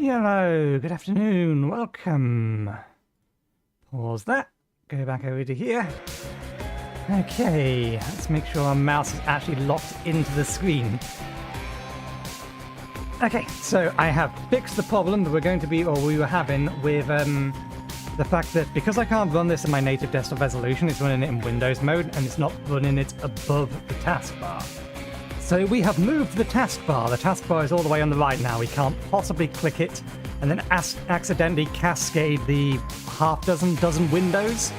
Hello, good afternoon, welcome. Pause that, go back over to here. Okay, let's make sure our mouse is actually locked into the screen. Okay, so I have fixed the problem that we were having with the fact that because I can't run this in my native desktop resolution, it's running it in Windows mode and it's not running it above the taskbar. So we have moved the taskbar. The taskbar is all the way on the right now. We can't possibly click it and then accidentally cascade the dozen windows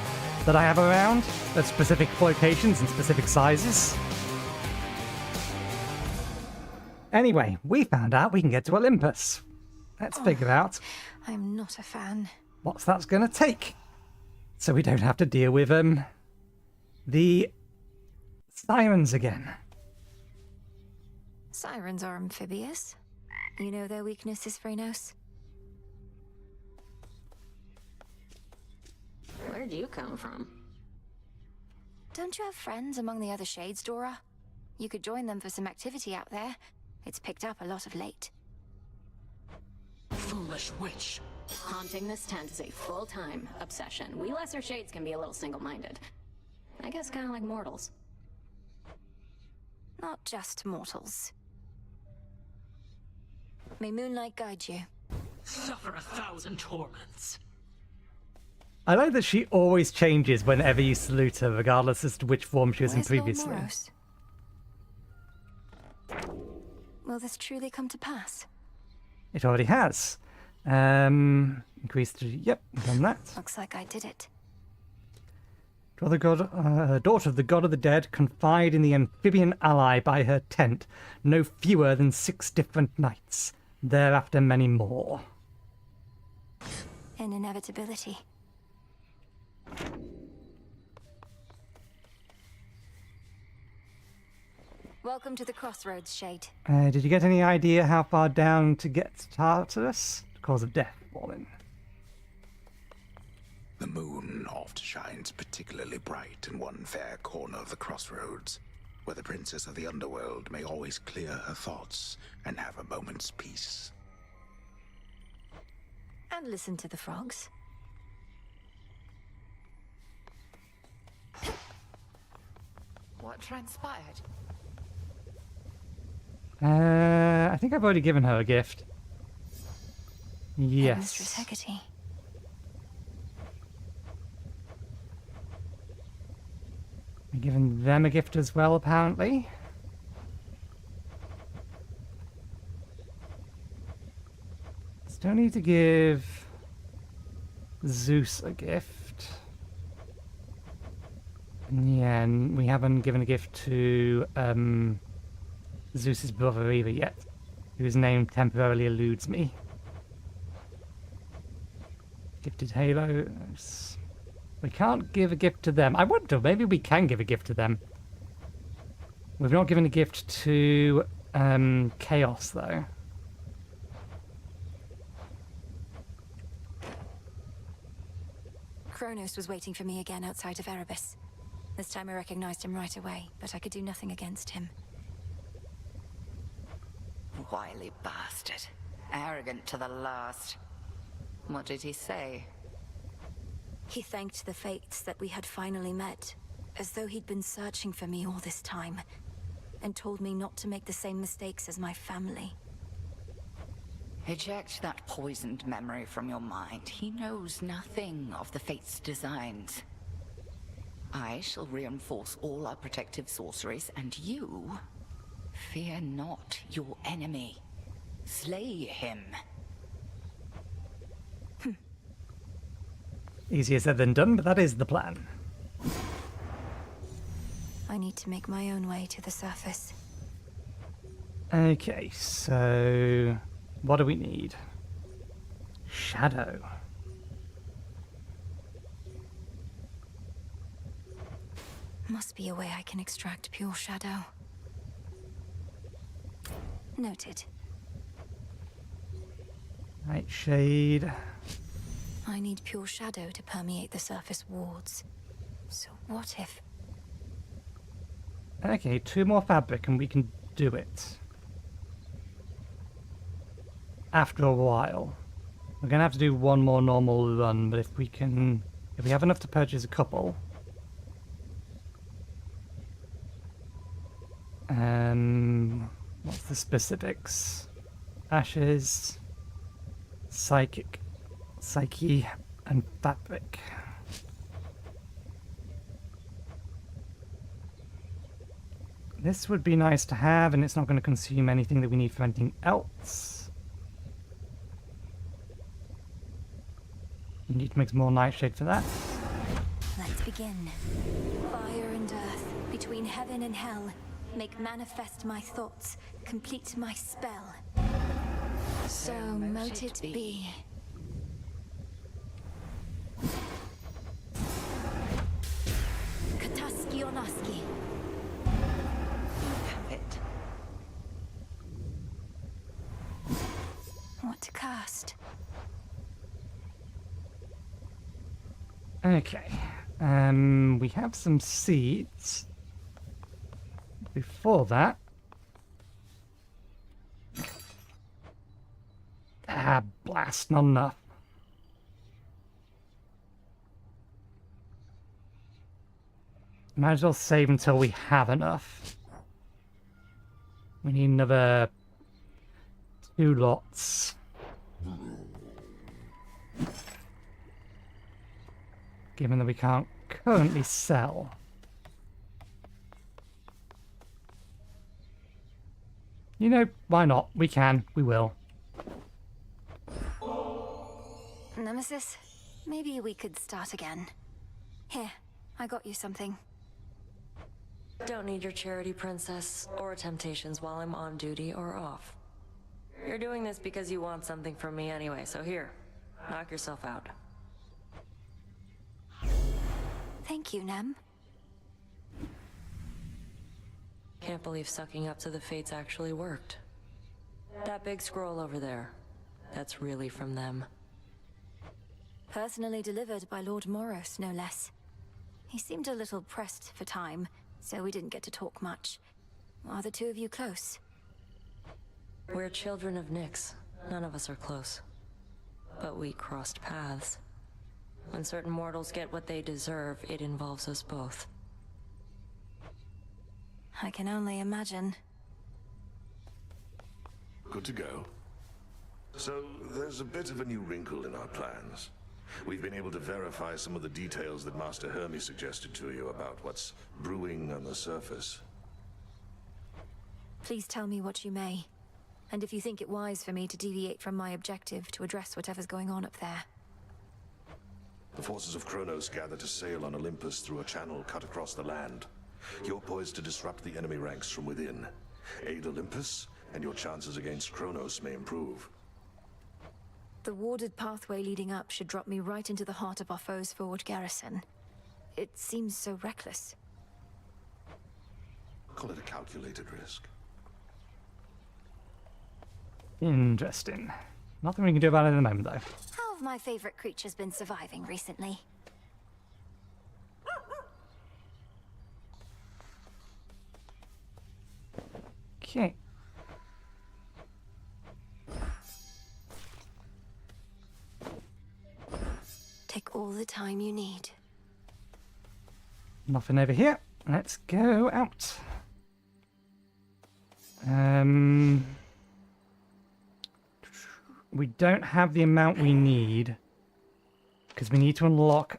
that I have around at specific locations and specific sizes. Anyway, we found out we can get to Olympus. Let's figure out I'm not a fan. what that's going to take. So we don't have to deal with the sirens again. Sirens are amphibious. You know their weaknesses, Chronos? Where'd you come from? Don't you have friends among the other shades, Dora? You could join them for some activity out there. It's picked up a lot of late. Foolish witch. Haunting this tent is a full-time obsession. We lesser shades can be a little single-minded. I guess kind of like mortals. Not just mortals. May moonlight guide you. Suffer 1,000 torments. I like that she always changes whenever you salute her, regardless as to which form she was in Where's Lord previously. Moros? Will this truly come to pass? It already has. Increased to... Yep, done that. Looks like I did it. Daughter of the god of the dead, confide in the amphibian ally by her tent. No fewer than 6 different nights. Thereafter many more. An inevitability. Welcome to the crossroads, Shade. Did you get any idea how far down to get to Tartarus? The cause of death falling. The moon oft shines particularly bright in one fair corner of the crossroads, where the princess of the underworld may always clear her thoughts and have a moment's peace. And listen to the frogs. What transpired? I think I've already given her a gift. Yes. Mistress Hecate. We've given them a gift as well, apparently. Still need to give Zeus a gift. Yeah, and we haven't given a gift to Zeus's brother either yet, whose name temporarily eludes me. Gifted halos. We can't give a gift to them. I wonder, maybe we can give a gift to them. We've not given a gift to Chaos, though. Chronos was waiting for me again outside of Erebus. This time I recognized him right away, but I could do nothing against him. Wily bastard. Arrogant to the last. What did he say? He thanked the fates that we had finally met, as though he'd been searching for me all this time, and told me not to make the same mistakes as my family. Eject that poisoned memory from your mind. He knows nothing of the fate's designs. I shall reinforce all our protective sorceries, and you... fear not your enemy. Slay him. Easier said than done, but that is the plan. I need to make my own way to the surface. Okay, so... what do we need? Shadow. Must be a way I can extract pure shadow. Noted. Nightshade. I need pure shadow to permeate the surface wards. So what if... Okay, 2 more fabric and we can do it. after a while. We're going to have to do one more normal run, but if we have enough to purchase a couple... what's the specifics? Ashes, psyche, and fabric. This would be nice to have, and it's not going to consume anything that we need for anything else. We need to make some more nightshade for that. Let's begin. Fire and earth, between heaven and hell, make manifest my thoughts, complete my spell. So mote it be. Kataski Onaski. Have it. What to cast? Okay. We have some seeds. Before that... blast, not enough. Might as well save until we have enough. We need another 2 lots. Given that we can't currently sell. You know, why not? We can. We will. Nemesis, maybe we could start again. Here, I got you something. Don't need your charity, princess, or temptations while I'm on duty or off. You're doing this because you want something from me anyway, so here, knock yourself out. Thank you, Nem. Can't believe sucking up to the fates actually worked. That big scroll over there, that's really from them. Personally delivered by Lord Moros, no less. He seemed a little pressed for time, so we didn't get to talk much. Are the two of you close? We're children of Nyx. None of us are close. But we crossed paths. When certain mortals get what they deserve, it involves us both. I can only imagine. Good to go. So, there's a bit of a new wrinkle in our plans. We've been able to verify some of the details that Master Hermes suggested to you about what's brewing on the surface. Please tell me what you may. And if you think it wise for me to deviate from my objective to address whatever's going on up there. The forces of Chronos gather to sail on Olympus through a channel cut across the land. You're poised to disrupt the enemy ranks from within. Aid Olympus, and your chances against Chronos may improve. The warded pathway leading up should drop me right into the heart of our foe's forward garrison. It seems so reckless. Call it a calculated risk. Interesting. Nothing we can do about it at the moment, though. How have my favorite creatures been surviving recently? Okay. Take all the time you need. Nothing over here. Let's go out. We don't have the amount we need because we need to unlock.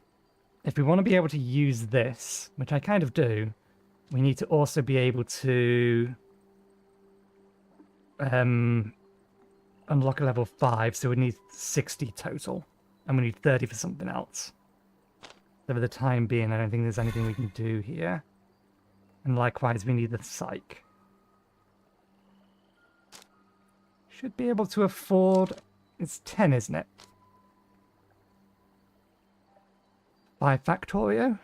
If we want to be able to use this, which I kind of do, we need to also be able to unlock a level 5, so we need 60 total, and we need 30 for something else. So for the time being, I don't think there's anything we can do here. And likewise, we need the psych. Should be able to afford... It's 10, isn't it? By Factorio?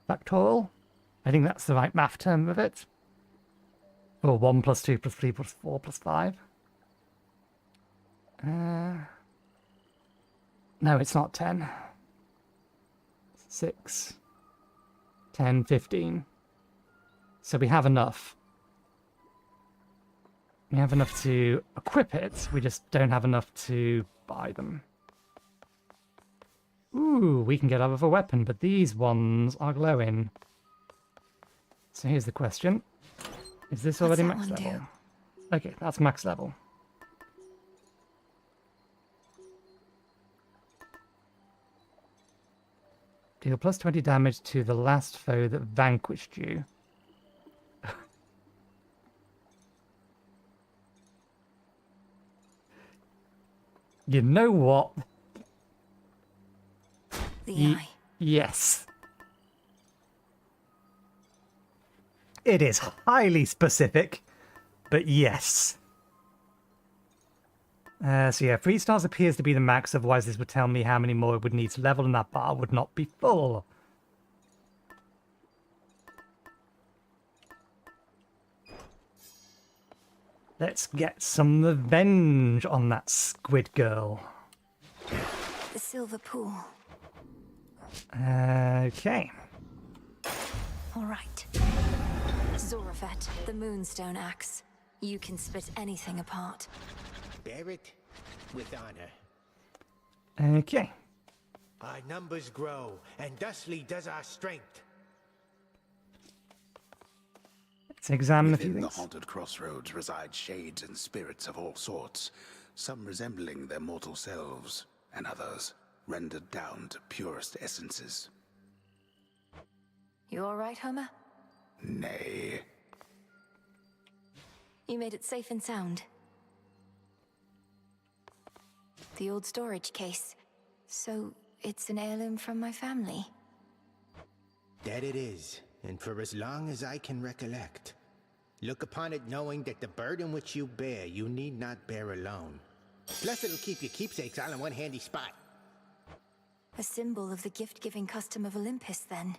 Factorial? I think that's the right math term of it. Or 1 plus 2 plus 3 plus 4 plus 5. No, it's not 10. 6. 10, 15. So we have enough. We have enough to equip it, we just don't have enough to buy them. Ooh, we can get out of a weapon, but these ones are glowing. So here's the question. Is this already max level? Okay, that's max level. Deal plus 20 damage to the last foe that vanquished you. You know what? The eye. Yes. It is highly specific, but yes. So yeah, 3 stars appears to be the max, otherwise this would tell me how many more it would need to level and that bar would not be full. Let's get some revenge on that squid girl. The silver pool. Okay. All right. Zorafet, the Moonstone Axe. You can split anything apart. Bear it with honor. Okay. Our numbers grow, and thusly does our strength. Let's examine a few Within the things. haunted crossroads reside shades and spirits of all sorts, some resembling their mortal selves, and others rendered down to purest essences. You all right, Homer? Nay. You made it safe and sound. The old storage case. So, it's an heirloom from my family. That it is, and for as long as I can recollect. Look upon it knowing that the burden which you bear, you need not bear alone. Plus it'll keep your keepsakes all in one handy spot. A symbol of the gift-giving custom of Olympus, then.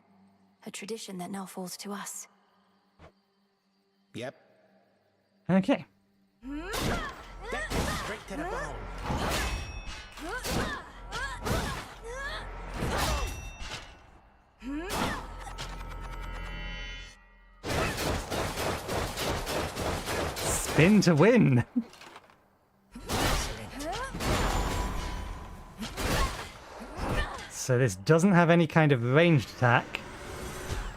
A tradition that now falls to us. Yep. Okay. That's straight to the bone. Spin to win. So this doesn't have any kind of ranged attack,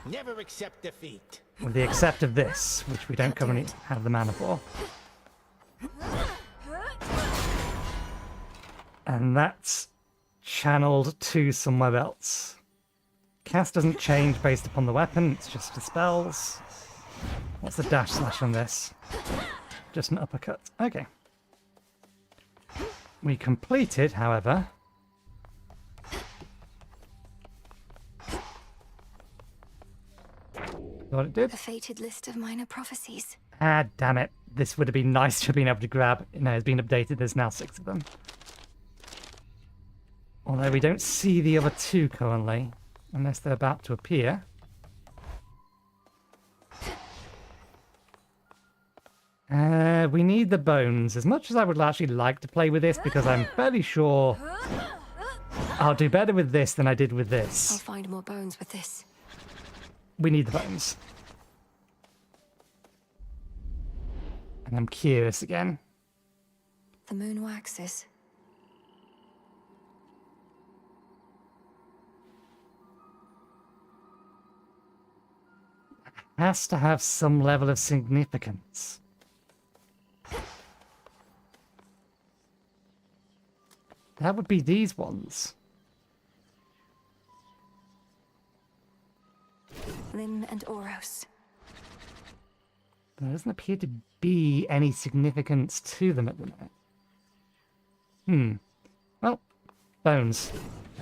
Never accept defeat. with the except of this, which we don't currently have the mana for. And that's channeled to somewhere else. Cast doesn't change based upon the weapon, it's just the spells. What's the dash slash on this? Just an uppercut. Okay. We completed, however. What it did? A fated list of minor prophecies. Ah, damn it. This would have been nice to have been able to grab. No, it's been updated. There's now 6 of them. Although we don't see the other 2 currently, unless they're about to appear. We need the bones. As much as I would actually like to play with this, because I'm fairly sure I'll do better with this than I did with I'll this. find more bones with this. We need the bones. And I'm curious again. The moon waxes. Has to have some level of significance. That would be these ones. Lim and Oros. There doesn't appear to be any significance to them at the minute. Well, bones.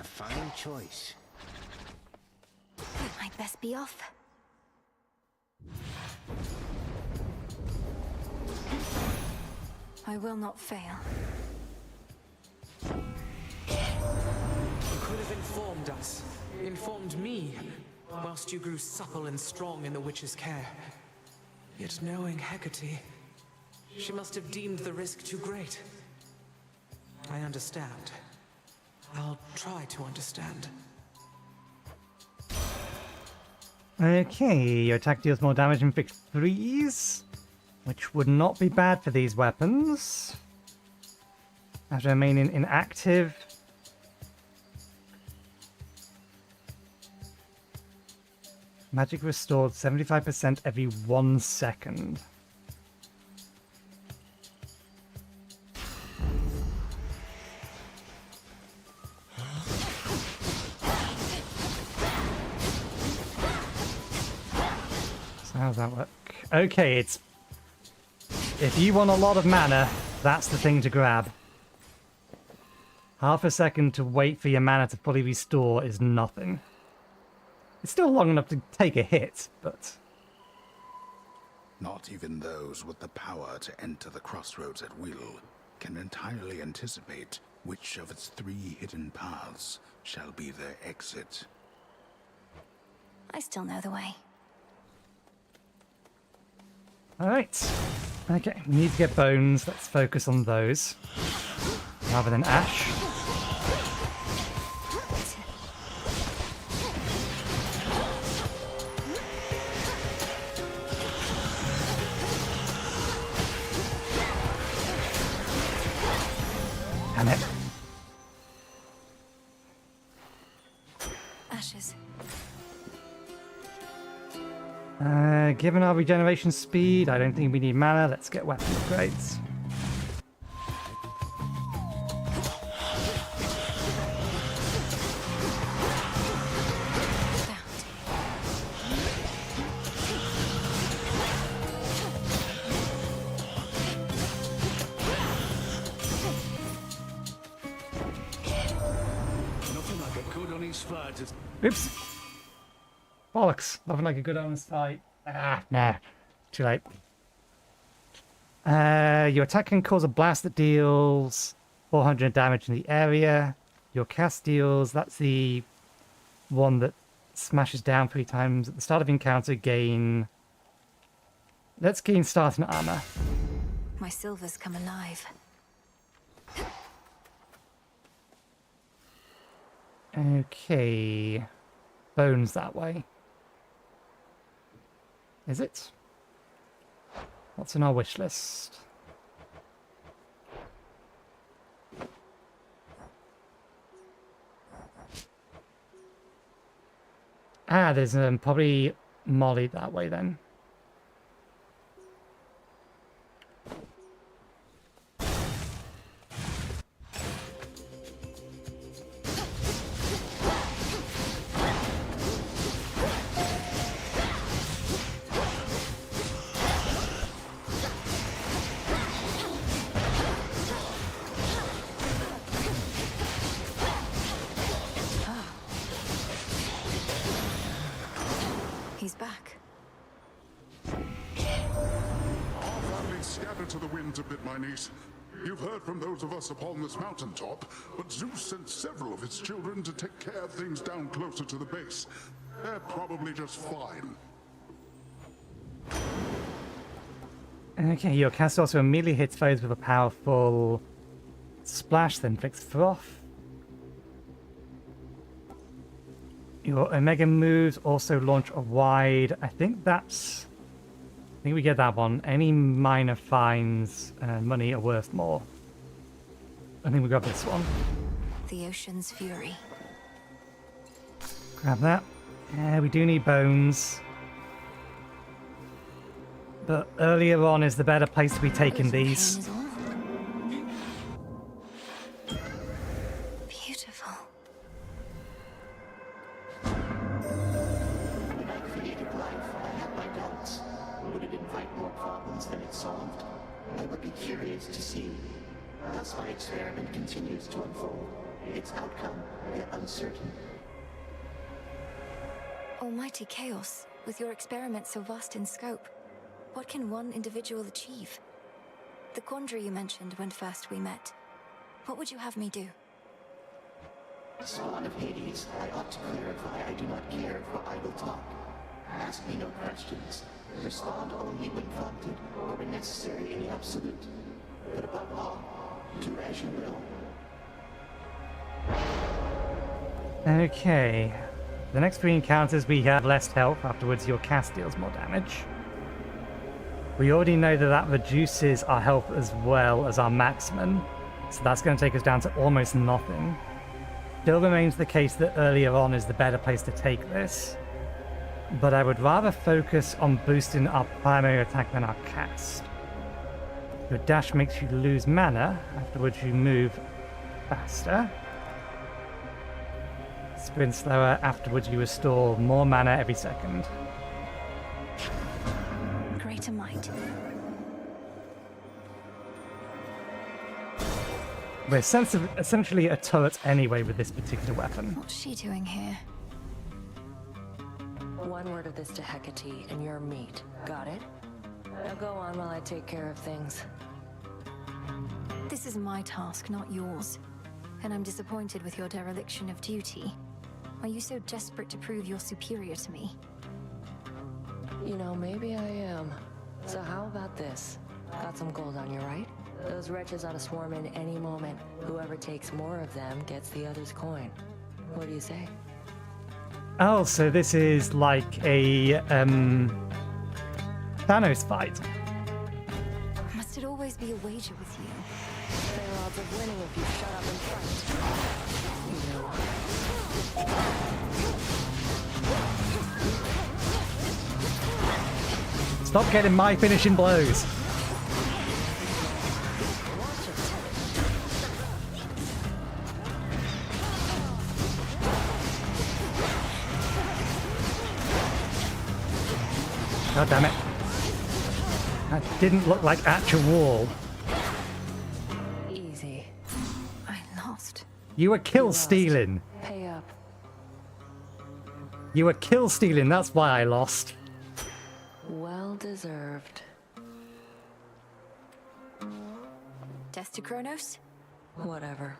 A fine choice. I'd best be off. I will not fail. You could have informed us, informed me, whilst you grew supple and strong in the witch's care. Yet knowing Hecate, she must have deemed the risk too great. I understand. I'll try to understand. Okay, your attack deals more damage in fixed threes, which would not be bad for these weapons. After remaining inactive. Magic restored 75% every 1 second. So how does that work? Okay, it's... If you want a lot of mana, that's the thing to grab. Half a second to wait for your mana to fully restore is nothing. It's still long enough to take a hit, but... Not even those with the power to enter the crossroads at will can entirely anticipate which of its 3 hidden paths shall be their exit. I still know the way. Alright. Okay, we need to get bones. Let's focus on those. Rather than ash. Damn it. Ashes. Given our regeneration speed, I don't think we need mana. Let's get weapon upgrades. Nothing like a good honest fight. Oops. Bollocks. Nothing like a good honest fight. Ah, nah. Too late. Your attack can cause a blast that deals 400 damage in the area. Your cast deals, that's the one that smashes down 3 times. At the start of encounter, gain... Let's gain starting armor. My silver's come alive. Okay. Bones that way. Is it? What's in our wish list? Ah, there's probably Molly that way then. He's back. Our family's scattered to the winds a bit, my niece. You've heard from those of us upon this mountaintop, but Zeus sent several of his children to take care of things down closer to the base. They're probably just fine. Okay, your cast also immediately hits foes with a powerful splash, then inflicts froth. Your Omega moves also launch a wide. I think we get that one. Any minor fines and money are worth more. I think we grab this one. The ocean's fury. Grab that. Yeah, we do need bones. But earlier on is the better place to be taking these. Beautiful. When I created life, I had my doubts. Would it invite more problems than it solved? I would be curious to see. Thus my experiment continues to unfold. Its outcome, yet uncertain. Almighty chaos, with your experiment so vast in scope, what can one individual achieve? The quandary you mentioned when first we met. What would you have me do? Spawn of Hades, I ought to clarify I do not care for idle talk. Ask me no questions. Respond only when prompted, or when necessary in the absolute. But above all, do as you will. Okay. The next 3 encounters we have less health. Afterwards, your cast deals more damage. We already know that reduces our health as well as our maximum. So that's going to take us down to almost nothing. Still remains the case that earlier on is the better place to take this. But I would rather focus on boosting our primary attack than our cast. Your dash makes you lose mana, afterwards you move faster. Sprint slower, afterwards you restore more mana every second. Greater might. We're essentially a turret anyway with this particular weapon. What's she doing here? One word of this to Hecate, and you're meat. Got it? Now go on while I take care of things. This is my task, not yours. And I'm disappointed with your dereliction of duty. Are you so desperate to prove you're superior to me? You know, maybe I am. So how about this? Got some gold on you, right? Those wretches ought to swarm in any moment. Whoever takes more of them gets the other's coin. What do you say? Oh, so this is like a Thanos fight. Must it always be a wager with you? Better odds of winning if you shut up and fight. Stop getting my finishing blows. God damn it. That didn't look like actual wall. Easy. I lost. You were kill stealing. Pay up. You were kill stealing, that's why I lost. Well deserved. Death to Chronos? Whatever.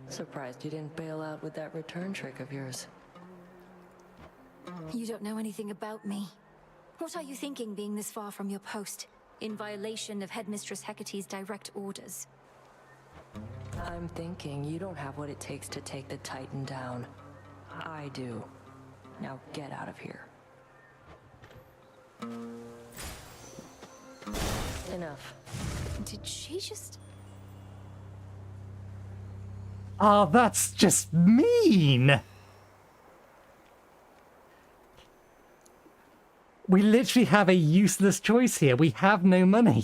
Surprised you didn't bail out with that return trick of yours. You don't know anything about me. What are you thinking being this far from your post, in violation of Headmistress Hecate's direct orders? I'm thinking you don't have what it takes to take the Titan down. I do. Now get out of here. Enough. Did she just... Oh, that's just mean! We literally have a useless choice here. We have no money.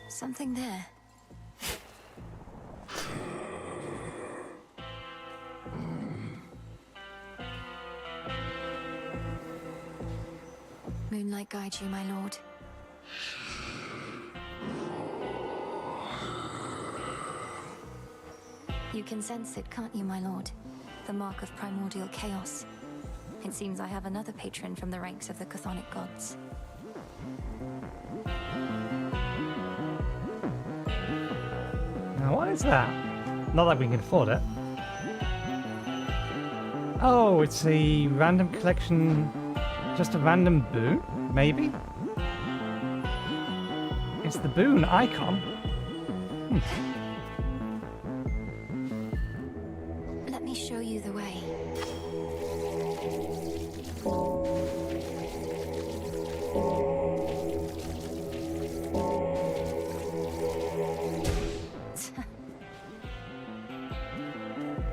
Something there. Moonlight guide you, my lord. You can sense it, can't you, my lord? The mark of primordial chaos. It seems I have another patron from the ranks of the chthonic gods. Now, what is that? Not that we can afford it. Oh, it's a random collection. Just a random boon, maybe? It's the boon icon. Let me show you the way.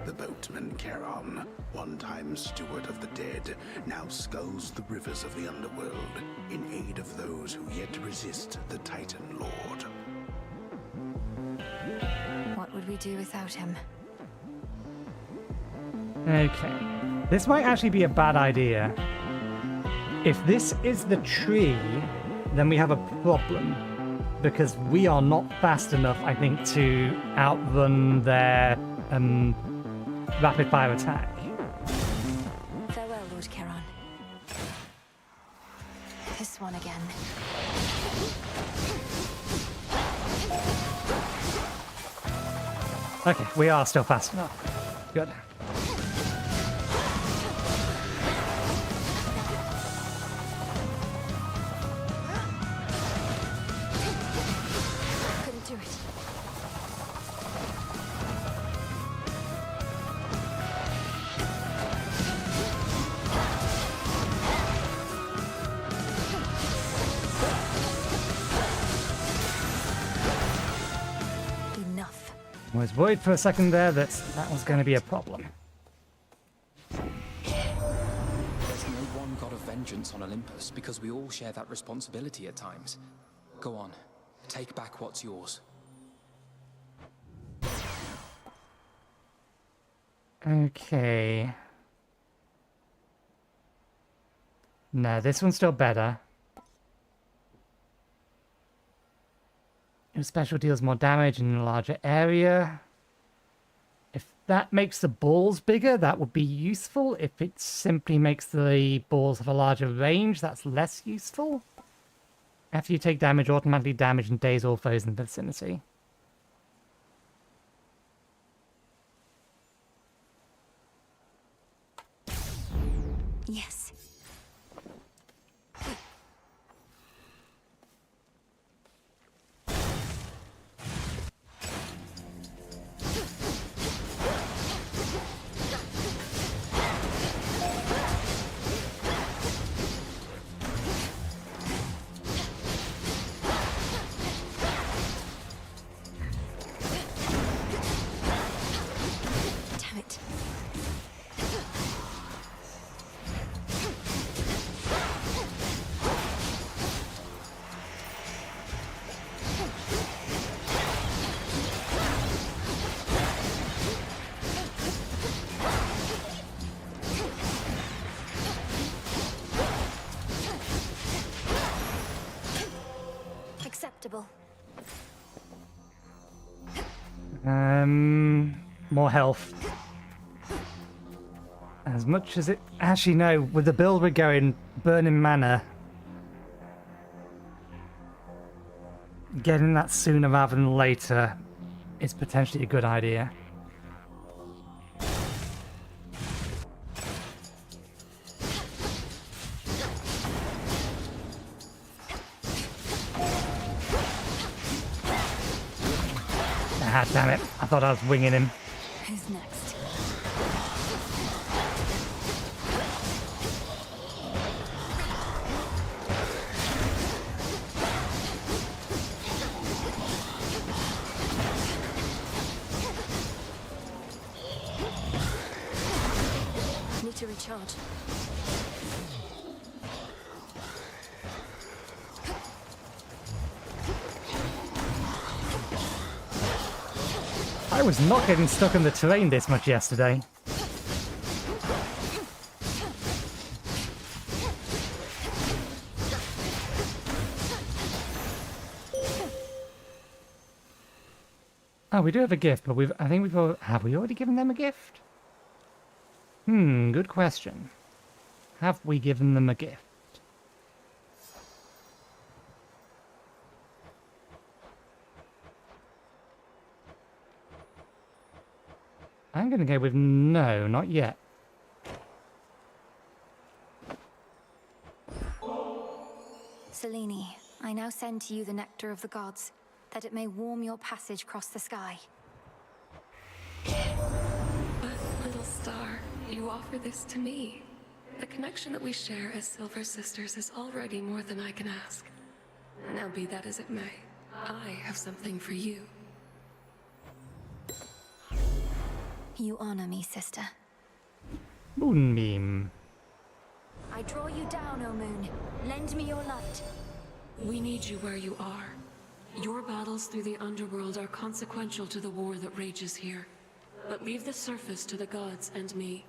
The boatman Charon, one-time steward of the dead, now sculls the rivers of the underworld in aid of those who yet resist the Titan Lord. What would we do without him? Okay. This might actually be a bad idea. If this is the tree, then we have a problem. Because we are not fast enough, I think, to outrun their rapid-fire attack. Farewell, Lord Charon. This one again. Okay, we are still fast enough. Good. Couldn't do it. I was worried for a second there that that was going to be a problem. There's no one god of vengeance on Olympus because we all share that responsibility at times. Go on, take back what's yours. Okay. No, this one's still better. Your special deals more damage in a larger area. If that makes the balls bigger, that would be useful. If it simply makes the balls have a larger range, that's less useful. After you take damage, automatically damage and daze all foes in the vicinity. Yes. Damn it. Acceptable. More health. As much as it... Actually, no. With the build we're going, burning mana. Getting that sooner rather than later is potentially a good idea. Ah, damn it. I thought I was winging him. Who's next? Need to recharge. I was not getting stuck in the terrain this much yesterday. Oh, we do have a gift, but I think have we already given them a gift? Good question. Have we given them a gift? I'm going to go with no, not yet. Selene, I now send to you the nectar of the gods, that it may warm your passage across the sky. But, little star, you offer this to me. The connection that we share as Silver Sisters is already more than I can ask. Now be that as it may, I have something for you. You honor me, sister. Moonbeam. I draw you down, O moon. Lend me your light. We need you where you are. Your battles through the underworld are consequential to the war that rages here. But leave the surface to the gods and me.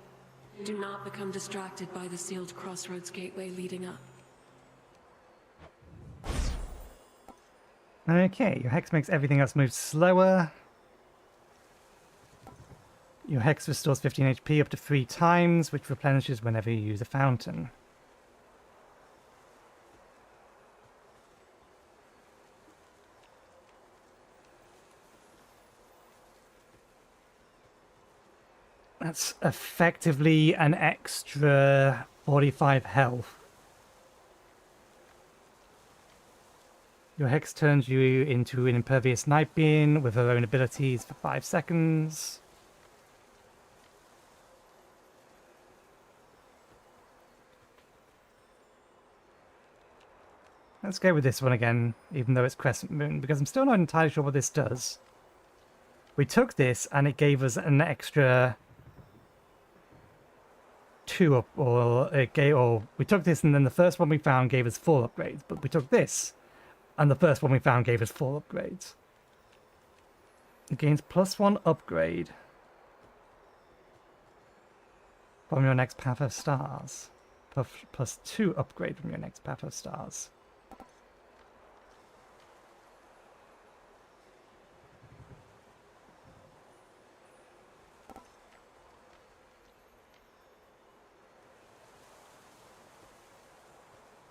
Do not become distracted by the sealed crossroads gateway leading up. Okay, your hex makes everything else move slower. Your hex restores 15 HP up to 3 times, which replenishes whenever you use a fountain. That's effectively an extra 45 health. Your hex turns you into an impervious night being with her own abilities for 5 seconds. Let's go with this one again, even though it's Crescent Moon, because I'm still not entirely sure what this does. We took this and it gave us an extra 2 up, or it gave, or we took this and then the first one we found gave us 4 upgrades, but we took this and the first one we found gave us 4 upgrades. It gains +1 upgrade from your next path of stars. +2 upgrade from your next path of stars.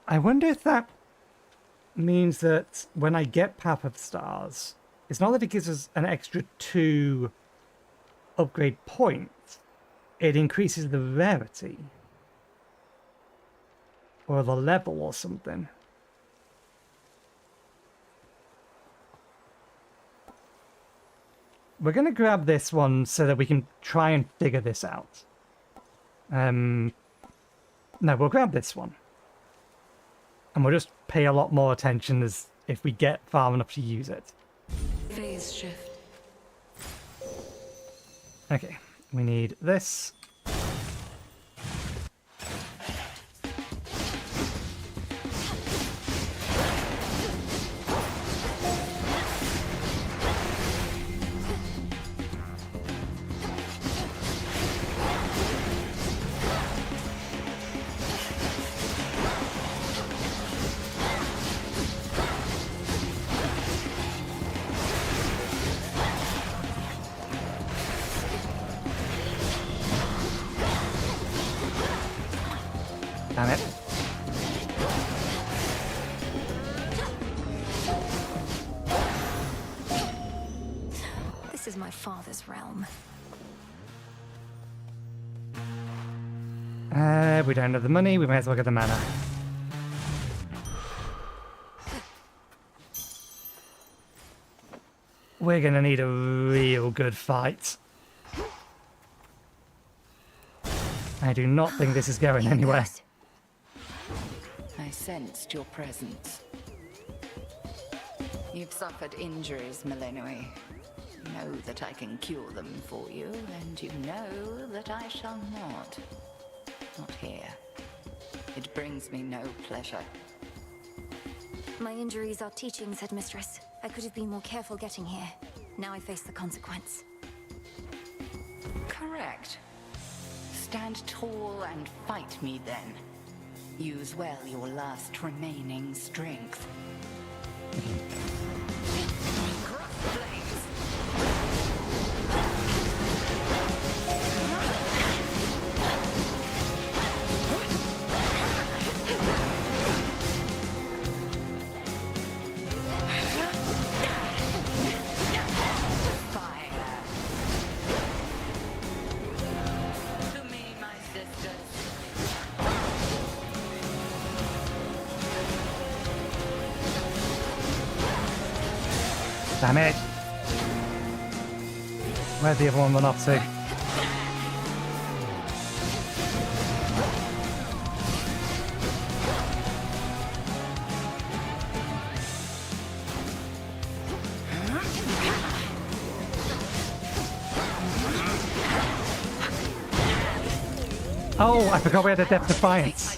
I wonder if that means that when I get Path of Stars, it's not that it gives us an extra 2 upgrade points, it increases the rarity. Or the level or something. We're going to grab this one so that we can try and figure this out. No, we'll grab this one. And we'll just pay a lot more attention as if we get far enough to use it. Phase shift. Okay, we need this. Damn it. This is my father's realm. We don't have the money, we may as well get the mana. We're gonna need a real good fight. I do not think this is going anywhere. I sensed your presence. You've suffered injuries, Millenoi. You know that I can cure them for you, and you know that I shall not. Not here. It brings me no pleasure. My injuries are teachings, Headmistress. I could have been more careful getting here. Now I face the consequence. Correct. Stand tall and fight me then. Use well your last remaining strength. Damn it. Where'd the other one run off to? Oh, I forgot we had a Depth Defiance.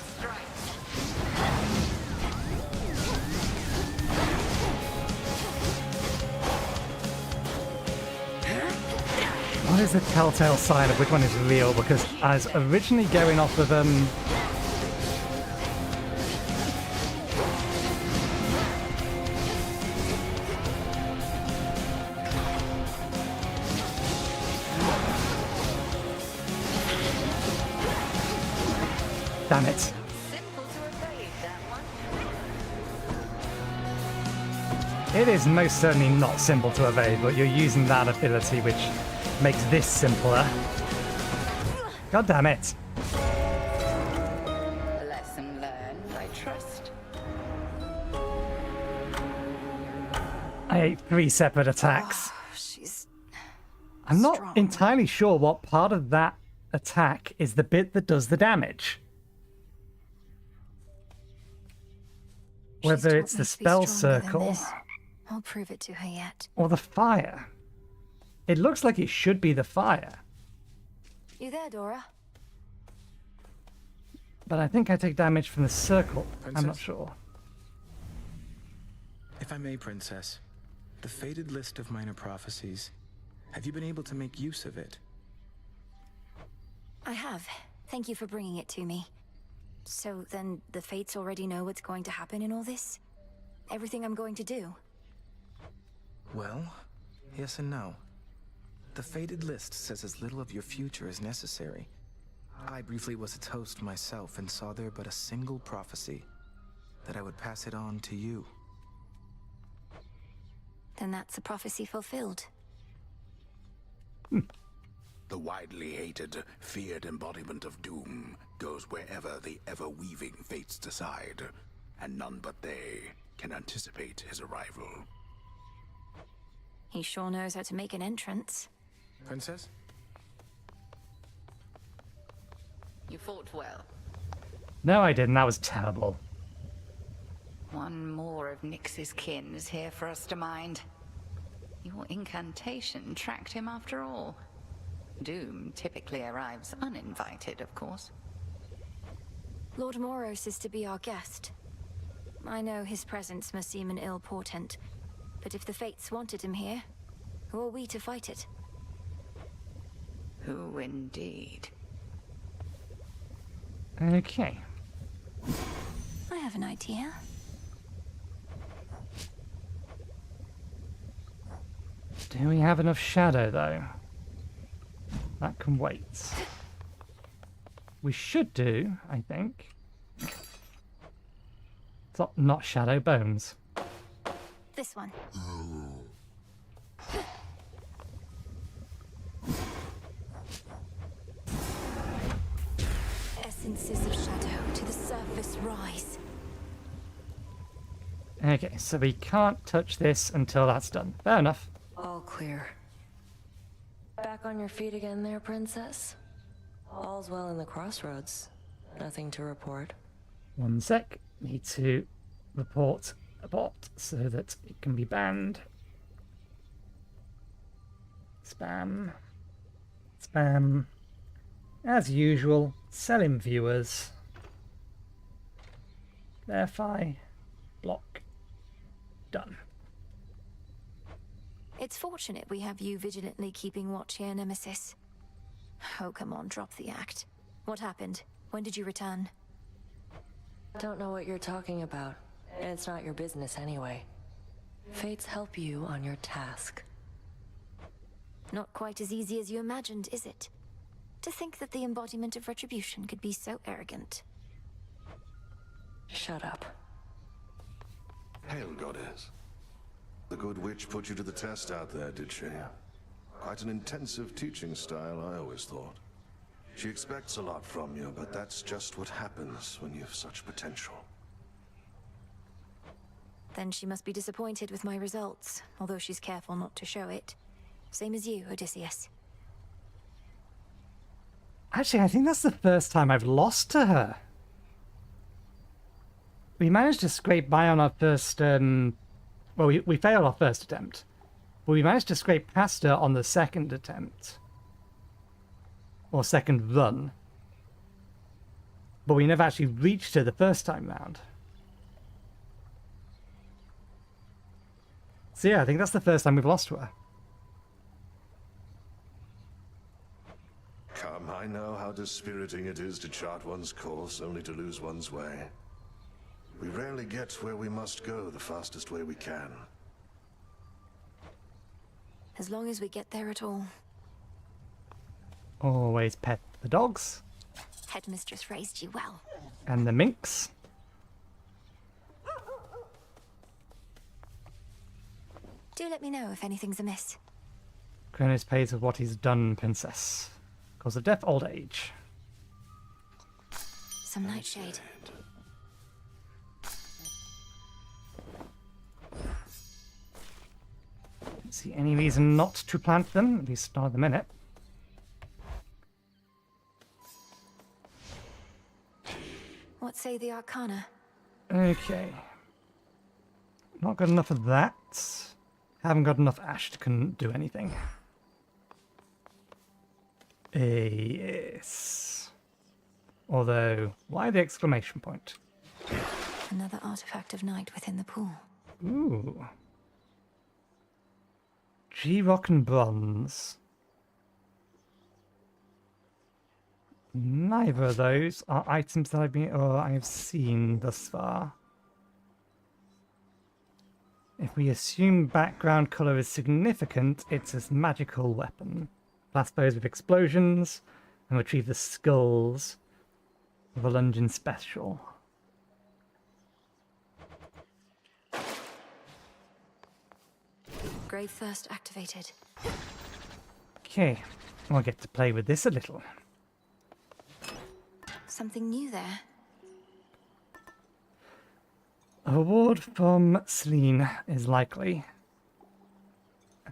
What is the telltale sign of which one is real? Because I was originally going off of Damn it. It is most certainly not simple to evade, but you're using that ability which makes this simpler. God damn it. Lesson learned, I trust. I ate 3 separate attacks. Oh, she's I'm not strong. entirely sure what part of that attack is the bit that does the damage. Whether it's the spell circle I'll prove it to her yet. or the fire. It looks like it should be the fire. You there, Dora? But I think I take damage from the circle. Princess? I'm not sure. If I may, Princess, the fated list of minor prophecies, have you been able to make use of it? I have. Thank you for bringing it to me. So then the Fates already know what's going to happen in all this? Everything I'm going to do? Well, yes and no. The fated list says as little of your future as necessary. I briefly was its host myself and saw there but a single prophecy, that I would pass it on to you. Then that's a prophecy fulfilled. The widely hated, feared embodiment of doom goes wherever the ever-weaving fates decide, and none but they can anticipate his arrival. He sure knows how to make an entrance. Princess? You fought well. No, I didn't. That was terrible. One more of Nyx's kin is here for us to mind. Your incantation tracked him after all. Doom typically arrives uninvited, of course. Lord Moros is to be our guest. I know his presence must seem an ill portent, but if the Fates wanted him here, who are we to fight it? Who indeed? Okay. I have an idea. Do we have enough shadow, though? That can wait. We should do, I think. It's not shadow, bones. This one. Essences of shadow to the surface rise. Okay, so we can't touch this until that's done. Fair enough. All clear. Back on your feet again there, Princess? All's well in the crossroads. Nothing to report. One sec. Need to report a bot so that it can be banned. Spam. Spam. As usual, selling viewers. Verify. Block. Done. It's fortunate we have you vigilantly keeping watch here, Nemesis. Oh, come on, drop the act. What happened? When did you return? Don't know what you're talking about, and it's not your business anyway. Fates help you on your task. Not quite as easy as you imagined, is it? To think that the embodiment of retribution could be so arrogant. Shut up. Hail, Goddess. The good witch put you to the test out there, did she? Quite an intensive teaching style, I always thought. She expects a lot from you, but that's just what happens when you've such potential. Then she must be disappointed with my results, although she's careful not to show it. Same as you, Odysseus. Actually, I think that's the first time I've lost to her. We managed to scrape by on our first, well, we failed our first attempt. But we managed to scrape past her on the second attempt. Or second run. But we never actually reached her the first time round. So yeah, I think that's the first time we've lost to her. Come, I know how dispiriting it is to chart one's course only to lose one's way. We rarely get where we must go the fastest way we can. As long as we get there at all. Always pet the dogs. Headmistress raised you well. And the minx. Do let me know if anything's amiss. Chronos pays for what he's done, princess. Cause of death, old age. Some nightshade. Don't see any reason not to plant them, at least not at the minute. What say the Arcana? Okay. Not got enough of that. Haven't got enough ash to do anything. Yes. Although, why the exclamation point? Another artifact of night within the pool. Ooh. G-Rock and Bronze. Neither of those are items that I've seen thus far. If we assume background color is significant, it's a magical weapon. Blast bows with explosions, and retrieve the skulls with a Lungin special. Grave Thirst activated. Okay, I'll get to play with this a little. Something new there. A reward from Selene is likely.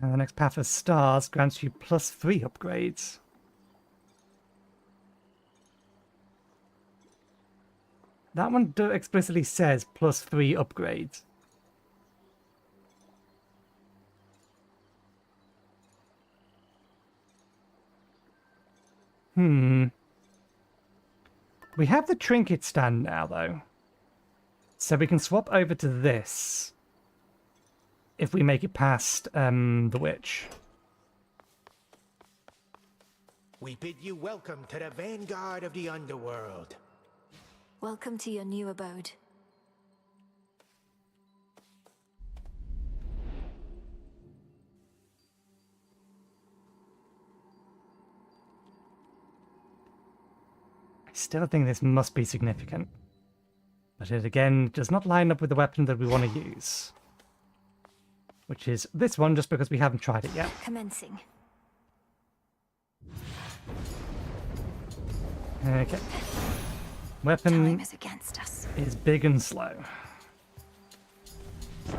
And the next Path of Stars grants you +3 upgrades. That one explicitly says +3 upgrades. We have the trinket stand now, though. So we can swap over to this if we make it past the witch. We bid you welcome to the vanguard of the underworld. Welcome to your new abode. I still think this must be significant. But it again does not line up with the weapon that we want to use. Which is this one, just because we haven't tried it yet. Commencing. Okay. Weapon Time is against us. is big and slow. We've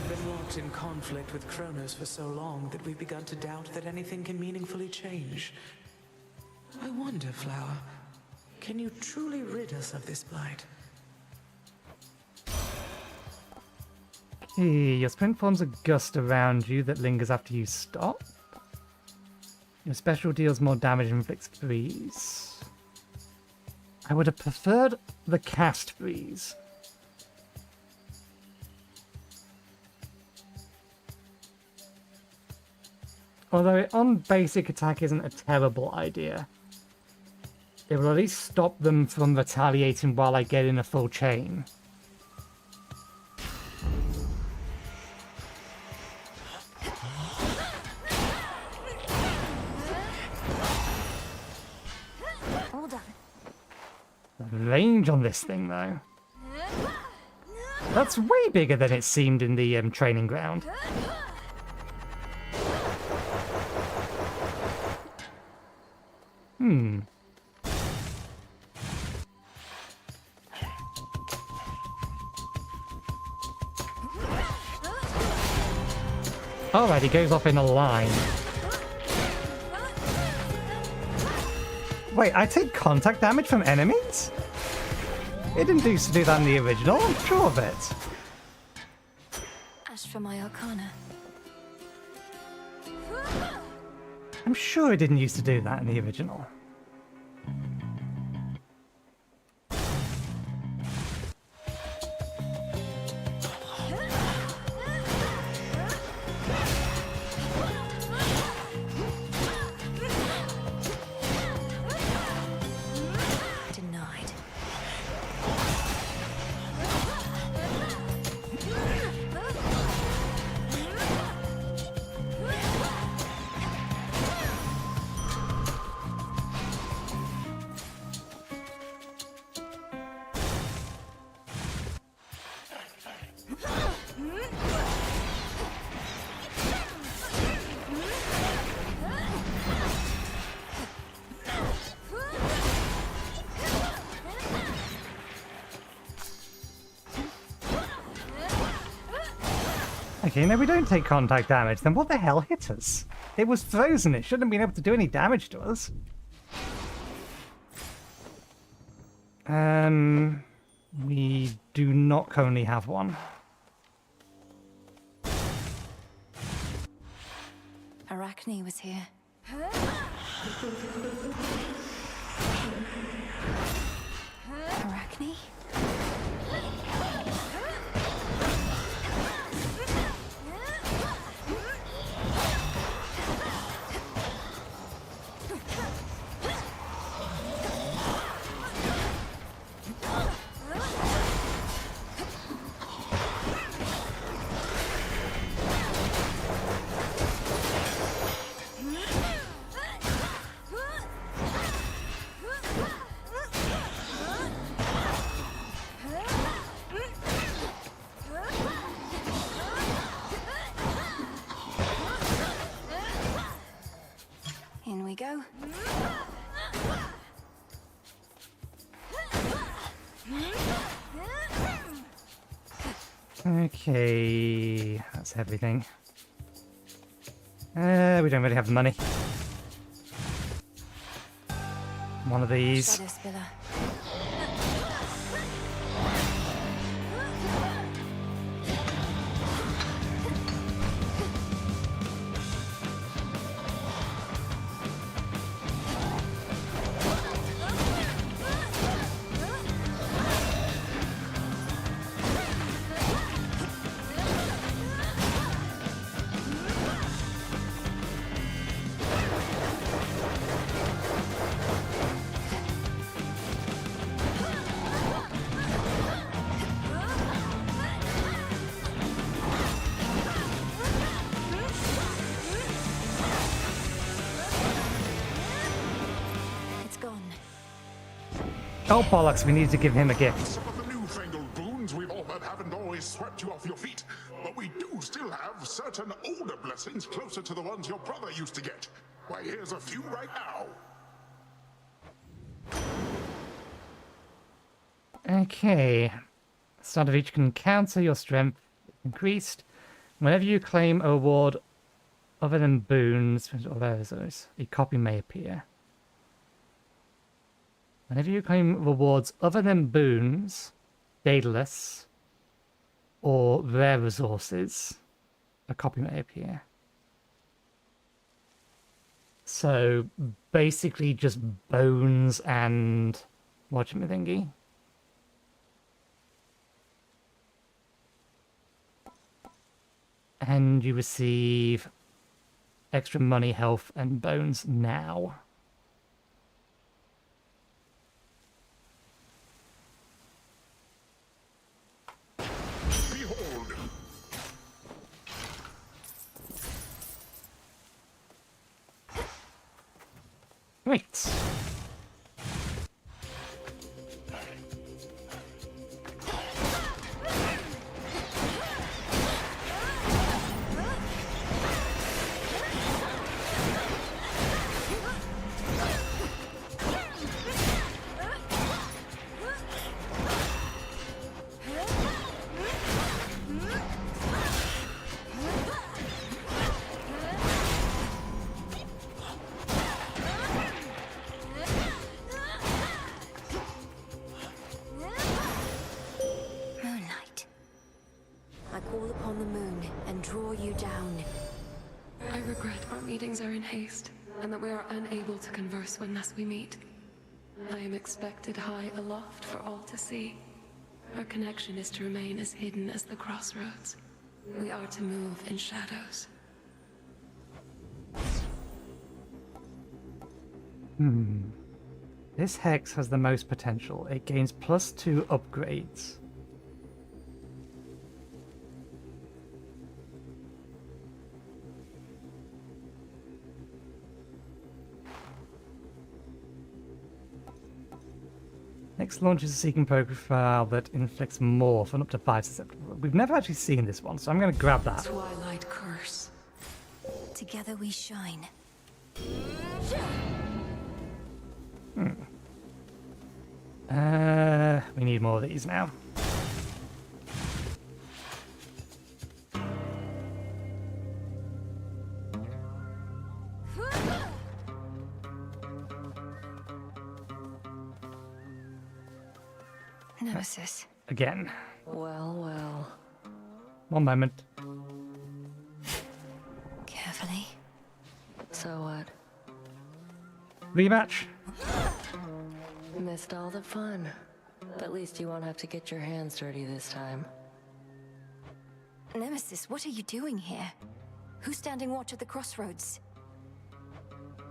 been locked in conflict with Chronos for so long that we've begun to doubt that anything can meaningfully change. I wonder, Flower, can you truly rid us of this blight? Your sprint forms a gust around you that lingers after you stop. Your special deals more damage and inflicts freeze. I would have preferred the cast freeze. Although on basic attack isn't a terrible idea. It will at least stop them from retaliating while I get in a full chain. All done. The range on this thing, though. That's way bigger than it seemed in the training ground. Alright, he goes off in a line. Wait, I take contact damage from enemies? It didn't used to do that in the original, I'm sure of it. Ash for my arcana. I'm sure it didn't used to do that in the original. Denied. Okay, no, we don't take contact damage. Then what the hell hit us? It was frozen. It shouldn't have been able to do any damage to us. We do not currently have one. Arachne was here. Arachne? In we go. Okay, that's everything. We don't really have the money. One of these. Shadow Spiller. Oh bollocks, we need to give him a gift. Some of the newfangled boons we've all heard haven't always swept you off your feet, but we do still have certain older blessings closer to the ones your brother used to get. Why, here's a few right now. Okay. Start of each encounter, your strength increased. Whenever you claim a reward other than boons, a copy may appear. Whenever you claim rewards other than boons, daedalus, or rare resources, a copy may appear. So basically just bones and whatchamathingy. And you receive extra money, health, and bones now. Behold! Great. Moonlight. I call upon the moon and draw you down. I regret our meetings are in haste, and that we are unable to converse when thus we meet. I am expected high aloft for all to see. Our connection is to remain as hidden as the crossroads. We are to move in shadows. This hex has the most potential. It gains +2 upgrades. Next launches a seeking profile that inflicts more for up to 5 susceptible. We've never actually seen this one, so I'm going to grab that. Twilight curse. Together we shine. We need more of these now. Nemesis. Again. Well, well. One moment. Carefully. So what? Rematch. Missed all the fun. At least you won't have to get your hands dirty this time. Nemesis, what are you doing here? Who's standing watch at the crossroads?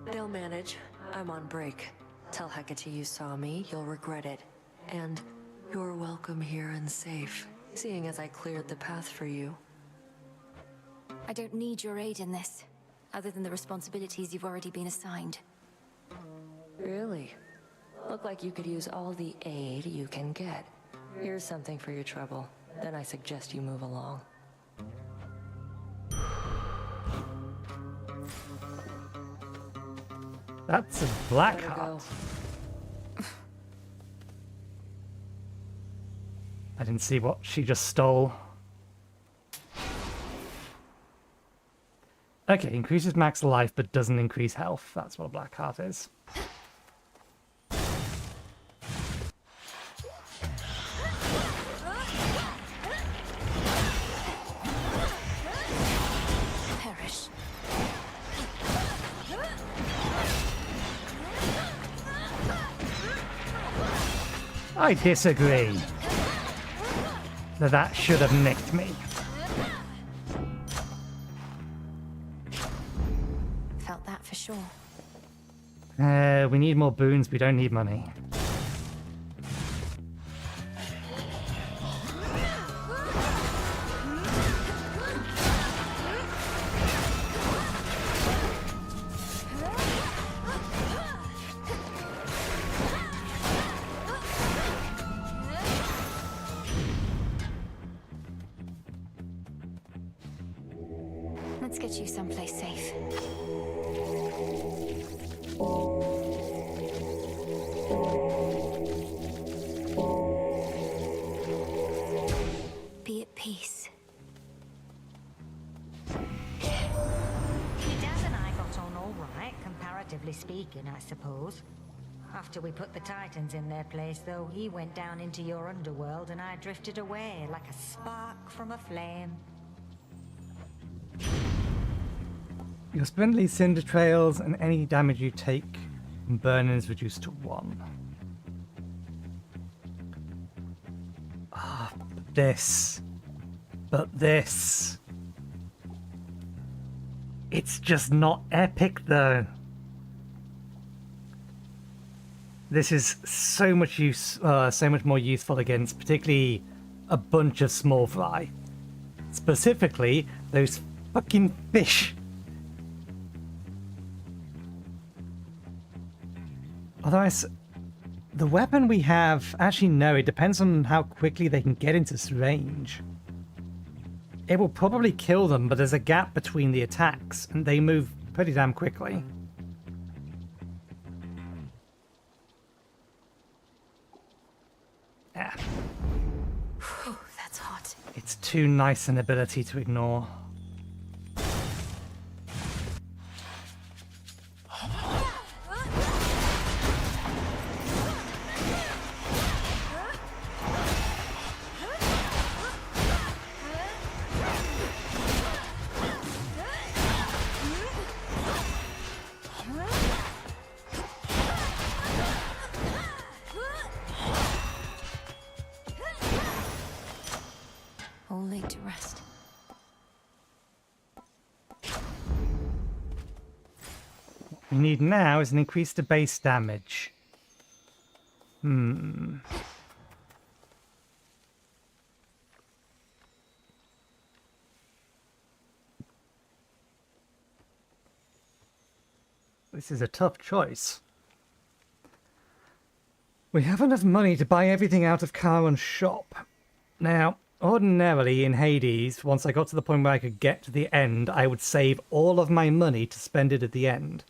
They'll manage. I'm on break. Tell Hecate you saw me, you'll regret it. And you're welcome here and safe, seeing as I cleared the path for you. I don't need your aid in this, other than the responsibilities you've already been assigned. Really? Look like you could use all the aid you can get. Here's something for your trouble. Then I suggest you move along. That's a black heart. I didn't see what she just stole. Okay, increases max life but doesn't increase health. That's what a black heart is. Perish. I disagree. That should have nicked me. Felt that for sure. We need more boons, we don't need money. Let's get you someplace safe. Be at peace. Your dad and I got on all right, comparatively speaking, I suppose. After we put the Titans in their place, though, he went down into your underworld and I drifted away like a spark from a flame. Your spindly cinder trails and any damage you take from burning is reduced to 1. Ah, but this. It's just not epic though. This is so much so much more useful against particularly a bunch of small fry. Specifically, those fucking fish. Otherwise, the weapon we have, actually no, it depends on how quickly they can get into range. It will probably kill them, but there's a gap between the attacks, and they move pretty damn quickly. Yeah. Whew, that's hot. It's too nice an ability to ignore. All laid to rest. What we need now is an increase to base damage. This is a tough choice. We have enough money to buy everything out of Charon's shop. Now, ordinarily in Hades, once I got to the point where I could get to the end, I would save all of my money to spend it at the end.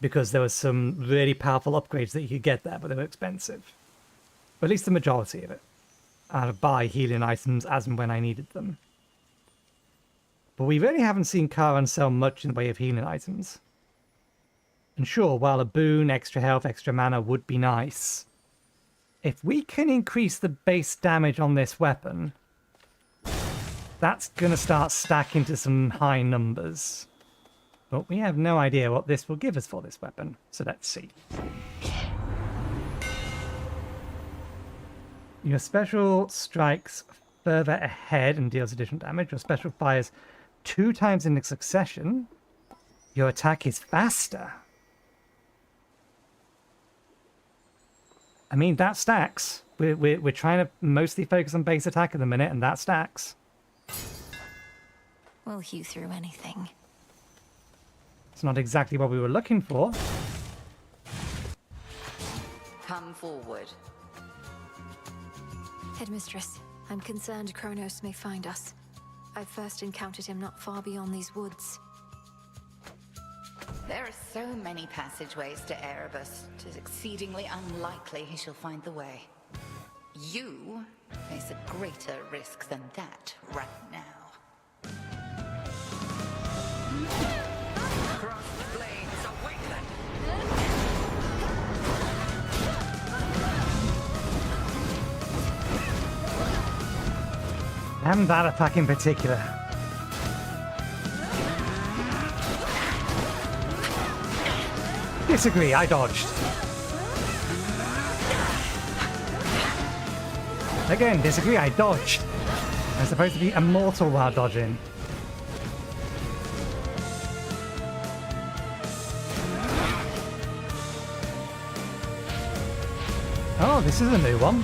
Because there was some really powerful upgrades that you could get there, but they were expensive. Or at least the majority of it. And I'd buy healing items as and when I needed them. But we really haven't seen Charon sell much in the way of healing items. And sure, while a boon, extra health, extra mana would be nice, if we can increase the base damage on this weapon, that's going to start stacking to some high numbers. But we have no idea what this will give us for this weapon, so let's see. Your special strikes further ahead and deals additional damage. Your special fires 2 times in succession. Your attack is faster. I mean, that stacks. We're trying to mostly focus on base attack at the minute, and that stacks. We'll hew through anything. It's not exactly what we were looking for. Come forward. Headmistress, I'm concerned Chronos may find us. I first encountered him not far beyond these woods. There are so many passageways to Erebus. It is exceedingly unlikely he shall find the way. You face a greater risk than that right now. Cross the blades, awaken! And that attack in particular. Disagree, I dodged. Again, disagree, I dodged. I'm supposed to be immortal while dodging. Oh, this is a new one.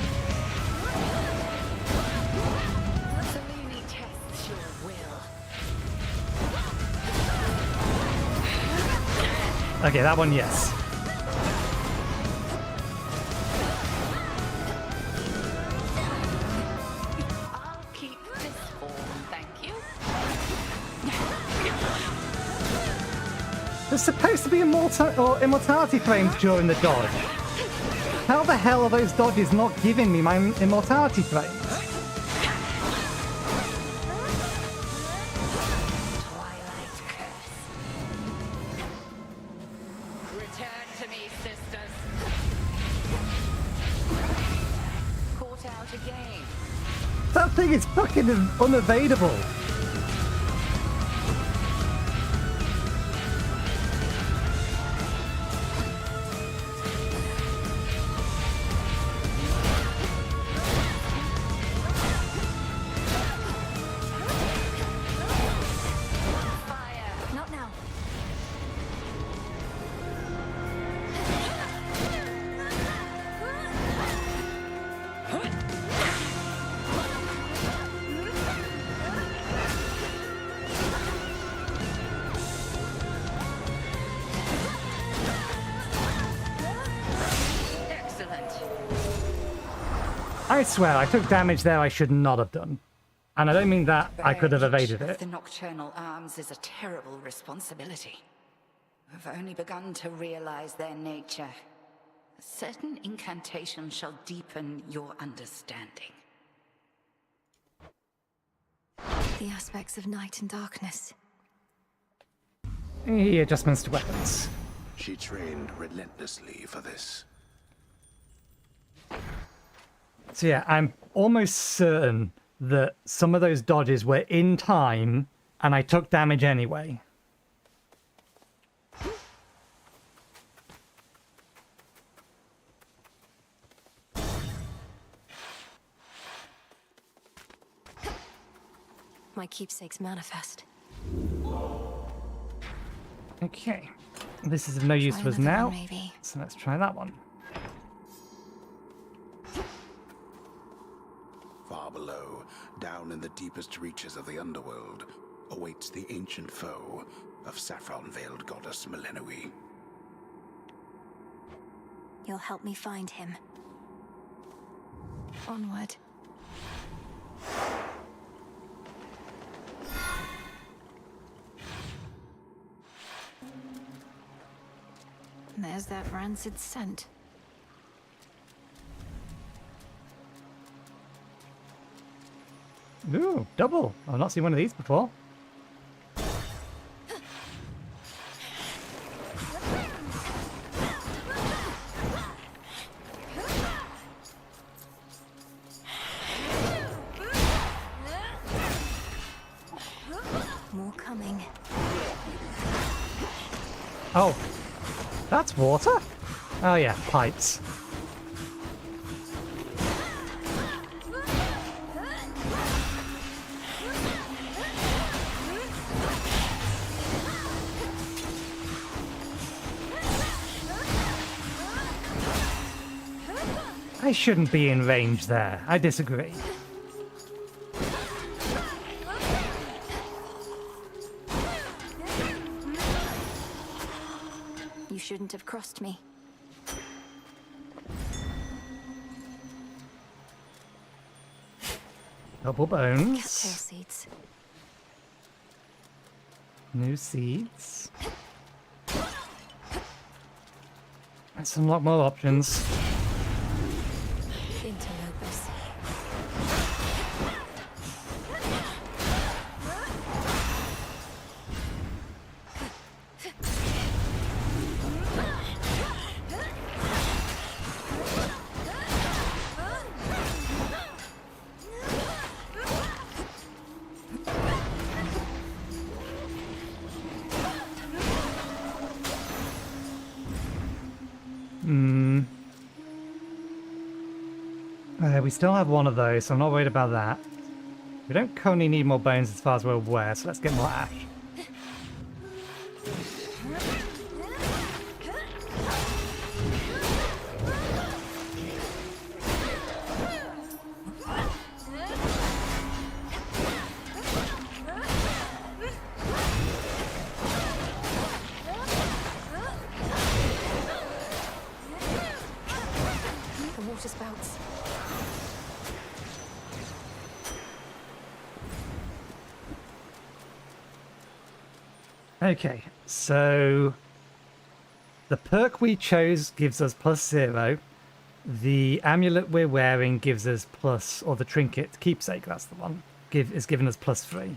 Selene tests your will. Okay, that one, yes. I'll keep this form, thank you. There's supposed to be immortality frames during the dodge. How the hell are those dodges not giving me my immortality frames? Twilight curse. Return to me, sisters. Caught out again. That thing is fucking unevadable. Not now. Excellent. I swear, I took damage there I should not have done. And I don't mean that I could have evaded Each it. of the nocturnal arms is a terrible responsibility. I've only begun to realize their nature. A certain incantation shall deepen your understanding. The aspects of night and darkness. Adjustments to weapons. She trained relentlessly for this. So yeah, I'm almost certain that some of those dodges were in time, and I took damage anyway. My keepsakes manifest. Okay. This is of no use Try to us another now, one, maybe. so let's try that one. Far below, down in the deepest reaches of the underworld, awaits the ancient foe of saffron-veiled goddess Melenoi. You'll help me find him. Onward. There's that rancid scent. Ooh, double. I've not seen one of these before. More coming. Oh, that's water? Oh yeah, pipes. I shouldn't be in range there. I disagree. You shouldn't have crossed me. Double bones. Cattail seeds. New seeds. Let's unlock more options. Interlopers. We still have one of those, so I'm not worried about that. We don't currently need more bones as far as we're aware, so let's get more ash. The water spouts. Okay, so the perk we chose gives us +0. The amulet we're wearing gives us plus, or the trinket, keepsake, that's the one, is giving us +3.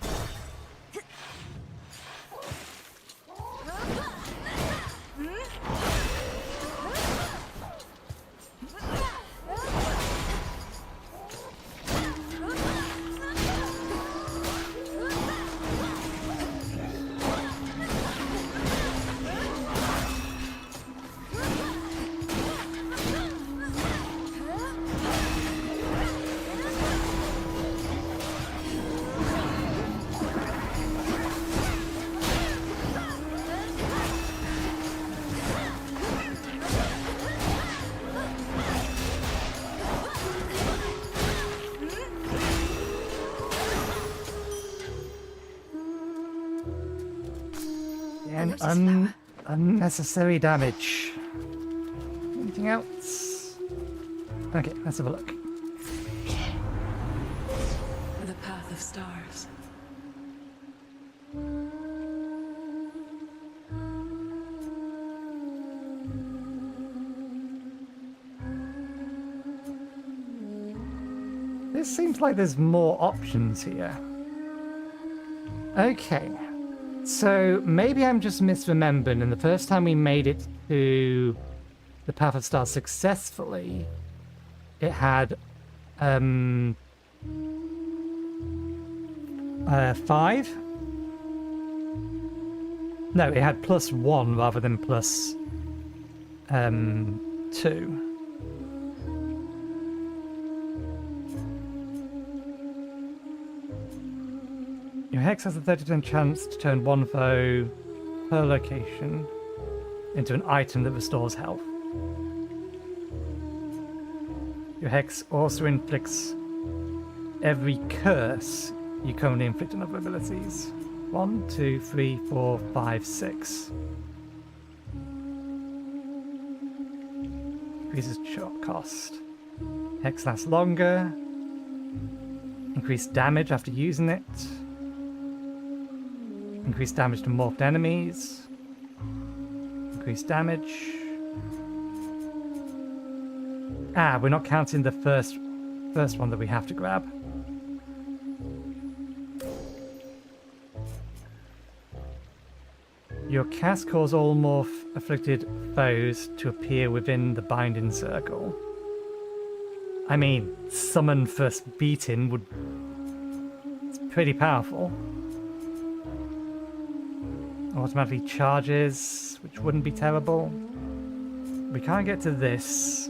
And unnecessary damage. Anything else? Okay, let's have a look. The path of stars. This seems like there's more options here. Okay. So maybe I'm just misremembering, and the first time we made it to the Path of Stars successfully, it had 5? No, it had +1 rather than +2. Your Hex has a 30% chance to turn one foe per location into an item that restores health. Your Hex also inflicts every curse you currently inflict on other abilities. 1, 2, 3, 4, 5, 6. Increases shot cost. Hex lasts longer. Increased damage after using it. Increased damage to morphed enemies. Increased damage. Ah, we're not counting the first one that we have to grab. Your cast cause all morph afflicted foes to appear within the binding circle. I mean, summon first beating would... It's pretty powerful. automatically charges, which wouldn't be terrible. We can't get to this.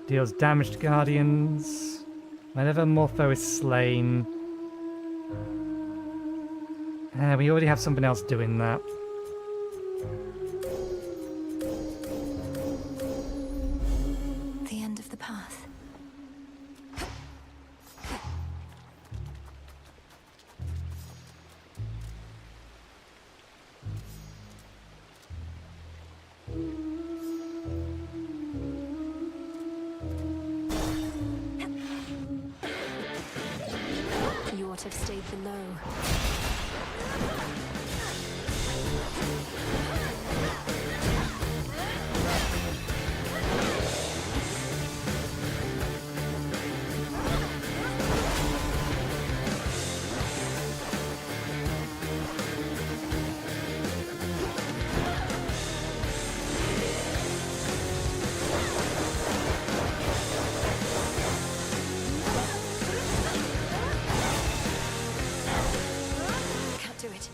Deals damage to guardians whenever Morpho is slain. We already have something else doing that. The end of the path. You ought to have stayed below. Can't do it.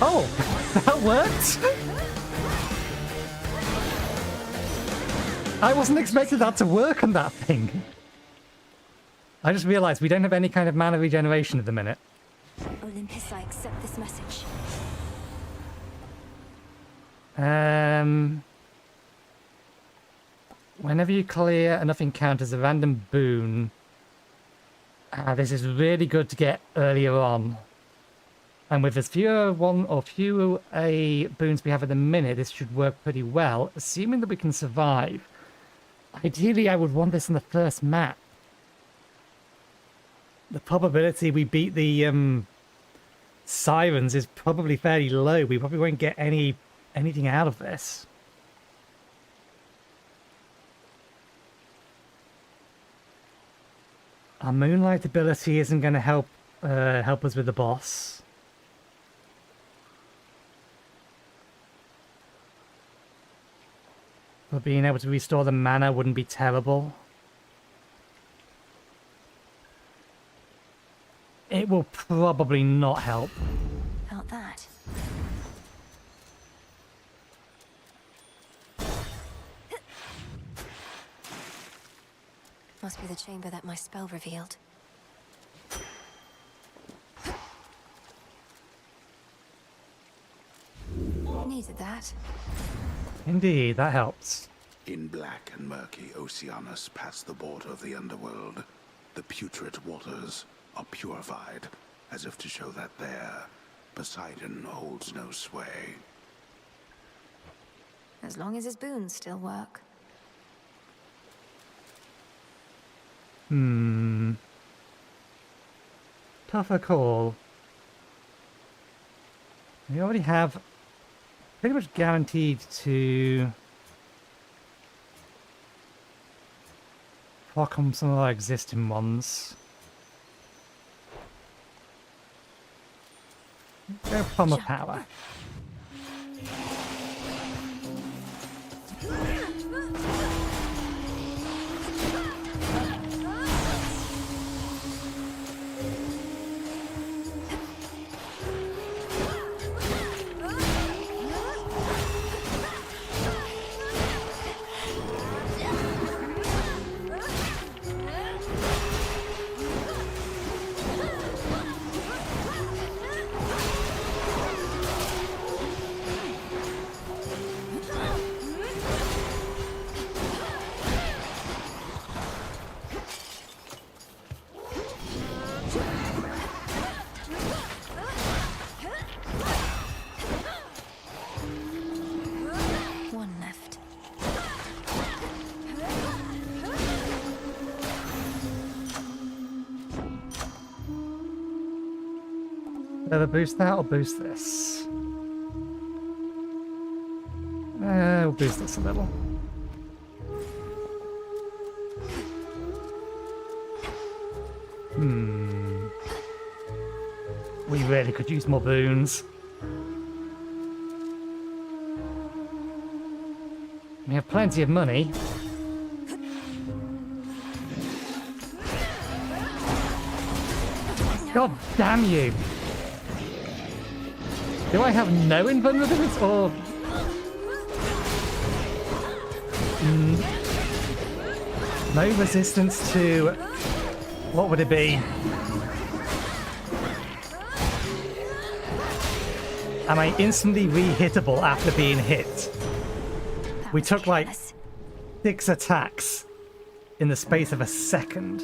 Oh, that worked! I wasn't expecting that to work on that thing. I just realized we don't have any kind of mana regeneration at the minute. Olympus, I accept this message. Whenever you clear enough encounters, a random boon. This is really good to get earlier on. And with as fewer boons we have at the minute, this should work pretty well, assuming that we can survive. Ideally, I would want this in the first map. The probability we beat the sirens is probably fairly low. We probably won't get anything out of this. Our Moonlight ability isn't going to help us with the boss. But being able to restore the mana wouldn't be terrible. It will probably not help. Felt that. Must be the chamber that my spell revealed. Needed that. Indeed, that helps. In black and murky Oceanus past the border of the underworld, the putrid waters are purified, as if to show that there, Poseidon holds no sway. As long as his boons still work. Tougher call. We already have pretty much guaranteed to proc on some of our existing ones. Go Plumber Power. Either boost that or boost this. We'll boost this a little. We really could use more boons. We have plenty of money. God damn you! Do I have no invulnerability or... no resistance to... what would it be? Am I instantly re-hittable after being hit? We took like 6 attacks in the space of a second.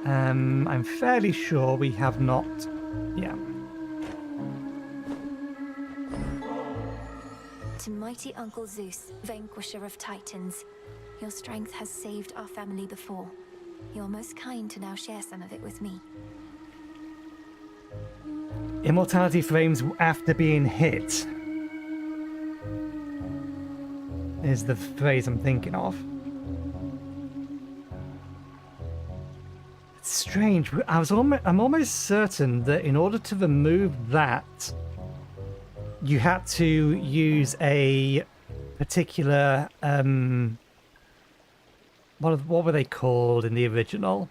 I'm fairly sure we have not... yeah. To mighty Uncle Zeus, vanquisher of titans, your strength has saved our family before. You're most kind to now share some of it with me. Immortality frames after being hit is the phrase I'm thinking of. It's strange. I'm almost certain that in order to remove that, you had to use a particular what were they called in the original?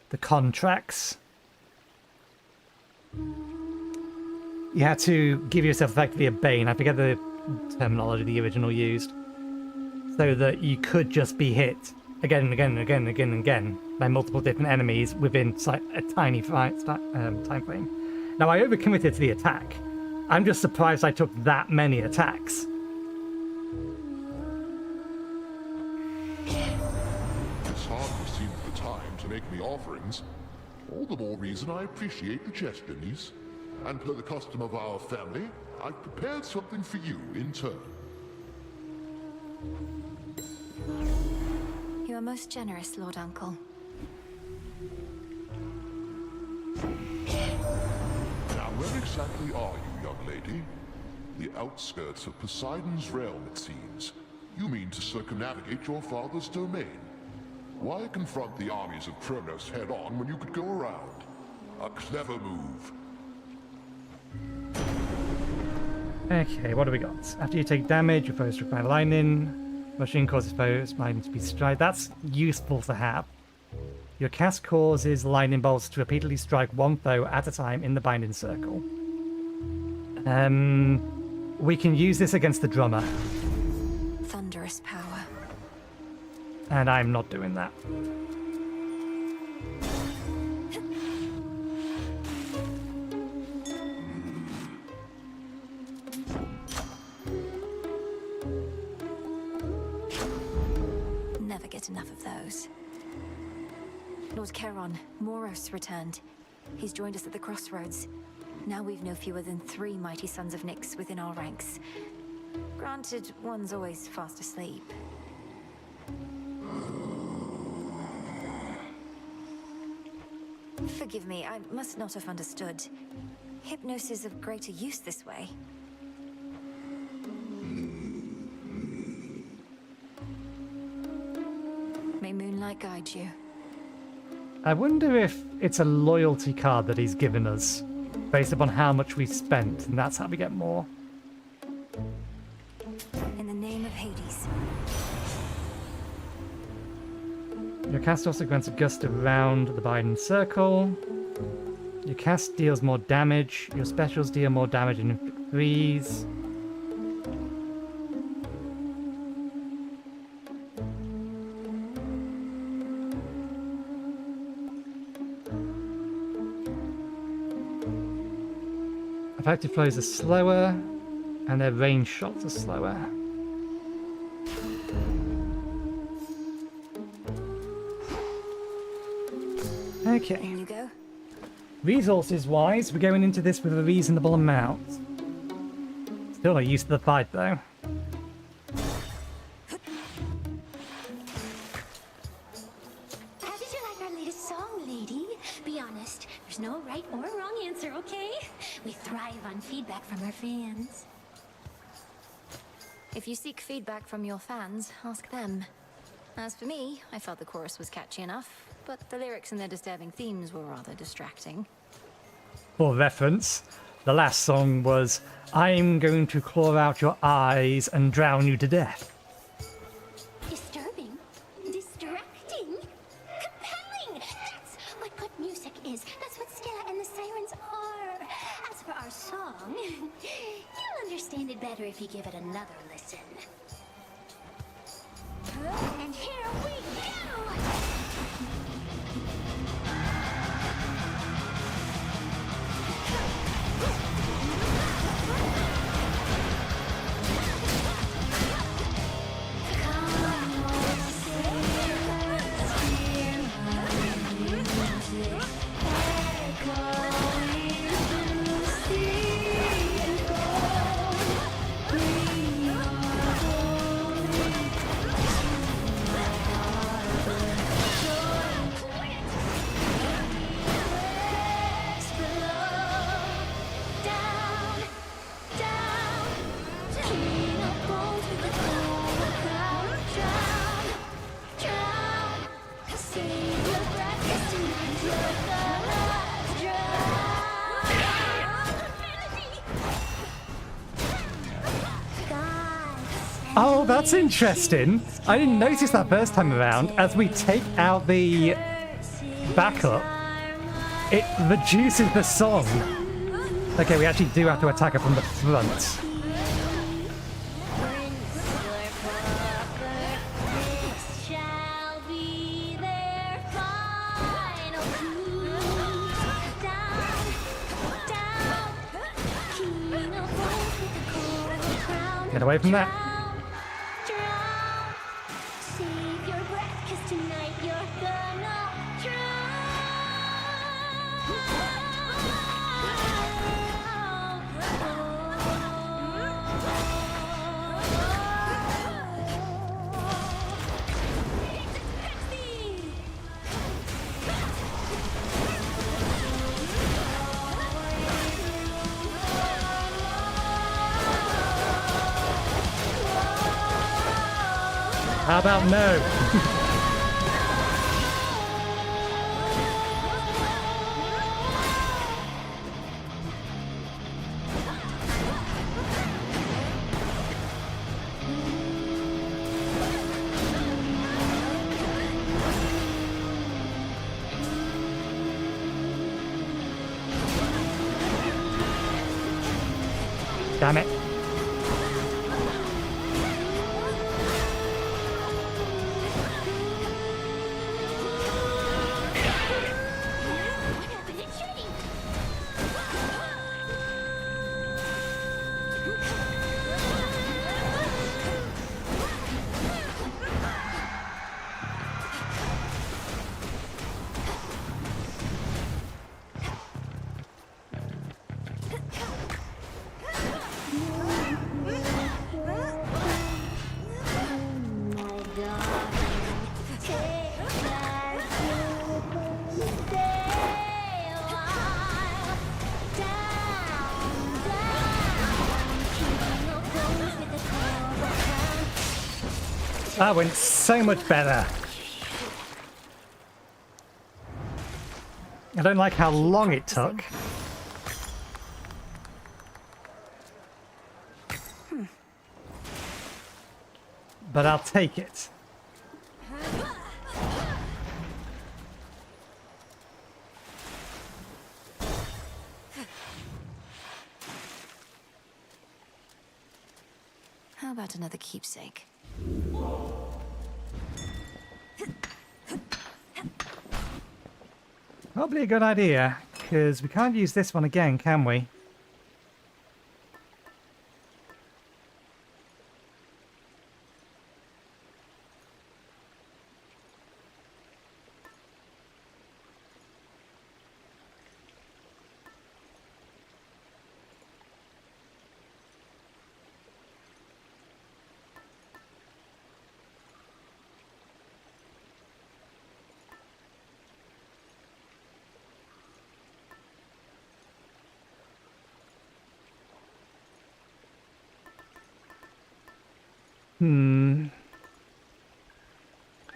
The contracts. You had to give yourself effectively a bane. I forget the terminology the original used. So that you could just be hit again and again and again and again and again by multiple different enemies within a tiny time frame. Now, I overcommitted to the attack. I'm just surprised I took that many attacks. This hardly seems the time to make me offerings. All the more reason I appreciate the gesture, niece. And per the custom of our family, I've prepared something for you in turn. You are most generous, Lord Uncle. Now, where exactly are you, young lady? The outskirts of Poseidon's realm, it seems. You mean to circumnavigate your father's domain. Why confront the armies of Chronos head-on when you could go around? A clever move. Okay, what do we got? After you take damage, your foe is struck by lightning. Machine causes foes lightning to be strike. That's useful to have. Your cast causes lightning bolts to repeatedly strike one foe at a time in the binding circle. We can use this against the drummer. Thunderous power. And I'm not doing that. Never get enough of those. Lord Charon, Moros returned. He's joined us at the crossroads. Now we've no fewer than 3 mighty sons of Nyx within our ranks. Granted, one's always fast asleep. Forgive me, I must not have understood. Hypnos is of greater use this way. May moonlight guide you. I wonder if it's a loyalty card that he's given us, based upon how much we spent, and that's how we get more. In the name of Hades. Your cast also grants a gust around the binding circle. Your cast deals more damage. Your specials deal more damage in threes. Effective flows are slower, and their range shots are slower. Okay. In you go. Resources-wise, we're going into this with a reasonable amount. Still not used to the fight, though. How did you like our latest song, lady? Be honest, there's no right or wrong answer, okay? We thrive on feedback from our fans. If you seek feedback from your fans, ask them. As for me, I felt the chorus was catchy enough, but the lyrics and their disturbing themes were rather distracting. For reference, the last song was, "I'm going to claw out your eyes and drown you to death." Disturbing? Distracting? Compelling! That's what good music is. That's what Stella and the Sirens are. As for our song, you'll understand it better if you give it another listen. And here we go! Oh, that's interesting. I didn't notice that first time around. As we take out the backup, it reduces the song. Okay, we actually do have to attack her from the front. Get away from that. How about no? Damn it. That went so much better. I don't like how long it took. But I'll take it. How about another keepsake? Probably a good idea, because we can't use this one again, can we?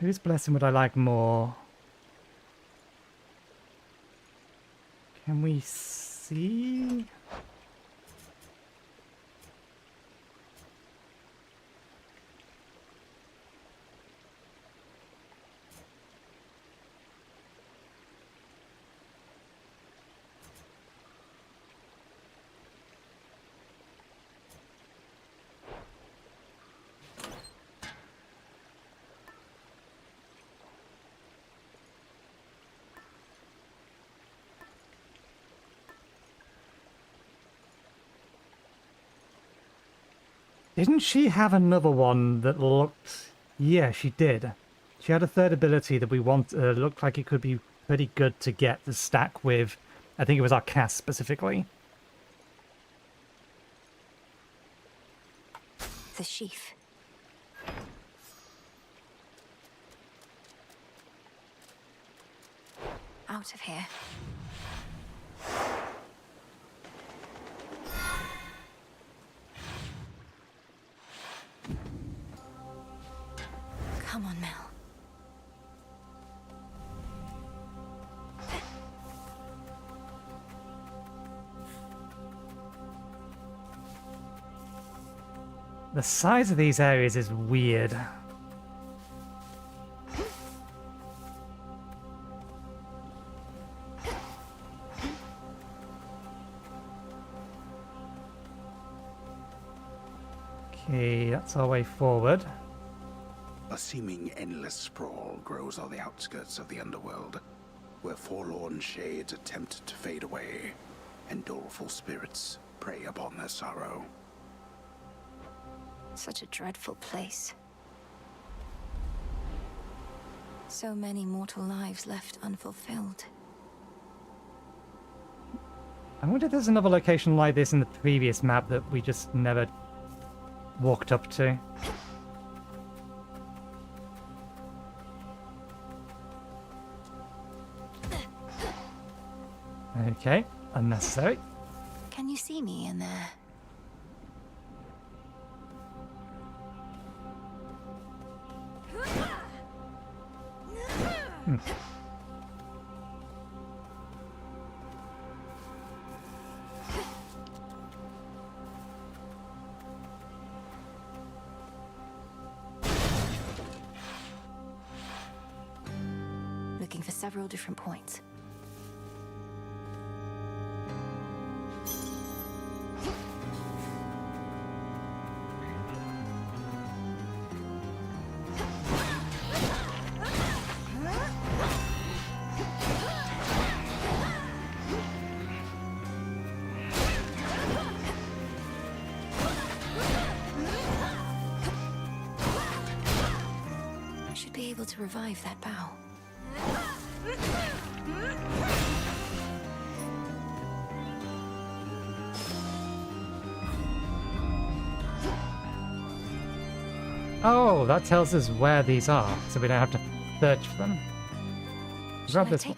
Whose blessing would I like more? Can we see? Didn't she have another one that looked... Yeah, she did. She had a third ability that we want... looked like it could be pretty good to get to stack with... I think it was our cast specifically. The sheaf. Out of here. Come on, Mel. The size of these areas is weird. Okay, that's our way forward. A seeming endless sprawl grows on the outskirts of the underworld, where forlorn shades attempt to fade away, and doleful spirits prey upon their sorrow. Such a dreadful place. So many mortal lives left unfulfilled. I wonder if there's another location like this in the previous map that we just never walked up to. Okay, unnecessary. Can you see me in there? Looking for several different points. To revive that bow. Oh, that tells us where these are, so we don't have to search for them. Grab this one.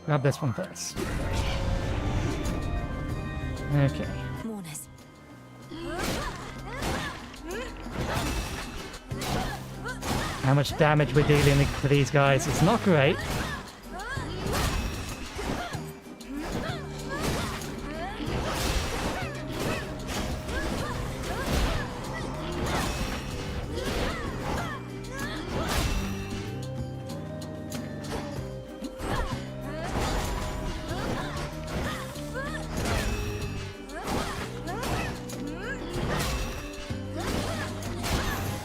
Grab this one first. Okay. Mourners. How much damage we're dealing with these guys, it's not great.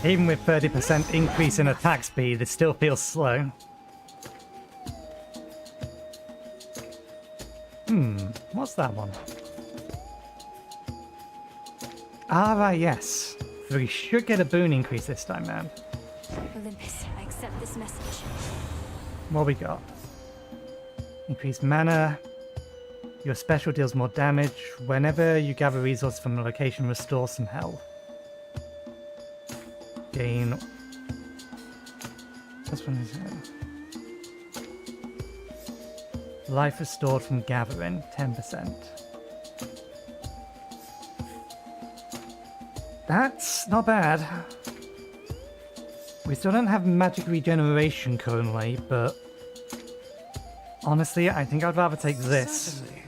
Even with 30% increase in attack speed, it still feels slow. What's that one? Ah, right, yes. So we should get a boon increase this time, man. Olympus, I accept this message. What we got? Increased mana. Your special deals more damage. Whenever you gather resources from a location, restore some health. Gain. This one is life restored from gathering, 10%. That's not bad. We still don't have magic regeneration currently, but honestly, I think I'd rather take this. Certainly.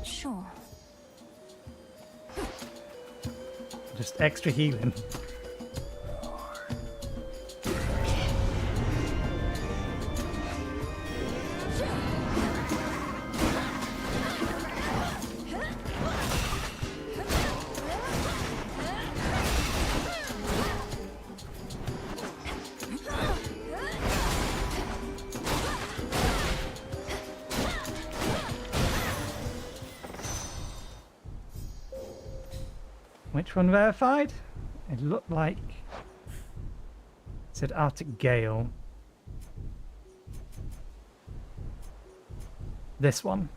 Sure. Just extra healing. Which one verified? It looked like it said Arctic Gale. This one.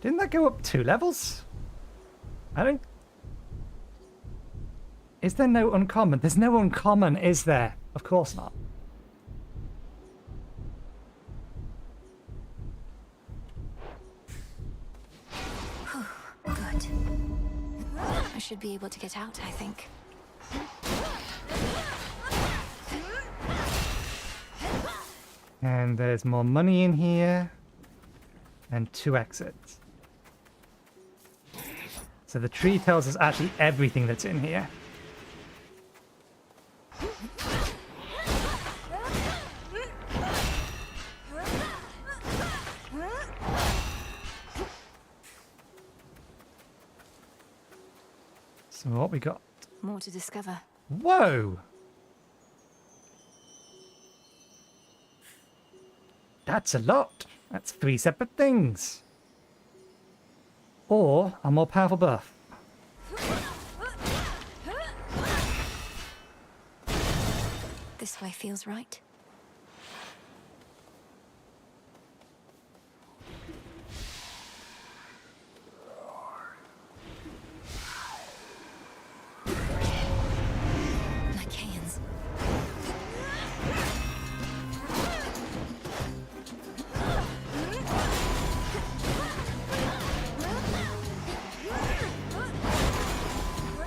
Didn't that go up 2 levels? I don't... Is there no uncommon? There's no uncommon, is there? Of course not. Good. I should be able to get out, I think. And there's more money in here. And 2 exits. So the tree tells us actually everything that's in here. So what we got? More to discover. Whoa! That's a lot. That's 3 separate things. Or a more powerful buff. This way feels right. Lycaeans.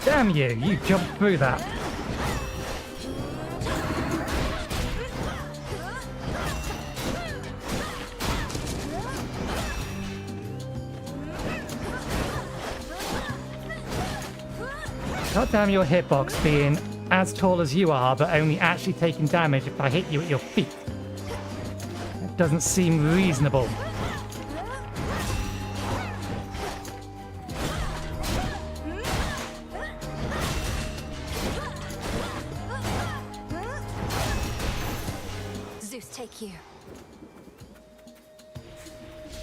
Damn you! You jumped through that. God damn your hitbox being as tall as you are, but only actually taking damage if I hit you at your feet. That doesn't seem reasonable. Zeus, take you.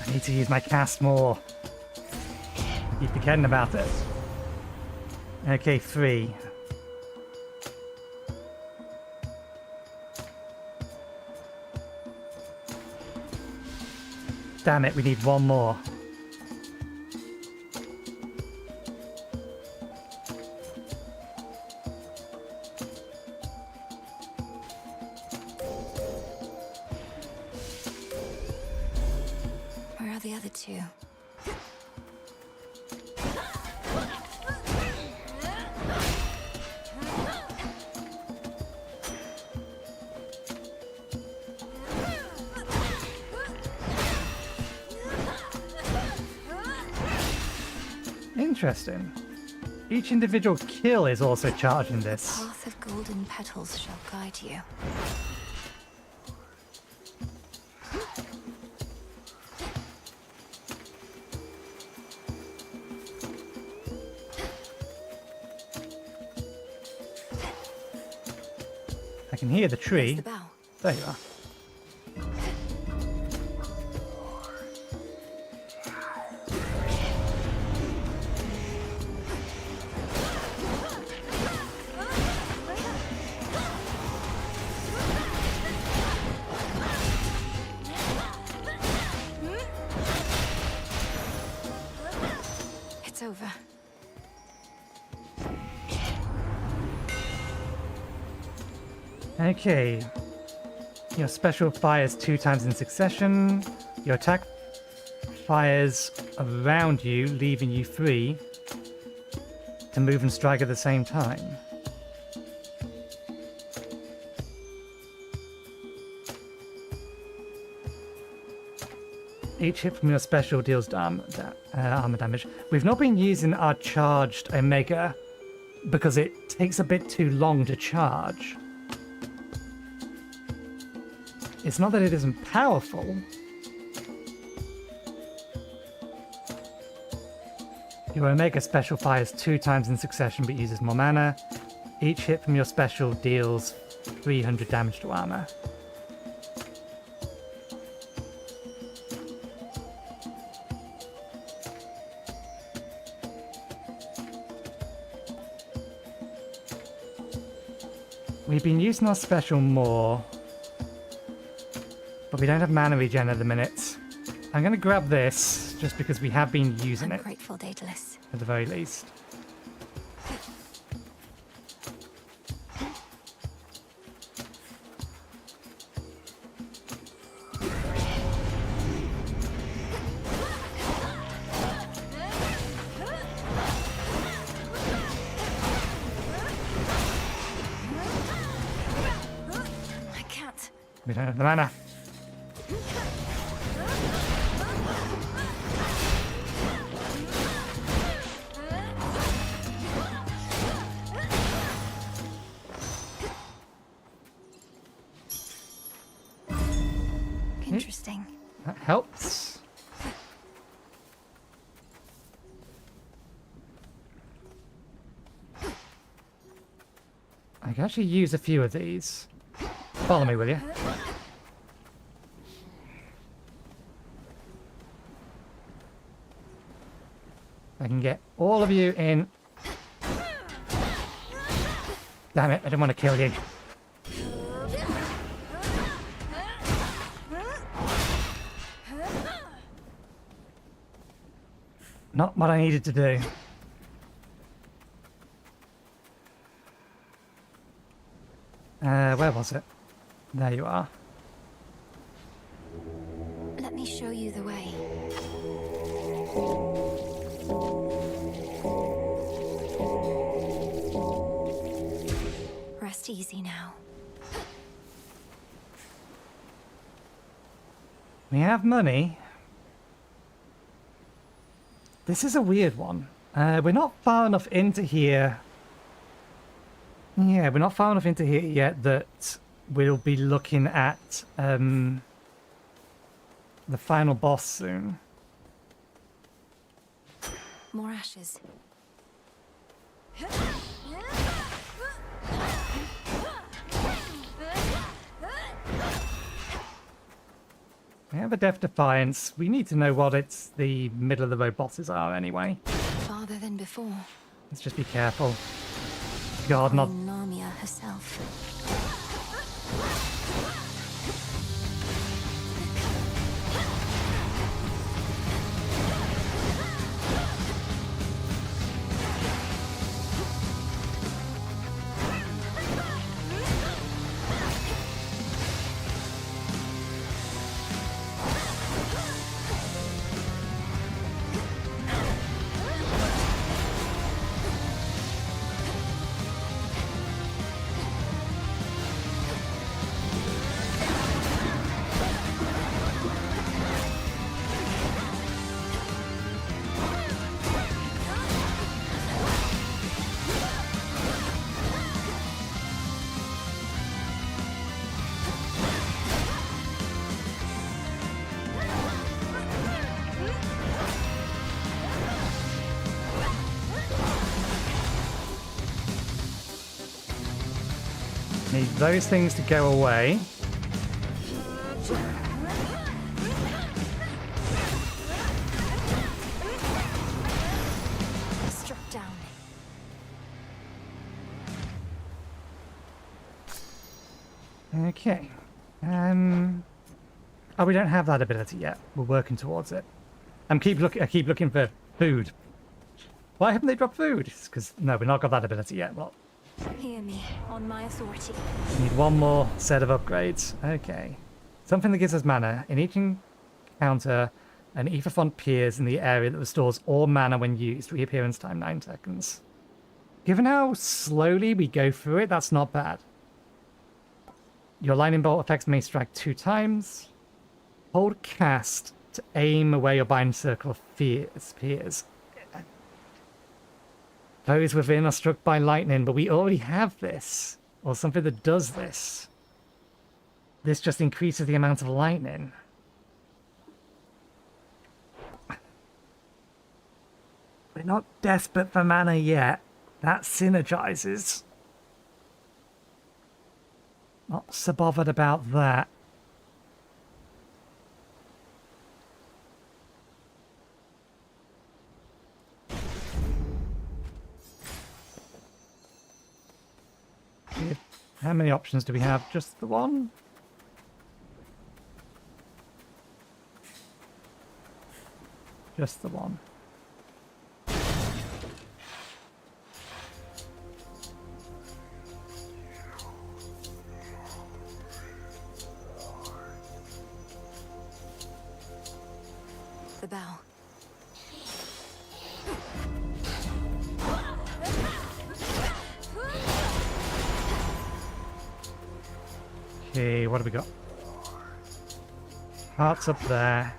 I need to use my cast more. I keep forgetting about it. Okay, 3. Damn it, we need 1 more. Where are the other 2? Interesting. Each individual kill is also charging this. The path of golden petals shall guide you. I can hear the tree. The bow. There you are. It's over. Okay. Your special fires 2 times in succession. Your attack fires around you, leaving you free to move and strike at the same time. Each hit from your special deals armor damage. We've not been using our charged Omega because it takes a bit too long to charge. It's not that it isn't powerful. Your Omega special fires 2 times in succession but uses more mana. Each hit from your special deals 300 damage to armor. We've been using our special more, but we don't have mana regen at the minute. I'm going to grab this just because we have been using it. Grateful, Daedalus. At the very least. We don't have the mana. Interesting. That helps. I can actually use a few of these. Follow me, will you? I can get all of you in. Damn it, I didn't want to kill you. Not what I needed to do. Where was it? There you are. Let me show you the way. Rest easy now. We have money. This is a weird one. We're not far enough into here. Yeah, we're not far enough into here yet that we'll be looking at the final boss soon. More ashes. We have a Death Defiance. We need to know what the middle of the road bosses are anyway. Farther than before. Let's just be careful. God, not... Narmia herself. Need those things to go away. Struck down. Okay. Oh, we don't have that ability yet. We're working towards it. I keep looking for food. Why haven't they dropped food? It's because no, we've not got that ability yet. Well, Hear me, on my authority. need one more set of upgrades. Okay. Something that gives us mana. In each encounter, an ether font appears in the area that restores all mana when used. Reappearance time 9 seconds. Given how slowly we go through it, that's not bad. Your lightning bolt effects may strike 2 times. Hold cast To aim away or bind circle of spears. Those within are struck by lightning, but we already have this. Or something that does this. This just increases the amount of lightning. We're not desperate for mana yet. That synergizes. Not so bothered about that. How many options do we have? Just the one? Just the one. The bell. Okay, what have we got? Hearts up there.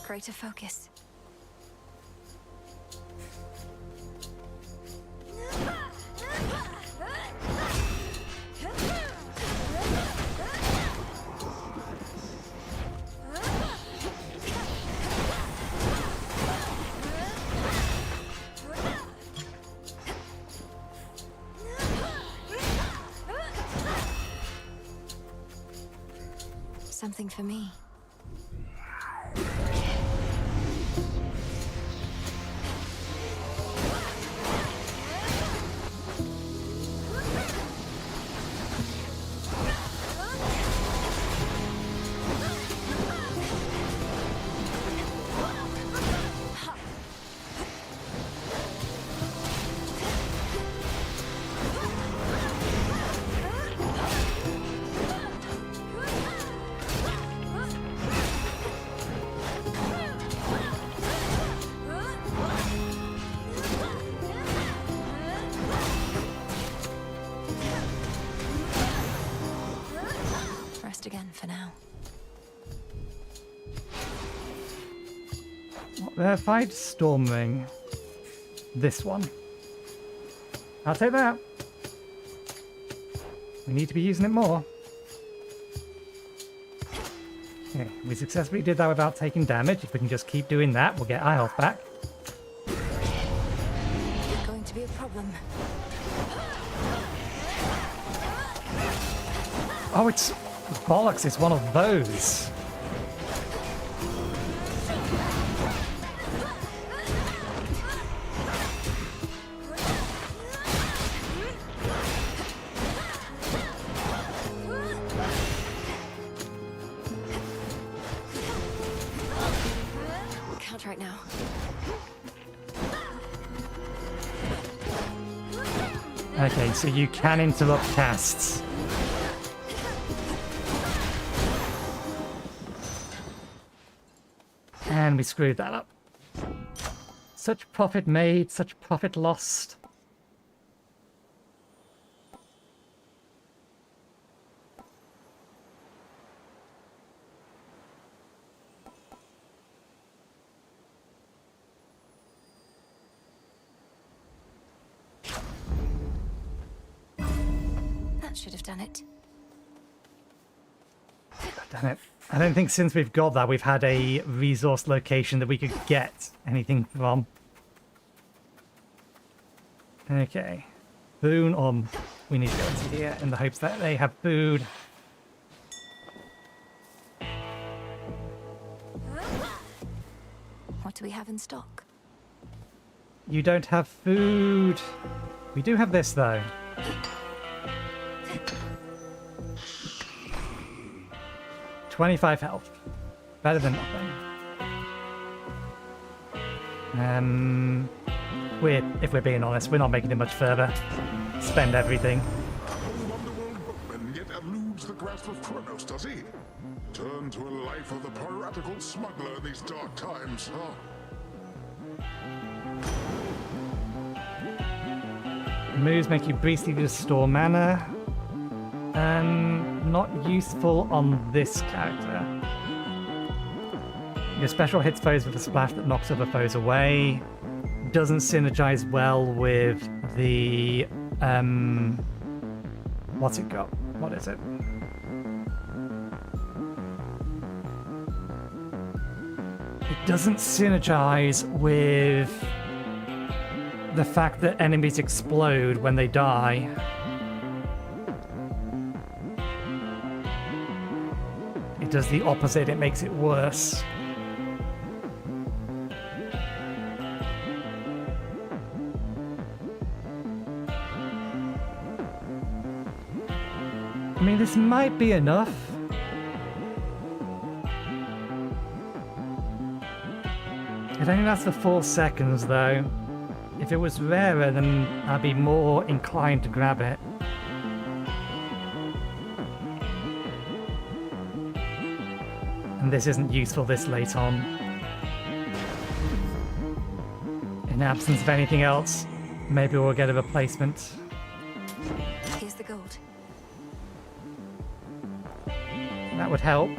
Greater focus. Something for me. Again for now. Fight Storming. This one. I'll take that. We need to be using it more. Okay, we successfully did that without taking damage. If we can just keep doing that, we'll get our health back. Going to be a problem. Oh, it's bollocks, it's one of those. Can't right now. Okay, so you can interrupt casts. And we screwed that up. Such profit made, such profit lost. That should have done it. Damn it. I don't think since we've got that, we've had a resource location that we could get anything from. Okay. Boon, we need to go into here in the hopes that they have food. What do we have in stock? You don't have food. We do have this, though. $25 health. Better than nothing. If we're being honest, we're not making it much further. Spend everything. And yet eludes the grasp of Chronos, does he? Turn to a life of the piratical smuggler in these dark times, huh? Moves make you briefly restore mana. Not useful on this character. Your special hits foes with a splash that knocks other foes away. Doesn't synergize well with the what's it got? What is it? It doesn't synergize with the fact that enemies explode when they die. It does the opposite, it makes it worse. I mean, this might be enough. It only lasts for 4 seconds, though. If it was rarer, then I'd be more inclined to grab it. And this isn't useful this late on. In absence of anything else, maybe we'll get a replacement. Here's the gold. That would help.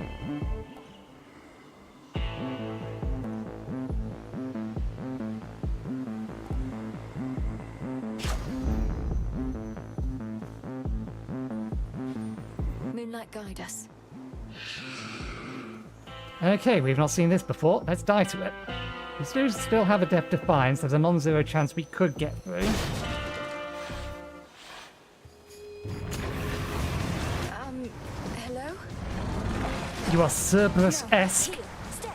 Moonlight, guide us. Okay, we've not seen this before. Let's die to it. We still have a Depth Defiance. There's a non-zero chance we could get through. Hello? You are Cerberus-esque. Here, stay.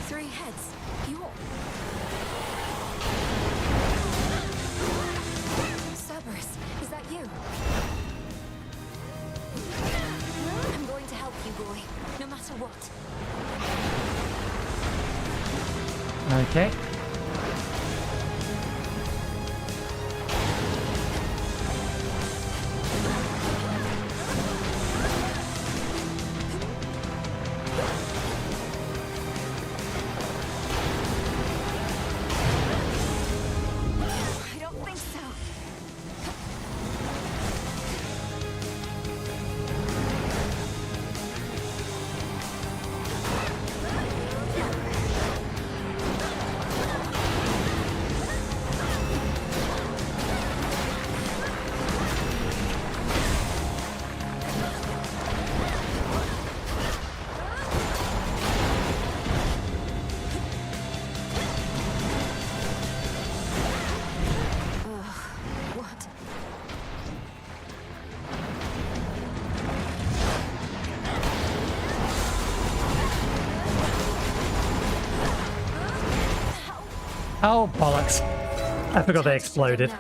3 heads. You're... Cerberus, is that you? I'm going to help you, boy, no matter what. Okay. I don't think so. What? Oh, bollocks. I forgot they exploded.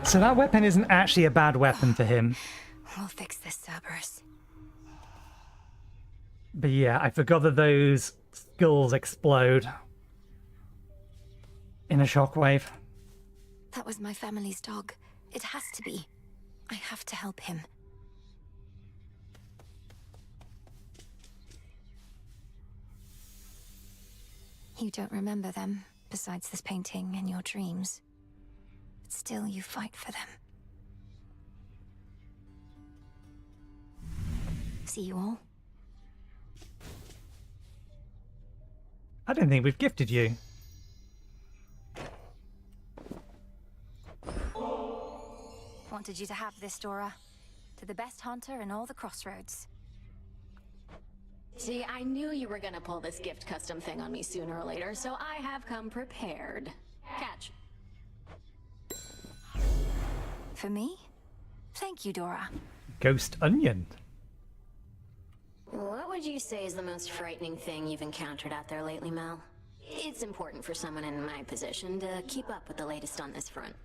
So that weapon isn't actually a bad weapon for him. We'll fix this, Cerberus. But yeah, I forgot that those skulls explode in a shockwave. That was my family's dog. It has to be. I have to help him. You don't remember them, besides this painting and your dreams. But still, you fight for them. See you all? I don't think we've gifted you. Wanted you to have this, Dora. To the best hunter in all the crossroads. See, I knew you were gonna pull this gift custom thing on me sooner or later, so I have come prepared. Catch. For me? Thank you, Dora. Ghost onion. What would you say is the most frightening thing you've encountered out there lately, Mel? It's important for someone in my position to keep up with the latest on this front.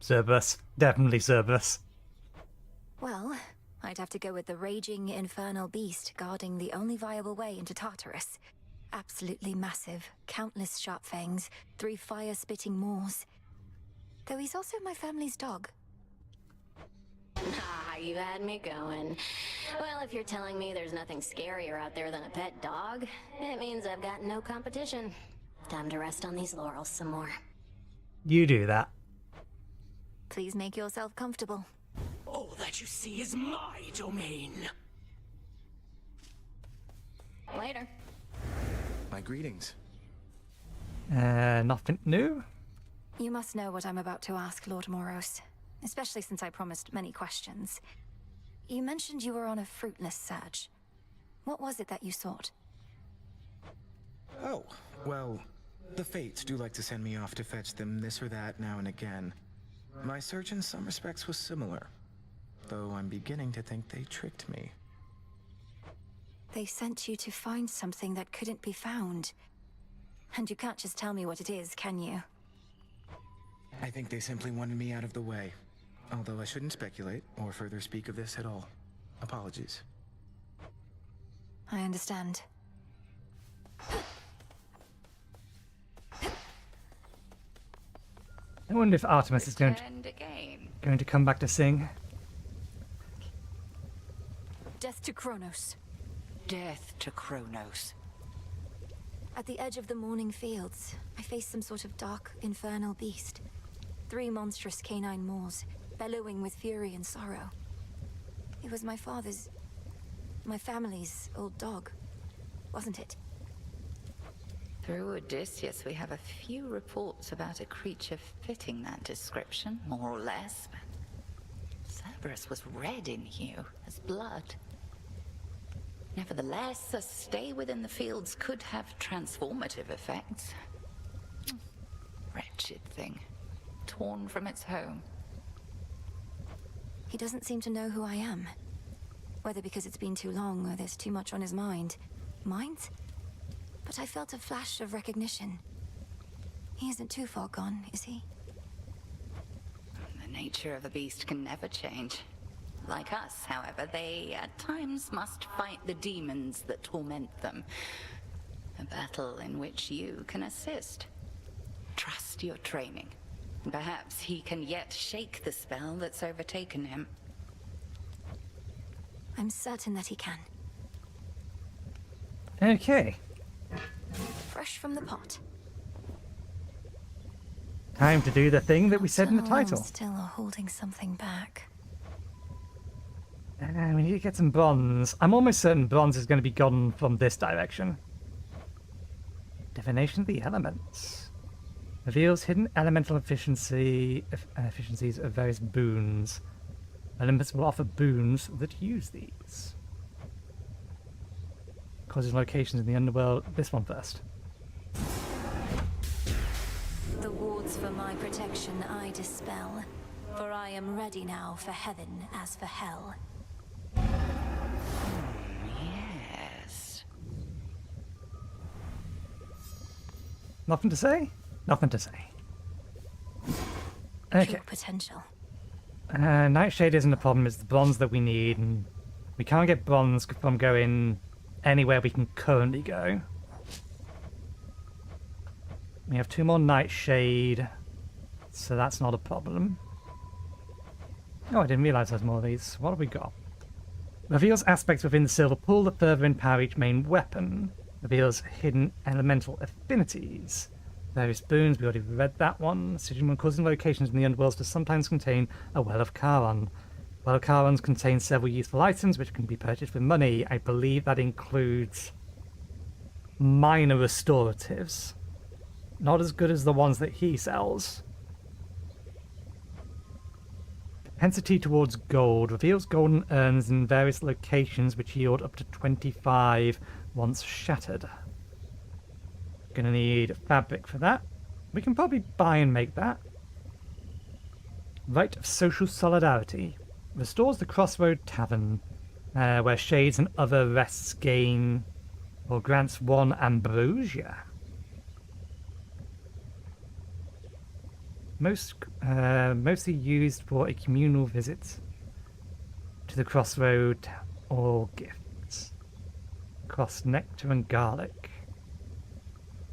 Cerberus. Definitely Cerberus. Well, I'd have to go with the raging infernal beast guarding the only viable way into Tartarus. Absolutely massive, countless sharp fangs, 3 fire-spitting maws. Though he's also my family's dog. Ah, you had me going. Well, if you're telling me there's nothing scarier out there than a pet dog, it means I've got no competition. Time to rest on these laurels some more. You do that. Please make yourself comfortable. All that you see is my domain. Later. My greetings. Nothing new? You must know what I'm about to ask, Lord Moros, especially since I promised many questions. You mentioned you were on a fruitless search. What was it that you sought? Oh, well, the Fates do like to send me off to fetch them this or that now and again. My search in some respects was similar, though I'm beginning to think they tricked me. They sent you to find something that couldn't be found. And you can't just tell me what it is, can you? I think they simply wanted me out of the way. Although I shouldn't speculate or further speak of this at all. Apologies. I understand. I wonder if Artemis is going to come back to sing. Death to Chronos. Death to Chronos. At the edge of the morning fields, I faced some sort of dark, infernal beast. 3 monstrous canine maws, bellowing with fury and sorrow. It was my family's old dog, wasn't it? Through Odysseus, we have a few reports about a creature fitting that description, more or less. But Cerberus was red in hue, as blood. Nevertheless, a stay within the fields could have transformative effects. Wretched thing, torn from its home. He doesn't seem to know who I am. Whether because it's been too long or there's too much on his mind. Mind? But I felt a flash of recognition. He isn't too far gone, is he? The nature of the beast can never change. Like us, however, they at times must fight the demons that torment them. A battle in which you can assist. Trust your training. Perhaps he can yet shake the spell that's overtaken him. I'm certain that he can. Okay. Fresh from the pot. Time to do the thing that we said in the title. I'm still holding something back. We need to get some bronze. I'm almost certain bronze is going to be gone from this direction. Divination of the elements. Reveals hidden elemental efficiencies of various boons. Olympus will offer boons that use these. Causes locations in the underworld. This one first. The wards for my protection I dispel, for I am ready now for heaven as for hell. Yes. Nothing to say? Nothing to say. Okay. Pure potential. Nightshade isn't a problem, it's the bronze that we need, and we can't get bronze from going anywhere we can currently go. We have 2 more Nightshade, so that's not a problem. Oh, I didn't realise there's more of these. What have we got? Reveals aspects within the silver pool that further empower each main weapon. Reveals hidden elemental affinities. Various boons, we already read that one. Decision when causing locations in the underworlds to sometimes contain a Well of Charon. Well of Charons contain several useful items which can be purchased with money. I believe that includes minor restoratives. Not as good as the ones that he sells. Propensity towards gold. Reveals golden urns in various locations which yield up to 25 once shattered. Gonna need fabric for that. We can probably buy and make that. Rite of Social Solidarity. Restores the Crossroad Tavern, where shades and other rests gain, or grants 1 ambrosia. Mostly used for a communal visit to the Crossroad or gifts. Cost nectar and garlic.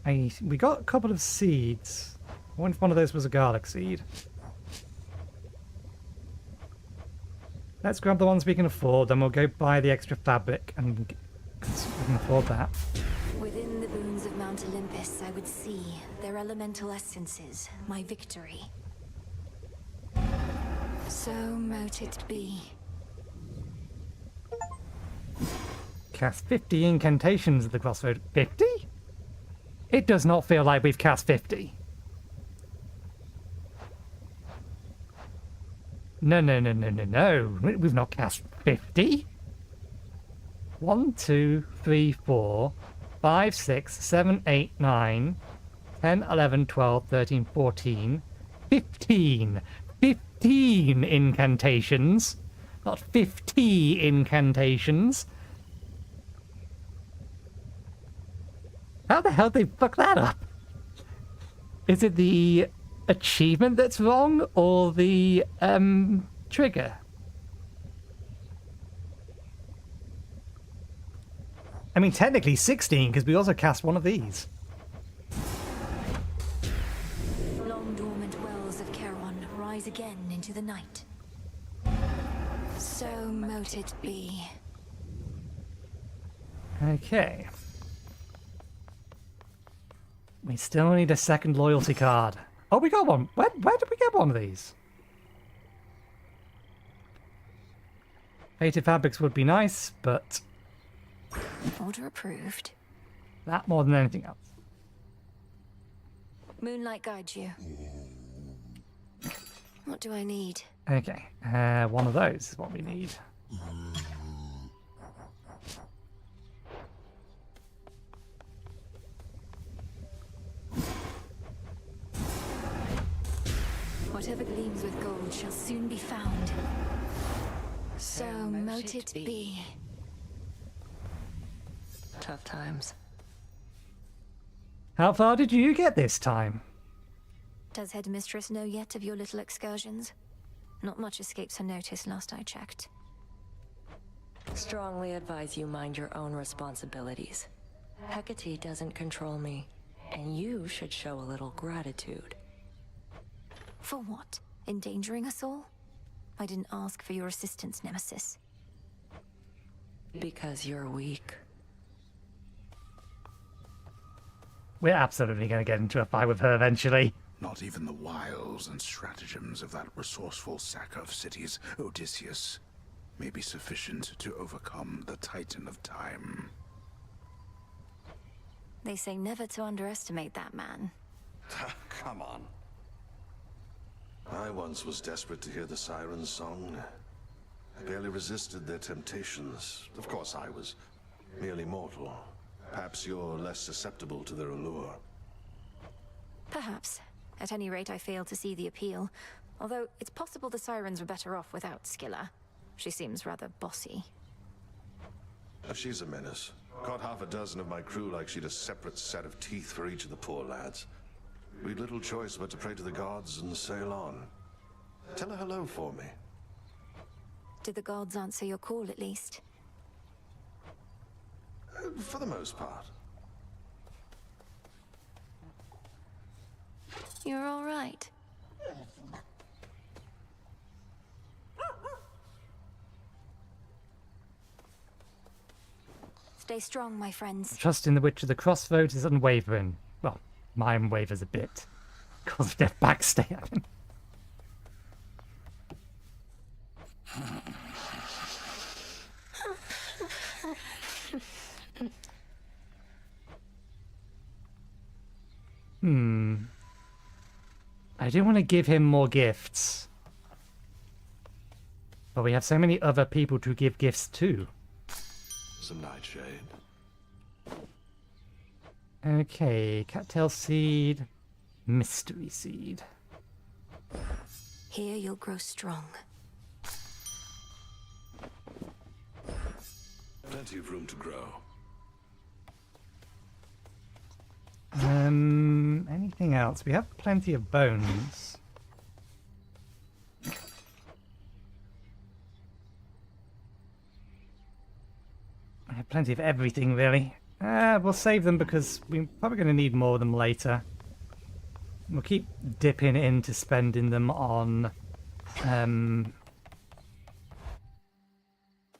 We got a couple of seeds. I wonder if one of those was a garlic seed. Let's grab the ones we can afford, then we'll go buy the extra fabric, and we can afford that. Within the boons of Mount Olympus, I would see their elemental essences, my victory. So mote it be. Cast 50 incantations at the crossroad. 50? It does not feel like we've cast 50. No. We've not cast 50. 1, 2, 3, 4, 5, 6, 7, 8, 9, 10, 11, 12, 13, 14, 15. 15 incantations. Not 50 incantations. How the hell did they fuck that up? Is it the achievement that's wrong, or the trigger? I mean, technically 16, because we also cast one of these. Long dormant wells of Charon rise again into the night. So mote it be. Okay. We still need a second loyalty card. Oh, we got one. Where did we get one of these? Fated fabrics would be nice, but Order approved. that more than anything else. Moonlight guides you. What do I need? Okay, one of those is what we need. Whatever gleams with gold shall soon be found. So mote it be. Tough times. How far did you get this time? Does Headmistress know yet of your little excursions? Not much escapes her notice last I checked. Strongly advise you mind your own responsibilities. Hecate doesn't control me, and you should show a little gratitude. For what? Endangering us all? I didn't ask for your assistance, Nemesis. Because you're weak. We're absolutely going to get into a fight with her eventually. Not even the wiles and stratagems of that resourceful sacker of cities, Odysseus, may be sufficient to overcome the Titan of Time. They say never to underestimate that man. Come on. I once was desperate to hear the Siren's song. I barely resisted their temptations. Of course, I was merely mortal. Perhaps you're less susceptible to their allure. Perhaps. At any rate, I failed to see the appeal. Although, it's possible the Sirens were better off without Scylla. She seems rather bossy. She's a menace. Caught half a dozen of my crew like she'd a separate set of teeth for each of the poor lads. We'd little choice but to pray to the gods and sail on. Tell her hello for me. Did the gods answer your call, at least? For the most part. You're all right. Stay strong, my friends. Trust in the Witch of the Crossroads is unwavering. Well, mine wavers a bit. Because of their backstabbing. I do want to give him more gifts. But we have so many other people to give gifts to. Some nightshade. Okay, cattail seed, mystery seed. Here you'll grow strong. Plenty of room to grow. Anything else? We have plenty of bones. I have plenty of everything, really. We'll save them because we're probably going to need more of them later. We'll keep dipping into spending them on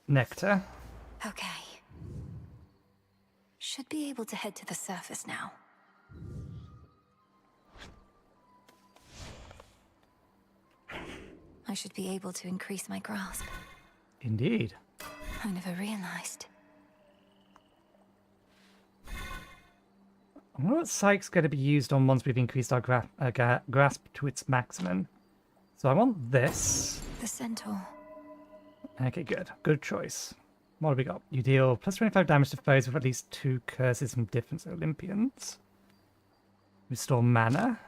nectar. Okay. Should be able to head to the surface now. I should be able to increase my grasp. Indeed. I never realized. I wonder what psych's going to be used on once we've increased our grasp to its maximum. So I want this. The centaur. Okay, good. Good choice. What have we got? You deal plus 25 damage to foes with at least 2 curses from different Olympians. Restore mana.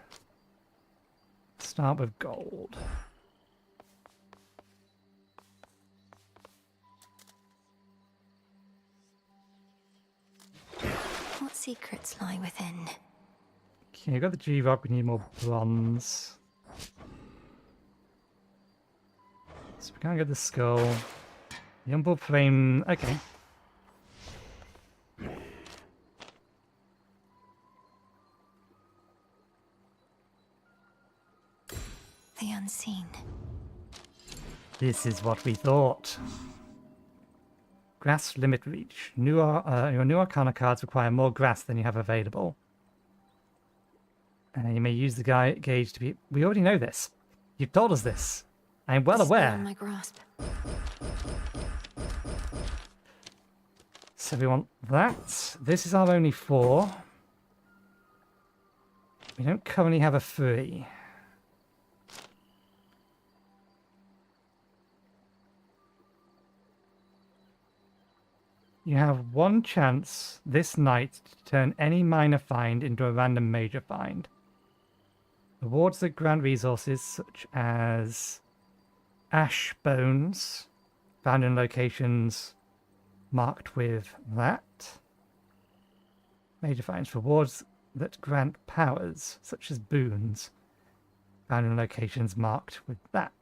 Start with gold. What secrets lie within? Okay, you got the G-Rock, we need more bronze. So we can't get the skull. The Umbral Flame, okay. The unseen. This is what we thought. Grass limit reach. Your new Arcana cards require more grass than you have available. And you may use the gauge to be... We already know this. You've told us this. I am well aware. My grasp. So we want that. This is our only 4. We don't currently have a 3. You have 1 chance this night to turn any minor find into a random major find. Rewards that grant resources such as ash bones found in locations marked with that. Major finds. Rewards that grant powers such as boons found in locations marked with that.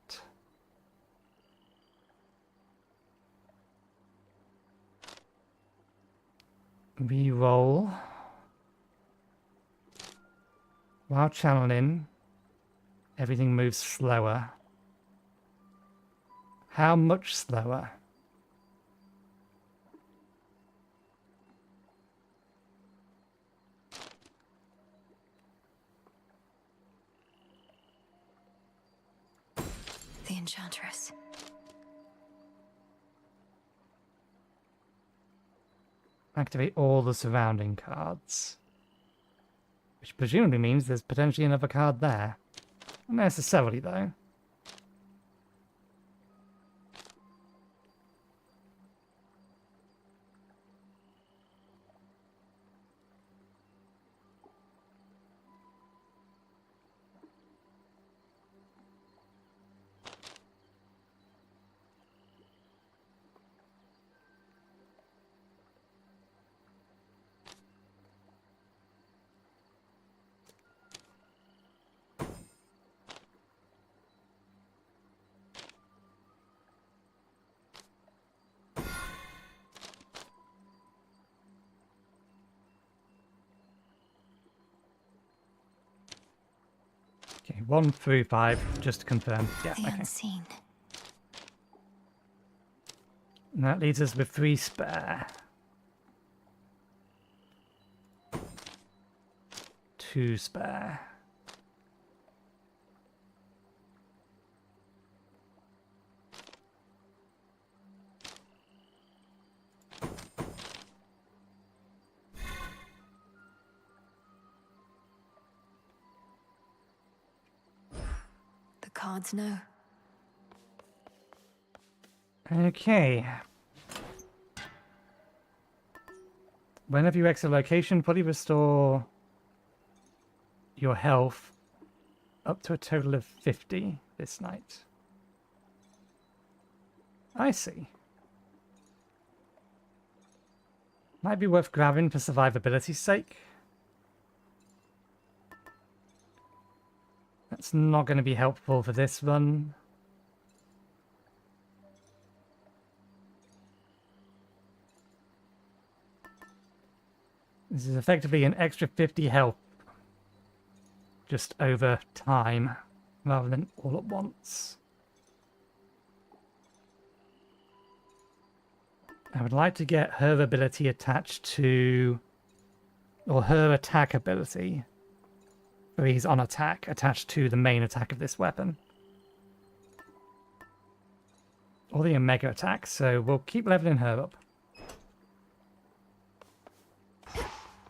Reroll. While channeling, everything moves slower. How much slower? The Enchantress. Activate all the surrounding cards. Which presumably means there's potentially another card there. Not necessarily, though. Okay, 1 through 5, just to confirm. Yeah, the unseen. And that leaves us with 3 spare. 2 spare. Cards know. Okay. Whenever you exit a location, fully restore your health up to a total of 50 this night. I see. Might be worth grabbing for survivability's sake. That's not going to be helpful for this run. This is effectively an extra 50 health just over time rather than all at once. I would like to get her ability attached to, or her attack ability, where he's on attack, attached to the main attack of this weapon. Or the Omega attack, so we'll keep leveling her up.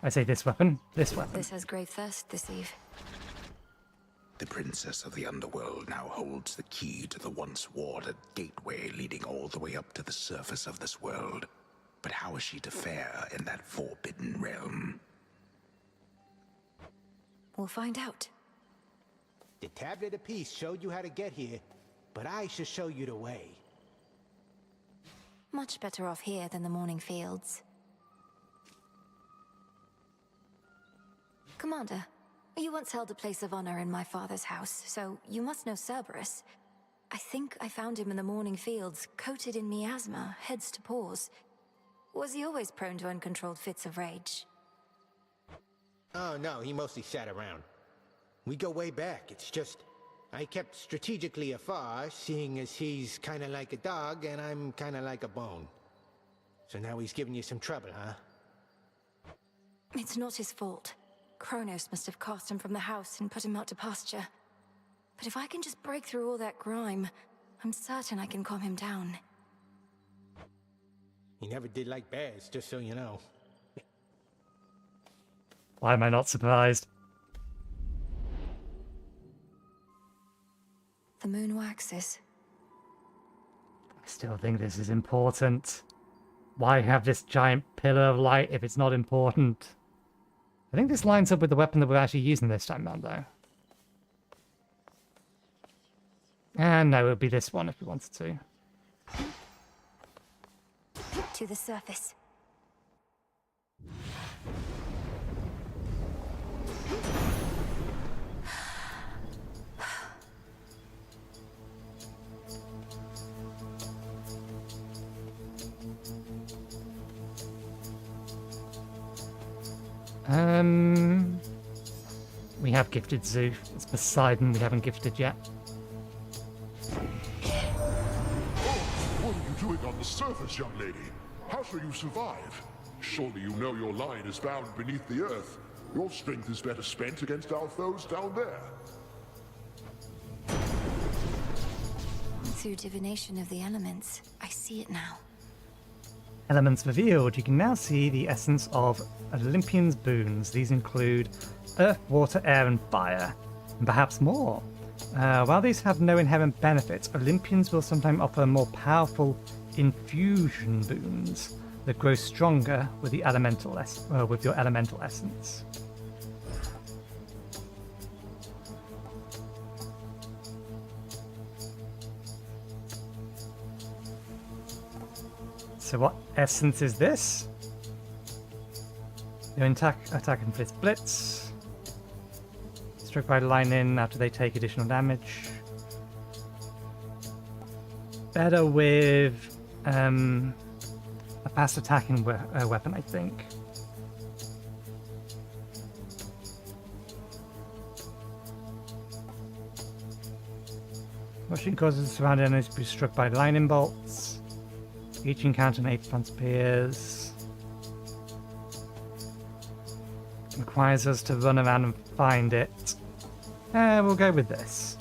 I say this weapon, this weapon. This has grave thirst this eve. The princess of the underworld now holds the key to the once warded gateway leading all the way up to the surface of this world. But how is she to fare in that forbidden realm? We'll find out. The tablet of peace showed you how to get here, but I shall show you the way. Much better off here than the morning fields. Commander, you once held a place of honor in my father's house, so you must know Cerberus. I think I found him in the morning fields, coated in miasma, heads to paws. Was he always prone to uncontrolled fits of rage? Oh no, he mostly sat around. We go way back, it's just... I kept strategically afar, seeing as he's kinda like a dog and I'm kinda like a bone. So now he's giving you some trouble, huh? It's not his fault. Chronos must have cast him from the house and put him out to pasture. But if I can just break through all that grime, I'm certain I can calm him down. He never did like bears, just so you know. Why am I not surprised? The moon waxes. I still think this is important. Why have this giant pillar of light if it's not important? I think this lines up with the weapon that we're actually using this time around, though. And no, it would be this one if we wanted to. To the surface. We have gifted Zoo. It's Poseidon we haven't gifted yet. What are you doing on the surface, young lady? How shall you survive? Surely you know your line is bound beneath the earth. Your strength is better spent against our foes down there. Through divination of the elements, I see it now. Elements revealed. You can now see the essence of Olympian's boons. These include earth, water, air, and fire, and perhaps more. While these have no inherent benefits, Olympians will sometimes offer more powerful infusion boons that grow stronger with the with your elemental essence. So what essence is this? Your attack inflicts blitz. Struck by lightning after they take additional damage. Better with a fast attacking weapon, I think. Rushing causes surrounding enemies to be struck by lightning bolts. Each encounter makes transpeers. Requires us to run around and find it. We'll go with this.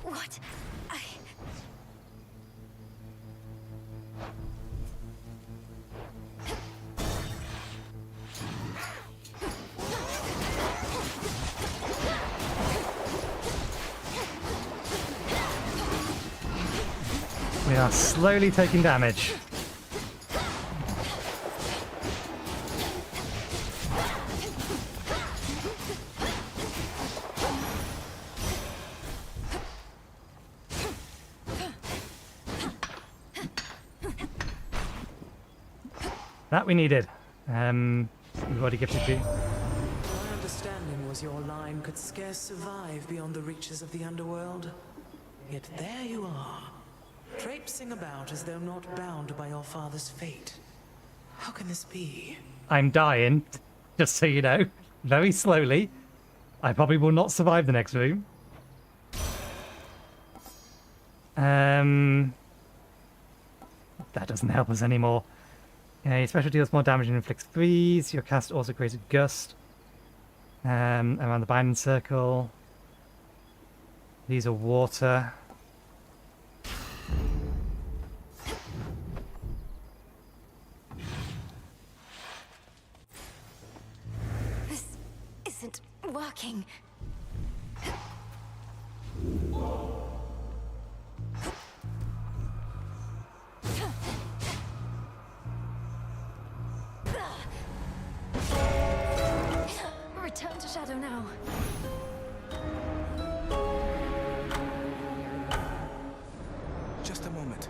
What? We are slowly taking damage. That we needed. We've already gifted you. My understanding was your line could scarce survive beyond the reaches of the underworld. Yet there you are, traipsing about as though not bound by your father's fate. How can this be? I'm dying, just so you know. Very slowly. I probably will not survive the next room. That doesn't help us anymore. Your special deals more damage and inflicts freeze. Your cast also creates a gust. Around the binding circle. These are water. This isn't working. Return to shadow now. Just a moment.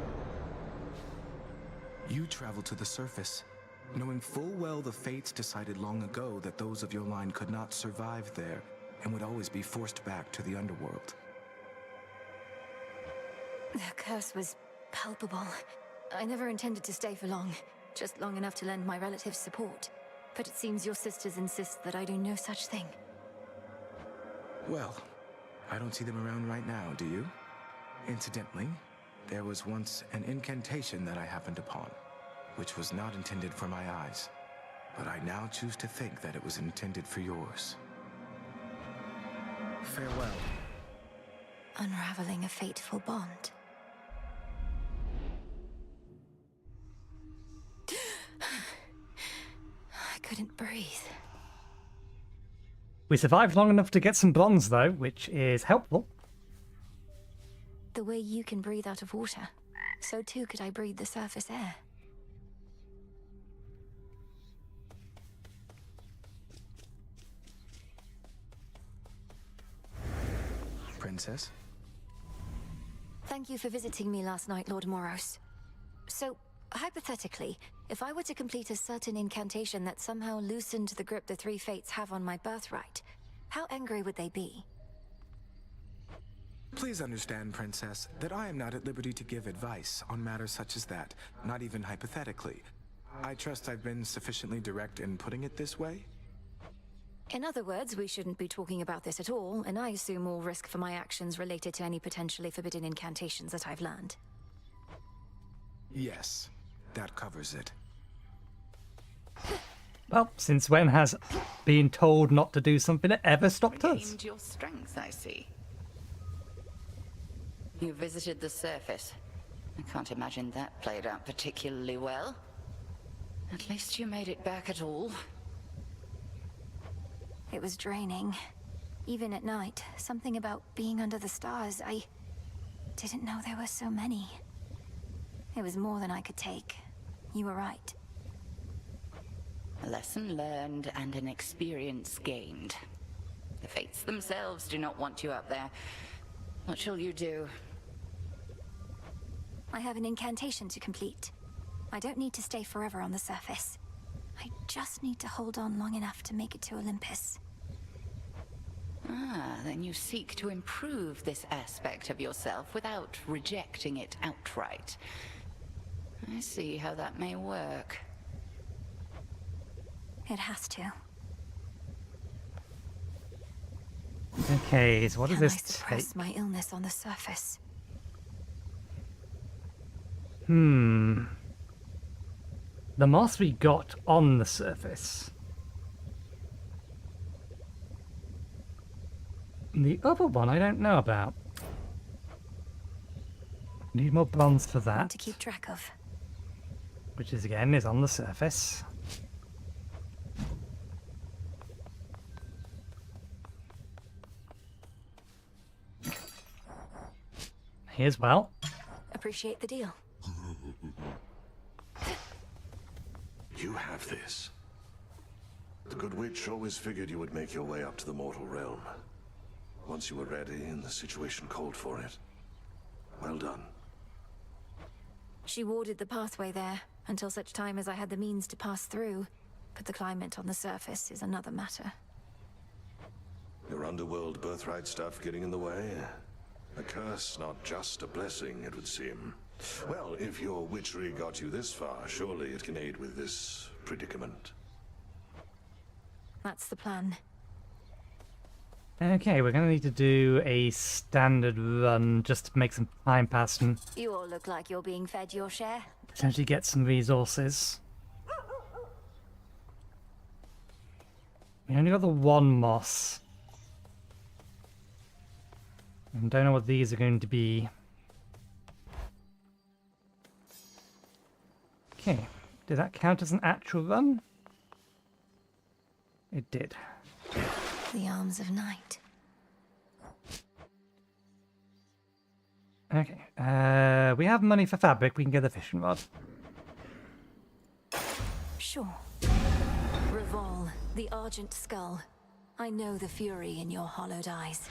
You travel to the surface, knowing full well the fates decided long ago that those of your line could not survive there and would always be forced back to the underworld. The curse was palpable. I never intended to stay for long, just long enough to lend my relatives support. But it seems your sisters insist that I do no such thing. Well, I don't see them around right now, do you? Incidentally, there was once an incantation that I happened upon, which was not intended for my eyes, but I now choose to think that it was intended for yours. Farewell. Unraveling a fateful bond. I couldn't breathe. We survived long enough to get some bronze, though, which is helpful. The way you can breathe out of water, so too could I breathe the surface air. Princess? Thank you for visiting me last night, Lord Moros. So, hypothetically, if I were to complete a certain incantation that somehow loosened the grip the three fates have on my birthright, how angry would they be? Please understand, Princess, that I am not at liberty to give advice on matters such as that, not even hypothetically. I trust I've been sufficiently direct in putting it this way? In other words, we shouldn't be talking about this at all, and I assume all risk for my actions related to any potentially forbidden incantations that I've learned. Yes, that covers it. Well, since when has being told not to do something ever stopped us? Regained your strength, I see. You visited the surface. I can't imagine that played out particularly well. At least you made it back at all. It was draining. Even at night, something about being under the stars, I didn't know there were so many. It was more than I could take. You were right. A lesson learned and an experience gained. The fates themselves do not want you up there. What shall you do? I have an incantation to complete. I don't need to stay forever on the surface. I just need to hold on long enough to make it to Olympus. Ah, then you seek to improve this aspect of yourself without rejecting it outright. I see how that may work. It has to. Okay, so what does Can I this suppress take? my illness on the surface? The moss we got on the surface. The other one I don't know about. Need more bronze for One that, to keep track of. which is again is on the surface. Here's well. Appreciate the deal. You have this. The Good Witch always figured you would make your way up to the mortal realm. Once you were ready and the situation called for it. Well done. She warded the pathway there. until such time as I had the means to pass through. But the climate on the surface is another matter. Your underworld birthright stuff getting in the way? A curse, not just a blessing, it would seem. Well, if your witchery got you this far, surely it can aid with this predicament. That's the plan. Okay, we're gonna need to do a standard run just to make some time pass and You all look like you're being fed your share. potentially get some resources. We only got the one moss. I don't know what these are going to be. Okay, did that count as an actual run? It did. The arms of night. Okay, we have money for fabric, we can get the fishing rod. Sure. Revol, the Argent Skull. I know the fury in your hollowed eyes.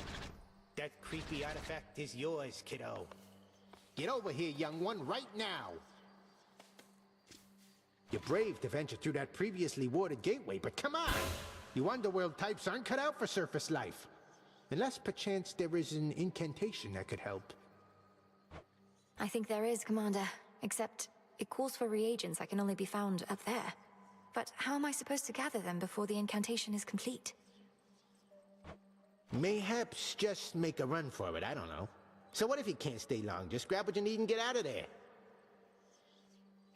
That creepy artifact is yours, kiddo. Get over here, young one, right now! You're brave to venture through that previously warded gateway, but come on! You underworld types aren't cut out for surface life. Unless perchance there is an incantation that could help. I think there is, Commander. Except, it calls for reagents that can only be found up there. But how am I supposed to gather them before the incantation is complete? Mayhaps just make a run for it, I don't know. So what if you can't stay long? Just grab what you need and get out of there.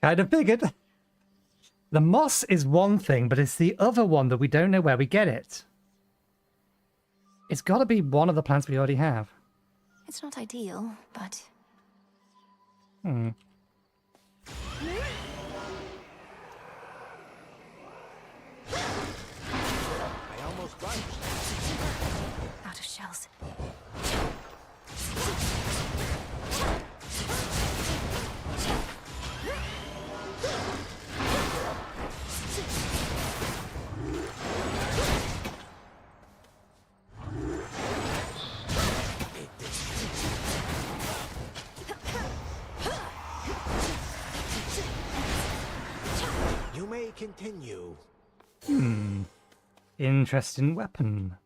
Kind of figured. The moss is one thing, but it's the other one that we don't know where we get it. It's got to be one of the plants we already have. It's not ideal, but... Hmm. I almost got it. Out of shells. You may continue. Interesting weapon.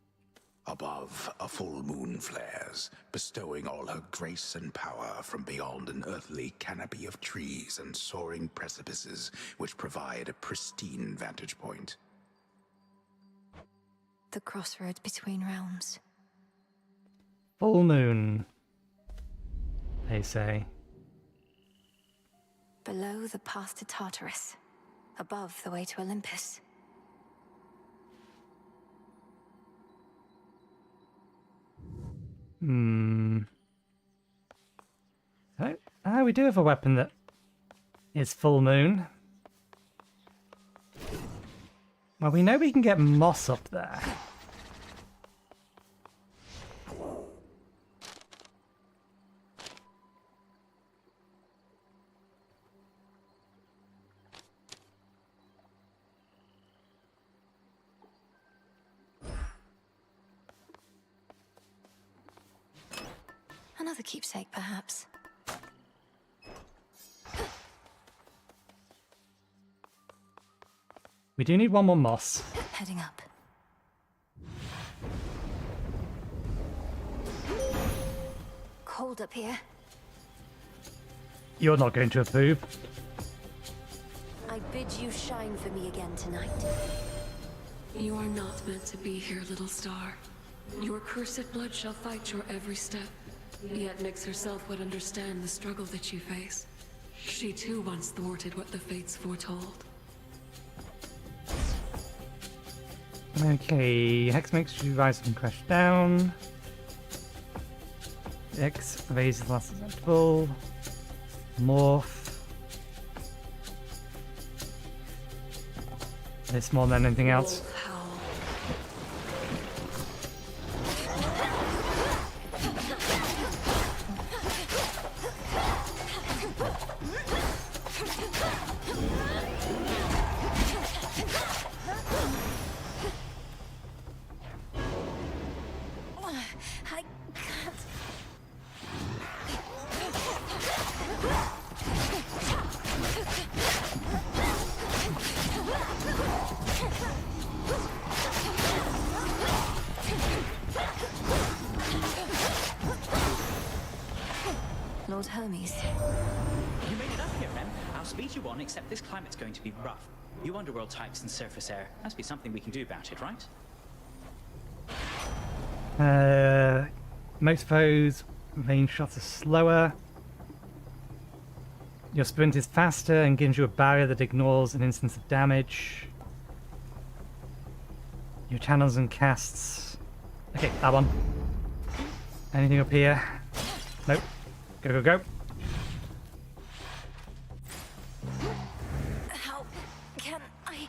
Above, a full moon flares, bestowing all her grace and power from beyond an earthly canopy of trees and soaring precipices which provide a pristine vantage point. The crossroads between realms. Full moon, they say. Below, the path to Tartarus. Above, the way to Olympus. We do have a weapon that is full moon. Well, we know we can get moss up there. Another keepsake, perhaps. We do need one more moss. Heading up. Cold up here. You're not going to approve. I bid you shine for me again tonight. You are not meant to be here, little star. Your cursed blood shall fight your every step. Yet Nyx herself would understand the struggle that you face. She too once thwarted what the fates foretold. Okay, Hex makes you rise and crash down. X raises last acceptable. Morph. This more than anything else. Lord Hermes. You made it up here, Rem. I'll speed you on, except this climate's going to be rough. You underworld types and surface air. Must be something we can do about it, right? Most foes' range shots are slower. Your sprint is faster and gives you a barrier that ignores an instance of damage. Your channels and casts. Okay, that one. Anything up here? Nope. Go, go, go. How can I?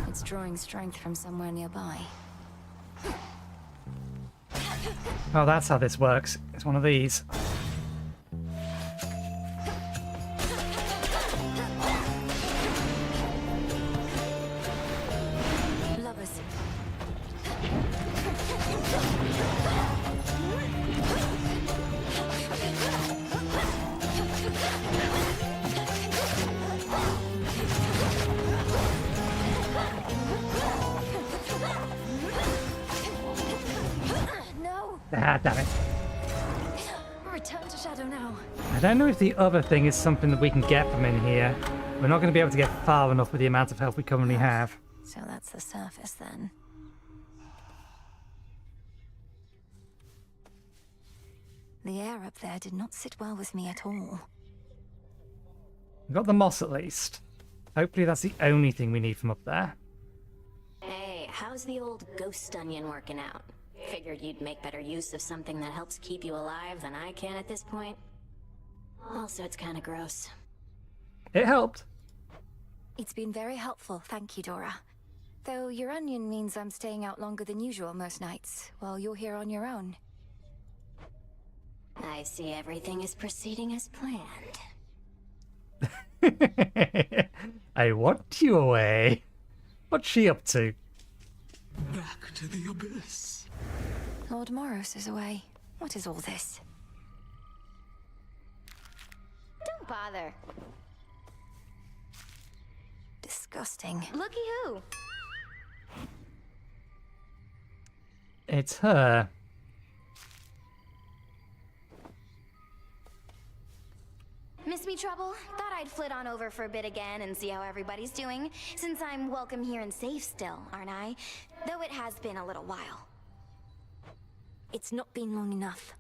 It's drawing strength from somewhere nearby. Oh, that's how this works. It's one of these. Lovers. No. Ah, damn it. Return to Shadow now. I don't know if the other thing is something that we can get from in here. We're not going to be able to get far enough with the amount of health we currently have. So that's the surface then. The air up there did not sit well with me at all. We got the moss at least. Hopefully that's the only thing we need from up there. Hey, how's the old ghost onion working out? Figured you'd make better use of something that helps keep you alive than I can at this point. Also, it's kind of gross. It helped. It's been very helpful, thank you, Dora. Though your onion means I'm staying out longer than usual most nights, while you're here on your own. I see everything is proceeding as planned. I want you away. What's she up to? Back to the abyss. Lord Moros is away. What is all this? Don't bother. Disgusting. Looky who. It's her. Miss me trouble? Thought I'd flit on over for a bit again and see how everybody's doing, since I'm welcome here and safe still, aren't I? Though it has been a little while. It's not been long enough.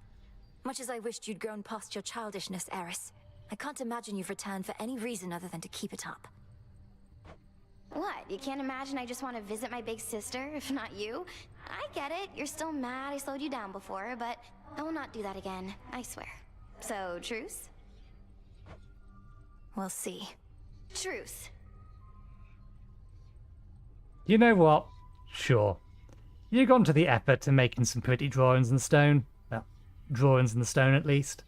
Much as I wished you'd grown past your childishness, Eris, I can't imagine you've returned for any reason other than to keep it up. What? You can't imagine I just want to visit my big sister, if not you? I get it. You're still mad I slowed you down before, but I will not do that again, I swear. So, truce? We'll see. Truce. You know what? Sure. You gone to the effort to making some pretty drawings in stone. Well, drawings in the stone at least.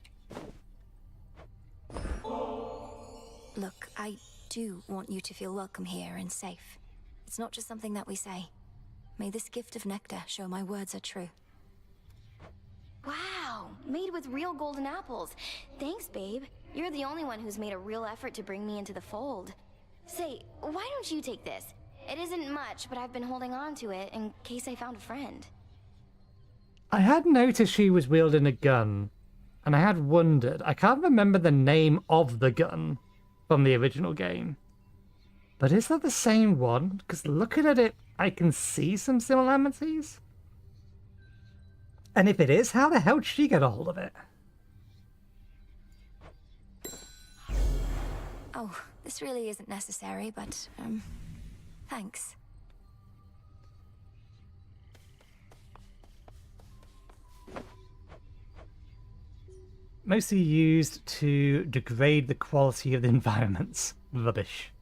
Look, I do want you to feel welcome here and safe. It's not just something that we say. May this gift of nectar show my words are true. Wow, made with real golden apples. Thanks, babe. You're the only one who's made a real effort to bring me into the fold. Say, why don't you take this? It isn't much, but I've been holding on to it in case I found a friend. I had noticed she was wielding a gun, and I had wondered. I can't remember the name of the gun from the original game. But is that the same one? Because looking at it, I can see some similarities. And if it is, how the hell did she get a hold of it? Oh, this really isn't necessary, but, thanks. Mostly used to degrade the quality of the environments. Rubbish.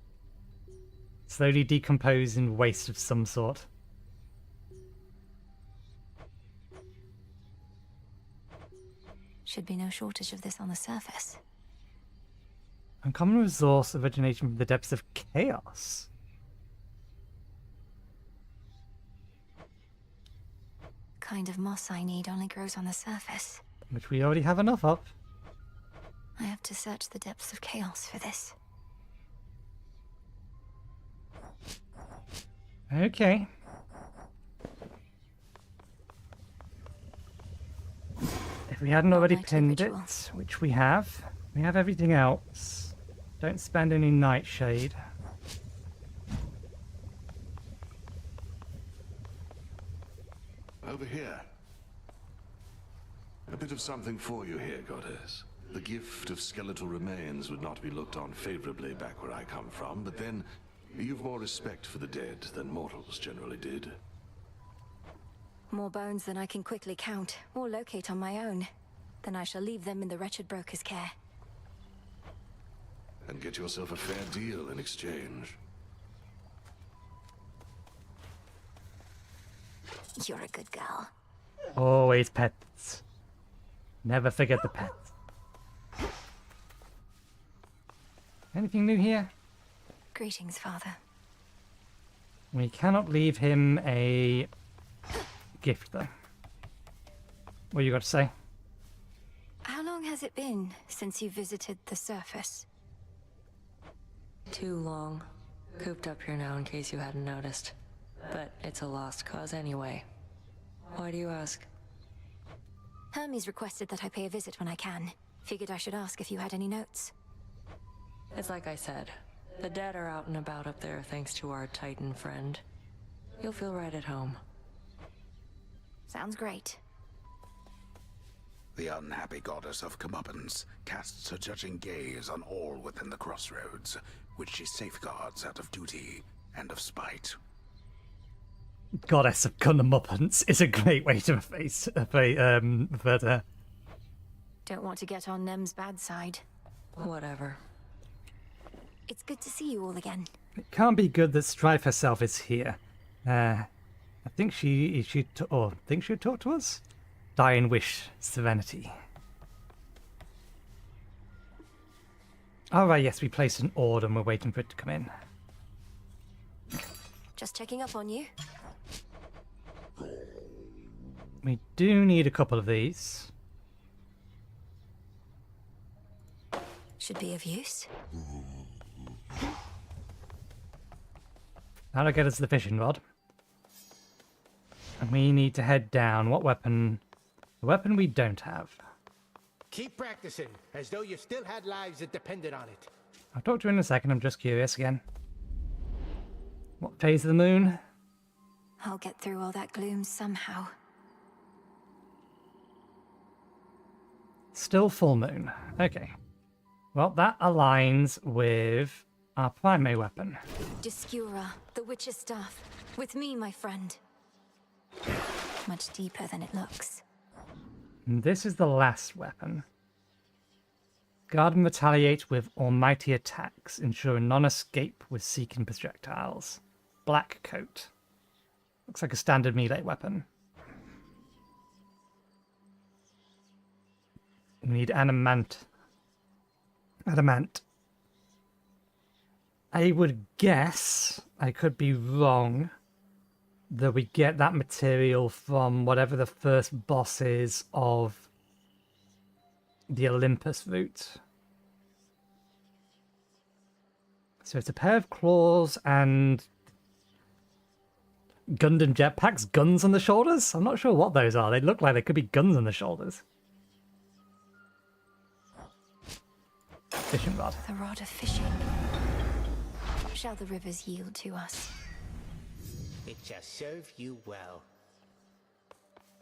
Slowly decomposing waste of some sort. Should be no shortage of this on the surface. Uncommon resource originating from the depths of chaos. Kind of moss I need only grows on the surface. Which we already have enough of. I have to search the depths of chaos for this. Okay. If we hadn't already All-nighter pinned ritual. it, which we have everything else. Don't spend any nightshade. Over here. A bit of something for you here, Goddess. The gift of skeletal remains would not be looked on favorably back where I come from, but then you've more respect for the dead than mortals generally did. More bones than I can quickly count or locate on my own. Then I shall leave them in the wretched broker's care. And get yourself a fair deal in exchange. You're a good girl. Always pets. Never forget the pets. Anything new here? Greetings, Father. We cannot leave him a gift, though. What you got to say? How long has it been since you visited the surface? Too long. Cooped up here now in case you hadn't noticed. But it's a lost cause anyway. Why do you ask? Hermes requested that I pay a visit when I can. Figured I should ask if you had any notes. It's like I said. The dead are out and about up there thanks to our Titan friend. You'll feel right at home. Sounds great. The unhappy goddess of comeuppance casts her judging gaze on all within the crossroads, which she safeguards out of duty and of spite. Goddess of comeuppance is a great way to refer to her. Don't want to get on Nem's bad side. Whatever. It's good to see you all again. It can't be good that Strife herself is here. I think she talk to us? Die and wish serenity. Alright, yes, we placed an order and we're waiting for it to come in. Just checking up on you. We do need a couple of these. Should be of use. That'll get us the fishing rod. And we need to head down. What weapon? The weapon we don't have. Keep practicing, as though you still had lives that depended on it. I'll talk to you in a second. I'm just curious again. What phase of the moon? I'll get through all that gloom somehow. Still full moon. Okay. Well, that aligns with our primary weapon. Discura, the witch's staff. With me, my friend. Much deeper than it looks. And this is the last weapon. Guard and retaliate with almighty attacks, ensuring non-escape with seeking projectiles. Black coat. Looks like a standard melee weapon. We need adamant. I would guess, I could be wrong, that we get that material from whatever the first boss is of the Olympus route. So it's a pair of claws and Gundam jetpacks, guns on the shoulders? I'm not sure what those are. They look like they could be guns on the shoulders. Fishing rod. The rod of fishing. Shall the rivers yield to us? It shall serve you well.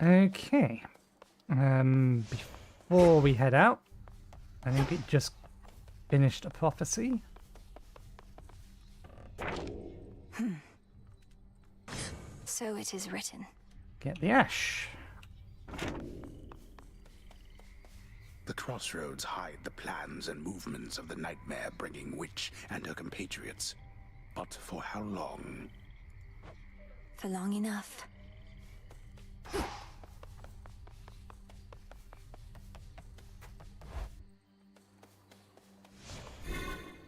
Okay. Before we head out, I think it just finished a prophecy. So it is written. Get the ash. The crossroads hide the plans and movements of the nightmare-bringing witch and her compatriots. But for how long? For long enough.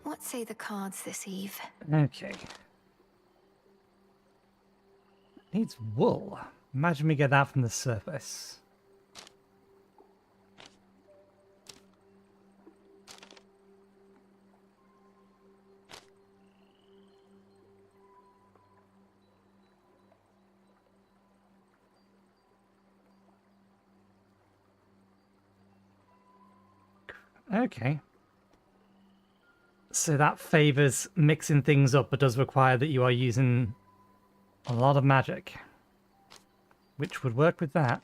What say the cards this eve? Okay. Needs wool. Imagine we get that from the surface. Okay. So that favors mixing things up, but does require that you are using a lot of magic, which would work with that.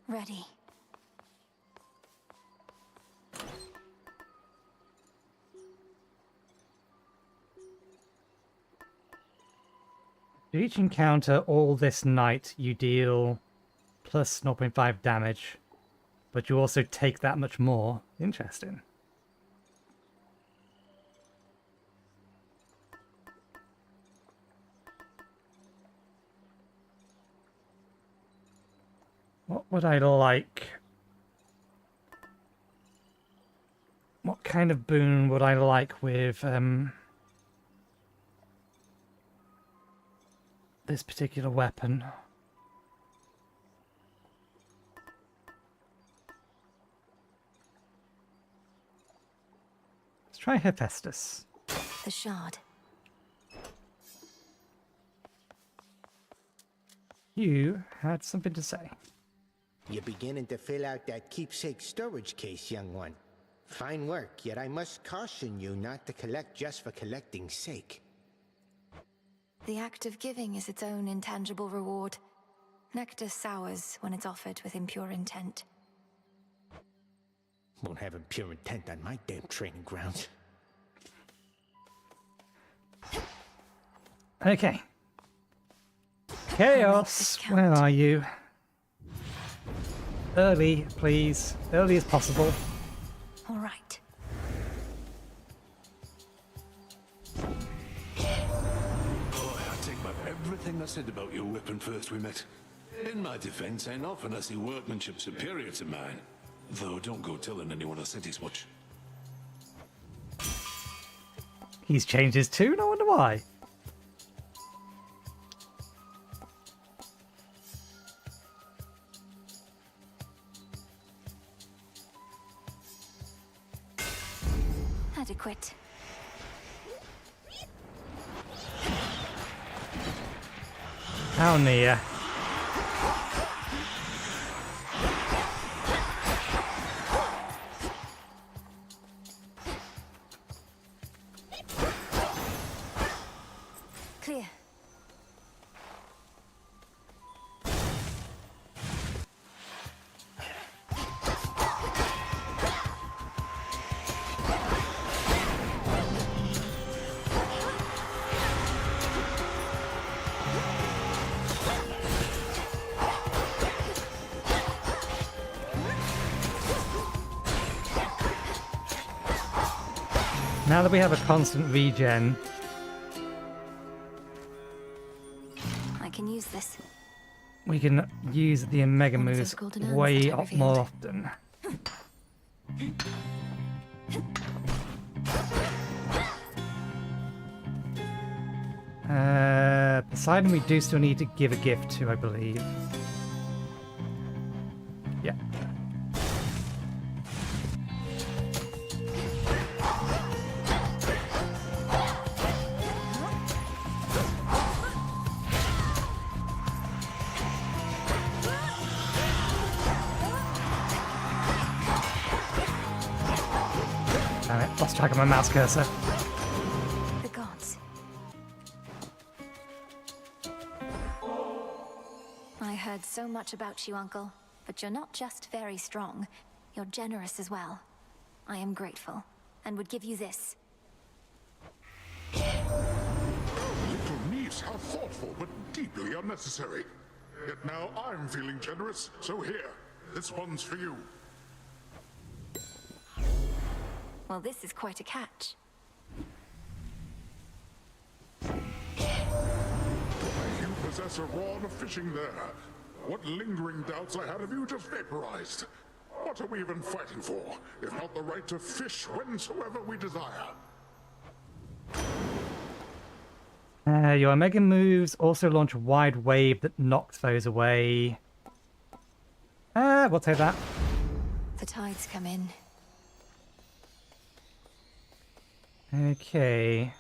Ready. For each encounter all this night, you deal plus 0.5 damage, but you also take that much more. Interesting. What would I like? What kind of boon would I like with this particular weapon? Let's try Hephaestus. The shard. You had something to say. You're beginning to fill out that keepsake storage case, young one. Fine work, yet I must caution you not to collect just for collecting's sake. The act of giving is its own intangible reward. Nectar sours when it's offered with impure intent. Won't have impure intent on my damn training grounds. Okay. Chaos, where are you? Early, please. Early as possible. All right. Boy, I take back everything I said about your weapon first we met. In my defense, ain't often I see workmanship superior to mine. Though don't go telling anyone I said as much. He's changed his tune, I wonder why. Adequate. How near? Clear. Now that we have a constant regen, I can use this. we can use the Omega One of moves those golden urns way that I more revealed. often. Poseidon we do still need to give a gift to, I believe. Yeah. Damn it, lost track of my mouse cursor. The gods. I heard so much about you, Uncle. But you're not just very strong. You're generous as well. I am grateful, and would give you this. Little niece, how thoughtful, but deeply unnecessary. Yet now I'm feeling generous, so here, this one's for you. Well, this is quite a catch. You possess a rod of fishing there. What lingering doubts I had of you just vaporized. What are we even fighting for, if not the right to fish whensoever we desire? Your Omega moves also launch a wide wave that knocks those away. We'll take that. The tides come in. Okay.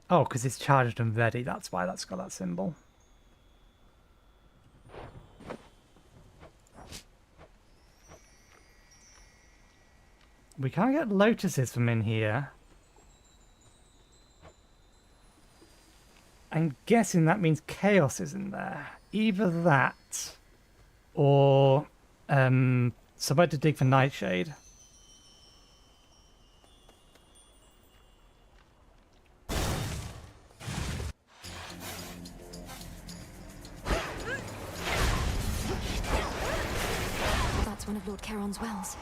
Oh, because it's charged and ready. That's why that's got that symbol. We can't get lotuses from in here. I'm guessing that means chaos is in there. Either that or somewhere to dig for Nightshade. That's one of Lord Charon's wells.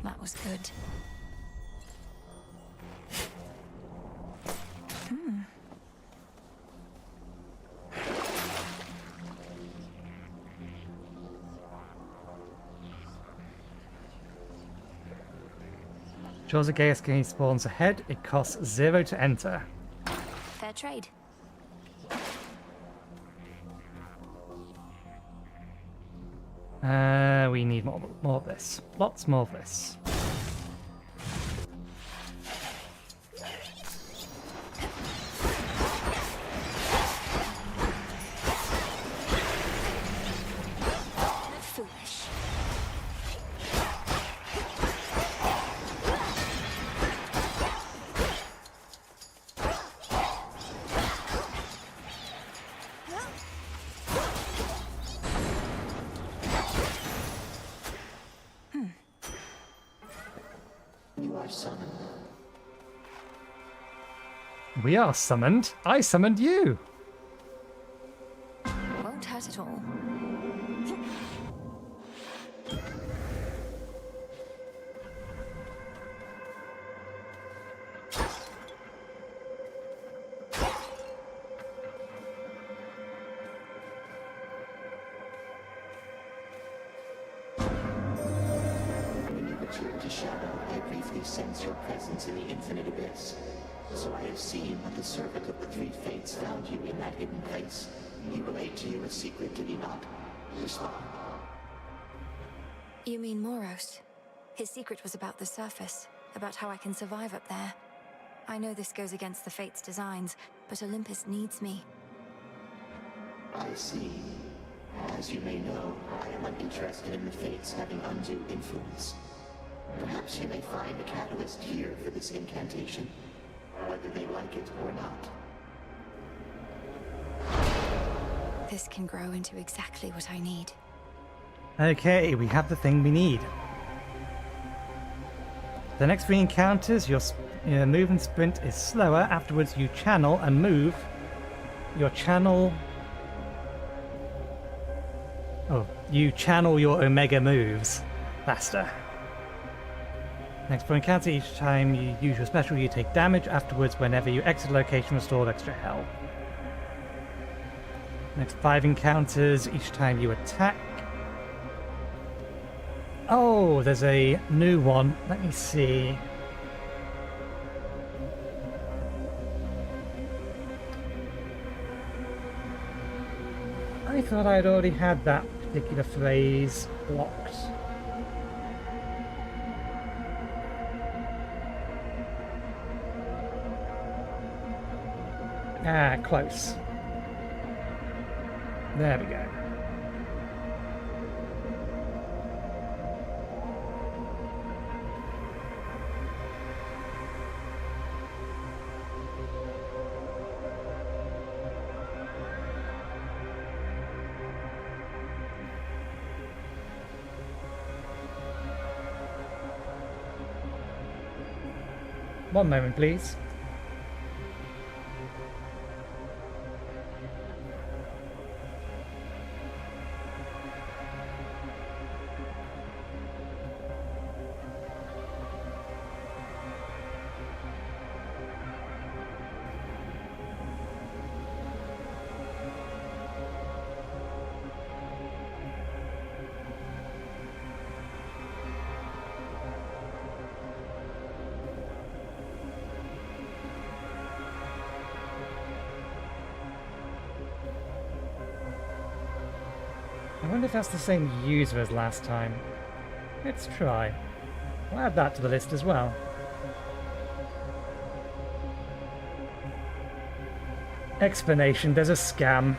That was good. Jaws of Gaius Game spawns ahead. It costs 0 to enter. Fair trade. We need more of this. Lots more of this. Foolish. You are summoned. We are summoned. I summoned you. Won't hurt at all. When you return to Shadow, I briefly sense your presence in the infinite abyss. So I have seen that the servant of the three fates found you in that hidden place. He relayed to you a secret, did he not? Respond. You mean Moros? His secret was about the surface, about how I can survive up there. I know this goes against the Fates' designs, but Olympus needs me. I see. As you may know, I am uninterested in the Fates having undue influence. Perhaps you may find a catalyst here for this incantation, whether they like it or not. This can grow into exactly what I need. Okay, we have the thing we need. The next 3 encounters, your move and sprint is slower. Afterwards, you channel and move. You channel your Omega moves faster. Next 4 encounters, each time you use your special, you take damage. Afterwards, whenever you exit a location, restore extra health. Next 5 encounters, each time you attack. Oh, there's a new one. Let me see. I thought I'd already had that particular phrase blocked. Ah, close. There we go. One moment, please. I wonder if that's the same user as last time. Let's try. I'll add that to the list as well. Explanation, there's a scam.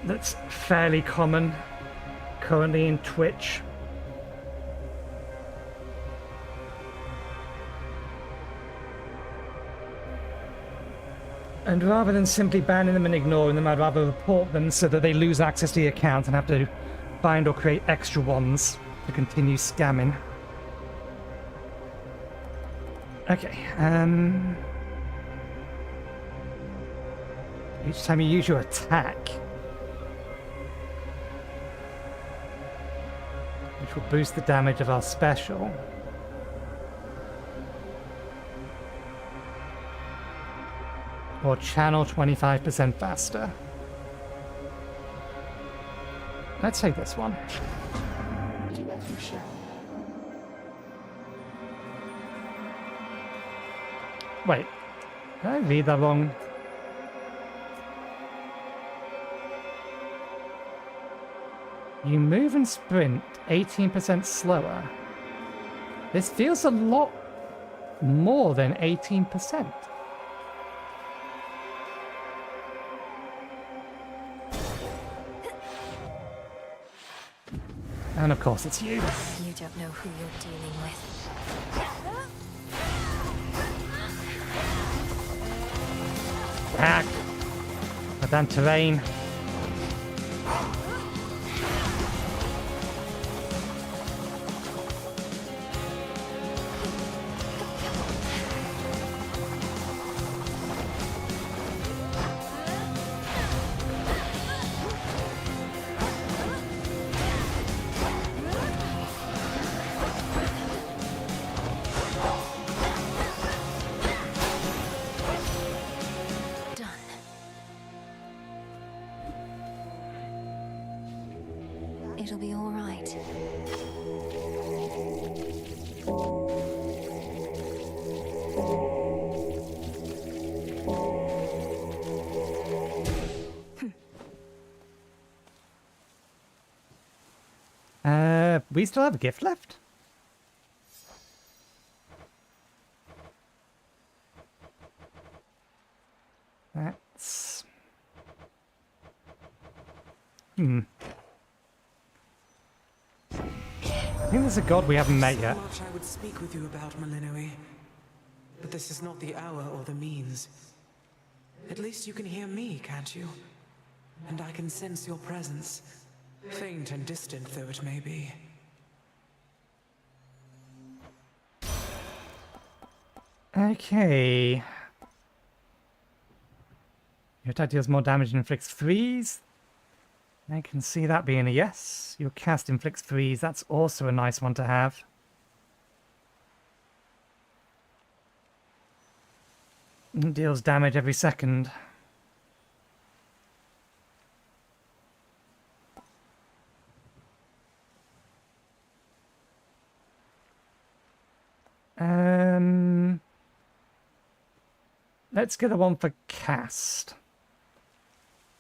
That's fairly common currently in Twitch. And rather than simply banning them and ignoring them, I'd rather report them so that they lose access to the account and have to find or create extra ones to continue scamming. Okay, each time you use your attack, which will boost the damage of our special. Or channel 25% faster. Let's take this one. Wait, did I read that wrong? You move and sprint 18% slower. This feels a lot more than 18%. And of course it's you. You don't know who you're dealing with. Ah! Madame Terrain. It'll be all right. We still have a gift left? That's... I think there's a god we haven't met yet. So much I would speak with you about, Malinoi. But this is not the hour or the means. At least you can hear me, can't you? And I can sense your presence. Faint and distant though it may be. Okay. Your attack deals more damage and inflicts freeze. I can see that being a yes. Your cast inflicts freeze. That's also a nice one to have. It deals damage every second. Let's get the one for cast.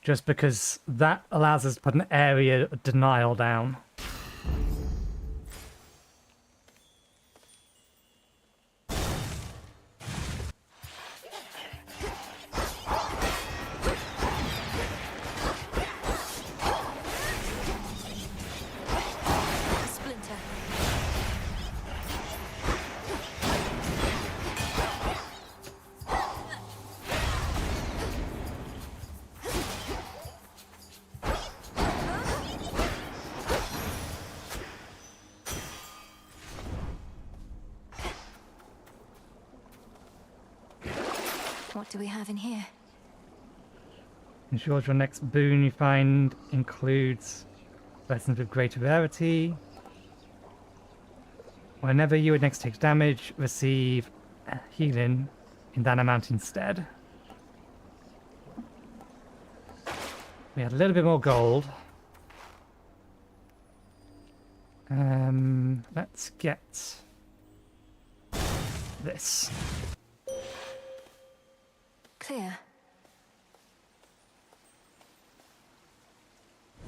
Just because that allows us to put an area denial down. What do we have in here? Ensures your next boon you find includes weapons with greater rarity. Whenever you would next take damage, receive healing in that amount instead. We had a little bit more gold. Let's get this. Clear.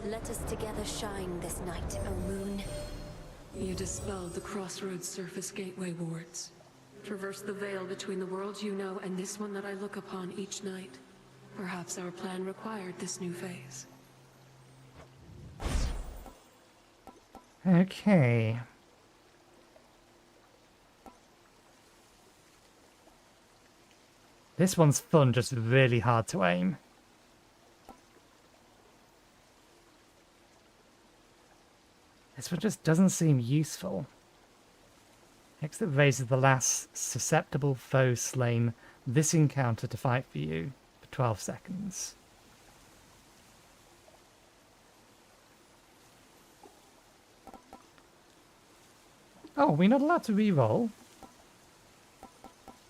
Let us together shine this night, O moon. You dispelled the Crossroads Surface Gateway wards. Traverse the veil between the world you know and this one that I look upon each night. Perhaps our plan required this new phase. Okay. This one's fun, just really hard to aim. This one just doesn't seem useful. Exit raises the last susceptible foe slain this encounter to fight for you for 12 seconds. Oh, we're not allowed to reroll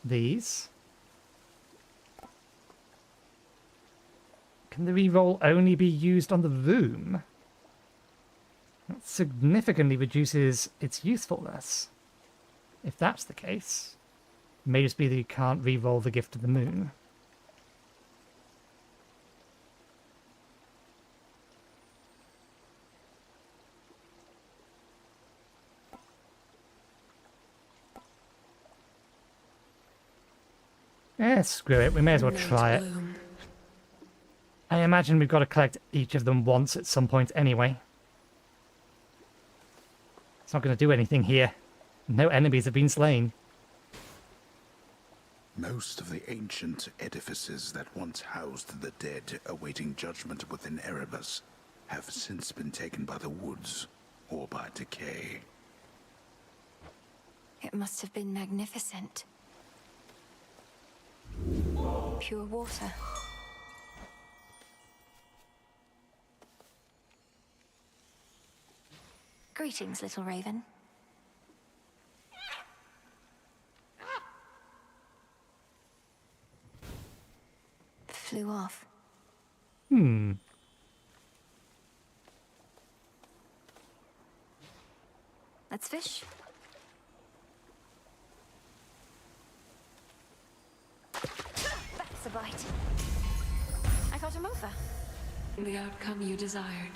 these. Can the reroll only be used on the room? That significantly reduces its usefulness. If that's the case, it may just be that you can't reroll the Gift of the Moon. Eh, screw it. We may as well try it. I imagine we've got to collect each of them once at some point anyway. It's not going to do anything here. No enemies have been slain. Most of the ancient edifices that once housed the dead awaiting judgment within Erebus have since been taken by the woods or by decay. It must have been magnificent. Pure water. Greetings, little raven. Flew off. Let's fish. That's a bite. I got him over. The outcome you desired.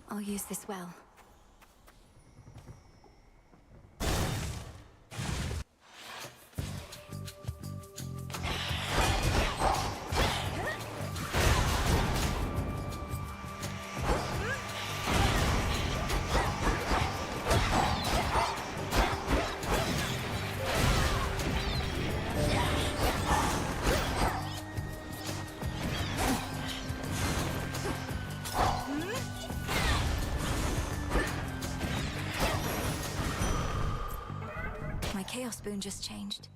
I'll use this well. Chaos boon just changed.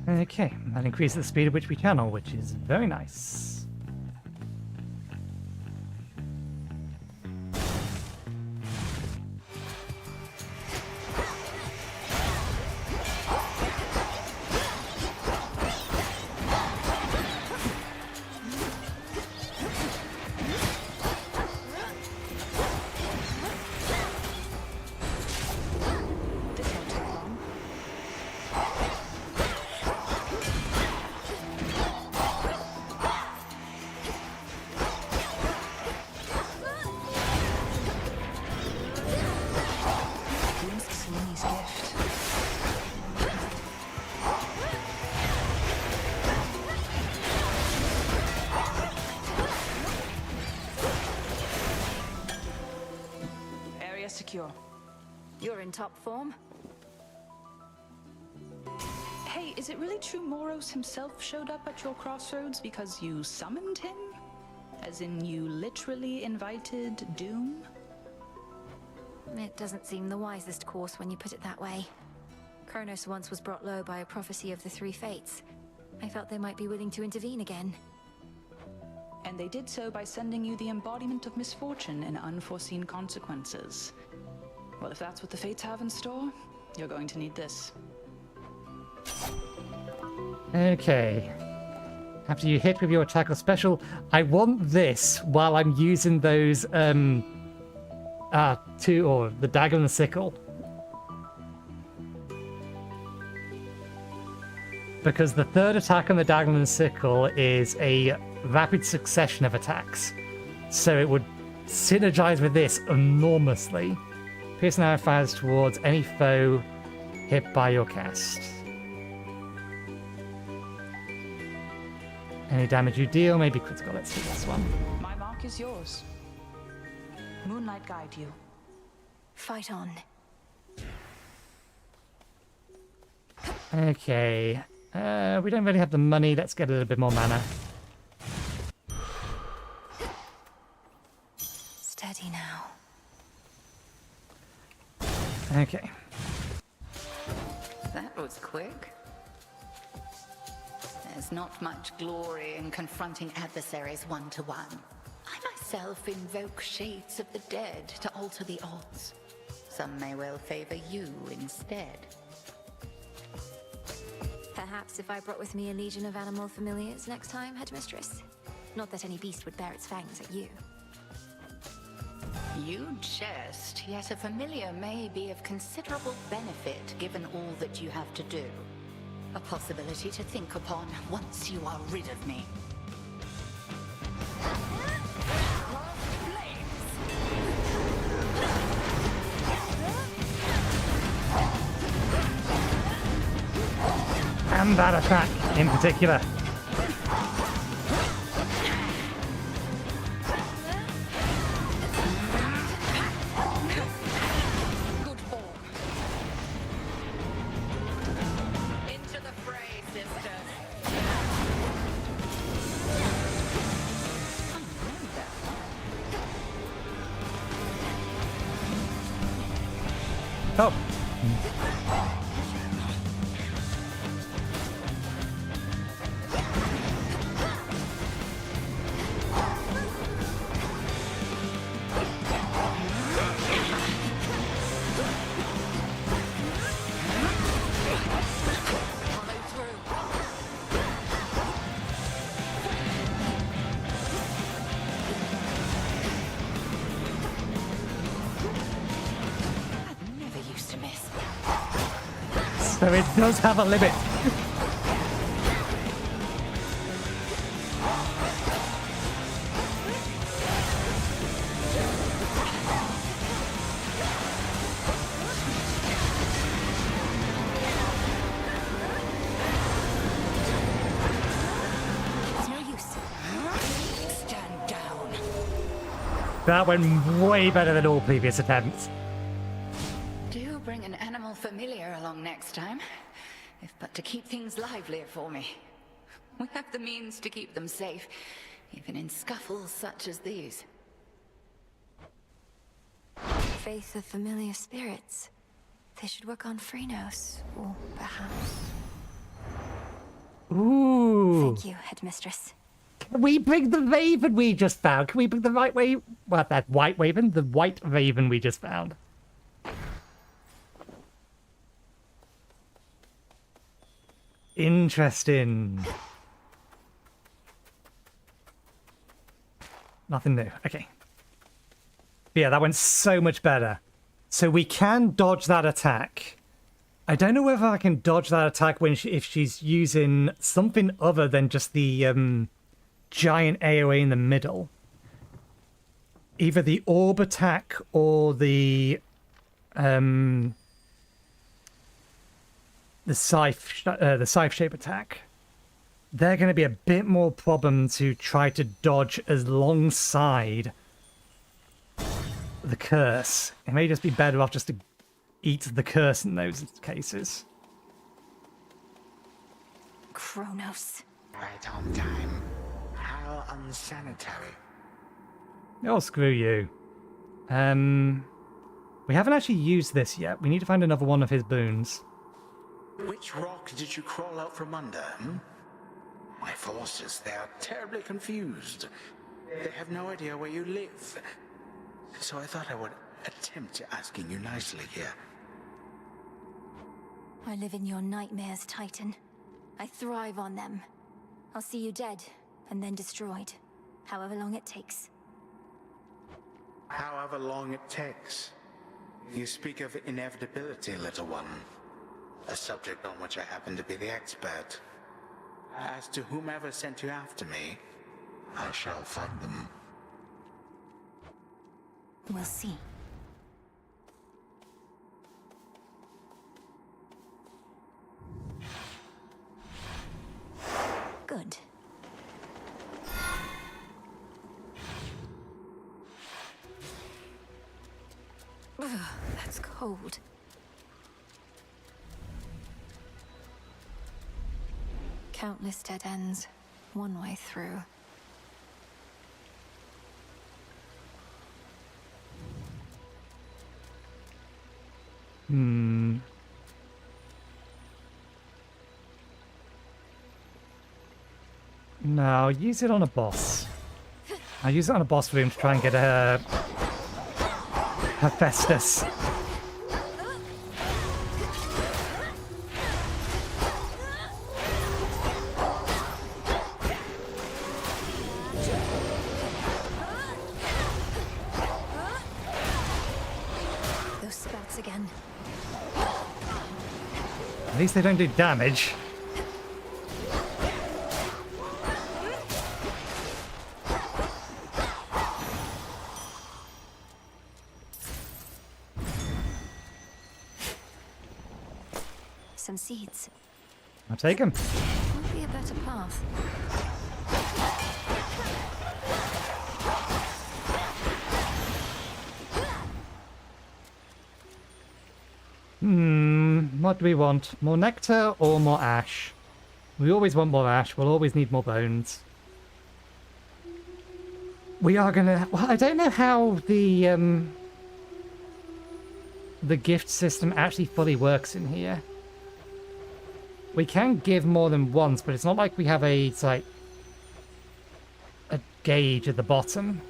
Okay, that increases the speed at which we channel, which is very nice. Secure. You're in top form. Hey, is it really true Moros himself showed up at your crossroads because you summoned him? As in, you literally invited doom? Doesn't seem the wisest course when you put it that way. Chronos once was brought low by a prophecy of the three fates. I felt they might be willing to intervene again. And they did so by sending you the embodiment of misfortune and unforeseen consequences. Well, if that's what the fates have in store, you're going to need this. Okay. After you hit with your attack or special, I want this while I'm using those, or the dagger and the sickle. Because the third attack on the dagger and the sickle is a rapid succession of attacks. So it would synergize with this enormously. Piercing arrow fires towards any foe hit by your cast. Any damage you deal may be critical. Let's see this one. My mark is yours. Moonlight guide you. Fight on. Okay. We don't really have the money. Let's get a little bit more mana. Steady now. Okay. That was quick. There's not much glory in confronting adversaries one-to-one. I myself invoke shades of the dead to alter the odds. Some may well favor you instead. Perhaps if I brought with me a legion of animal familiars next time, Headmistress. Not that any beast would bear its fangs at you. You jest, yet a familiar may be of considerable benefit given all that you have to do. A possibility to think upon once you are rid of me. And that attack in particular. Good form. Into the fray, sisters. Oh. So it does have a limit. It's no use. Stand down. That went way better than all previous attempts. Do bring an animal familiar along next time, if but to keep things livelier for me. We have the means to keep them safe, even in scuffles such as these. Faith of familiar spirits. They should work on Chronos, or perhaps... Ooh. Thank you, Headmistress. Can we bring the raven we just found? Can we bring the right way? What, that white raven? The white raven we just found. Interesting. Nothing new. Okay. Yeah, that went so much better. So we can dodge that attack. I don't know whether I can dodge that attack when if she's using something other than just the giant AoE in the middle. Either the orb attack or the scythe shape attack. They're going to be a bit more problem to try to dodge alongside the curse. It may just be better off just to eat the curse in those cases. Chronos. Right on time. How unsanitary. Oh, screw you. We haven't actually used this yet. We need to find another one of his boons. Which rock did you crawl out from under, hmm? My forces, they are terribly confused. They have no idea where you live. So I thought I would attempt asking you nicely here. I live in your nightmares, Titan. I thrive on them. I'll see you dead, and then destroyed. However long it takes. However long it takes. You speak of inevitability, little one. A subject on which I happen to be the expert. As to whomever sent you after me, I shall find them. We'll see. Good. Ugh, that's cold. Countless dead ends, one way through. No, I'll use it on a boss. I'll use it on a boss room to try and get a Hephaestus. Those spouts again. At least they don't do damage. Some seeds. I'll take them. Would be a better path. What do we want? More nectar or more ash? We always want more ash. We'll always need more bones. We are gonna... Well, I don't know how the gift system actually fully works in here. We can give more than once, but it's not like we have a, it's like, a gauge at the bottom.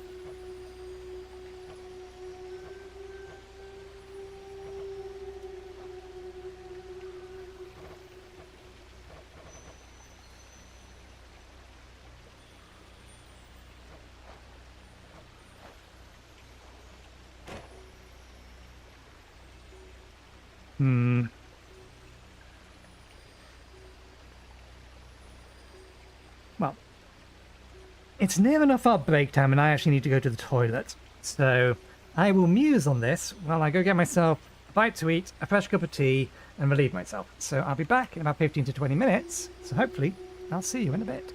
Well, it's near enough our break time and I actually need to go to the toilet. So I will muse on this while I go get myself a bite to eat, a fresh cup of tea, and relieve myself. So I'll be back in about 15 to 20 minutes. So hopefully I'll see you in a bit.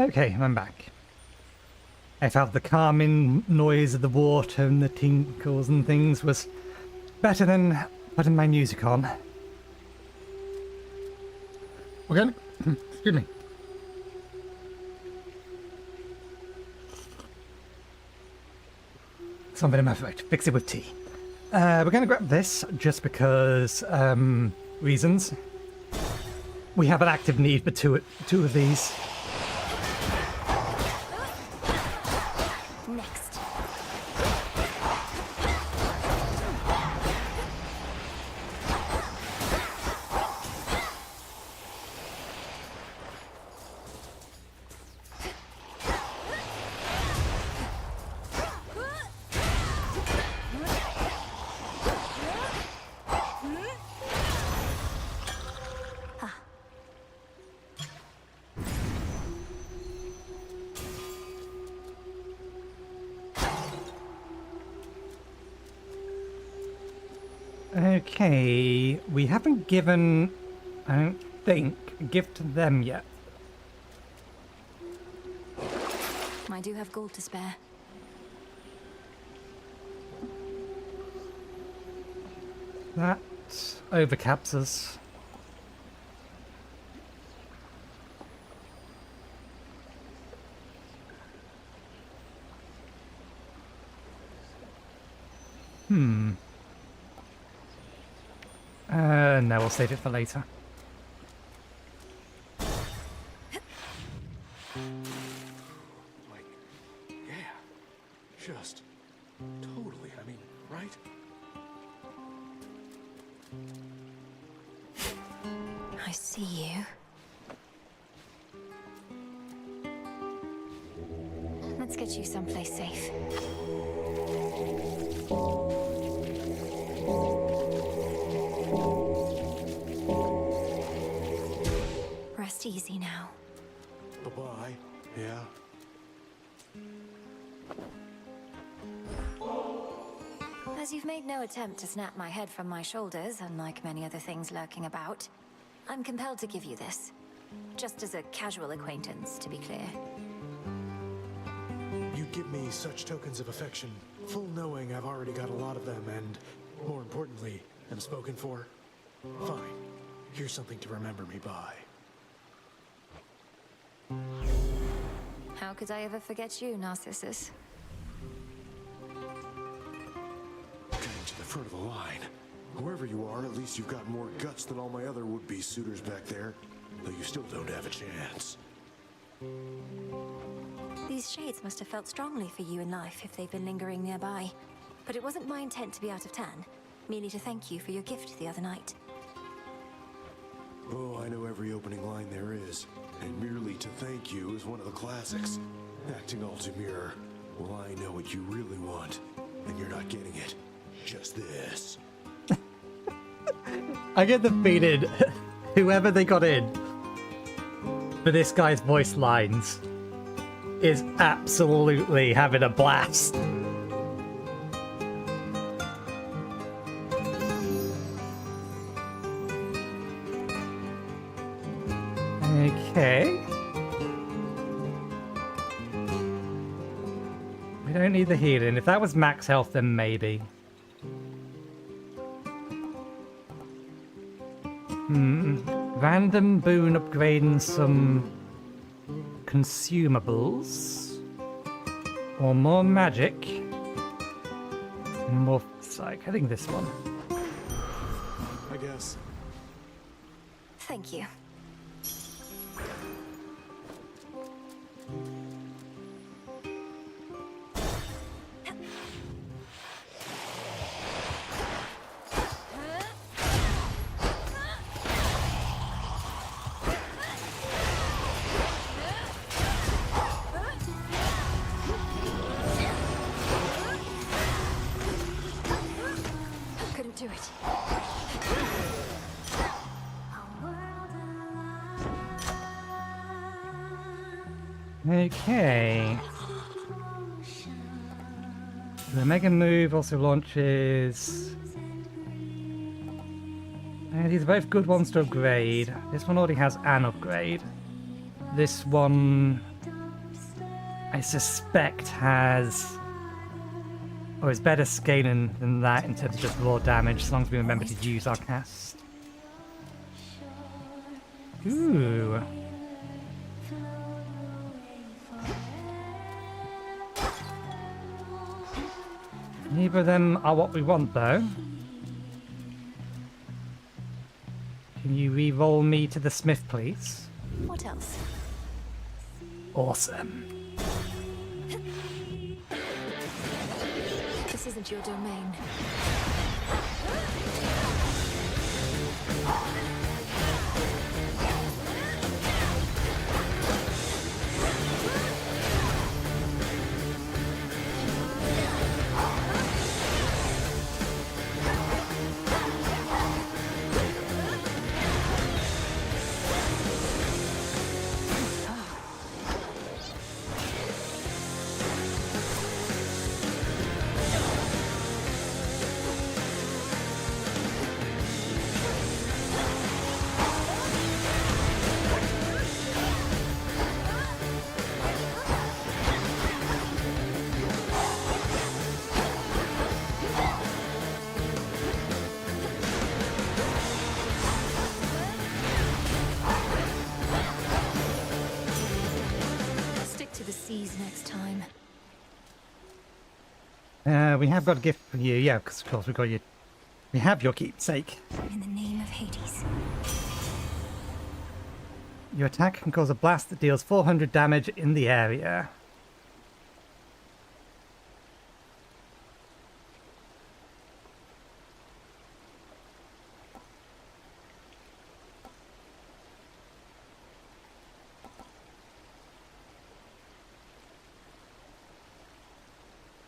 Okay, I'm back. I felt the calming noise of the water and the tinkles and things was better than putting my music on. We're gonna... excuse me. Something in my throat. Fix it with tea. We're gonna grab this just because, reasons. We have an active need for two of these. Next. Okay, we haven't given, I don't think, a gift to them yet. I do have gold to spare. That overcaps us. No, we'll save it for later. Like, yeah. Just totally, I mean, right? I see you. Let's get you someplace safe. Rest easy now. Bye-bye. Yeah. As you've made no attempt to snap my head from my shoulders, unlike many other things lurking about, I'm compelled to give you this. Just as a casual acquaintance, to be clear. You give me such tokens of affection, full knowing I've already got a lot of them, and, more importantly, am spoken for. Fine. Here's something to remember me by. How could I ever forget you, Narcissus? Getting to the front of the line. Whoever you are, at least you've got more guts than all my other would-be suitors back there. Though you still don't have a chance. These shades must have felt strongly for you in life if they've been lingering nearby. But it wasn't my intent to be out of turn, merely to thank you for your gift the other night. Oh, I know every opening line there is. And merely to thank you is one of the classics. Acting all demure. Well, I know what you really want. And you're not getting it. Just this. I get the feeling whoever they got in for this guy's voice lines is absolutely having a blast. Okay. We don't need the healing. If that was max health, then maybe. Random boon upgrading some consumables. Or more magic. More psych. I think this one. I guess. Thank you. Couldn't do it. Okay. The Mega Move also launches... these are both good ones to upgrade. This one already has an upgrade. This one I suspect has, or is better scaling than that in terms of just raw damage, as long as we remember to use our cast. Ooh. Neither of them are what we want, though. Can you re-roll me to the smith, please? What else? Awesome. This isn't your domain. Next time. We have got a gift for you, yeah, because of course we got you. We have your keepsake. In the name of Hades. Your attack can cause a blast that deals 400 damage in the area.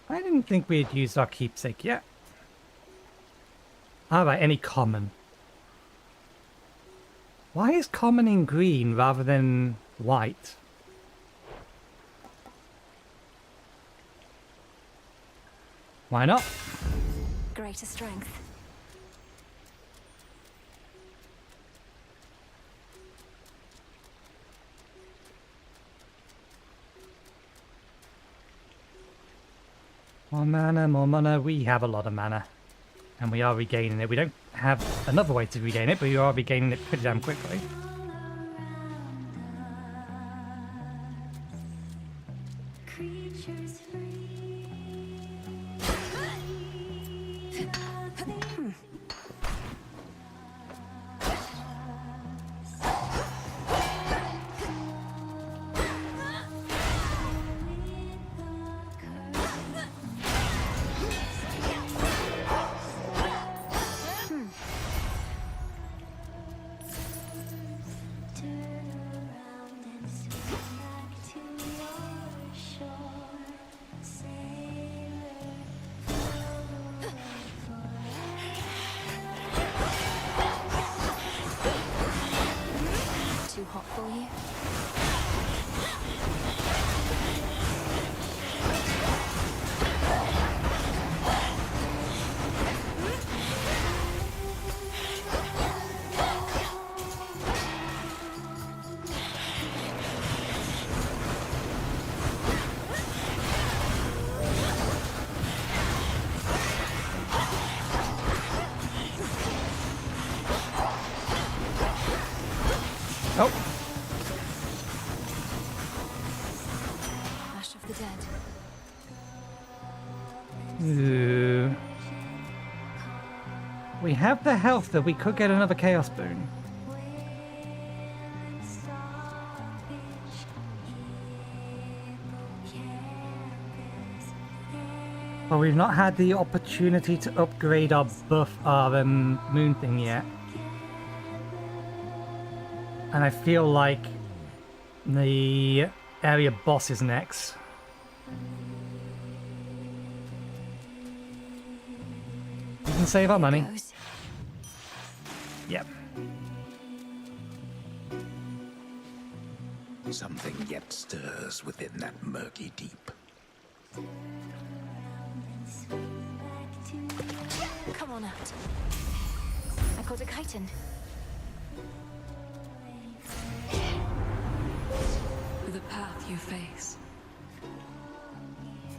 I didn't think we had used our keepsake yet. Alright, any common. Why is common in green rather than white? Why not? Greater strength. More mana, more mana. We have a lot of mana. And we are regaining it. We don't have another way to regain it, but we are regaining it pretty damn quickly. Too hot for you? Oh. Ash of the Dead. Ooh. We have the health that we could get another Chaos Boon. But we've not had the opportunity to upgrade our buff, our moon thing yet. And I feel like the area boss is next. We can save our money. Yep. Something yet stirs within that murky deep. Come on out. I caught a chitin. The path you face,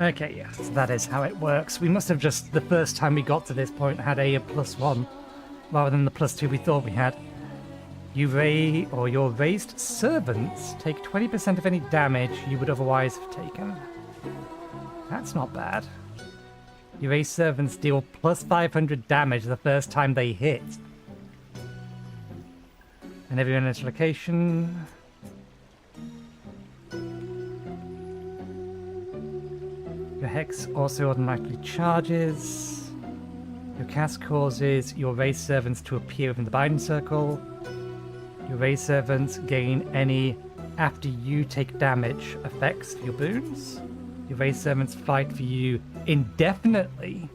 Okay, yeah, so that is how it works. We must have just, the first time we got to this point, had a +1, rather than the +2 we thought we had. Your raised servants take 20% of any damage you would otherwise have taken. That's not bad. Your raised servants deal +500 damage the first time they hit. And everyone in its location. Your hex also automatically charges. Your cast causes your raised servants to appear within the binding circle. Your raised servants gain any after you take damage effects for your boons. Your raised servants fight for you indefinitely.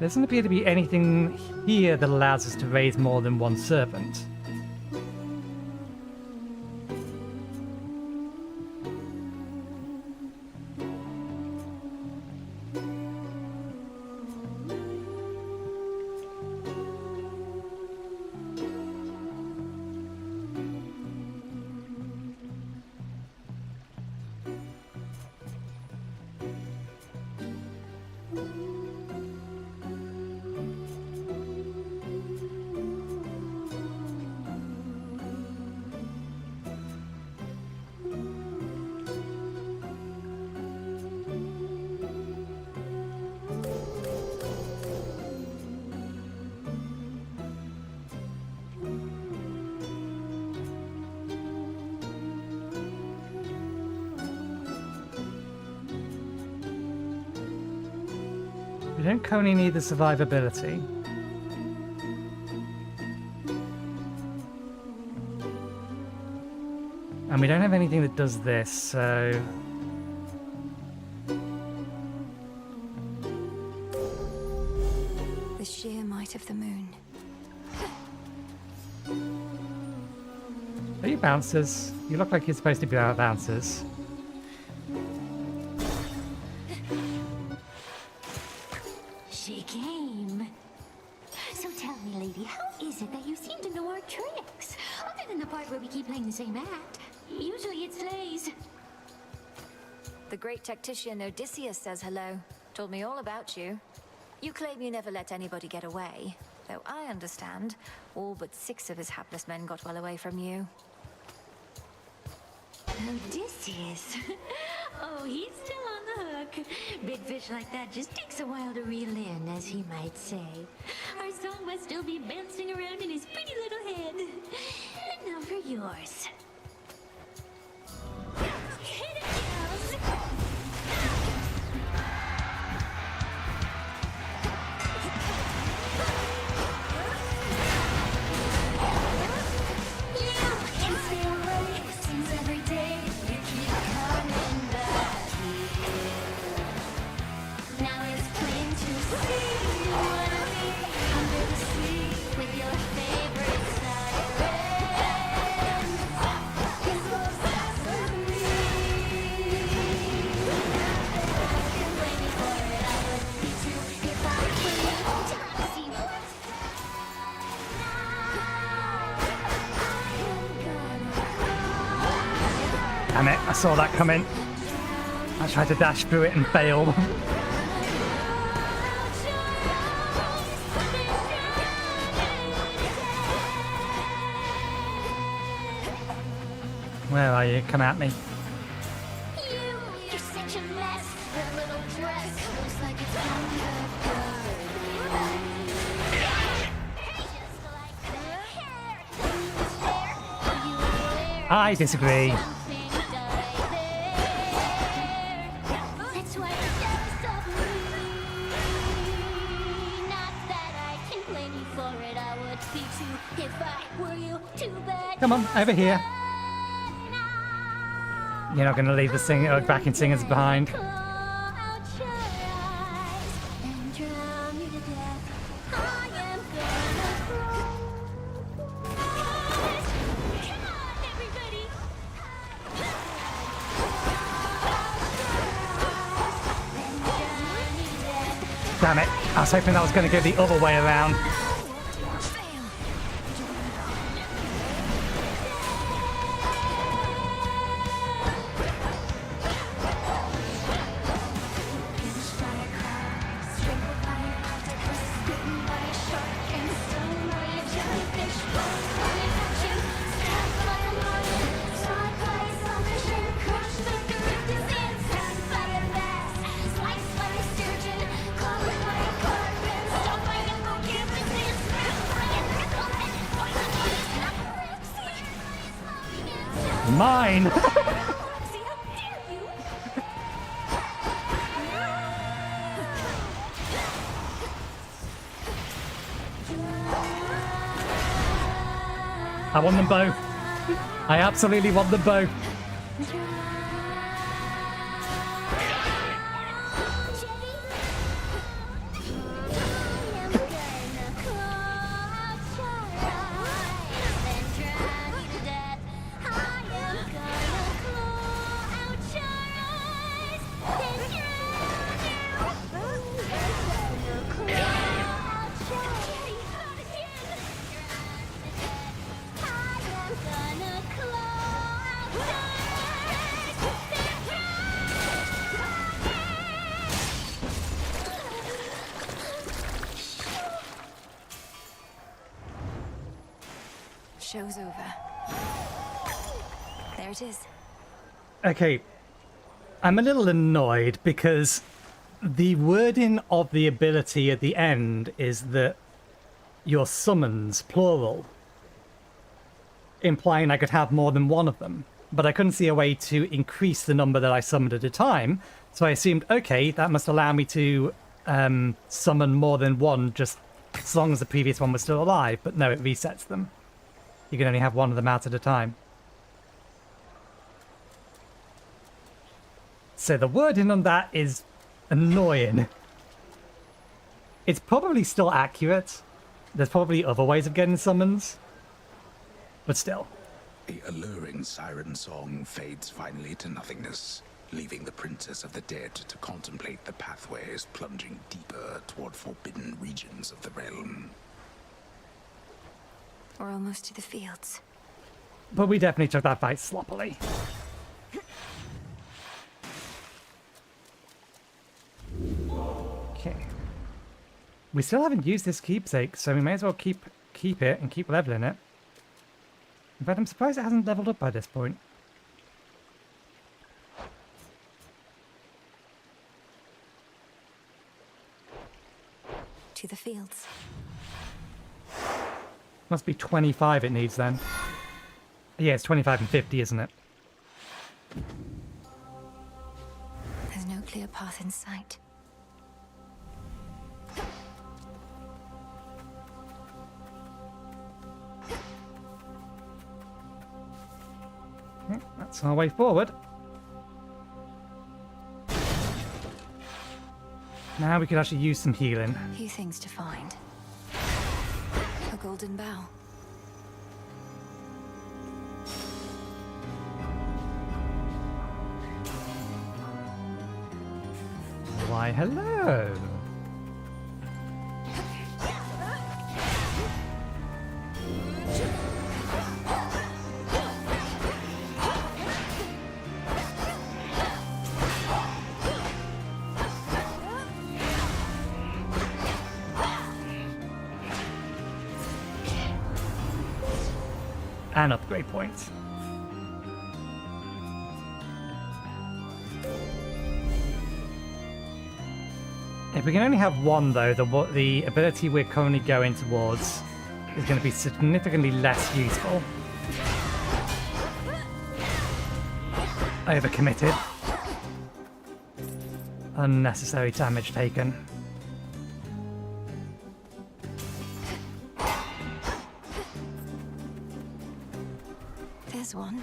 There doesn't appear to be anything here that allows us to raise more than one servant. We don't currently need the survivability. And we don't have anything that does this, so... The sheer might of the moon. Are you bouncers? You look like you're supposed to be our bouncers. She came. So tell me, lady, how is it that you seem to know our tricks? Other than the part where we keep playing the same act. Usually it slays. The great tactician Odysseus says hello. Told me all about you. You claim you never let anybody get away. Though I understand, all but 6 of his hapless men got well away from you. Odysseus? Oh, he's still on the hook. Big fish like that just takes a while to reel in, as he might say. Our song must still be bouncing around in his pretty little head. And now for yours. Hit it, girls! Damn it, I saw that coming. I tried to dash through it and failed. Where are you? Come at me. You're such a mess. That little dress looks like it's I disagree. That's why it does stop me. Not that I can blame you for it. I would be too if I were you. Too bad. Come on, over here. You're not going to leave the backing singers behind. Damn it, I was hoping that was going to go the other way around. mine! I want them both. I absolutely want them both. Show's over. There it is. Okay, I'm a little annoyed because the wording of the ability at the end is that your summons, plural, implying I could have more than one of them. But I couldn't see a way to increase the number that I summoned at a time, so I assumed, okay, that must allow me to summon more than one just as long as the previous one was still alive, but no, it resets them. You can only have one of them out at a time. So the wording on that is annoying. It's probably still accurate. There's probably other ways of getting summons. But still. The alluring siren song fades finally to nothingness, leaving the Princess of the Dead to contemplate the pathways plunging deeper toward forbidden regions of the realm. We're almost to the fields. But we definitely took that fight sloppily. Okay. We still haven't used this keepsake, so we may as well keep it and keep leveling it. In fact, I'm surprised it hasn't leveled up by this point. To the fields. Must be 25 it needs then. Yeah, it's 25 and 50, isn't it? There's no clear path in sight. That's our way forward. Now we could actually use some healing. Few things to find. A golden bough. Why, hello. And upgrade points. If we can only have one, though, the ability we're currently going towards is going to be significantly less useful. Overcommitted. Unnecessary damage taken. There's one.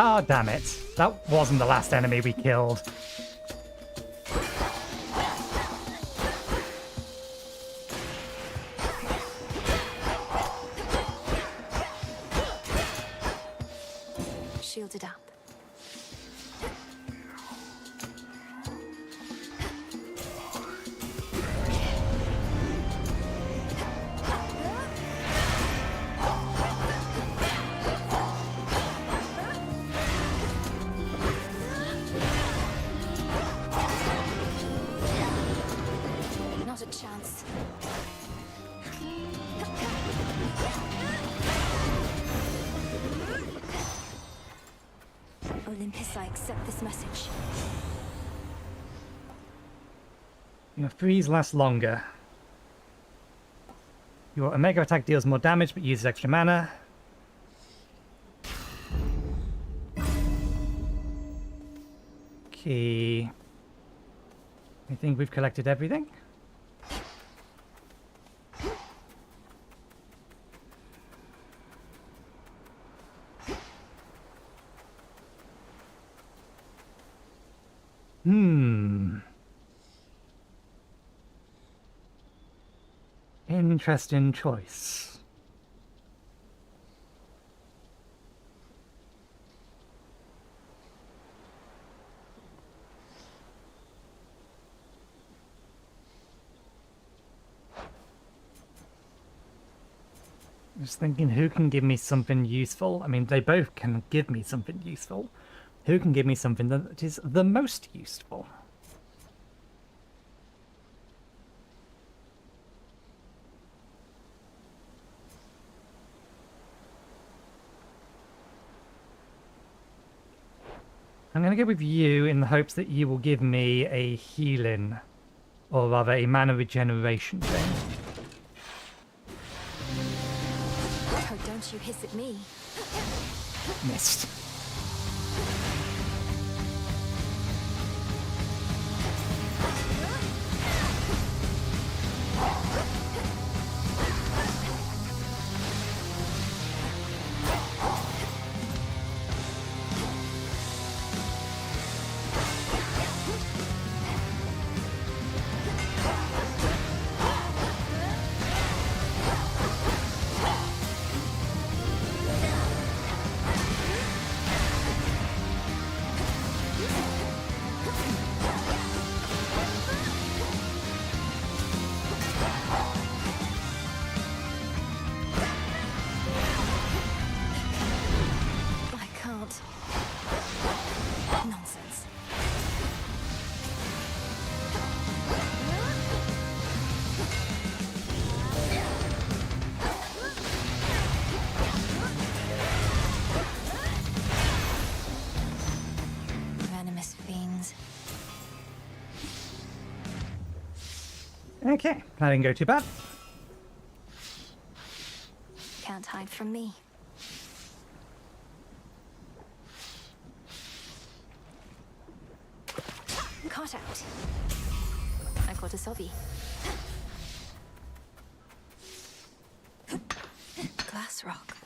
Ah, oh, damn it. That wasn't the last enemy we killed. Shielded up. Olympus, I accept this message. Your freeze lasts longer. Your Omega attack deals more damage but uses extra mana. Okay. I think we've collected everything. Interesting choice. Just thinking, who can give me something useful? I mean, they both can give me something useful. Who can give me something that is the most useful? I'm going to go with you in the hopes that you will give me a healing, or rather a mana regeneration thing. Oh, don't you hiss at me. Missed. Nonsense. Venomous fiends. Okay, that didn't go too bad. Can't hide from me. Caught out. I caught a Sobi. Glass rock.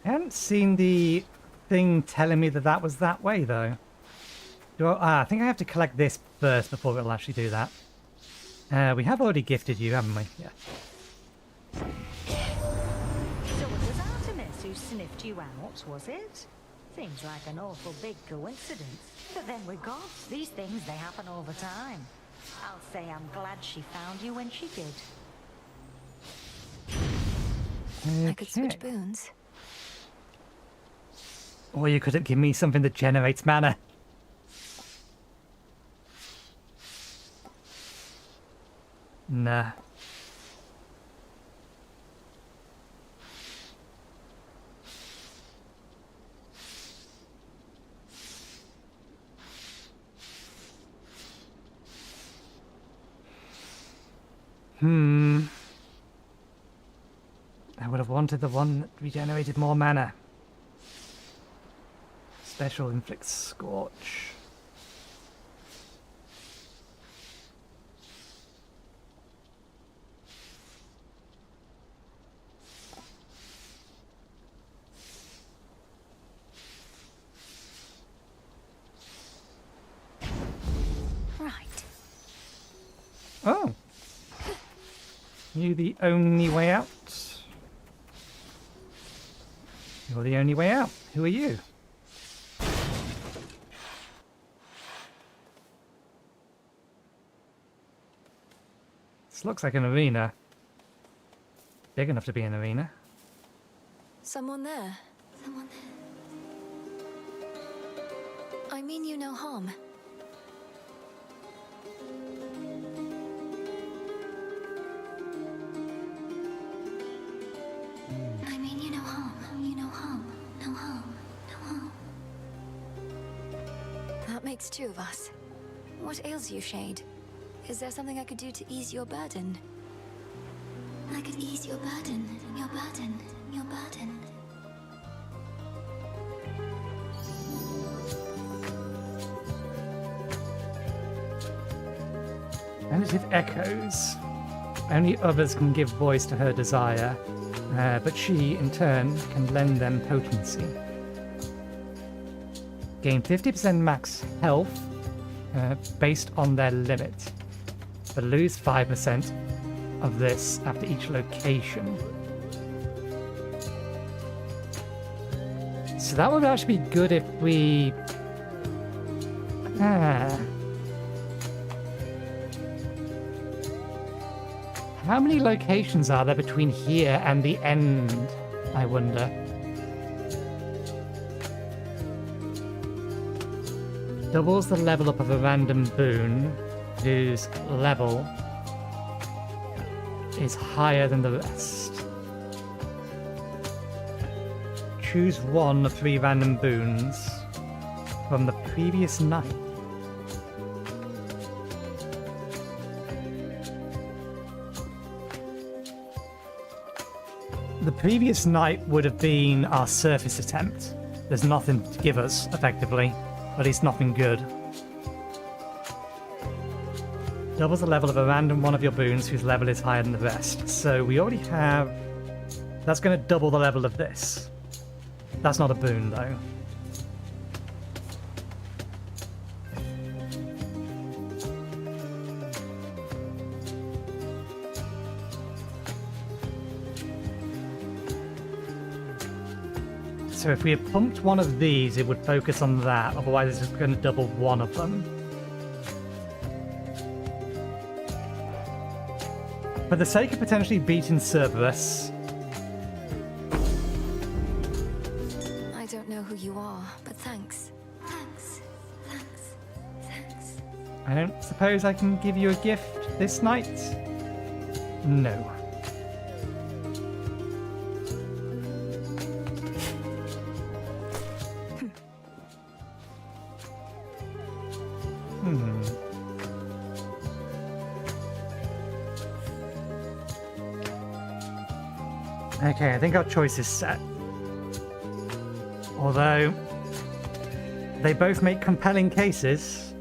I hadn't seen the thing telling me that that was that way, though. I think I have to collect this first before it'll actually do that. We have already gifted you, haven't we? Yeah. So it was Artemis who sniffed you out, was it? Seems like an awful big coincidence. But then we're gods. These things, they happen all the time. I'll say I'm glad she found you when she did. Okay. I could switch boons. Or you could have given me something that generates mana. Nah. I would have wanted the one that regenerated more mana. Special inflicts scorch. Right. Oh. You the only way out? You're the only way out. Who are you? This looks like an arena. Big enough to be an arena. Someone there. Someone there. I mean you no harm. I mean you no harm. You no harm. No harm. makes two of us. What ails you, Shade? Is there something I could do to ease your burden? I could ease your burden, your burden, your burden. And it echoes. Only others can give voice to her desire, but she, in turn, can lend them potency. Gain 50% max health based on their limit, but lose 5% of this after each location. So that would actually be good if we... How many locations are there between here and the end, I wonder? Doubles the level up of a random boon whose level is higher than the rest. Choose one of 3 random boons from the previous night. The previous night would have been our surface attempt. There's nothing to give us, effectively. At least nothing good. Doubles the level of a random one of your boons whose level is higher than the rest. So we already have... That's going to double the level of this. That's not a boon, though. So if we had pumped one of these, it would focus on that. Otherwise, it's just going to double one of them. For the sake of potentially beating Cerberus... I don't know who you are, but thanks. Thanks. Thanks. Thanks. I don't suppose I can give you a gift this night? No. Okay, I think our choice is set. Although, they both make compelling cases.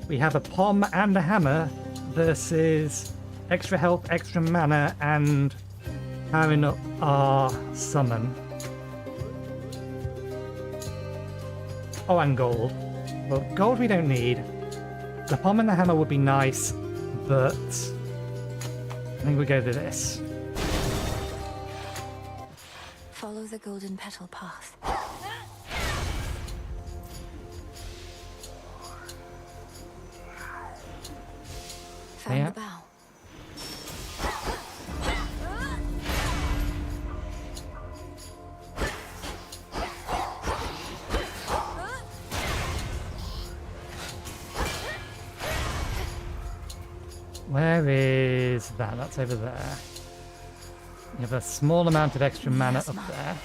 We have a pom and a hammer versus extra health, extra mana, and powering up our summon. Oh, and gold. Well, gold we don't need. The pom and the hammer would be nice, but I think we go to this. Follow the golden petal path. Found Yeah. the bow. Where is that? That's over there. You have a small amount of extra mana up there.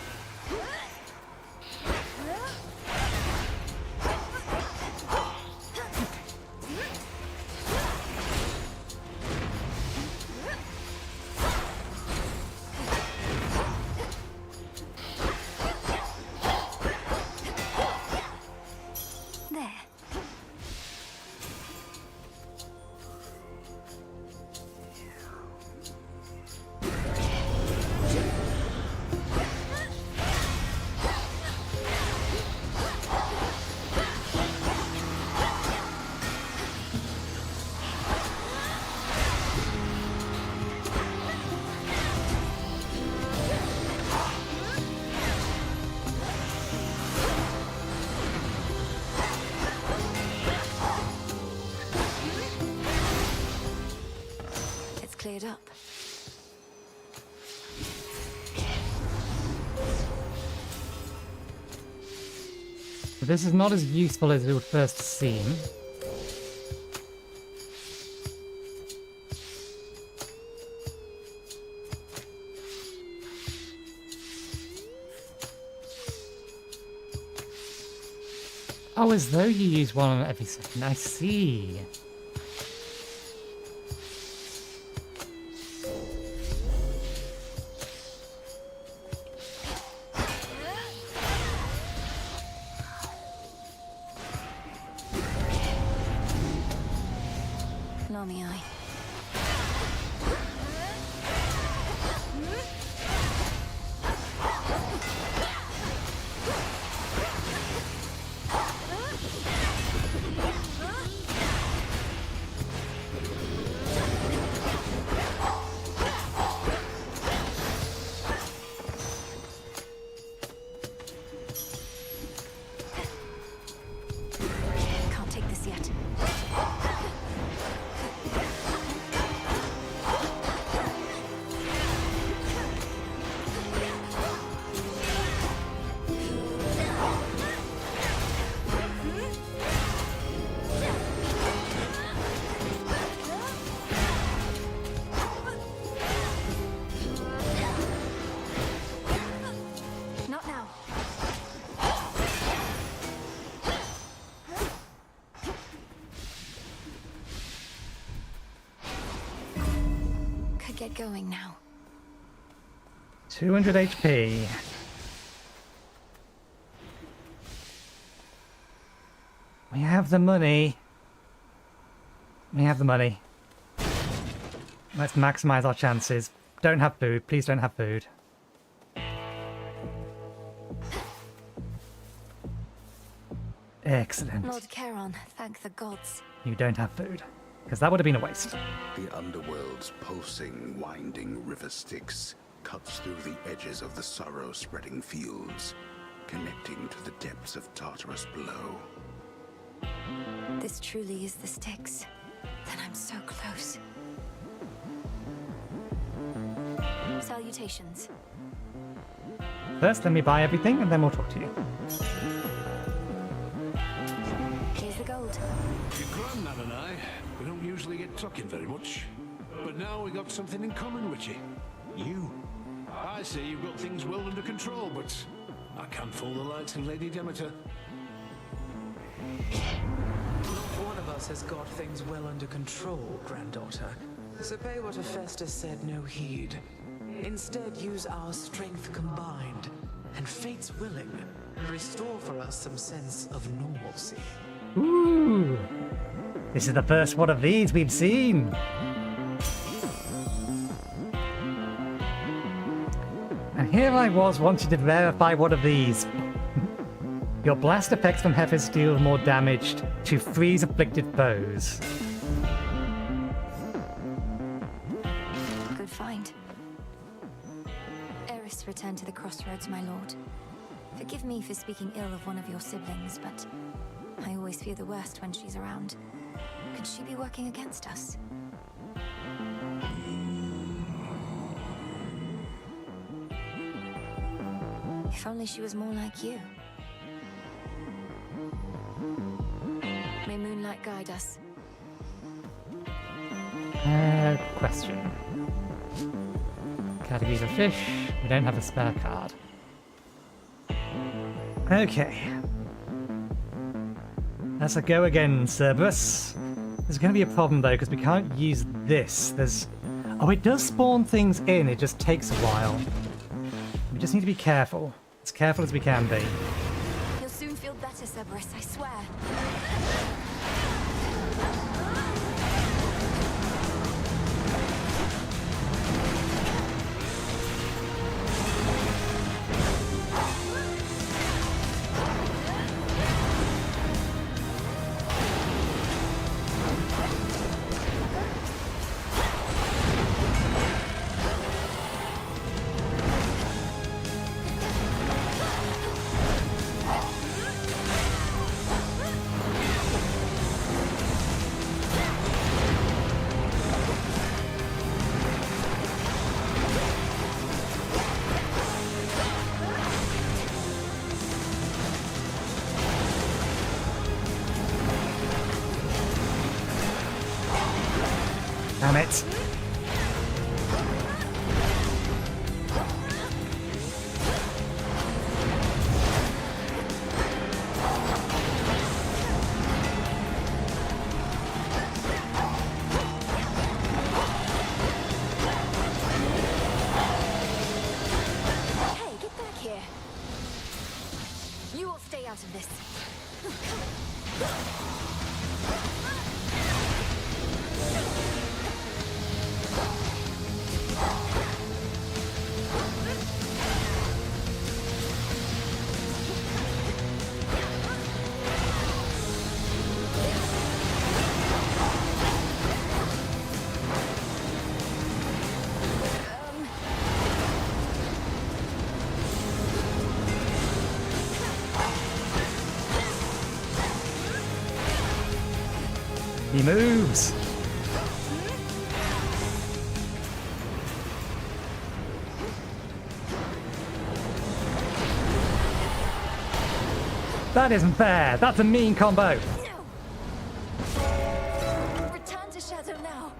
There. It's cleared up. This is not as useful as it would first seem. Oh, as though you use one on every second. I see. Blimey, aye. Can't take this yet. Not now. Could get going now. 200 HP. We have the money. We have the money. Let's maximize our chances. Don't have food. Please don't have food. Excellent. Lord Charon, thank the gods. You don't have food. Because that would have been a waste. The underworld's pulsing, winding river Styx cuts through the edges of the sorrow-spreading fields, connecting to the depths of Tartarus below. This truly is the Styx. Then I'm so close. Salutations. First, let me buy everything, and then we'll talk to you. Here's the gold. Your granddad and I, we don't usually get talking very much. But now we got something in common, Richie. You. I say you've got things well under control, but I can't fool the likes of Lady Demeter. Not one of us has got things well under control, granddaughter. So pay what Hephaestus said no heed. Instead, use our strength combined, and fate's willing, restore for us some sense of normalcy. Ooh! This is the first one of these we've seen! And here I was wanting to verify one of these. Your blast effects from Hephaestus deal more damage to freeze afflicted foes. Good find. Eris returned to the crossroads, my lord. Forgive me for speaking ill of one of your siblings, but I always fear the worst when she's around. Could she be working against us? If only she was more like you. May moonlight guide us. Question. Categories of fish. We don't have a spare card. Okay. That's a go again, Cerberus. There's going to be a problem though, because we can't use this. Oh, it does spawn things in, it just takes a while. We just need to be careful. As careful as we can be. You'll soon feel better, Cerberus, I swear. Damn it. You will stay out of this. He moves! That isn't fair! That's a mean combo! Return to Shadow now.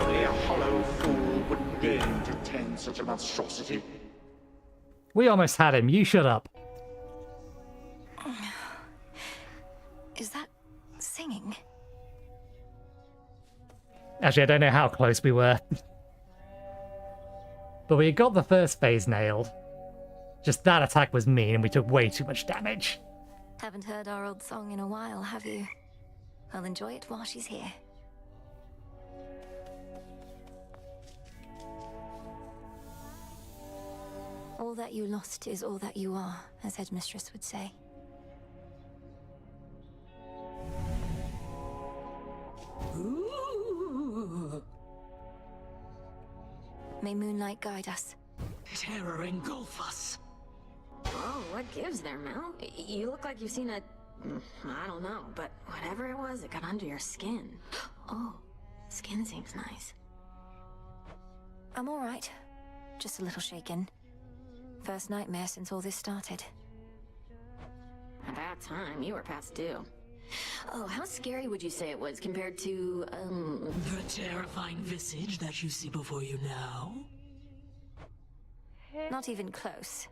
Only a hollow fool would deign to tend such a monstrosity. We almost had him, you shut up. Is that singing? Actually, I don't know how close we were. But we got the first phase nailed. Just that attack was mean and we took way too much damage. Haven't heard our old song in a while, have you? I'll enjoy it while she's here. All that you lost is all that you are, as Headmistress would say. Ooh. May moonlight guide us. Terror engulf us. Oh, what gives there, Mel? You look like you've seen a... I don't know, but whatever it was, it got under your skin. Oh, skin seems nice. I'm alright. Just a little shaken. First nightmare since all this started. About time, you were past due. Oh, how scary would you say it was compared to, The terrifying visage that you see before you now? Not even close.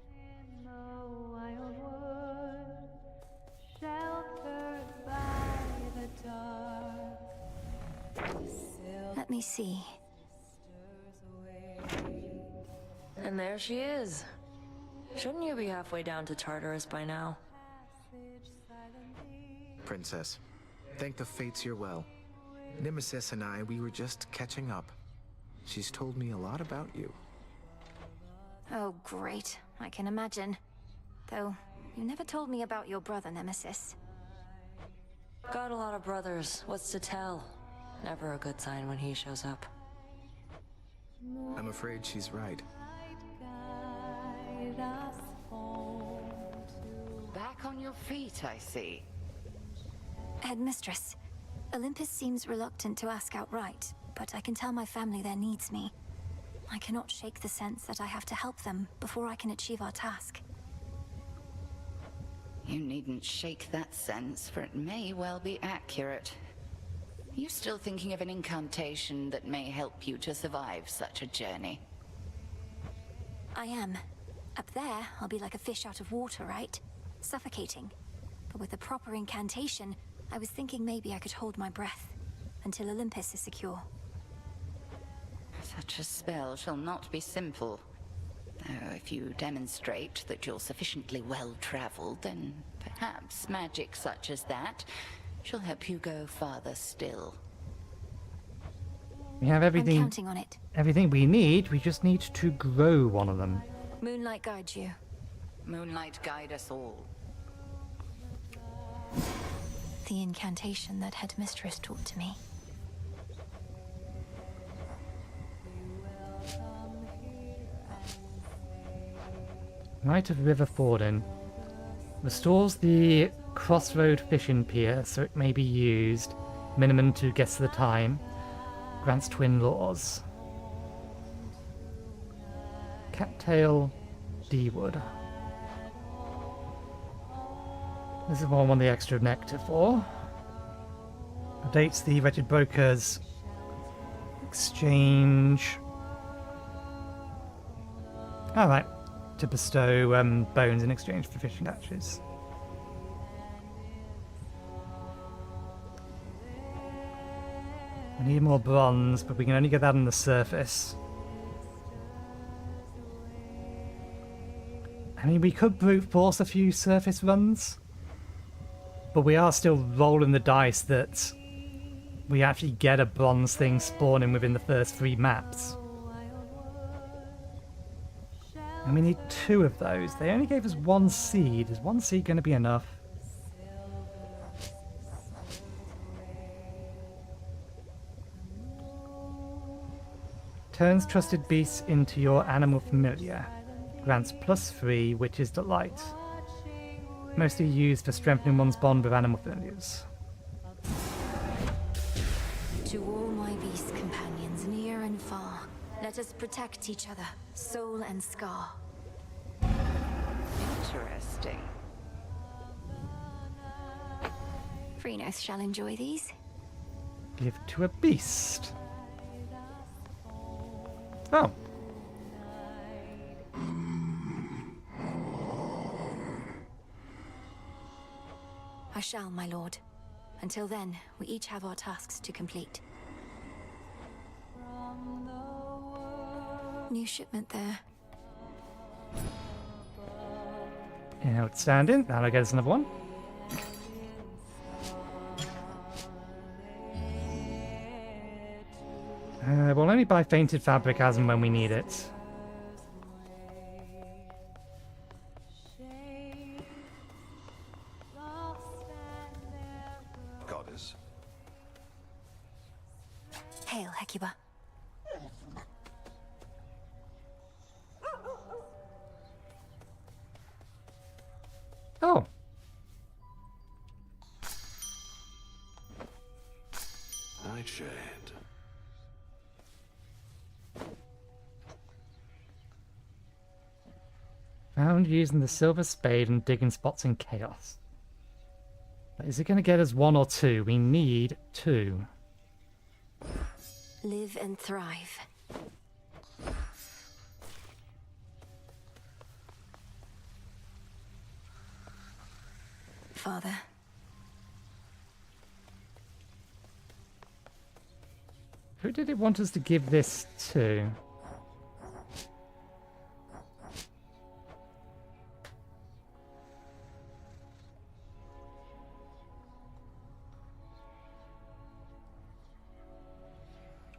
Let me see. And there she is. Shouldn't you be halfway down to Tartarus by now? Princess, thank the fates you're well. Nemesis and I, we were just catching up. She's told me a lot about you. Oh, great. I can imagine. Though, you never told me about your brother, Nemesis. Got a lot of brothers. What's to tell? Never a good sign when he shows up. I'm afraid she's right. Back on your feet, I see. Headmistress, Olympus seems reluctant to ask outright, but I can tell my family there needs me. I cannot shake the sense that I have to help them before I can achieve our task. You needn't shake that sense, for it may well be accurate. You still thinking of an incantation that may help you to survive such a journey? I am. Up there, I'll be like a fish out of water, right? Suffocating. But with a proper incantation, I was thinking maybe I could hold my breath until Olympus is secure. Such a spell shall not be simple. Though if you demonstrate that you're sufficiently well-traveled, then perhaps magic such as that shall help you go farther still. We have everything. I'm counting on it. Everything we need, we just need to grow one of them. Moonlight guides you. Moonlight guide us all. The incantation that Headmistress taught to me. Rite of River Fording. Restores the crossroad fishing pier so it may be used. Minimum 2 guests at a time. Grants twin laws. Cattail D-Wood. This is what I want the extra nectar for. Updates the Wretched Broker's exchange. Alright. To bestow bones in exchange for fishing catches. I need more bronze, but we can only get that on the surface. I mean, we could brute force a few surface runs, but we are still rolling the dice that we actually get a bronze thing spawning within the first 3 maps. And we need 2 of those. They only gave us 1 seed. Is 1 seed going to be enough? Turns trusted beasts into your animal familiar. Grants +3, which is delight. Mostly used for strengthening one's bond with animal familiars. To all my beast companions, near and far, let us protect each other, soul and scar. Interesting. Chronos shall enjoy these. Give to a beast. Oh. I shall, my lord. Until then, we each have our tasks to complete. New shipment there. Outstanding. That'll get us another one. We'll only buy fainted fabric as and when we need it. Goddess. Hail, Hecuba. Oh. Nightshade. Found using the silver spade and digging spots in chaos. But is it going to get us 1 or 2? We need 2. Live and thrive. Father. Who did it want us to give this to?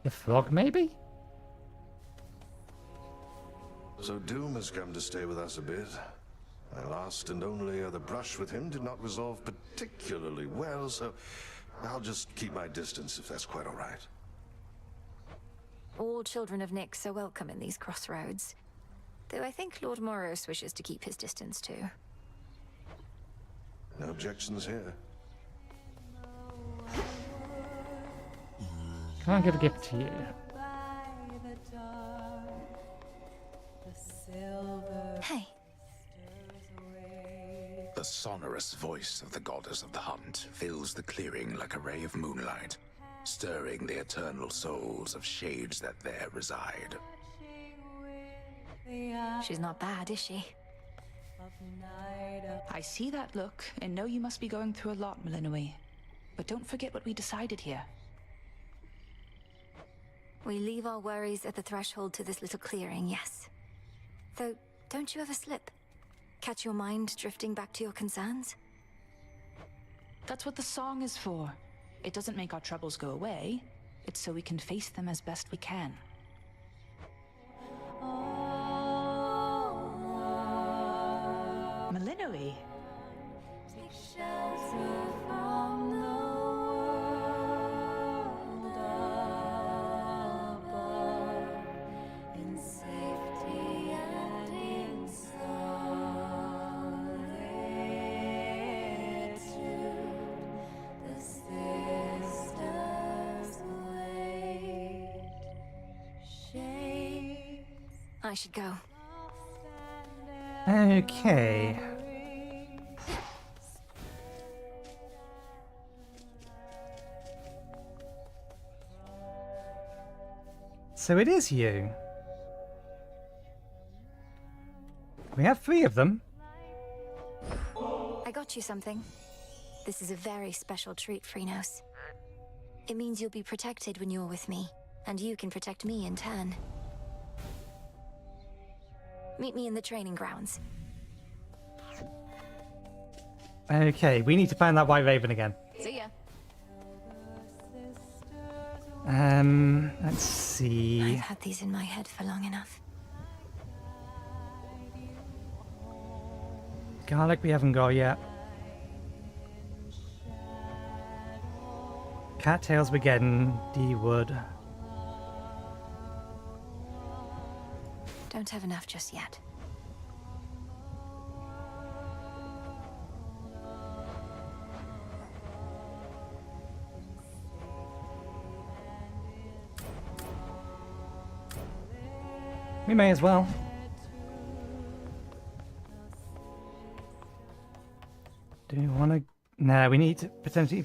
The frog, maybe? So Doom has come to stay with us a bit. My last and only other brush with him did not resolve particularly well, so I'll just keep my distance if that's quite all right. All children of Nyx are welcome in these crossroads. Though I think Lord Moros wishes to keep his distance too. No objections here. Can I give a gift to you? Hey. The sonorous voice of the goddess of the hunt fills the clearing like a ray of moonlight, stirring the eternal souls of shades that there reside. She's not bad, is she? I see that look and know you must be going through a lot, Malinui. But don't forget what we decided here. We leave our worries at the threshold to this little clearing, yes. Though, don't you ever slip? Catch your mind drifting back to your concerns? That's what the song is for. It doesn't make our troubles go away. It's so we can face them as best we can. Malinui. I should go. Okay. So it is you. We have 3 of them. I got you something. This is a very special treat, Chronos. It means you'll be protected when you're with me, and you can protect me in turn. Meet me in the training grounds. Okay, we need to find that white raven again. See ya. Let's see. I've had these in my head for long enough. Garlic we haven't got yet. Cattails we're getting. D-wood. Don't have enough just yet. We may as well. Do we want to... No, we need to potentially...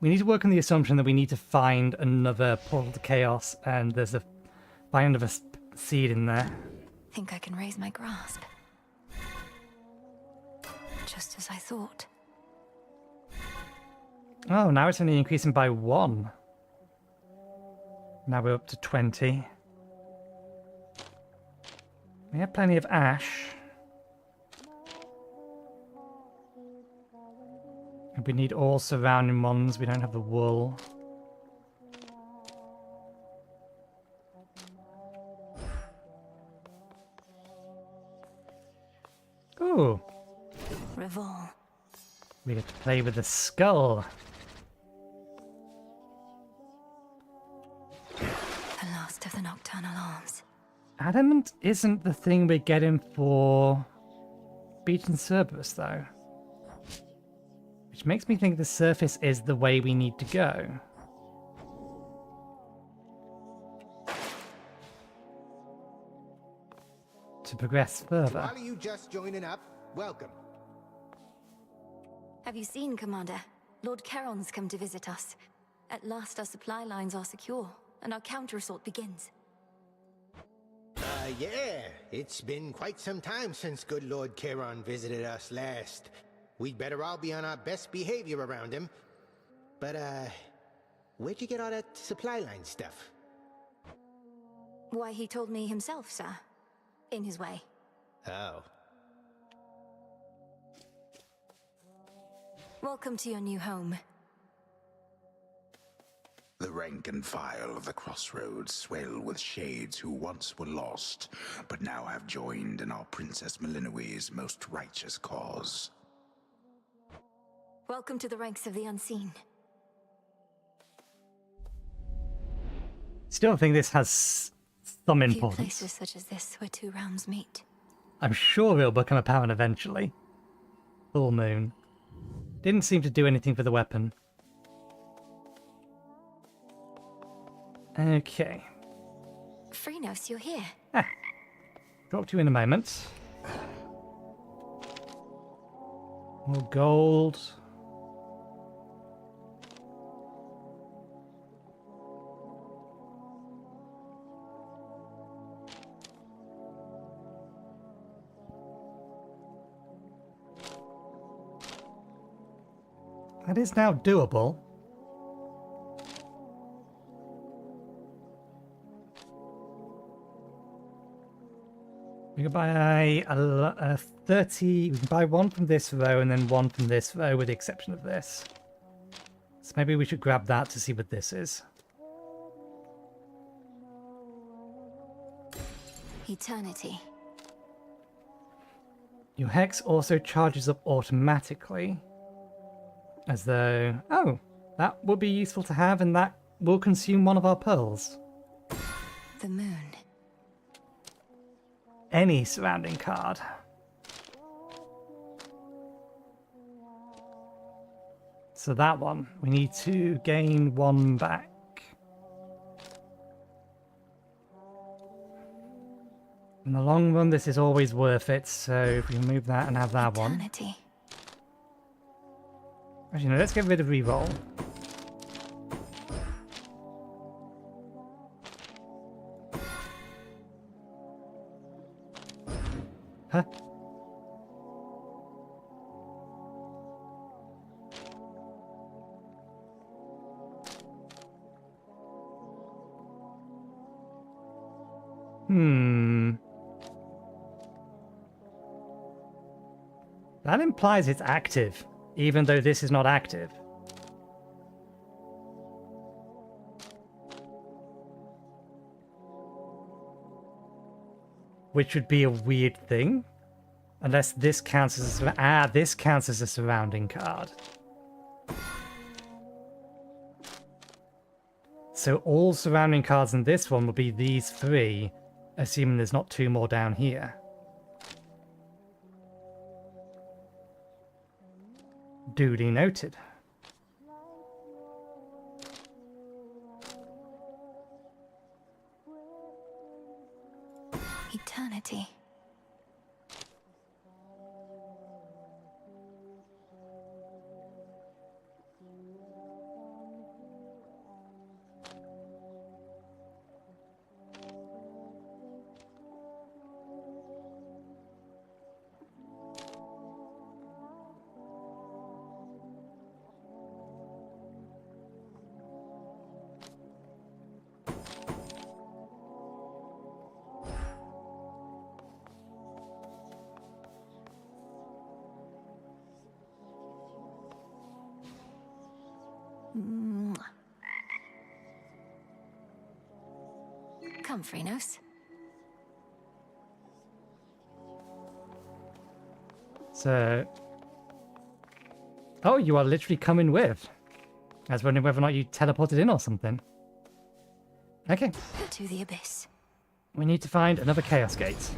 We need to work on the assumption that we need to find another portal to chaos, and there's a... Find another seed in there. Think I can raise my grasp. Just as I thought. Oh, now it's only increasing by 1. Now we're up to 20. We have plenty of ash. And we need all surrounding ones. We don't have the wool. Ooh. Revol. We get to play with the skull. The last of the nocturnal arms. Adamant isn't the thing we're getting for beating Cerberus, though. Which makes me think the surface is the way we need to go. To progress further. While you just joining up, welcome. Have you seen, Commander? Lord Charon's come to visit us. At last our supply lines are secure, and our counter-assault begins. Yeah. It's been quite some time since good Lord Charon visited us last. We'd better all be on our best behavior around him. But, where'd you get all that supply line stuff? Why, he told me himself, sir. In his way. Oh. Welcome to your new home. The rank and file of the crossroads swell with shades who once were lost, but now have joined in our Princess Melinoe's most righteous cause. Welcome to the ranks of the unseen. Still think this has some Few importance. places such as this where two realms meet. I'm sure it'll become apparent eventually. Full moon. Didn't seem to do anything for the weapon. Okay. Chronos, you're here. Drop to you in a moment. More gold. That is now doable. We can buy a 30. We can buy one from this row and then one from this row, with the exception of this. So maybe we should grab that to see what this is. Eternity. Your hex also charges up automatically. As though, oh, that would be useful to have, and that will consume one of our pearls. The moon. Any surrounding card. So that one, we need to gain one back. In the long run, this is always worth it, so if we remove that and have that Eternity. one. Actually, no, let's get rid of reroll. Huh? That implies it's active, even though this is not active. Which would be a weird thing. Unless this counts as a... this counts as a surrounding card. So all surrounding cards in this one will be these 3, assuming there's not 2 more down here. Duly noted. Eternity. Come, Chronos. So... Oh, you are literally coming with. I was wondering whether or not you teleported in or something. Okay. To the abyss. We need to find another Chaos Gate.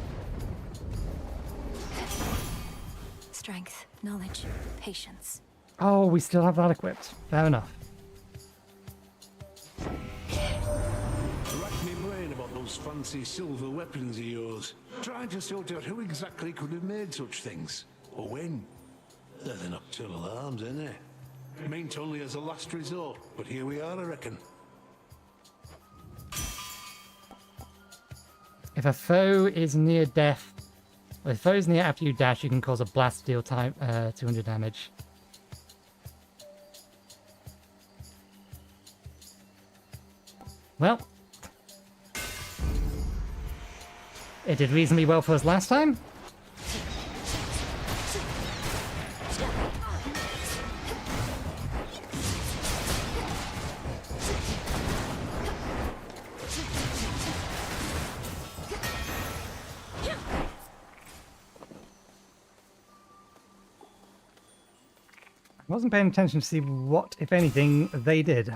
Strength, knowledge, patience. Oh, we still have that equipped. Fair enough. Rack me brain about those fancy silver weapons of yours. Trying to sort out who exactly could have made such things. Or when. They're the nocturnal arms, ain't they? Meant only as a last resort, but here we are, I reckon. If a foe is near death, or if a foe is near after you dash, you can cause a blast deal type 200 damage. Well, it did reasonably well for us last time. I wasn't paying attention to see what, if anything, they did.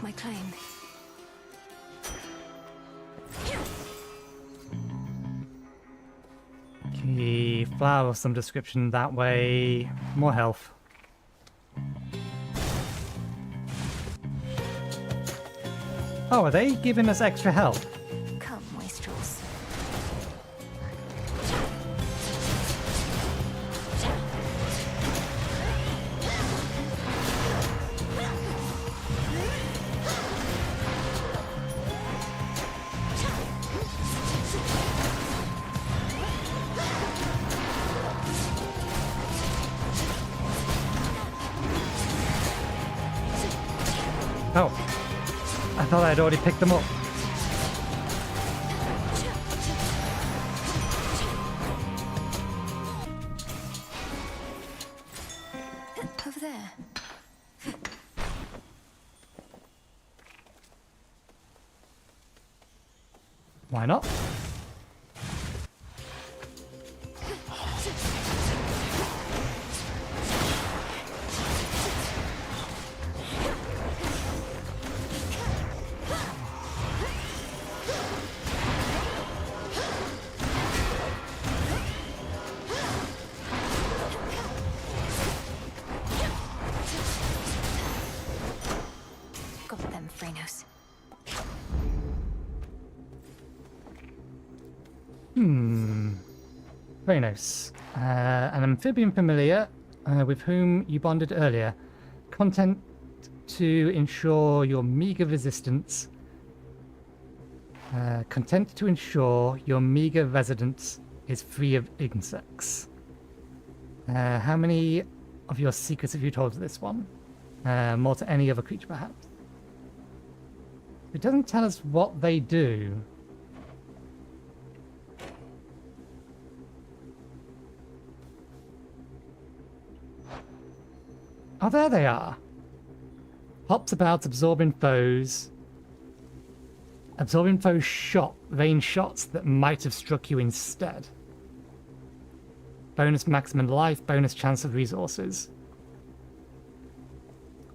My claim. Key flower of some description that way. More health. Oh, are they giving us extra health? Come, wastrels. Oh. I thought I'd already picked them up. Over there. Why not? Got them, Chronos. Chronos. An amphibian familiar with whom you bonded earlier. Content to ensure your meager resistance. Content to ensure your meager residence is free of insects. How many of your secrets have you told to this one? More to any other creature, perhaps? It doesn't tell us what they do. Oh, there they are. Hops about, absorbing foes. Absorbing foes' range shots that might have struck you instead. Bonus maximum life, bonus chance of resources.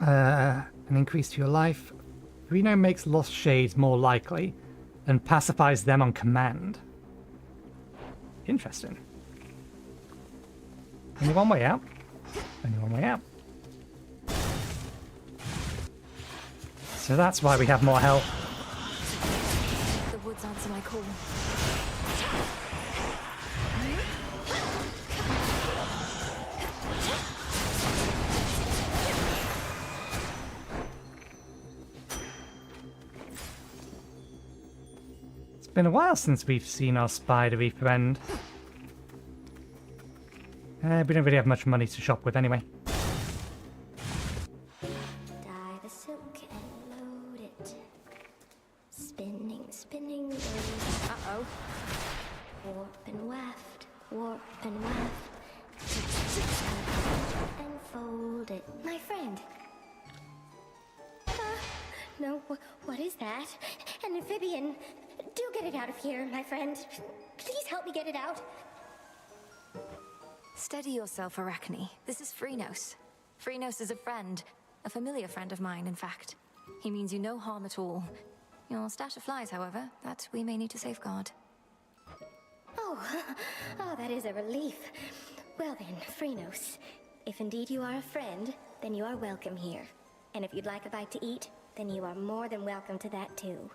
An increase to your life. Reno makes lost shades more likely and pacifies them on command. Interesting. Only one way out. Only one way out. So that's why we have more health. The woods answer my call. It's been a while since we've seen our spidery friend. We don't really have much money to shop with anyway. Dye the silk and load it. Spinning, spinning. Uh-oh. Warp and weft, warp and weft. And fold it. My friend. No, what is that? An amphibian. Do get it out of here, my friend. Please help me get it out. Steady yourself, Arachne. This is Chronos. Chronos is a friend. A familiar friend of mine, in fact. He means you no harm at all. Your stash of flies, however, that we may need to safeguard. Oh, that is a relief. Well then, Chronos, if indeed you are a friend, then you are welcome here. And if you'd like a bite to eat, then you are more than welcome to that too.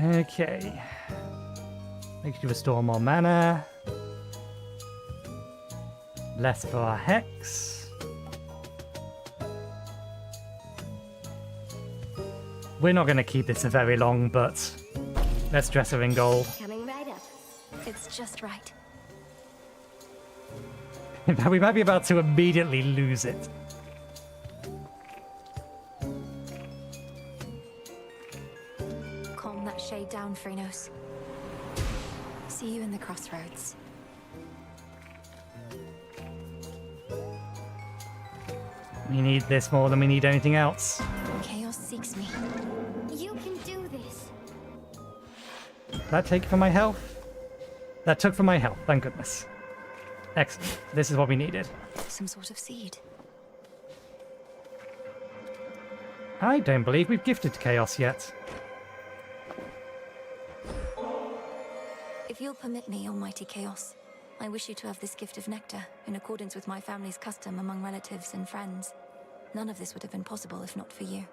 Okay. Makes you restore more mana. Less for our hex. We're not going to keep this very long, but let's dress her in gold. Coming right up. It's just right. In fact, we might be about to immediately lose it. Calm that shade down, Chronos. See you in the crossroads. We need this more than we need anything else. Chaos seeks me. You can do this. Did that take from my health? That took from my health, thank goodness. Excellent. This is what we needed. Some sort of seed. I don't believe we've gifted Chaos yet. If you'll permit me, Almighty Chaos, I wish you to have this gift of nectar, in accordance with my family's custom among relatives and friends. None of this would have been possible if not for you.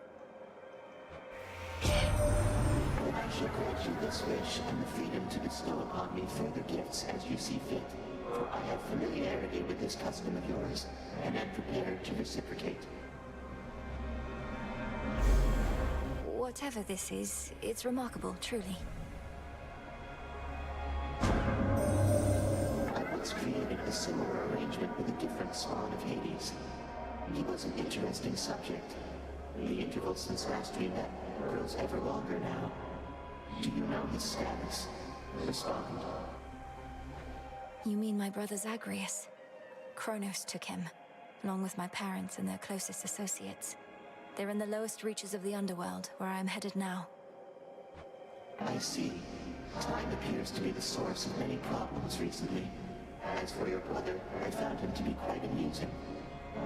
I shall grant you this wish and the freedom to bestow upon me further gifts as you see fit, for I have familiarity with this custom of yours, and am prepared to reciprocate. Whatever this is, it's remarkable, truly. I once created a similar arrangement with a different spawn of Hades. He was an interesting subject. The interval since last we met grows ever longer now. Do you know his status? Respond. You mean my brother Zagreus? Chronos took him, along with my parents and their closest associates. They're in the lowest reaches of the underworld, where I am headed now. I see. Time appears to be the source of many problems recently. As for your brother, I found him to be quite amusing.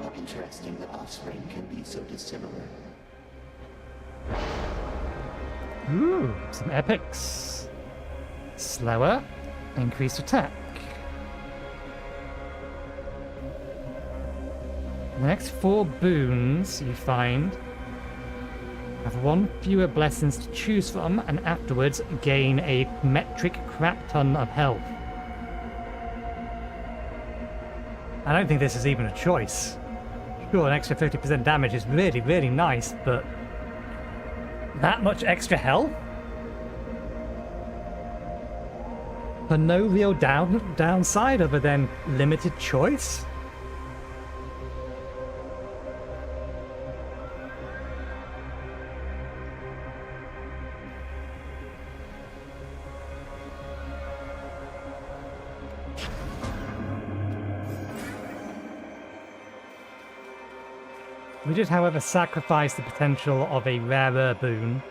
How interesting that offspring can be so dissimilar. Ooh, some epics. Slower, increased attack. The next 4 boons you find have 1 fewer blessings to choose from, and afterwards gain a metric crap ton of health. I don't think this is even a choice. Sure, an extra 50% damage is really, really nice, but that much extra health? For no real downside other than limited choice? We did, however, sacrifice the potential of a rarer boon.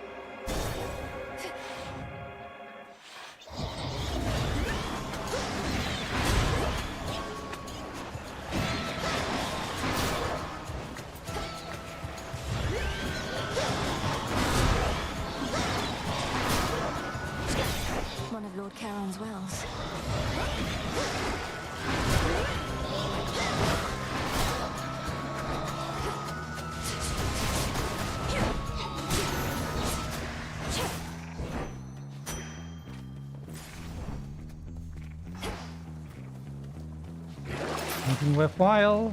One of Lord Charon's wells. Anything worthwhile?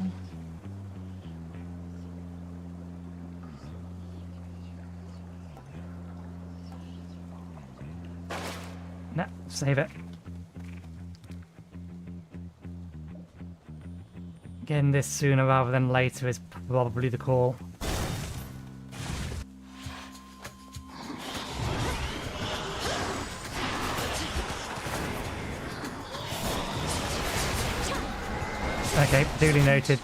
Nah, save it. Getting this sooner rather than later is probably the call. Okay, duly noted.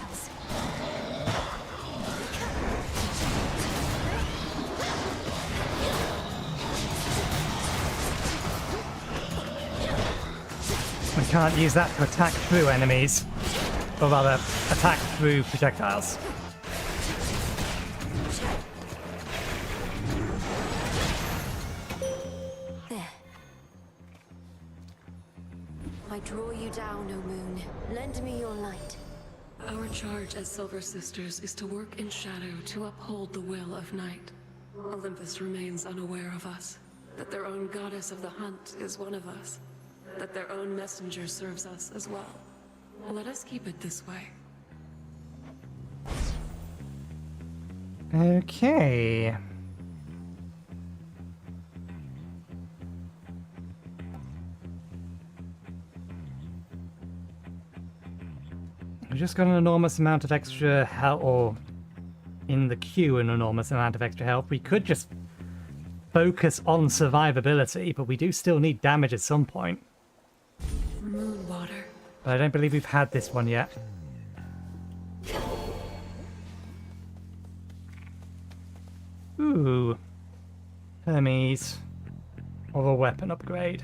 We can't use that to attack through enemies, or rather, attack through projectiles. There. I draw you down, O moon. Lend me your light. Our charge as Silver Sisters is to work in shadow to uphold the will of night. Olympus remains unaware of us, that their own goddess of the hunt is one of us, that their own messenger serves us as well. Let us keep it this way. Okay. We just got an enormous amount of extra health, or in the queue an enormous amount of extra health. We could just focus on survivability, but we do still need damage at some point. Moon water. But I don't believe we've had this one yet. Ooh. Hermes. Or a weapon upgrade.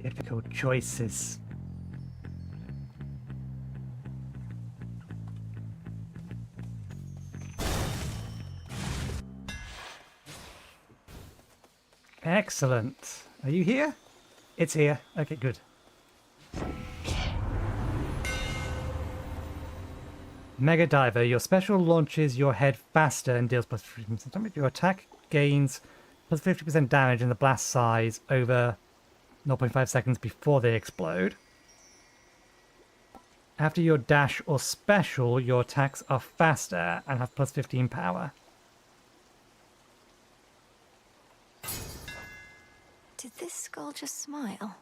Difficult choices. Excellent. Are you here? It's here. Okay, good. Mega Diver. Your special launches your head faster and deals plus 50% damage. Your attack gains plus 50% damage in the blast size over 0.5 seconds before they explode. After your dash or special, your attacks are faster and have plus 15 power. Did this skull just smile?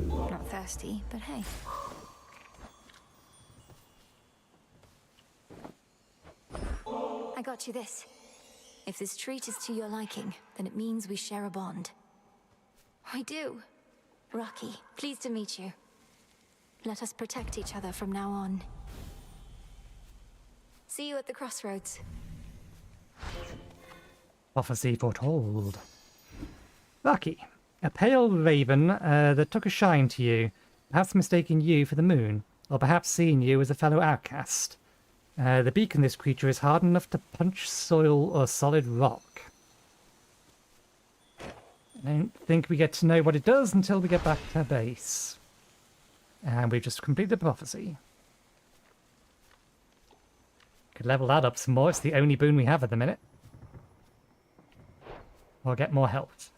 Not thirsty, but hey. I got you this. If this treat is to your liking, then it means we share a bond. We do. Rocky, pleased to meet you. Let us protect each other from now on. See you at the crossroads. Prophecy foretold. Rocky, a pale raven that took a shine to you, perhaps mistaking you for the moon, or perhaps seeing you as a fellow outcast. The beak in this creature is hard enough to punch soil or solid rock. I don't think we get to know what it does until we get back to base. And we've just completed the prophecy. Could level that up some more. It's the only boon we have at the minute. Or get more health.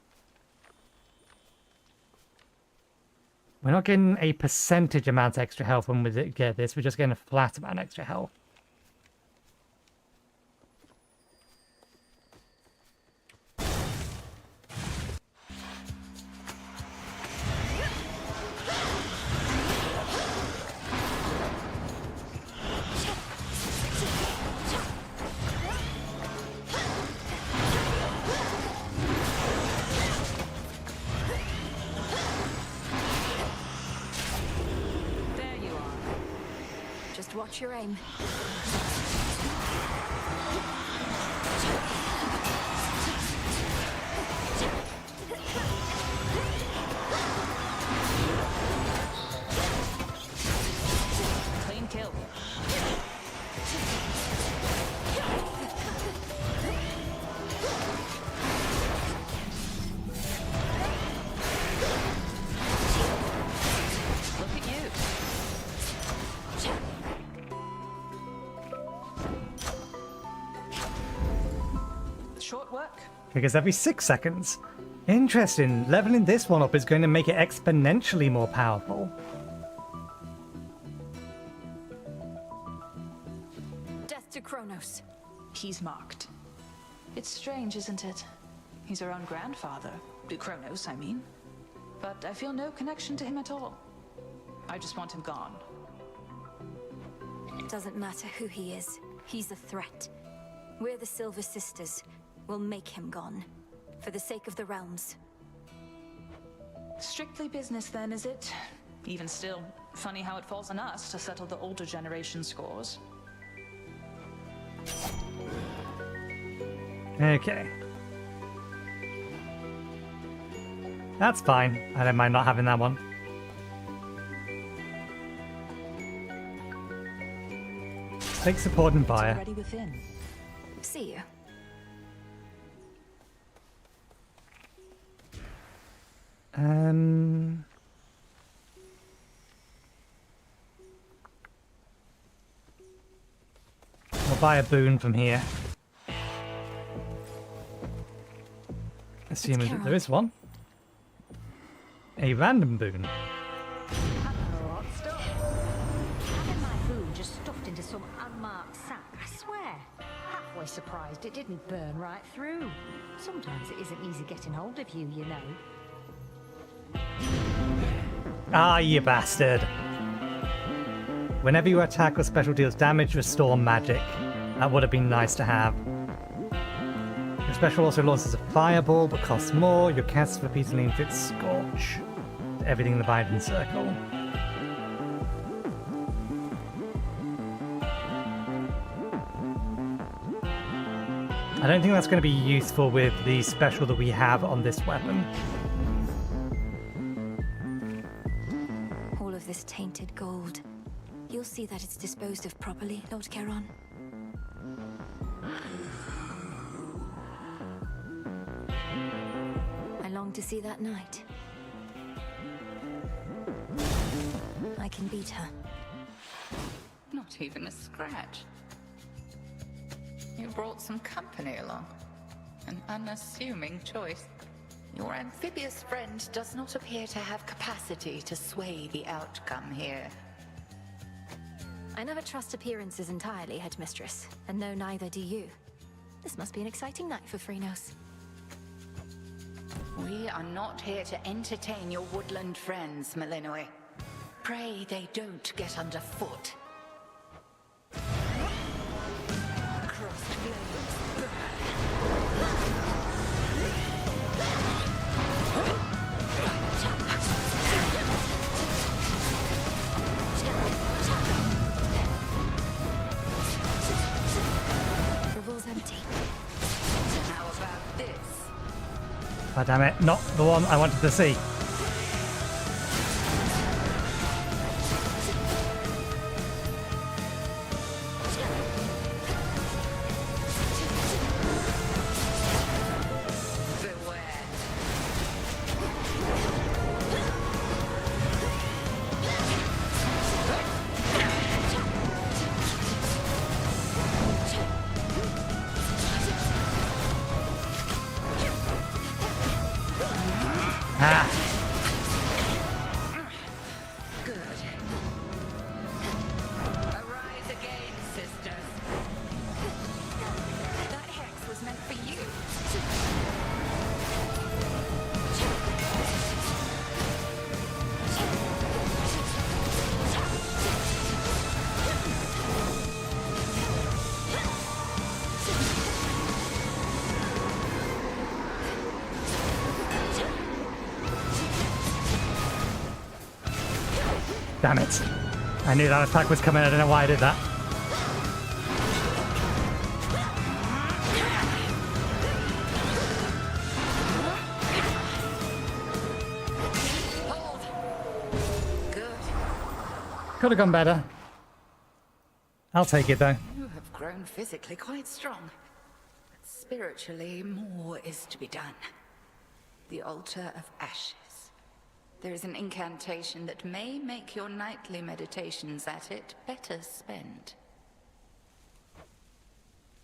We're not getting a percentage amount extra health when we get this. We're just getting a flat amount extra health. Watch your aim. Clean kill. Look at you. Short work. Because every 6 seconds. Interesting. Leveling this one up is going to make it exponentially more powerful. Death to Chronos. He's marked. It's strange, isn't it? He's our own grandfather. Chronos, I mean. But I feel no connection to him at all. I just want him gone. It doesn't matter who he is. He's a threat. We're the Silver Sisters. We'll make him gone. For the sake of the realms. Strictly business then, is it? Even still, funny how it falls on us to settle the older generation scores. Okay. That's fine. I don't mind not having that one. Take support and fire. Already within. See you. We'll buy a boon from here. Assuming that there is one. A random boon. Hot stuff. Having my food just stuffed into some unmarked sack, I swear. Halfway surprised it didn't burn right through. Sometimes it isn't easy getting hold of you, you know. Ah, you bastard. Whenever you attack or special deals damage, restore magic. That would have been nice to have. Your special also launches a fireball, but costs more. Your cast repeatedly inflicts scorch. Everything in the Biden circle. I don't think that's going to be useful with the special that we have on this weapon. All of this tainted gold. You'll see that it's disposed of properly, Lord Charon. I long to see that night. I can beat her. Not even a scratch. You brought some company along. An unassuming choice. Your amphibious friend does not appear to have capacity to sway the outcome here. I never trust appearances entirely, Headmistress, and no, neither do you. This must be an exciting night for Chronos. We are not here to entertain your woodland friends, Malinois. Pray they don't get underfoot. Crossed blades burn. Empty. How about this? Oh, damn it, not the one I wanted to see. Ah. Good. Arise again, sisters. That hex was meant for you. Damn it. I knew that attack was coming. I don't know why I did that. Could have gone better. I'll take it though. You have grown physically quite strong. But spiritually, more is to be done. The Altar of Ashes. There is an incantation that may make your nightly meditations at it better spent.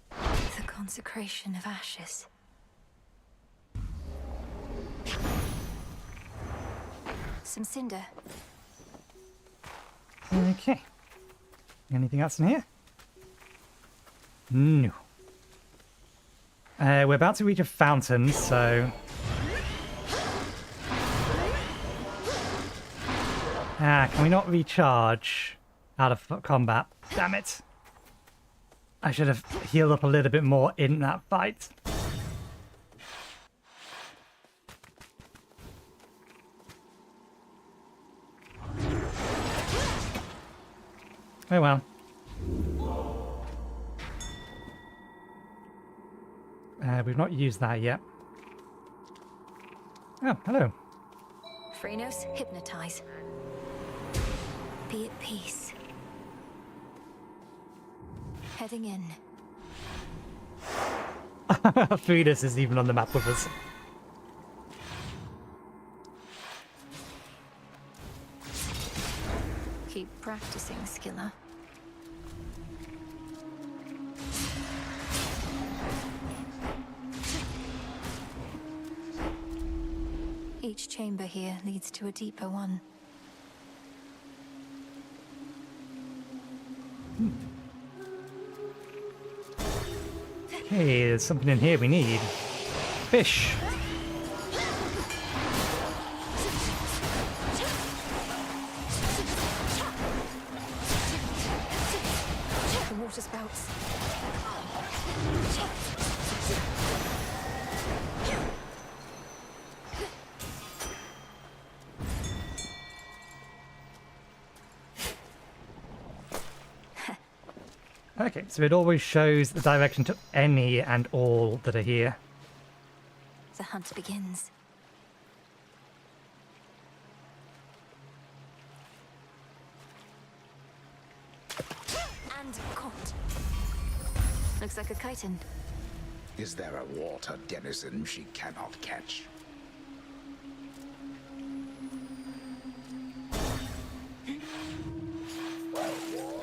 The consecration of ashes. Some cinder. Okay. Anything else in here? No. We're about to reach a fountain, so... can we not recharge out of combat? Damn it. I should have healed up a little bit more in that fight. Oh well. We've not used that yet. Oh, hello. Chronos, hypnotize. Be at peace. Heading in. Phoenix is even on the map with us. Keep practicing, Skilla. Each chamber here leads to a deeper one. Hey, there's something in here we need. Fish. The water spouts. Okay, so it always shows the direction to any and all that are here. The hunt begins. And caught. Looks like a chitin. Is there a water denizen she cannot catch?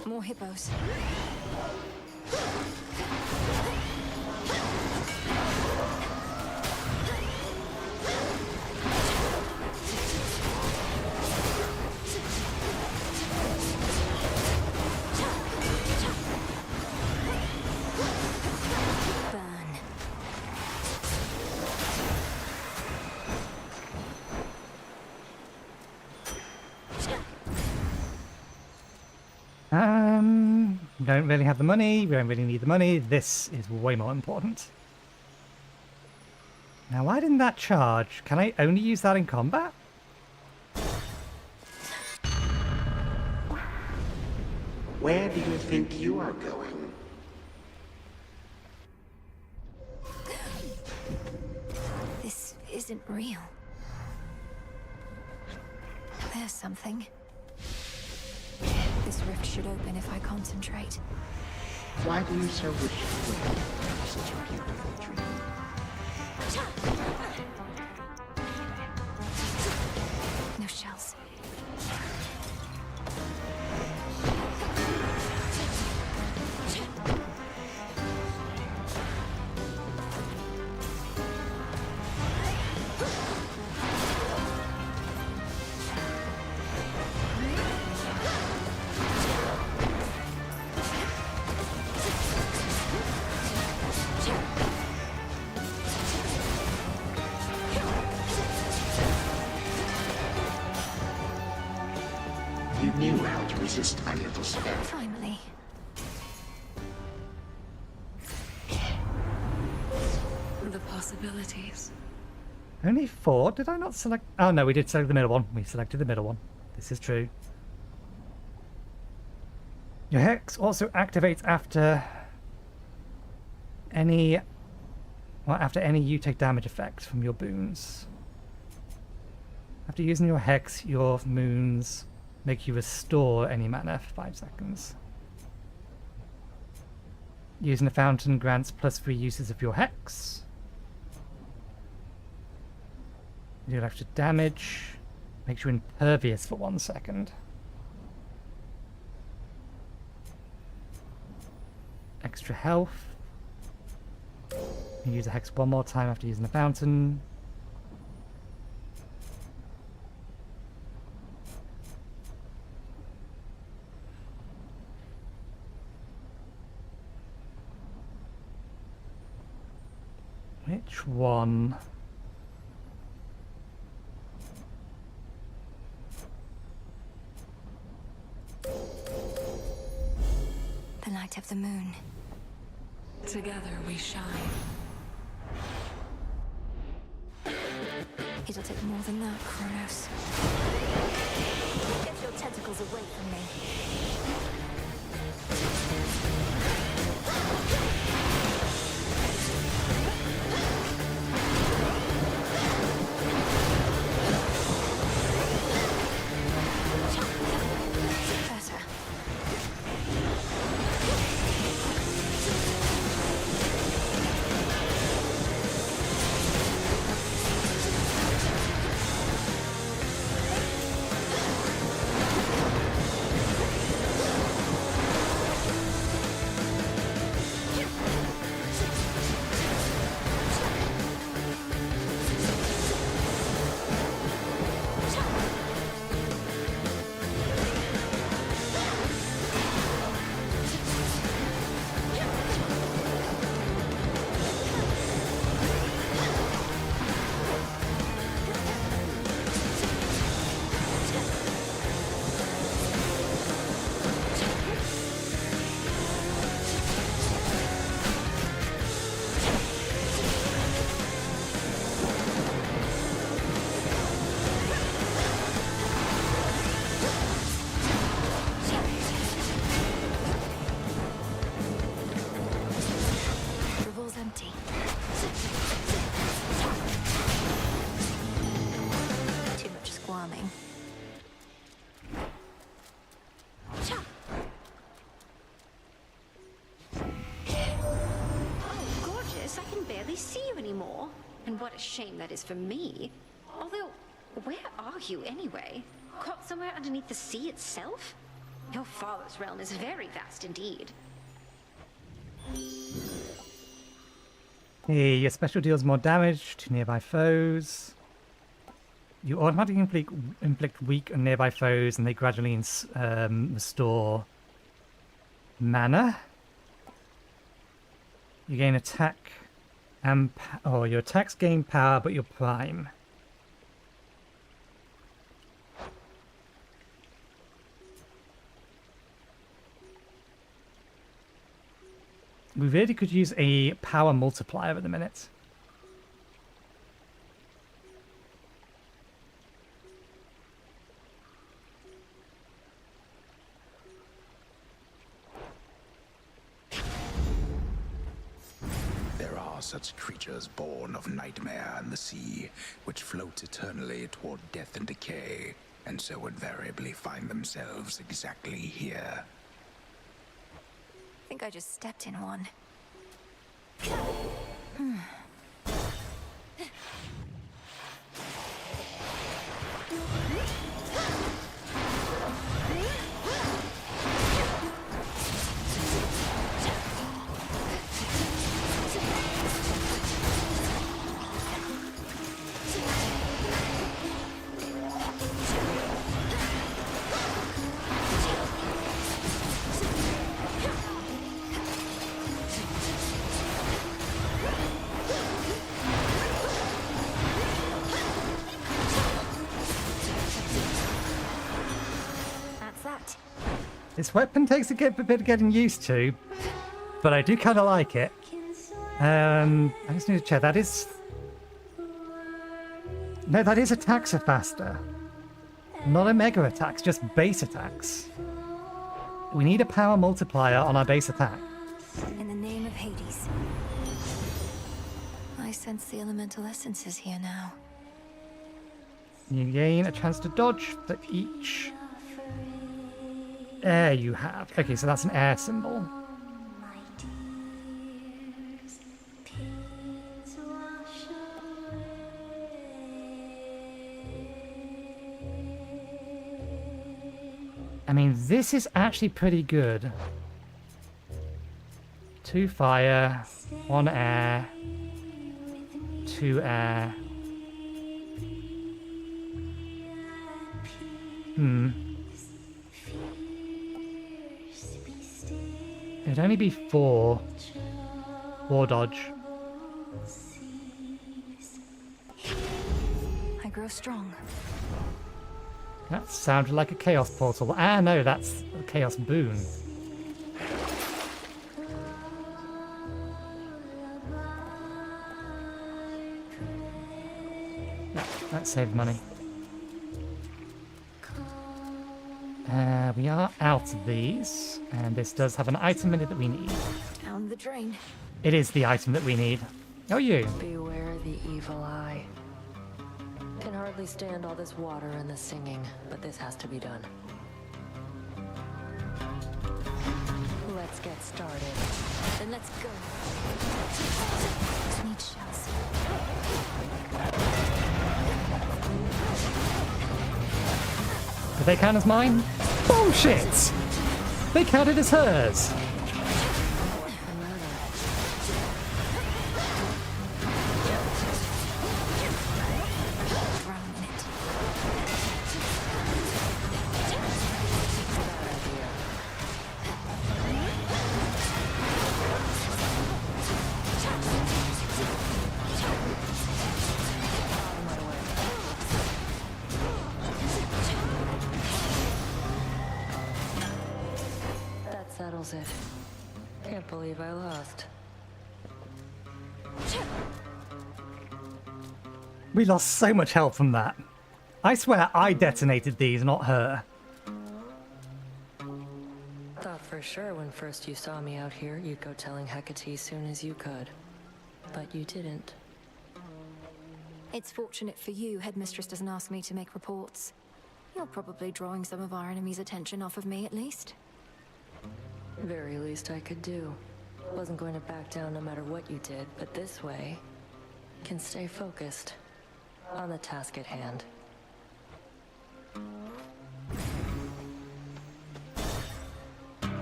More hippos. Don't really have the money, we don't really need the money, this is way more important. Now why didn't that charge? Can I only use that in combat? Where do you think you are going? This isn't real. There's something. This rift should open if I concentrate. Why do you so wish to wake up such a beautiful dream? No shells. resist my little spell. Finally. The possibilities. Only 4? Did I not select? Oh no, we did select the middle one. We selected the middle one. This is true. Your hex also activates after any you take damage effect from your boons. After using your hex, your moons make you restore any mana for 5 seconds. Using the fountain grants +3 uses of your hex. You deal extra damage. Makes you impervious for 1 second. Extra health. You use the hex 1 more time after using the fountain. Which one? The light of the moon. Together we shine. It'll take more than that, Chronos. Get your tentacles away from me. And what a shame that is for me. Although, where are you anyway? Caught somewhere underneath the sea itself? Your father's realm is very vast indeed. Hey, your special deals more damage to nearby foes. You automatically inflict weak on nearby foes, and they gradually restore mana. You gain attack. Your attacks gain power, but your prime. We really could use a power multiplier at the minute. Such creatures born of nightmare and the sea, which float eternally toward death and decay, and so invariably find themselves exactly here. I think I just stepped in one. This weapon takes a bit of getting used to, but I do kind of like it. I just need to check. That is... No, that is attacks are faster. Not a mega attacks, just base attacks. We need a power multiplier on our base attack. In the name of Hades. I sense the elemental essences here now. You gain a chance to dodge for each air you have. Okay, so that's an air symbol. I mean, this is actually pretty good. 2 fire, 1 air, 2 air. It'd only be 4. 4 dodge. I grow strong. That sounded like a chaos portal. Ah, no, that's a chaos boon. That saved money. We are out of these, and this does have an item in it that we need. Down the drain. It is the item that we need. Oh, you. Beware the evil eye. Can hardly stand all this water and the singing, but this has to be done. Let's get started. Then let's go. Need shells. Do they count as mine? Bullshit! They counted as hers! Settles it. Can't believe I lost. We lost so much health from that. I swear I detonated these, not her. Thought for sure when first you saw me out here, you'd go telling Hecate soon as you could. But you didn't. It's fortunate for you, Headmistress doesn't ask me to make reports. You're probably drawing some of our enemies' attention off of me, at least. Very least I could do. Wasn't going to back down no matter what you did, but this way, can stay focused on the task at hand.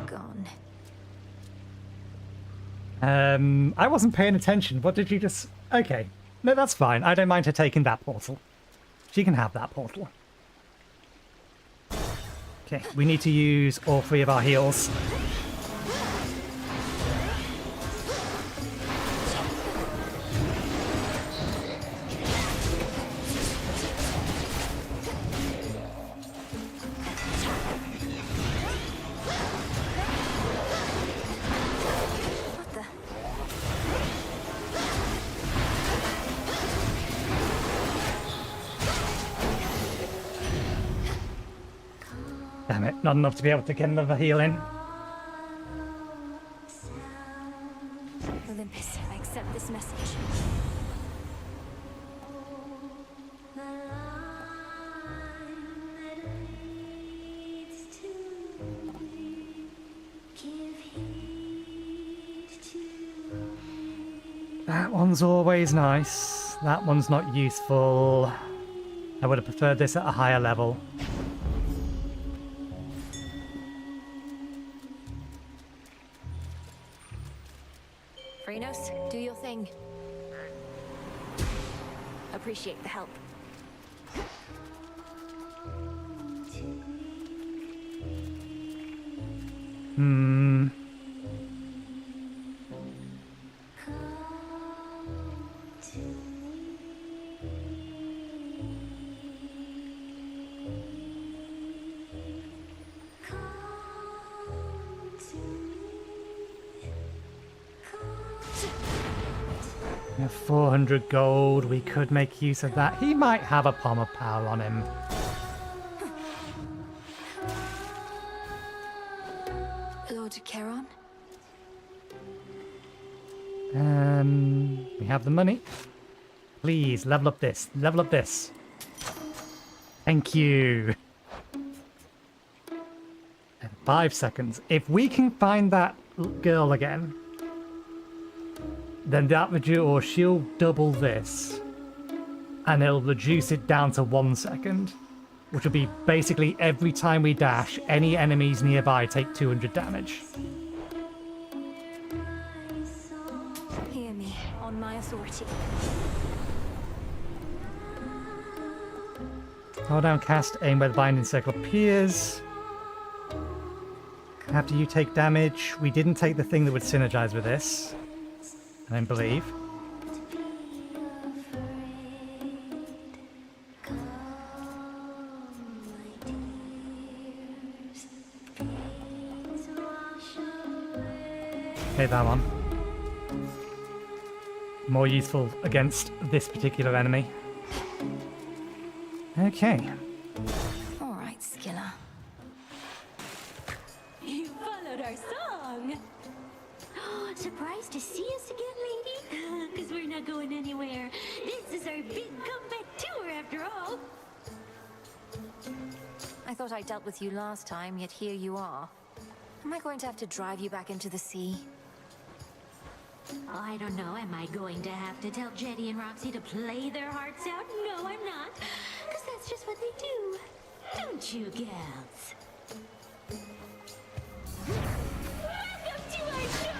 Gone. I wasn't paying attention. What did you just... Okay. No, that's fine. I don't mind her taking that portal. She can have that portal. Okay, we need to use all 3 of our heals. Damn it, not enough to be able to get another heal in. Olympus, I accept this message. That one's always nice. That one's not useful. I would have preferred this at a higher level. Chronos, do your thing. Appreciate the help. We have 400 gold. We could make use of that. He might have a Palm of Power on him. Lord Charon? We have the money. Please, level up this. Level up this. Thank you. And 5 seconds. If we can find that girl again, then that or she'll double this. And it'll reduce it down to 1 second. Which will be basically every time we dash, any enemies nearby take 200 damage. Hear me, on my authority. Hold down, cast, aim where the binding circle appears. After you take damage, we didn't take the thing that would synergize with this. I don't believe. Okay, that one. More useful against this particular enemy. Okay. All right, Skilla. You followed our song. Surprised to see us again, lady? Because we're not going anywhere. This is our big comeback tour, after all. I thought I dealt with you last time, yet here you are. Am I going to have to drive you back into the sea? Oh, I don't know. Am I going to have to tell Jetty and Roxy to play their hearts out? No, I'm not. Because that's just what they do. Don't you, gals? Welcome to our show!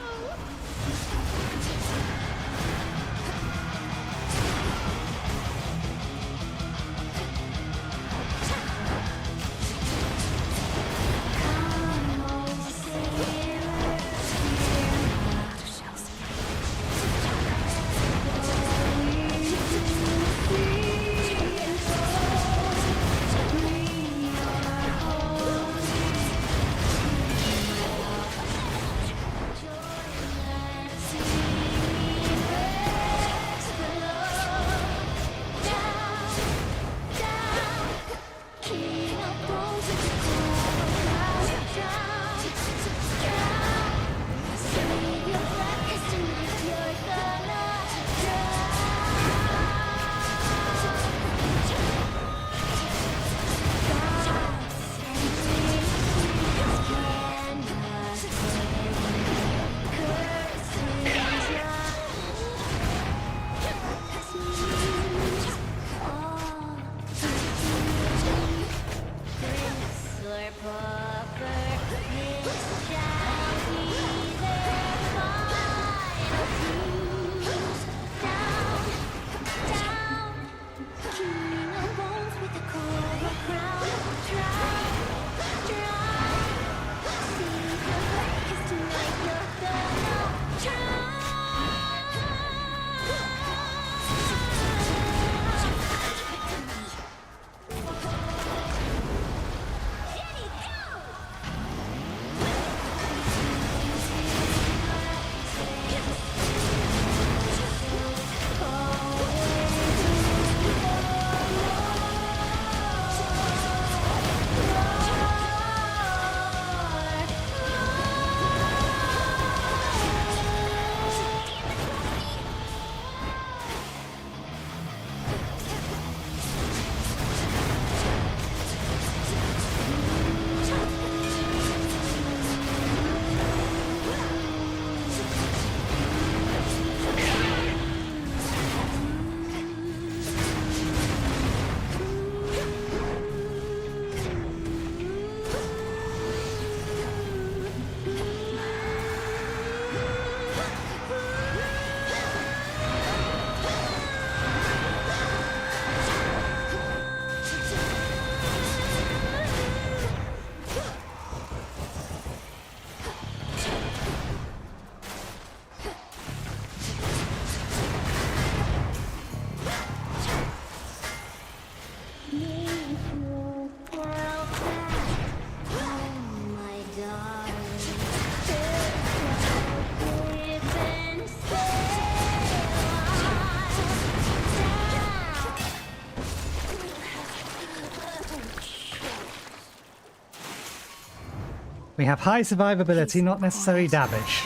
We have high survivability, not necessarily damage.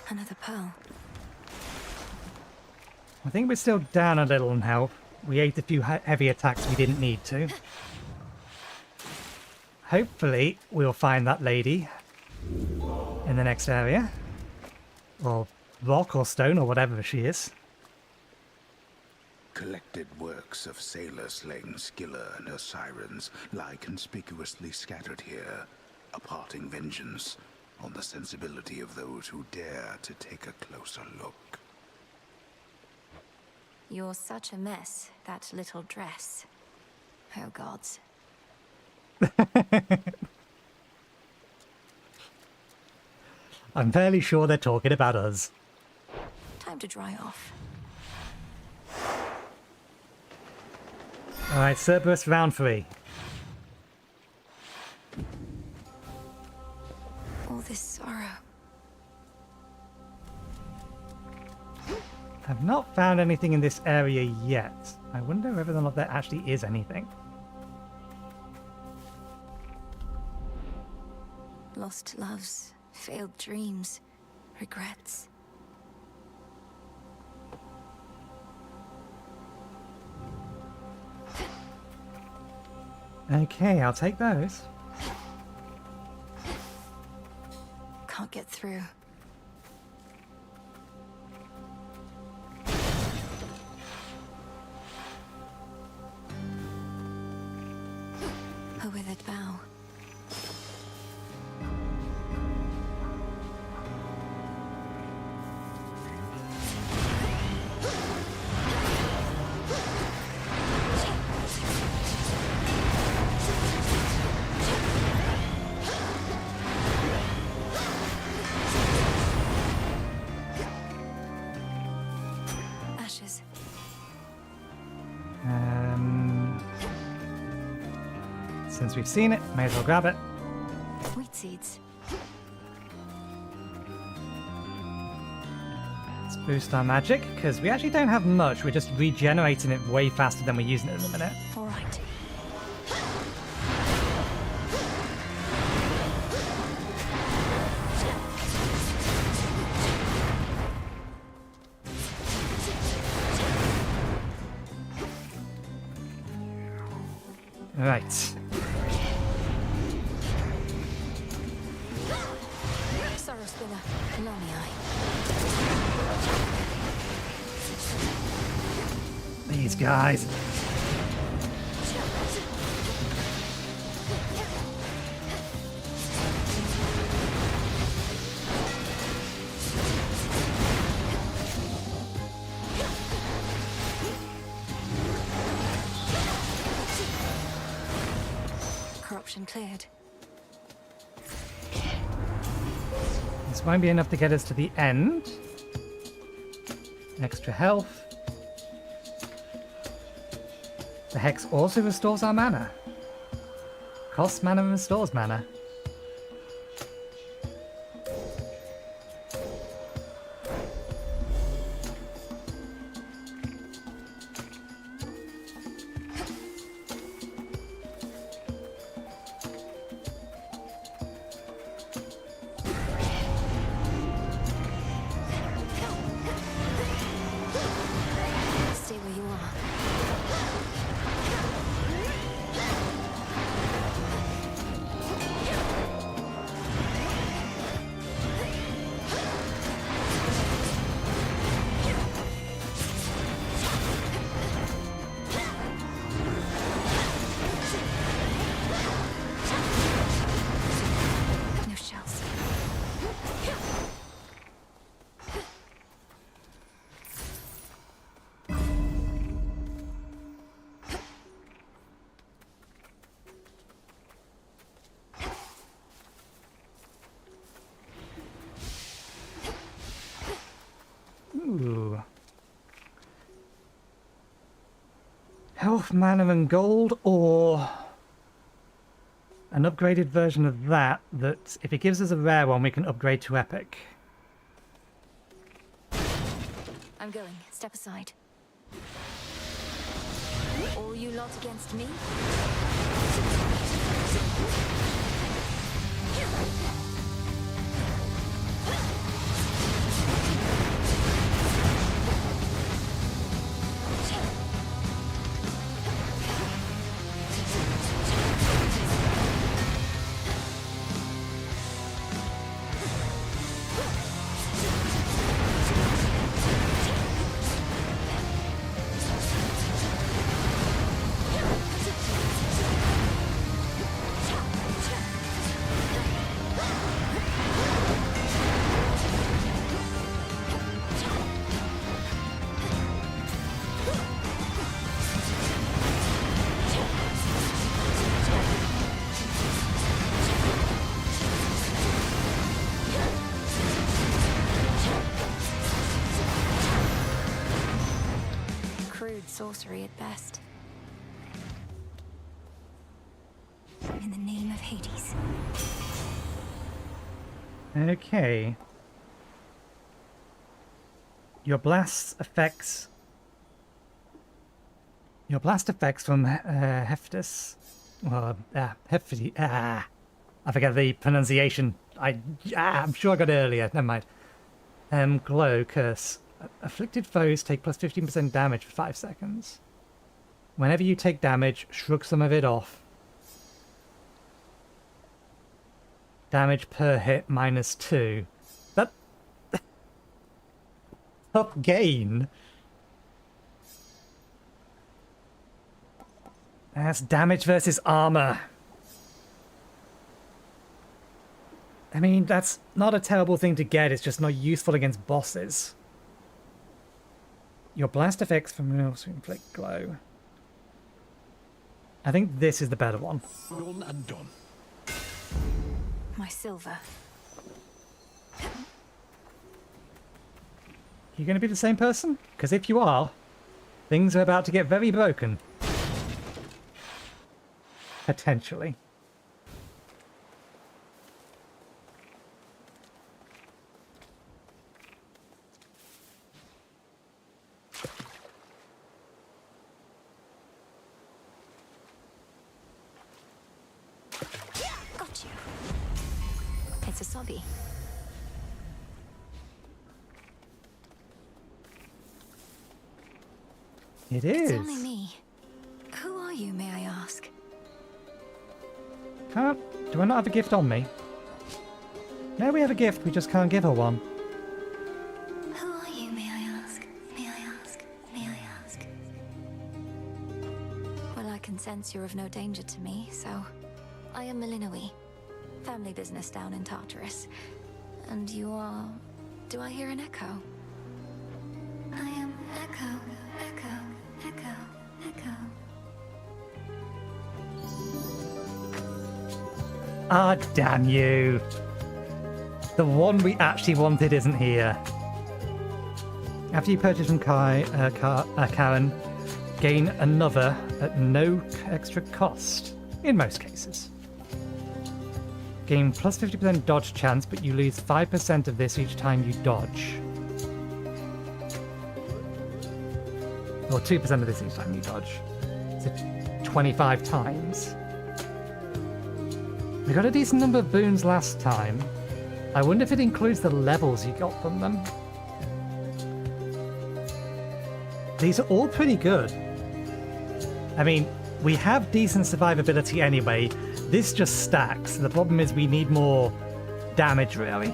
Another pearl. I think we're still down a little in health. We ate a few heavy attacks we didn't need to. Hopefully, we'll find that lady in the next area. Or rock or stone or whatever she is. Collected works of sailor-slaying Scylla and her sirens lie conspicuously scattered here, imparting vengeance on the sensibility of those who dare to take a closer look. You're such a mess, that little dress. Oh gods. I'm fairly sure they're talking about us. Time to dry off. Alright, Cerberus round 3. All this sorrow. I've not found anything in this area yet. I wonder whether or not there actually is anything. Lost loves, failed dreams, regrets. Okay, I'll take those. Can't get through. A withered bough. Ashes. Since we've seen it, may as well grab it. Wheat seeds. Let's boost our magic, because we actually don't have much. We're just regenerating it way faster than we're using it in a minute. All right. Right. Sorrow spinner. Lonely eye. These guys. Corruption cleared. This won't be enough to get us to the end. Extra health. The Hex also restores our mana. Costs mana and restores mana. Stay where you are. No shells. Ooh. Health, mana, and gold, or an upgraded version of that, that if it gives us a rare one, we can upgrade to epic. I'm going. Step aside. All you lot against me? Sorcery at best. In the name of Hades. Okay. Your blast effects from Heftis. Well, Hefti. I forget the pronunciation. I'm sure I got it earlier. Never mind. Glow curse. Afflicted foes take plus 15% damage for 5 seconds. Whenever you take damage, shrug some of it off. Damage per hit -2. That... Top gain. That's damage versus armor. I mean, that's not a terrible thing to get, it's just not useful against bosses. Your blast effects from also inflict glow. I think this is the better one. Done and done. My silver. You going to be the same person? Because if you are, things are about to get very broken. Potentially. Got you. It's a sobby. It is. It's only me. Who are you, may I ask? Do I not have a gift on me? No, we have a gift, we just can't give her one. Who are you, may I ask? May I ask? May I ask? Well, I can sense you're of no danger to me, so... I am Malinoe. Family business down in Tartarus. And you are... Do I hear an echo? I am Echo, Echo, Echo, Echo. Ah, damn you. The one we actually wanted isn't here. After you purchase from Karen, gain another at no extra cost, in most cases. Gain plus 50% dodge chance, but you lose 5% of this each time you dodge. Or 2% of this each time you dodge. So 25 times. We got a decent number of boons last time. I wonder if it includes the levels you got from them. These are all pretty good. I mean, we have decent survivability anyway. This just stacks. The problem is we need more damage, really.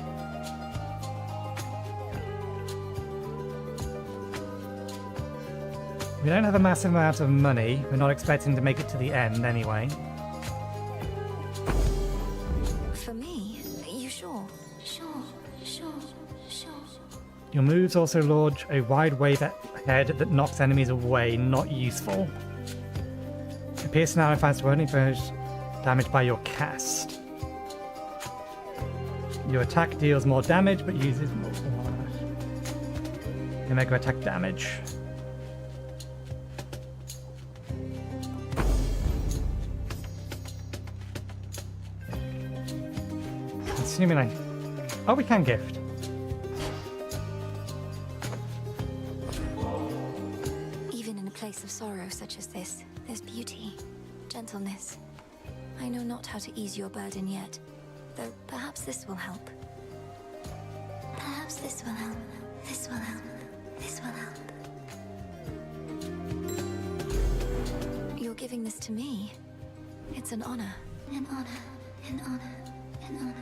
We don't have a massive amount of money. We're not expecting to make it to the end anyway. For me? You sure? Sure. Your moves also launch a wide wave ahead that knocks enemies away. Not useful. Appears to now finds to only inflict damage by your cast. Your attack deals more damage, but uses more. Your mega attack damage. Assuming I... Oh, we can gift. Even in a place of sorrow such as this, there's beauty, gentleness. I know not how to ease your burden yet, Though perhaps this will help. Perhaps this will help. This will help. This will help. You're giving this to me. It's an honor. An honor. An honor. An honor.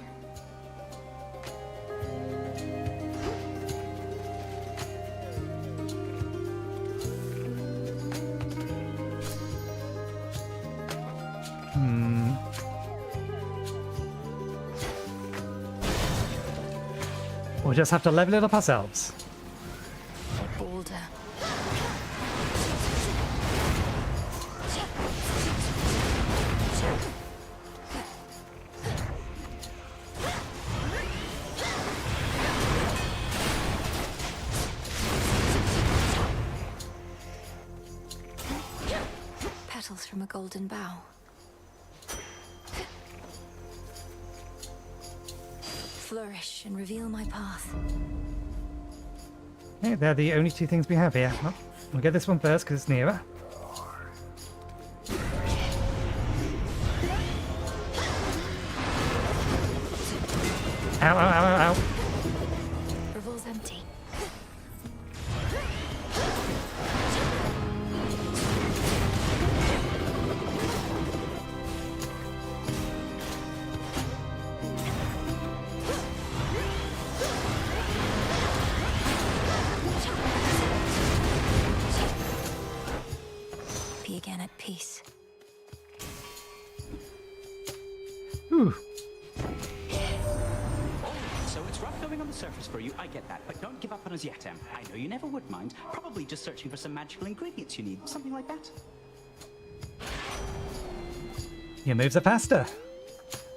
We'll just have to level it up ourselves. A boulder. Petals from a golden bough. Flourish and reveal my path. Okay, they're the only two things we have here. Well, we'll get this one first because it's nearer. Ow, ow, ow, ow, ow. Revol's empty. Be again at peace. Ooh. So it's rough going on the surface for you, I get that, but don't give up on us yet, Em. I know you never would mind. Probably just searching for some magical ingredients you need, something like that. Your moves are faster.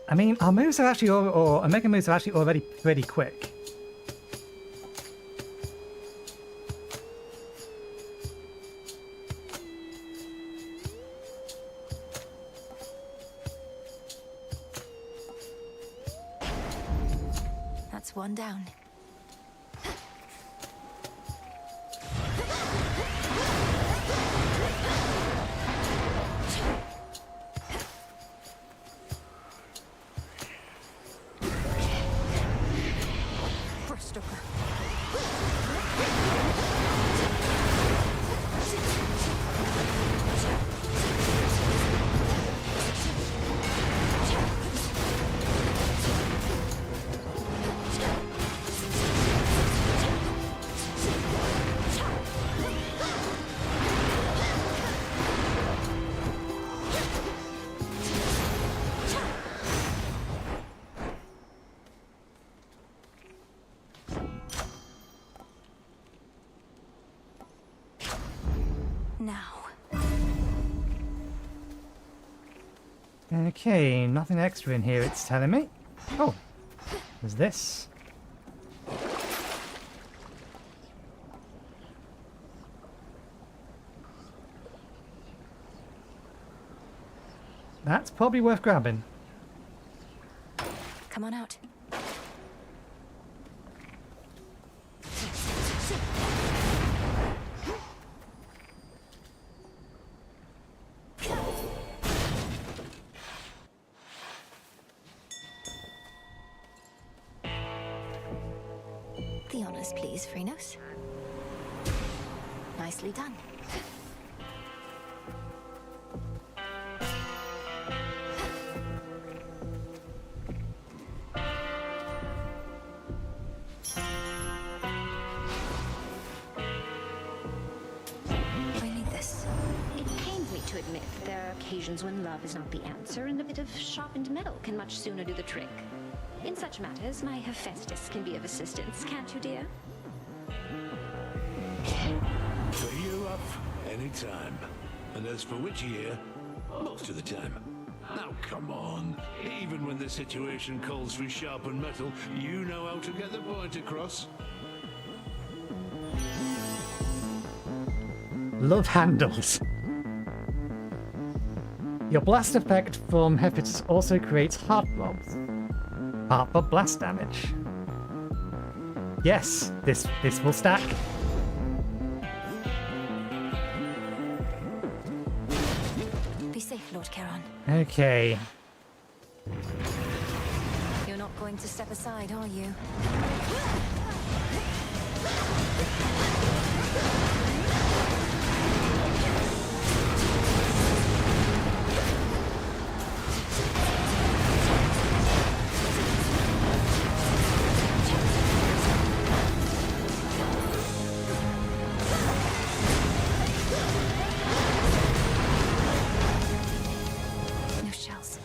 I mean, our moves are actually, or our mega moves are actually already pretty quick. That's one down. Now. Okay, nothing extra in here, it's telling me. Oh, there's this. That's probably worth grabbing. Come on out. The honors, please, Chronos. Nicely done. I need this. It pains me to admit that there are occasions when love is not the answer, and a bit of sharpened metal can much sooner do the trick. In such matters, my Hephaestus can be of assistance, can't you, dear? For you up anytime. And as for Witchy here, most of the time. Now come on. Even when the situation calls for sharpened metal, you know how to get the point across. Love handles. Your blast effect from Hephaestus also creates heart throbs. Heart for blast damage. Yes, this will stack. Be safe, Lord Charon. Okay. You're to step aside, are you? No shells.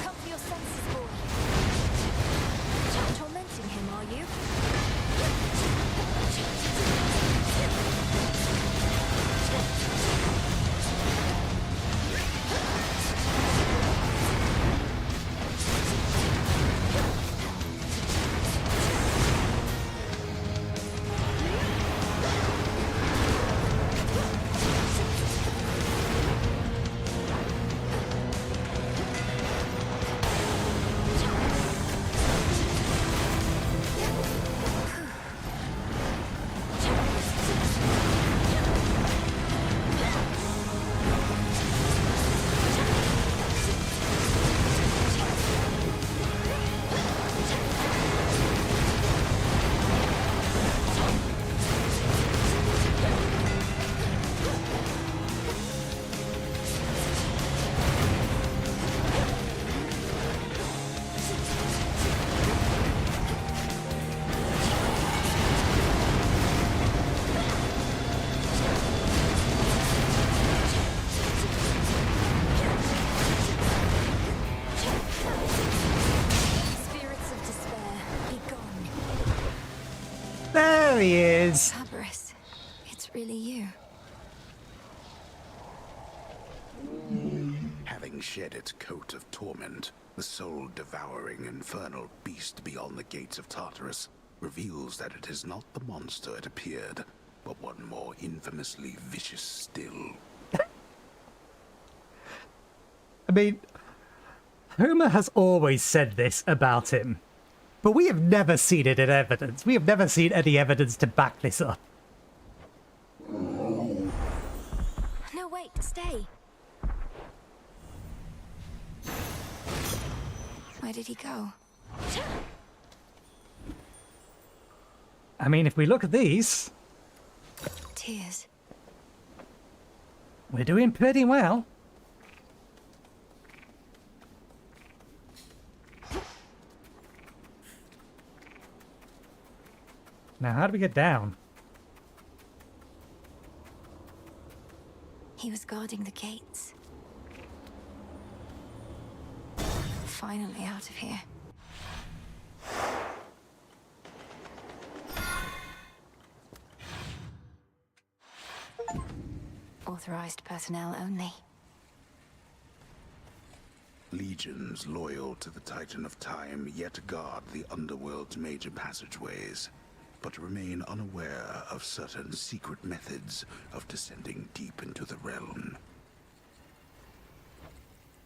Come to your senses, boy. Tormenting him, are you? Spirits of despair, be gone. There he is. Cerberus, it's really you. Having shed its coat of torment, the soul-devouring infernal beast beyond the gates of Tartarus reveals that it is not the monster it appeared, but one more infamously vicious still. I mean, Homer has always said this about him, but we have never seen it in evidence. We have never seen any evidence to back this up. No, wait, stay. Where did he go? I mean, if we look at these, Tears. we're doing pretty well. Now, how do we get down? He was guarding the gates. Finally out of here. Authorized personnel only. Legions loyal to the Titan of Time yet guard the underworld's major passageways, but remain unaware of certain secret methods of descending deep into the realm.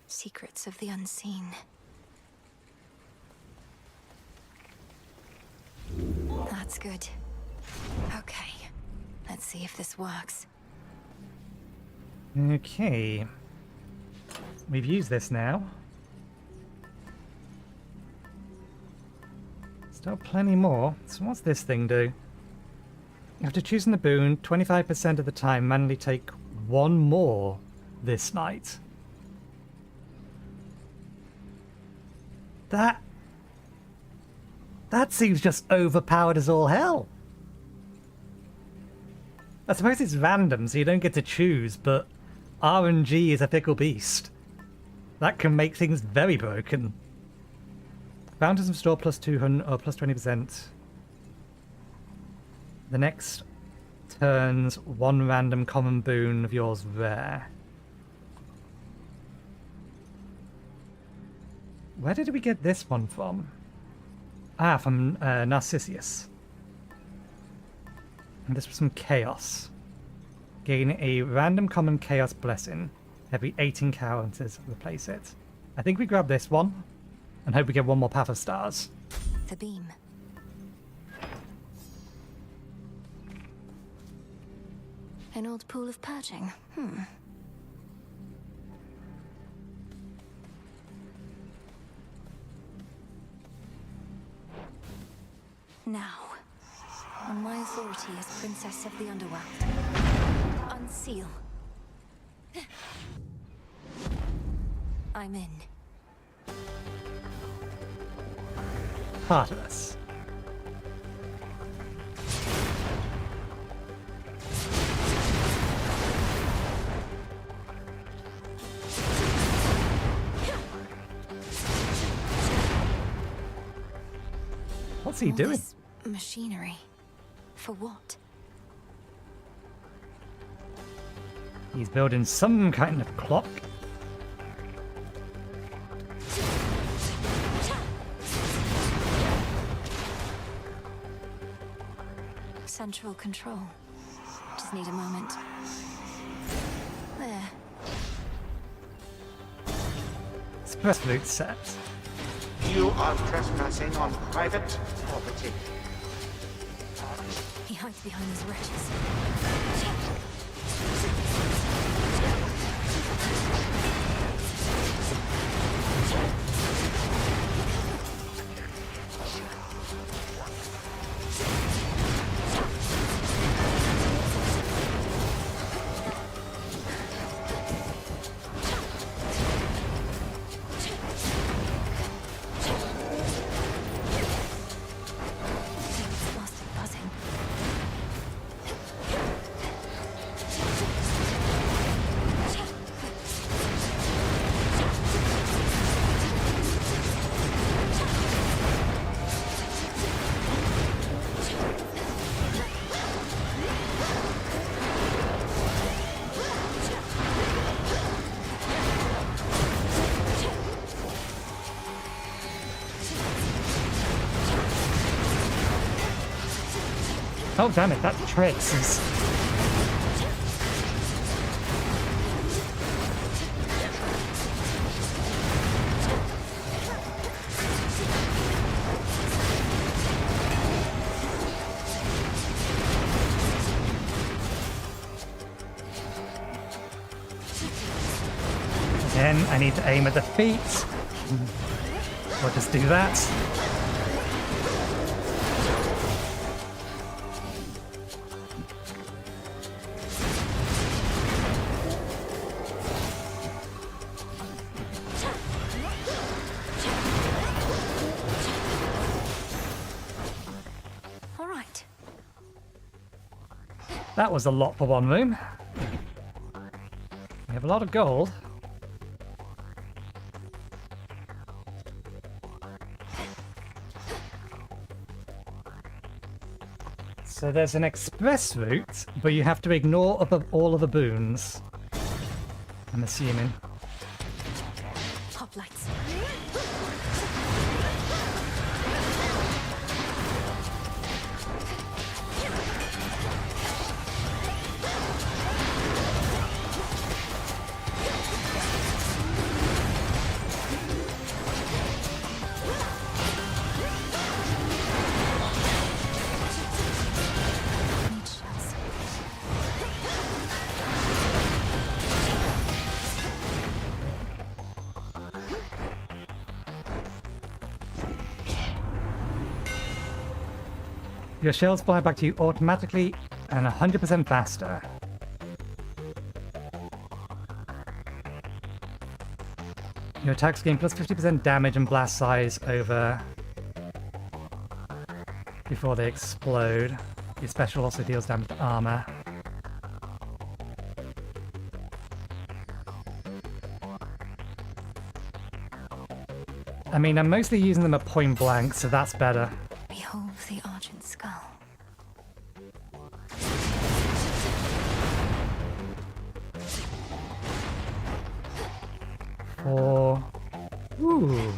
Secrets of the unseen. That's good. Okay, let's see if this works. Okay. We've used this now. Still plenty more. So what's this thing do? After choosing the boon, 25% of the time manually take one more this night. That seems just overpowered as all hell. I suppose it's random, so you don't get to choose, but RNG is a fickle beast. That can make things very broken. Bounties of store plus 200 or plus 20%. The next turns one random common boon of yours rare. Where did we get this one from? Ah, from Narcissus. And this was from Chaos. Gain a random common Chaos Blessing. Every 8 encounters, replace it. I think we grab this one. And hope we get one more Path of Stars. The beam. An old pool of purging. Now, on my authority as Princess of the Underworld, unseal. I'm in. Heartless. What's he doing? This machinery. For what? He's building some kind of clock. Central control. Just need a moment. There. Express route set. You are trespassing on private property. He hides behind these wretches. Oh damn it, that Treads is... Again, I need to aim at the feet. We'll just do that. That was a lot for one room. We have a lot of gold. So there's an express route, but you have to ignore all of the boons. I'm assuming. Hoplites. Your shells fly back to you automatically and 100% faster. Your attacks gain plus 50% damage and blast size over before they explode. Your special also deals damage to armor. I mean, I'm mostly using them at point blank, so that's better. Behold the Argent Skull. Ooh.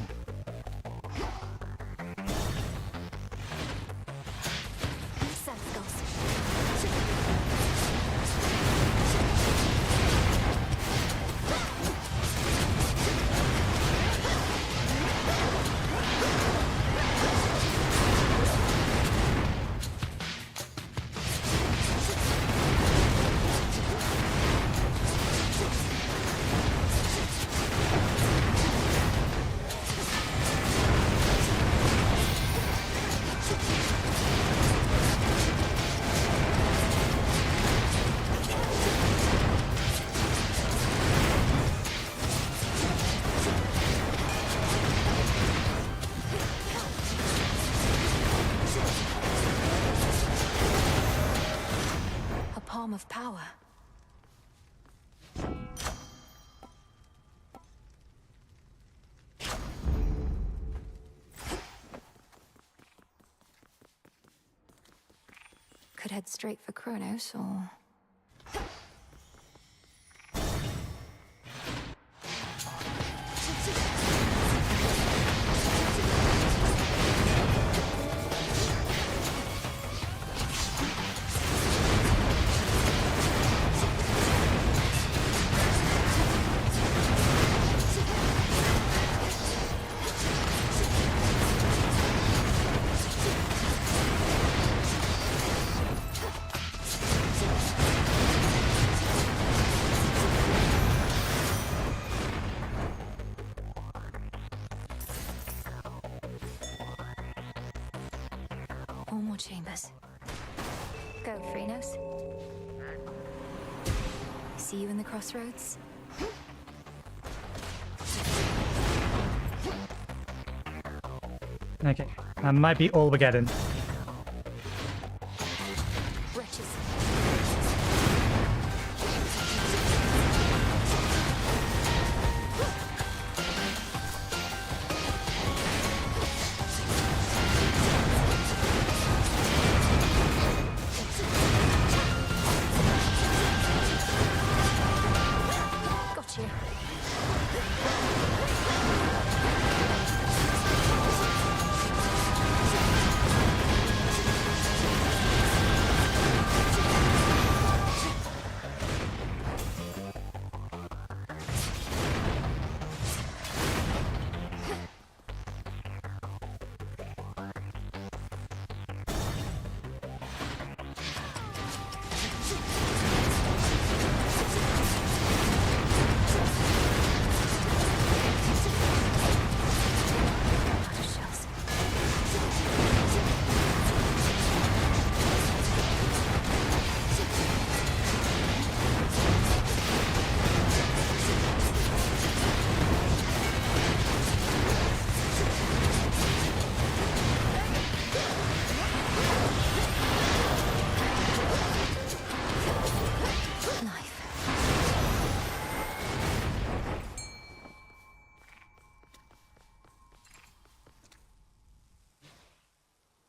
power. Could head straight for Chronos, or... All more chambers. Go, Chronos. See you in the crossroads. Okay, that might be all we're getting. Wretches.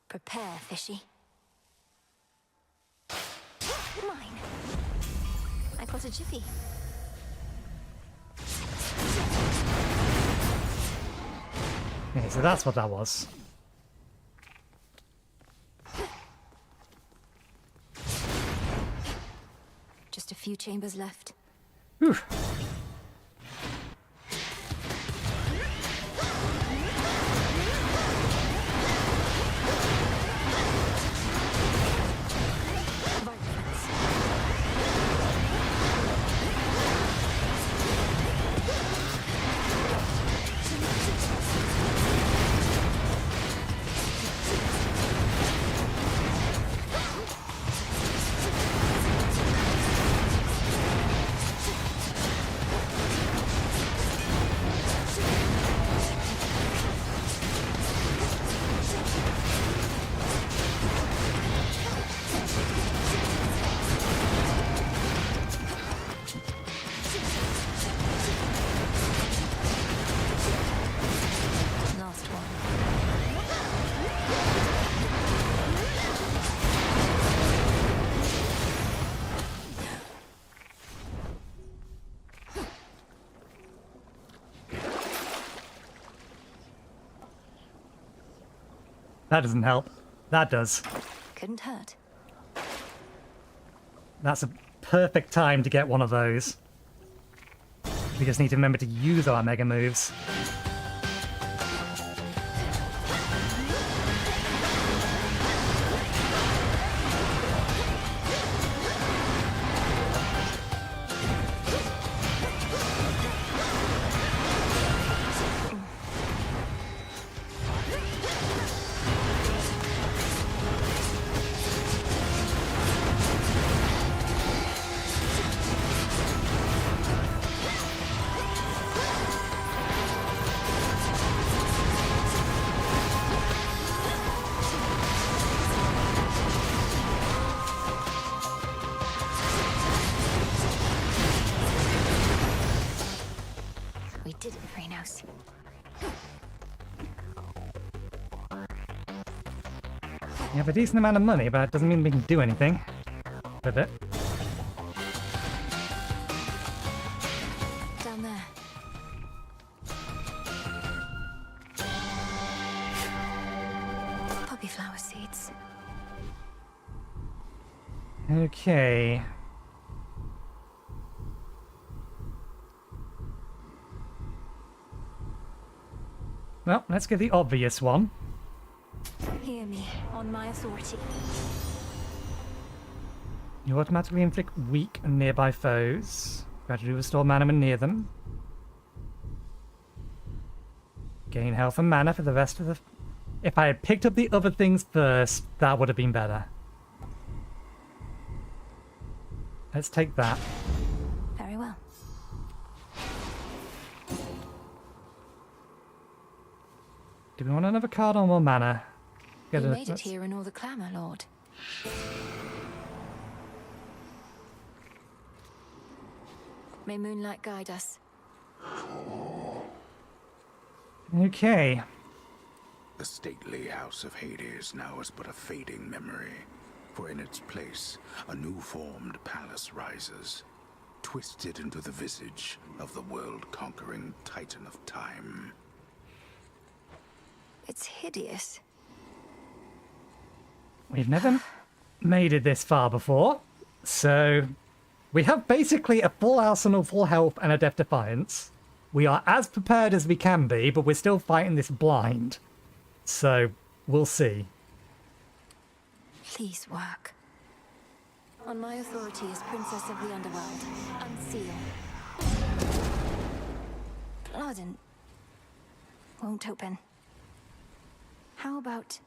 Prepare, fishy. Mine. I got a jiffy. Okay, so that's what that was. Just a few chambers left. Whew. That doesn't help. That does. Couldn't hurt. That's a perfect time to get one of those. We just need to remember to use our mega moves. We have a decent amount of money, but it doesn't mean we can do anything with it. Down there. Poppy flower seeds. Okay. Well, let's get the obvious one. Hear me, on my authority. You automatically inflict weak and nearby foes. Gradually restore mana when near them. Gain health and mana for the rest of the... If I had picked up the other things first, that would have been better. Let's take that. Very well. Do we want another card or more mana? You made it here in all the clamour, Lord. May moonlight guide us. Okay. The stately house of Hades now is but a fading memory, for in its place a new-formed palace rises, twisted into the visage of the world-conquering Titan of Time. It's hideous. We've never made it this far before, so we have basically a full arsenal, full health, and a Death Defiance. We are as prepared as we can be, but we're still fighting this blind. So, we'll see. Please work. On my authority as Princess of the Underworld, unseal. Blood and... won't open. How about...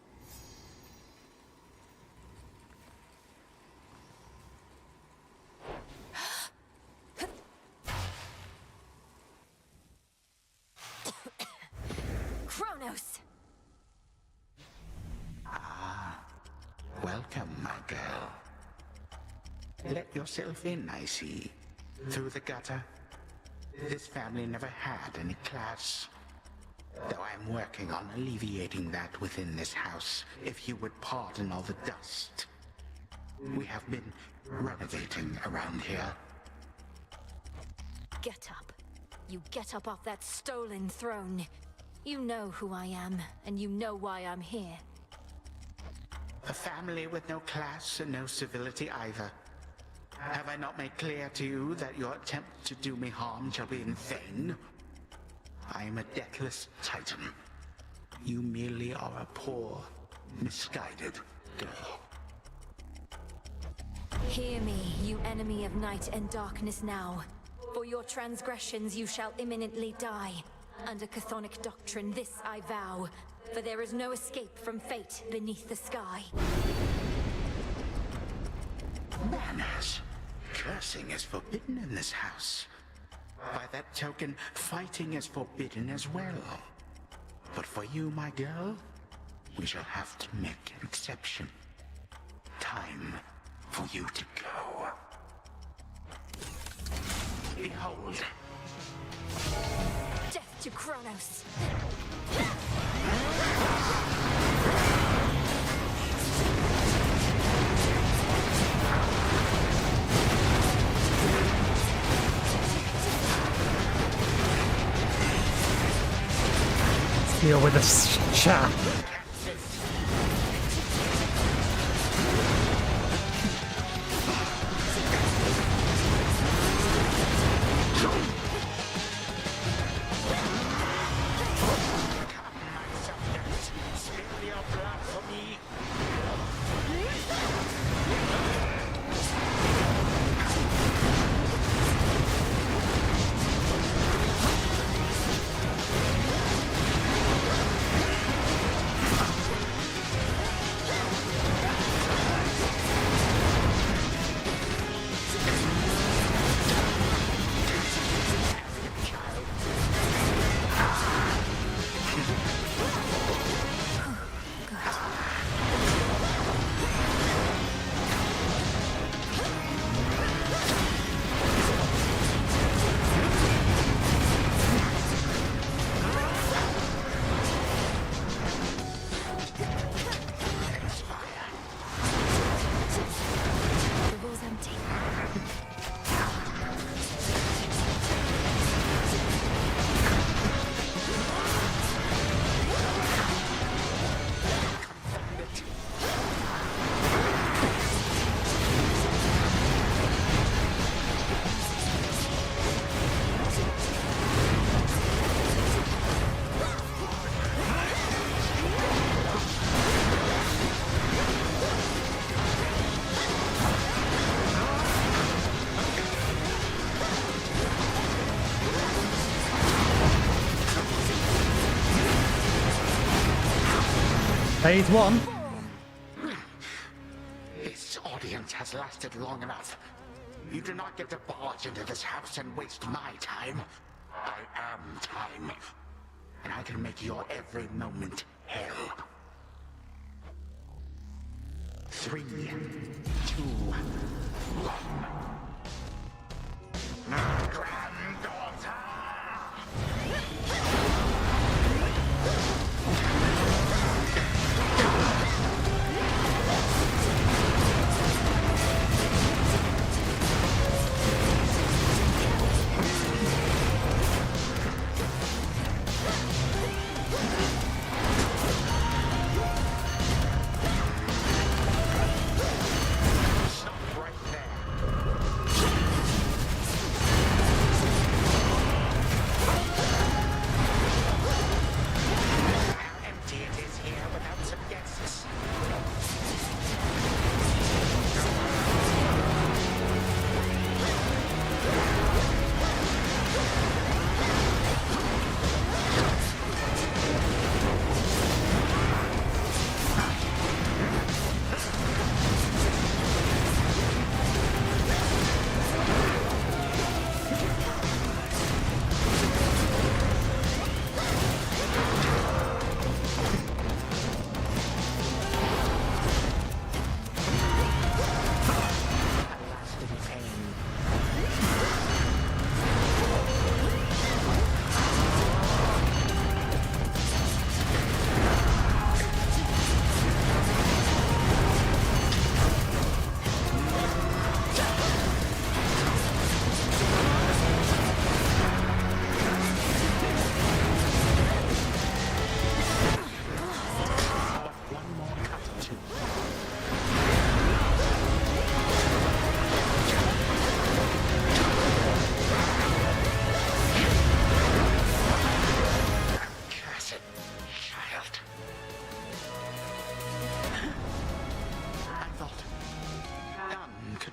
Chronos! Welcome, my girl. Let yourself in, I see. Through the gutter. This family never had any class. Though I'm working on alleviating that within this house, if you would pardon all the dust. We have been renovating around here. Get up. You get up off that stolen throne. You know who I am, and you know why I'm here. A family with no class and no civility either. Have I not made clear to you that your attempt to do me harm shall be in vain? I am a deathless Titan. You merely are a poor, misguided girl. Hear me, you enemy of night and darkness now. For your transgressions you shall imminently die. Under chthonic doctrine, this I vow. For there is no escape from fate beneath the sky. Manners. Cursing is forbidden in this house. By that token, fighting is forbidden as well. But for you, my girl, we shall have to make an exception. Time for you to go. Behold. Death to Chronos! Deal with this chap. Phase 1. This audience has lasted long enough. You do not get to barge into this house and waste my time. I am time. And I can make your every moment hell. 3, 2, 1. Granddaughter!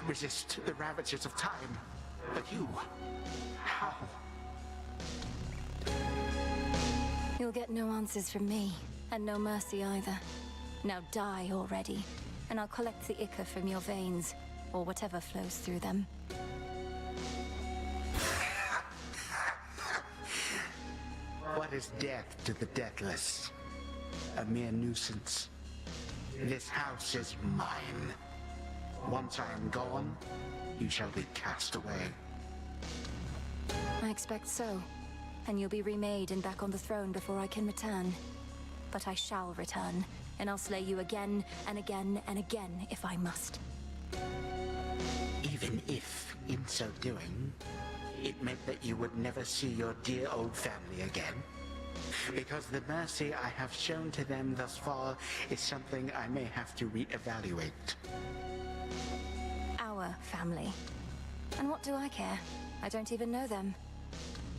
Resist the ravages of time. But you, how? You'll get no answers from me, and no mercy either. Now die already, and I'll collect the ichor from your veins, or whatever flows through them. What is death to the deathless? A mere nuisance. This house is mine. Once I am gone, you shall be cast away. I expect so. And you'll be remade and back on the throne before I can return. But I shall return, and I'll slay you again and again and again if I must. Even if, in so doing, it meant that you would never see your dear old family again. Because the mercy I have shown to them thus far is something I may have to reevaluate. Our family. And what do I care? I don't even know them.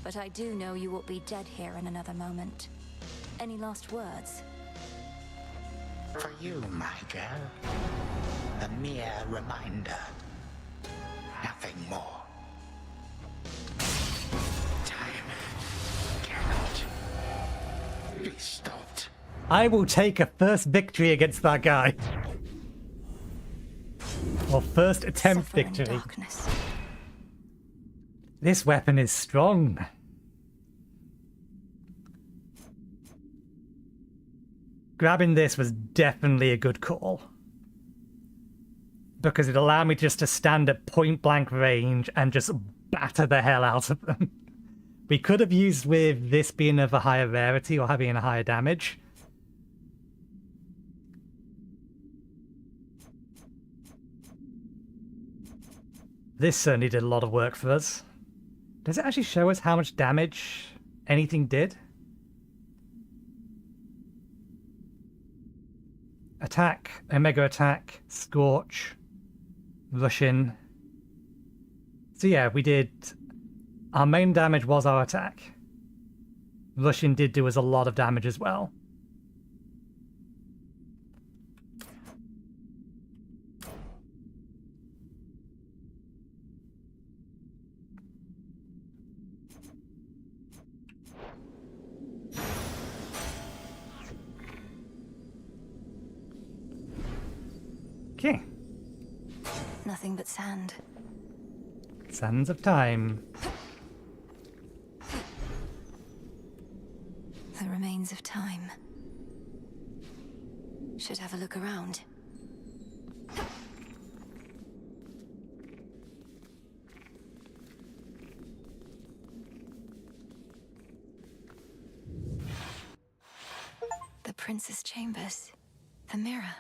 But I do know you will be dead here in another moment. Any last words? For you, my girl, a mere reminder. Nothing more. Time cannot be stopped. I will take a first victory against that guy. Or first attempt victory. Darkness. This weapon is strong. Grabbing this was definitely a good call. Because it allowed me just to stand at point blank range and just batter the hell out of them. We could have used with this being of a higher rarity or having a higher damage. This certainly did a lot of work for us. Does it actually show us how much damage anything did? Attack, Omega Attack, Scorch, Russian. So yeah, we did... Our main damage was our attack. Russian did do us a lot of damage as well. Okay. Nothing but sand. Sands of time. The remains of time. Should have a look around. The Prince's chambers. The mirror.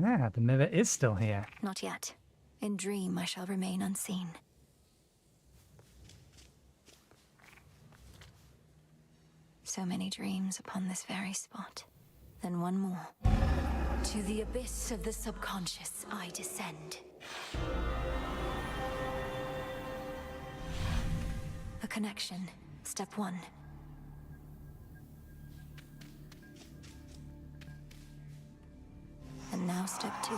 Ah, the mirror is still here. Not yet. In dream I shall remain unseen. So many dreams upon this very spot. Then one more. To the abyss of the subconscious I descend. A connection. Step 1. And now step 2.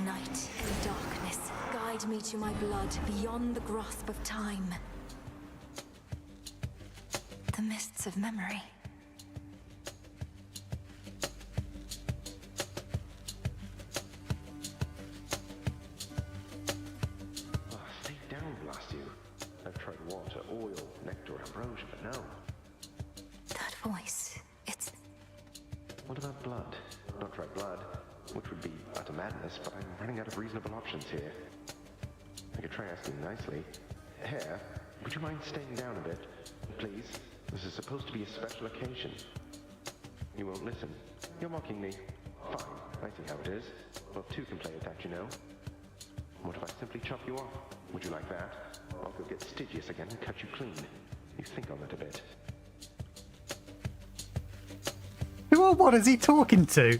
Night and darkness guide me to my blood beyond the grasp of time. The mists of memory. Stay down, blast you. I've tried water, oil, nectar, ambrosia, but no. That voice, it's... What about blood? Not try blood, which would be utter madness, but I'm running out of reasonable options here. I could try asking nicely. Hair, would you mind staying down a bit, please? This is supposed to be a special occasion. You won't listen. You're mocking me. Fine, I see how it is. Well, two can play at that, you know. What if I simply chop you off? Would you like that? I'll go get Stygius again and cut you clean. You think on it a bit. Who or what is he talking to?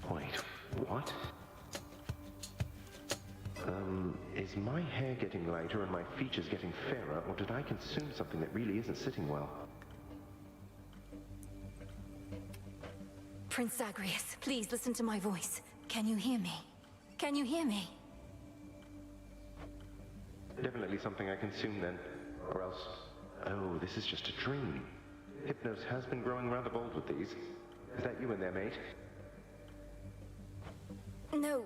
Wait, what? Is my hair getting lighter and my features getting fairer, or did I consume something that really isn't sitting well? Prince Zagreus, please listen to my voice. Can you hear me? Can you hear me? Definitely something I consumed then. Or else... Oh, this is just a dream. Hypnos has been growing rather bold with these. Is that you in there, mate? No,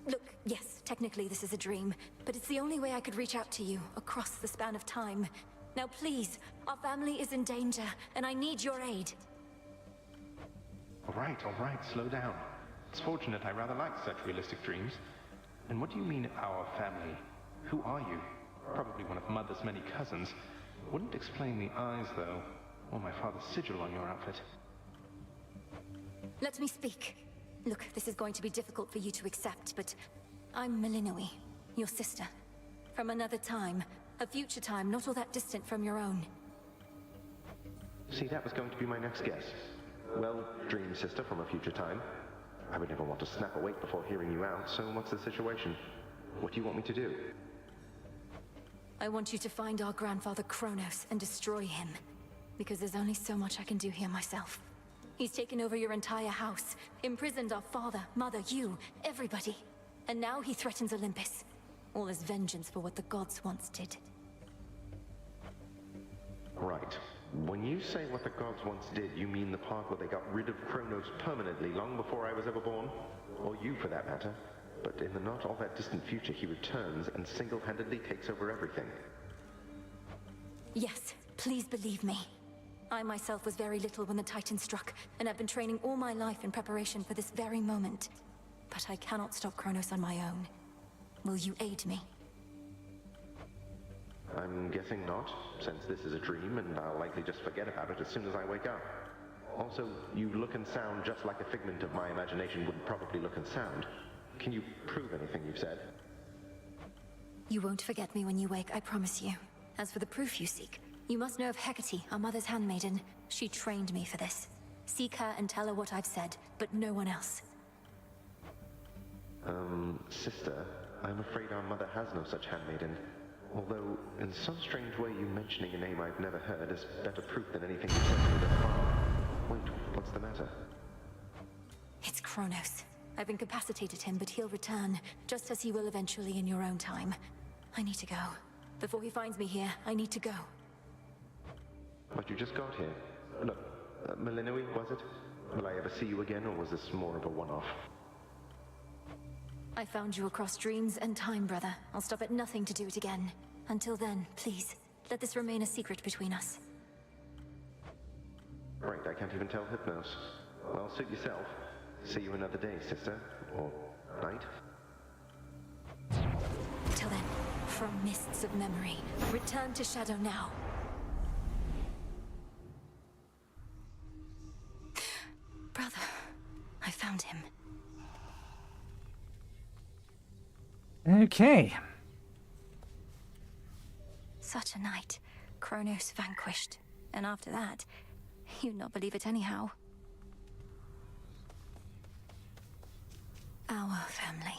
Look, yes, technically this is a dream, but it's the only way I could reach out to you, across the span of time. Now please, our family is in danger, and I need your aid. All right, slow down. It's fortunate I rather like such realistic dreams. And what do you mean, our family? Who are you? Probably one of Mother's many cousins. Wouldn't explain the eyes, though, or my father's sigil on your outfit. Let me speak. Look, this is going to be difficult for you to accept, but I'm Melinoe, your sister. From another time, a future time not all that distant from your own. See, that was going to be my next guess. Well, dream sister from a future time. I would never want to snap awake before hearing you out, so what's the situation? What do you want me to do? I want you to find our grandfather Chronos and destroy him. Because there's only so much I can do here myself. He's taken over your entire house, imprisoned our father, mother, you, everybody. And now he threatens Olympus. All as vengeance for what the gods once did. Right. When you say what the gods once did, you mean the part where they got rid of Chronos permanently, long before I was ever born? Or you, for that matter. But in the not all that distant future, he returns and single-handedly takes over everything. Yes, please believe me. I myself was very little when the Titan struck, and I've been training all my life in preparation for this very moment. But I cannot stop Chronos on my own. Will you aid me? I'm guessing not, since this is a dream, and I'll likely just forget about it as soon as I wake up. Also, you look and sound just like a figment of my imagination would probably look and sound. Can you prove anything you've said? You won't forget me when you wake, I promise you. As for the proof you seek, you must know of Hecate, our mother's handmaiden. She trained me for this. Seek her and tell her what I've said, but no one else. Sister, I'm afraid our mother has no such handmaiden. Although, in some strange way, you mentioning a name I've never heard is better proof than anything you said to me thus far. Wait, what's the matter? It's Chronos. I've incapacitated him, but he'll return, just as he will eventually in your own time. I need to go. Before he finds me here, I need to go. But you just got here. Look, Malinui, was it? Will I ever see you again, or was this more of a one-off? I found you across dreams and time, brother. I'll stop at nothing to do it again. Until then, please, let this remain a secret between us. Right, I can't even tell Hypnos. Well, suit yourself. See you another day, sister. Or night. Till then, from mists of memory, return to Shadow now. Brother, I found him. Okay. Such a night. Chronos vanquished. And after that, you'd not believe it anyhow. Our family.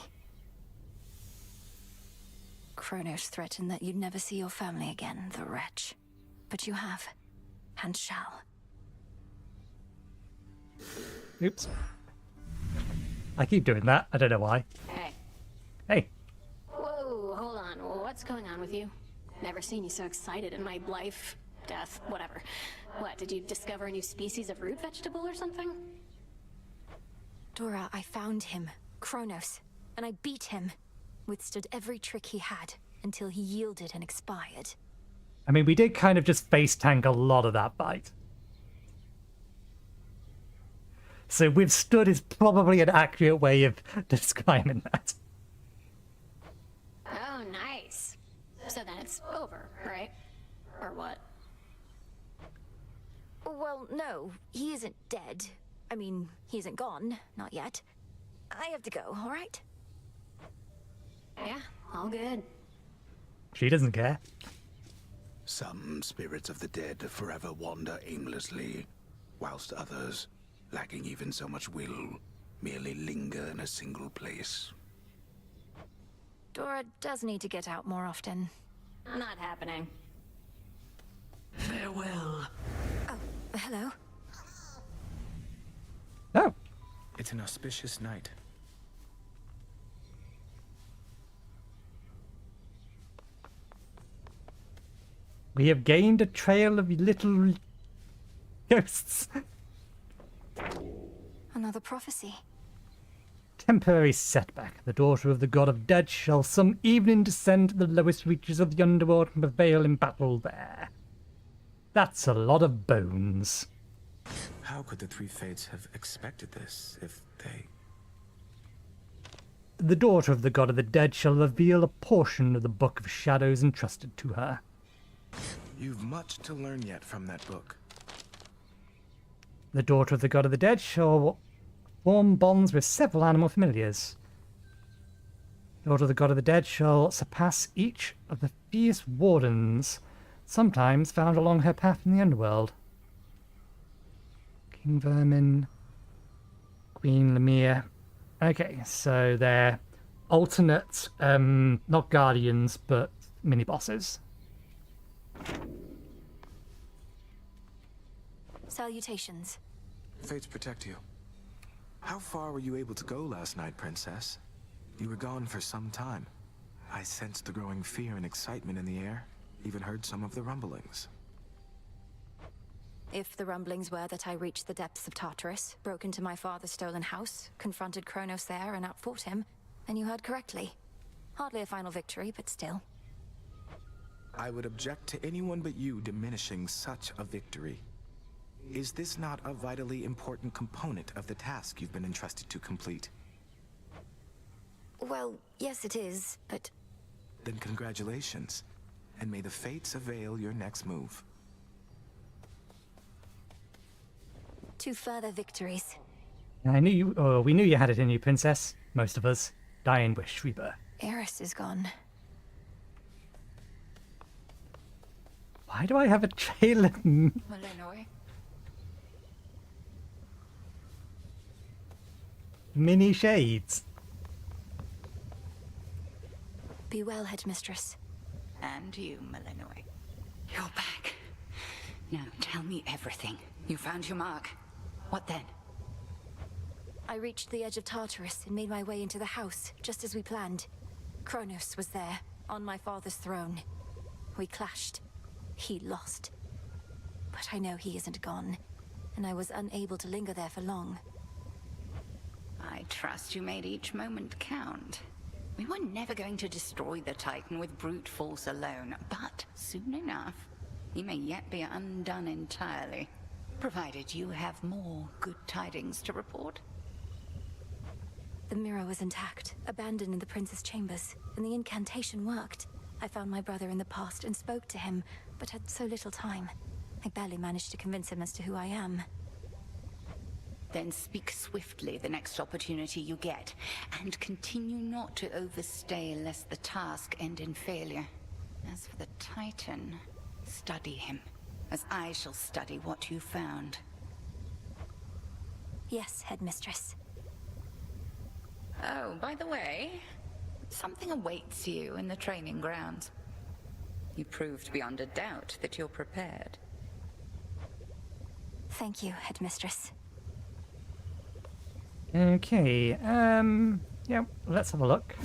Chronos threatened that you'd never see your family again, the wretch. But you have, and shall. Oops. I keep doing that. I don't know why. Hey. Hey. Whoa, hold on. What's going on with you? Never seen you so excited in my life, death, whatever. What, did you discover a new species of root vegetable or something? Dora, I found him, Chronos, and I beat him. Withstood every trick he had until he yielded and expired. I mean, we did kind of just face tank a lot of that fight. So withstood is probably an accurate way of describing that. Oh, nice. So then it's over, right? Or what? Well, no, he isn't dead. I mean, he isn't gone, not yet. I have to go, all right? Yeah, all good. She doesn't care. Some spirits of the dead forever wander aimlessly, whilst others, lacking even so much will, merely linger in a single place. Dora does need to get out more often. Not happening. Farewell. Oh, hello? Oh. It's an auspicious night. We have gained a trail of little ghosts. Another prophecy. Temporary setback. The daughter of the god of dead shall some evening descend to the lowest reaches of the underworld and prevail in battle there. That's a lot of bones. How could the three fates have expected this if they... The daughter of the god of the dead shall reveal a portion of the Book of Shadows entrusted to her. You've much to learn yet from that book. The daughter of the god of the dead shall form bonds with several animal familiars. The daughter of the god of the dead shall surpass each of the fierce wardens, sometimes found along her path in the underworld. King Vermin, Queen Lemire. Okay, so they're alternate, not guardians, but mini-bosses. Salutations. Fates protect you. How far were you able to go last night, Princess? You were gone for some time. I sensed the growing fear and excitement in the air. Even heard some of the rumblings. If the rumblings were that I reached the depths of Tartarus, broke into my father's stolen house, confronted Chronos there and outfought him, then you heard correctly. Hardly a final victory, but still. I would object to anyone but you diminishing such a victory. Is this not a vitally important component of the task you've been entrusted to complete? Well, yes it is, but... Then congratulations, and may the fates avail your next move. To further victories. I knew you, or we knew you had it in you, Princess. Most of us. Dying wish, Reaper. Eris is gone. Why do I have a trail of Malinui. mini shades? Be well, Headmistress. And you, Malinui. You're back. Now tell me everything. You found your mark. What then? I reached the edge of Tartarus and made my way into the house, just as we planned. Chronos was there, on my father's throne. We clashed. He lost. But But I know he isn't gone, and I was unable to linger there for long. I trust you made each moment count. We were never going to destroy the Titan with brute force alone, but soon enough, he may yet be undone entirely, provided you have more good tidings to report. The mirror was intact, abandoned in the prince's chambers, and the incantation worked. I found my brother in the past and spoke to him, but had so little time. I barely managed to convince him as to who I am. Then speak swiftly the next opportunity you get, and continue not to overstay lest the task end in failure. As for the Titan, study him, as I shall study what you found. Yes, Headmistress. Oh, by the way, something awaits you in the training grounds. You proved beyond a doubt that you're prepared. Thank you, Headmistress. Okay, yeah, let's have a look.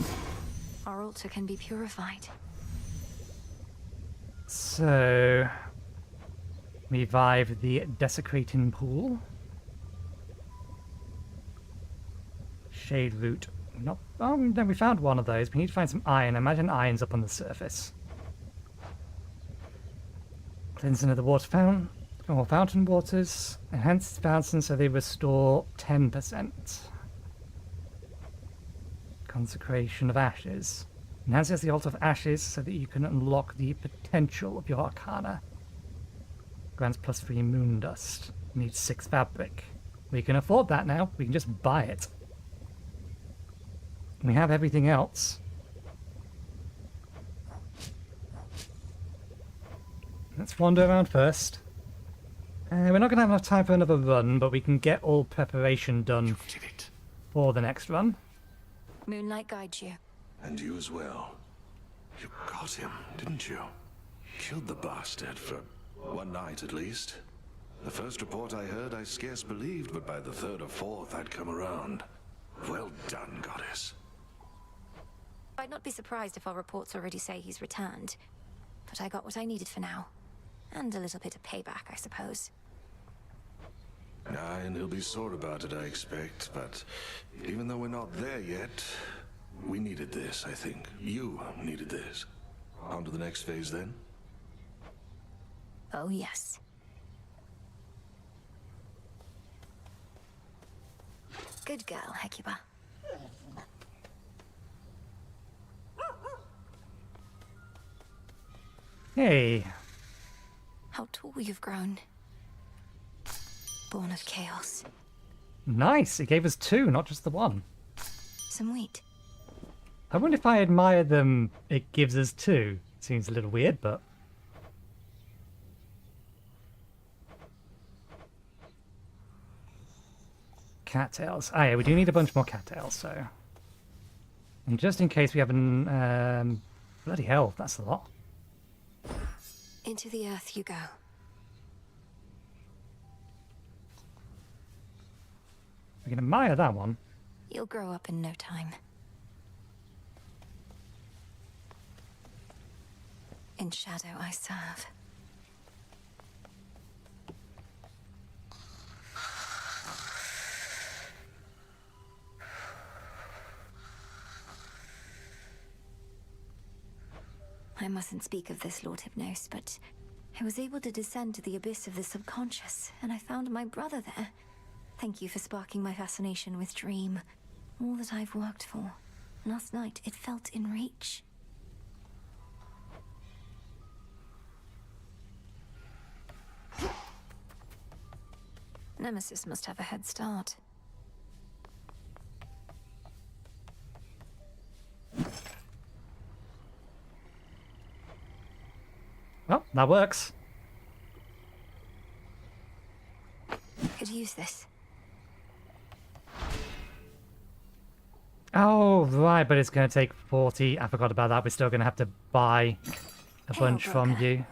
Our altar can be purified. So, revive the desecrating pool. Shade root. Not. Oh, no, we found one of those. We need to find some iron. I imagine iron's up on the surface. Cleansing of the water fountain. Or fountain waters. Enhanced fountain so they restore 10%. Consecration of ashes. Enhances the altar of ashes so that you can unlock the potential of your arcana. Grants +3 moon dust. Needs 6 fabric. We can afford that now. We can just buy it. We have everything else. Let's wander around first. We're not going to have enough time for another run, but we can get all preparation done for the next run. Moonlight guides you. And you as well. You got him, didn't you? Killed the bastard for one night at least. The first report I heard I scarce believed, but by the third or fourth I'd come around. Well done, goddess. I'd not be surprised if our reports already say he's returned. But I got what I needed for now. And a little bit of payback, I suppose. Aye, and he'll be sore about it, I expect. But even though we're not there yet, we needed this, I think. You needed this. On to the next phase, then? Oh, yes. Good girl, Hecuba. Hey. How tall you've grown. Born of chaos. Nice. It gave us 2, not just the 1. Some wheat. I wonder if I admire them, it gives us 2. Seems a little weird, but... Cattails. Ah, yeah, we do need a bunch more cattails, so... And just in case we have an... bloody hell, that's a lot. Into the earth you go. We can admire that one. You'll grow up in no time. In shadow I serve. I mustn't speak of this, Lord Hypnos, but I was able to descend to the abyss of the subconscious, and I found my brother there. Thank you for sparking my fascination with Dream. All that I've worked for. Last night, it felt in reach. Nemesis must have a head start. Well, that works. Could use this. Oh, right, but it's going to take 40. I forgot about that. We're still going to have to buy a bunch from you.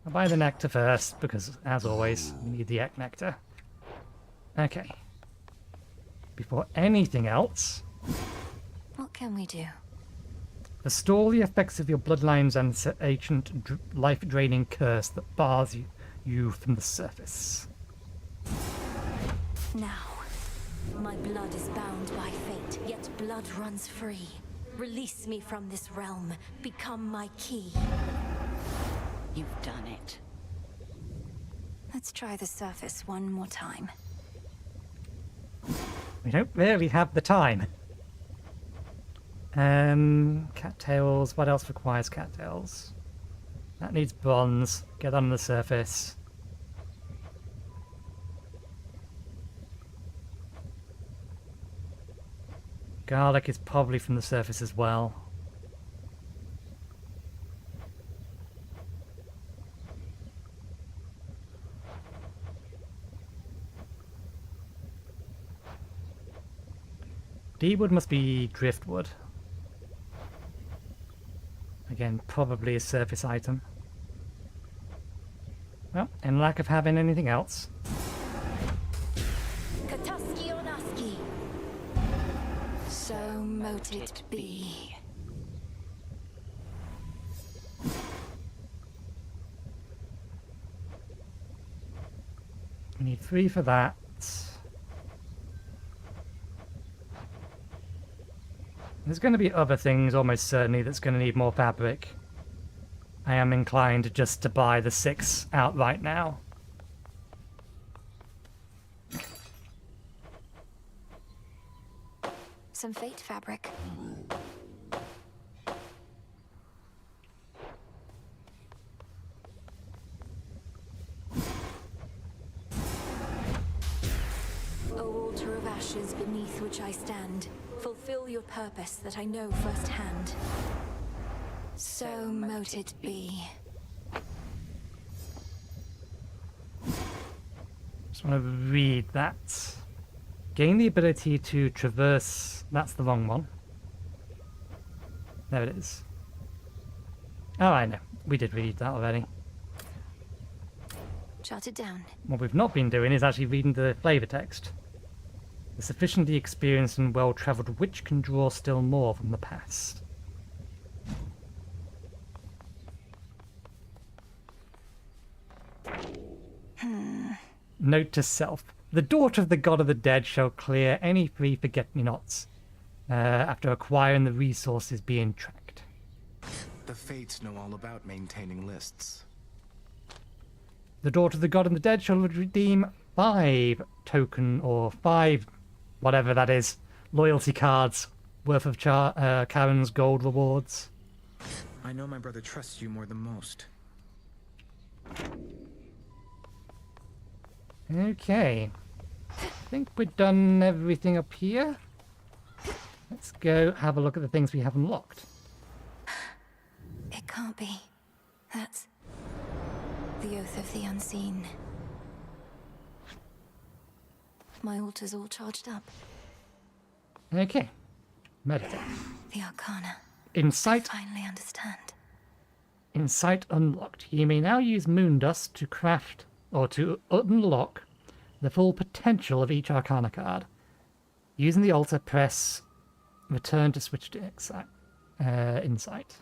I'll buy the nectar first, because, as always, we need the nectar. Okay. Before anything else... What can we do? Restore the effects of your bloodline's ancient life-draining curse that bars you from the surface. Now, my blood is bound by fate, yet blood runs free. Release me from this realm. Become my key. You've done it. Let's try the surface one more time. We don't really have the time. Cattails. What else requires cattails? That needs bronze. Get on the surface. Garlic is probably from the surface as well. D-wood must be driftwood. Again, probably a surface item. Well, in lack of having anything else. Kataski Onaski. So mote it be. We need 3 for that. There's going to be other things, almost certainly, that's going to need more fabric. I am inclined just to buy the 6 outright now. Some fate fabric. O altar of ashes beneath which I stand, fulfill your purpose that I know firsthand. So mote it be. Just want to read that. Gain the ability to traverse... That's the wrong one. There it is. Oh, I know. We did read that already. Jot it down. What we've not been doing is actually reading the flavor text. The sufficiently experienced and well-travelled witch can draw still more from the past. Note to self. The daughter of the god of the dead shall clear any free forget-me-nots after acquiring the resources being tracked. The Fates know all about maintaining lists. The daughter of the god of the dead shall redeem 5 token or 5 whatever that is, loyalty cards worth of Karen's gold rewards. I know my brother trusts you more than most. Okay. I think we've done everything up here. Let's go have a look at the things we have unlocked. It can't be. That's the Oath of the Unseen. My altar's all charged up. Okay. Meditate. The Arcana. Insight. I finally understand. Insight unlocked. You may now use Moondust to craft or to unlock the full potential of each Arcana card. Using the altar, press return to switch to insight.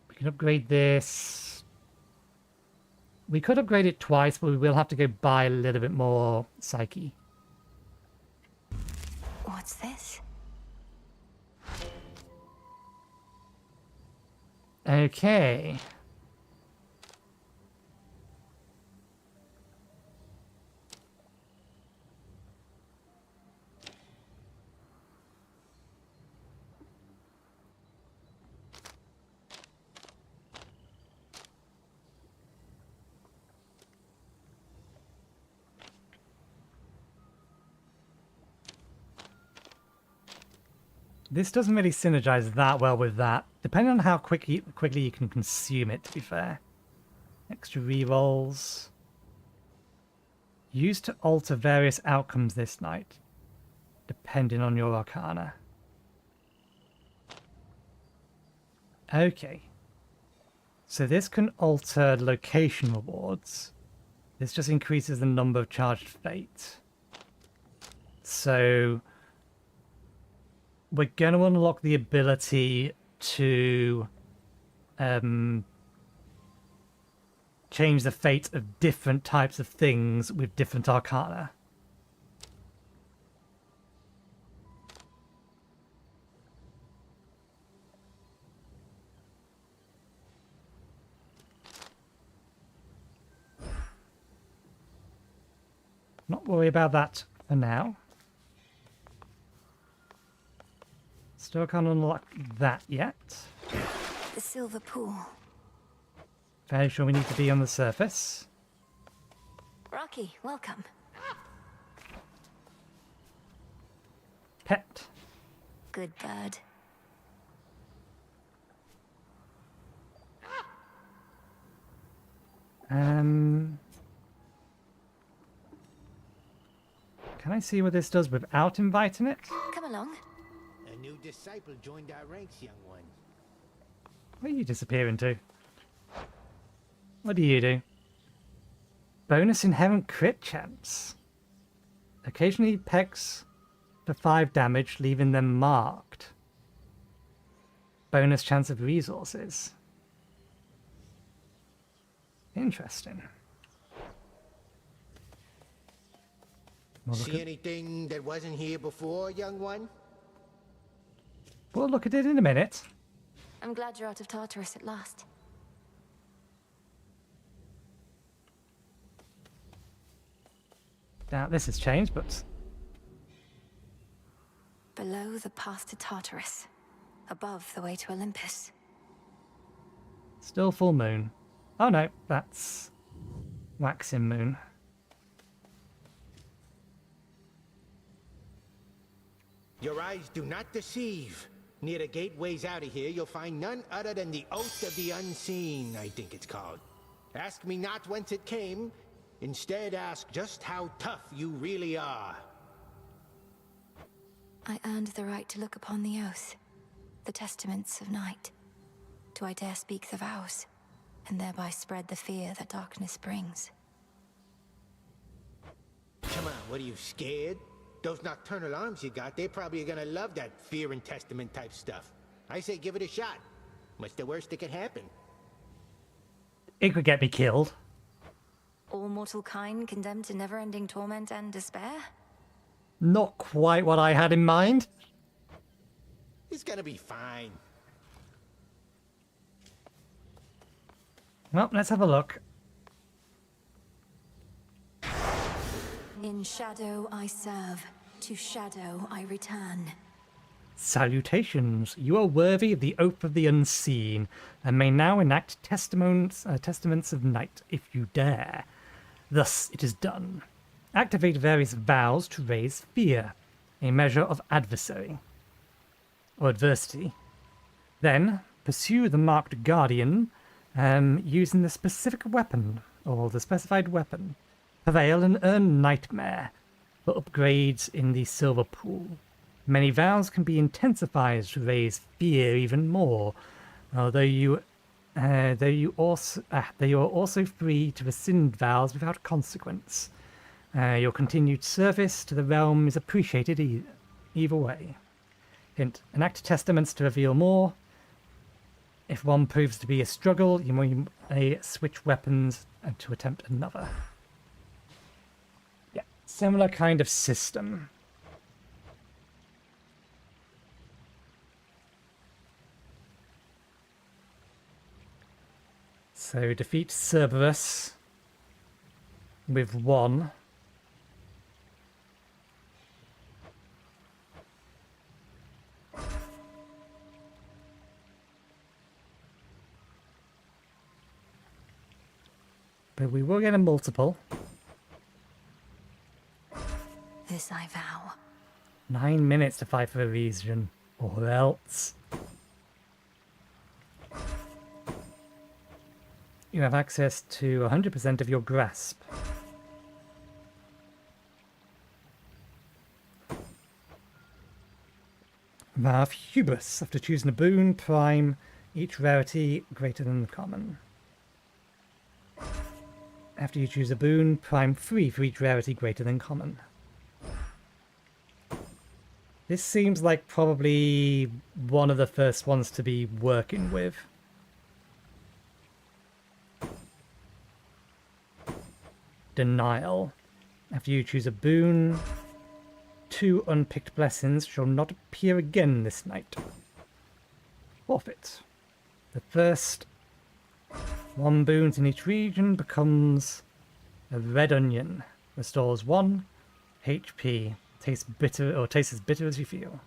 We can upgrade this. We could upgrade it twice, but we will have to go buy a little bit more Psyche. What's this? Okay. This doesn't really synergize that well with that, depending on how quickly you can consume it, to be fair. Extra rerolls. Used to alter various outcomes this night, depending on your Arcana. Okay. So this can alter location rewards. This just increases the number of charged fate. So we're going to unlock the ability to change the fate of different types of things with different arcana. Not worry about that for now. Still can't unlock that yet. The silver pool. Fairly sure we need to be on the surface. Rocky, welcome. Pet. Good bird. Can I see what this does without inviting it? Come along. A new disciple joined our ranks, young one. Where are you disappearing to? What do you do? Bonus inherent crit chance. Occasionally pecks for 5 damage, leaving them marked. Bonus chance of resources. Interesting. See anything that wasn't here before, young one? We'll look at it in a minute. I'm glad you're out of Tartarus at last. Now, this has changed, but... Below the path to Tartarus. Above the way to Olympus. Still full moon. Oh no, that's... waxing moon. Your eyes do not deceive. Near the gateways out of here, you'll find none other than the Oath of the Unseen, I think it's called. Ask me not whence it came. Instead, ask just how tough you really are. I earned the right to look upon the oath. The testaments of night. Do I dare speak the vows? And thereby spread the fear that darkness brings. Come on, what are you, scared? Those nocturnal arms you got, they're probably gonna love that fear and testament type stuff. I say give it a shot. What's the worst that could happen? It could get me killed. All mortal kind condemned to never-ending torment and despair? Not quite what I had in mind. It's gonna be fine. Well, let's have a look. In shadow I serve, to shadow I return. Salutations. You are worthy of the Oath of the Unseen, and may now enact testaments of night, if you dare. Thus it is done. Activate various vows to raise fear, a measure of adversary, or adversity. Then, pursue the marked guardian, using the specific weapon, or the specified weapon. Prevail and earn Nightmare for upgrades in the Silver Pool. Many vows can be intensified to raise fear even more, although you are also free to rescind vows without consequence. Your continued service to the realm is appreciated either way. Hint: enact testaments to reveal more. If one proves to be a struggle, you may switch weapons to attempt another. Yeah, similar kind of system. So defeat Cerberus with 1. But we will get a multiple. This I vow. 9 minutes to fight for a region, or else. You have access to 100% of your grasp. Vow of Hubris. After choosing a boon, prime each rarity greater than the common. After you choose a boon, prime 3 for each rarity greater than common. This seems like probably one of the first ones to be working with. Denial. After you choose a boon, 2 unpicked blessings shall not appear again this night. Forfeit. The first 1 boon in each region becomes a red onion. Restores 1 HP. Tastes bitter, or tastes as bitter as you feel.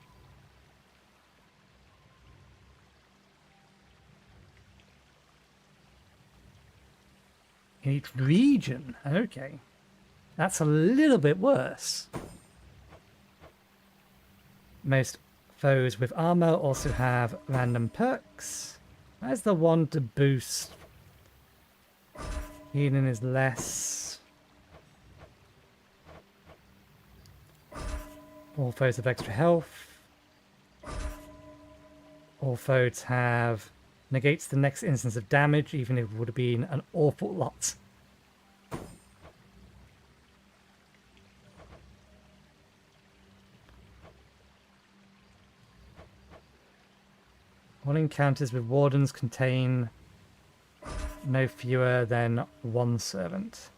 In each region? Okay. That's a little bit worse. Most foes with armor also have random perks. There's the one to boost. Healing is less. All foes have extra health. All foes have negates the next instance of damage, even if it would have been an awful lot. All encounters with wardens contain no fewer than 1 servant.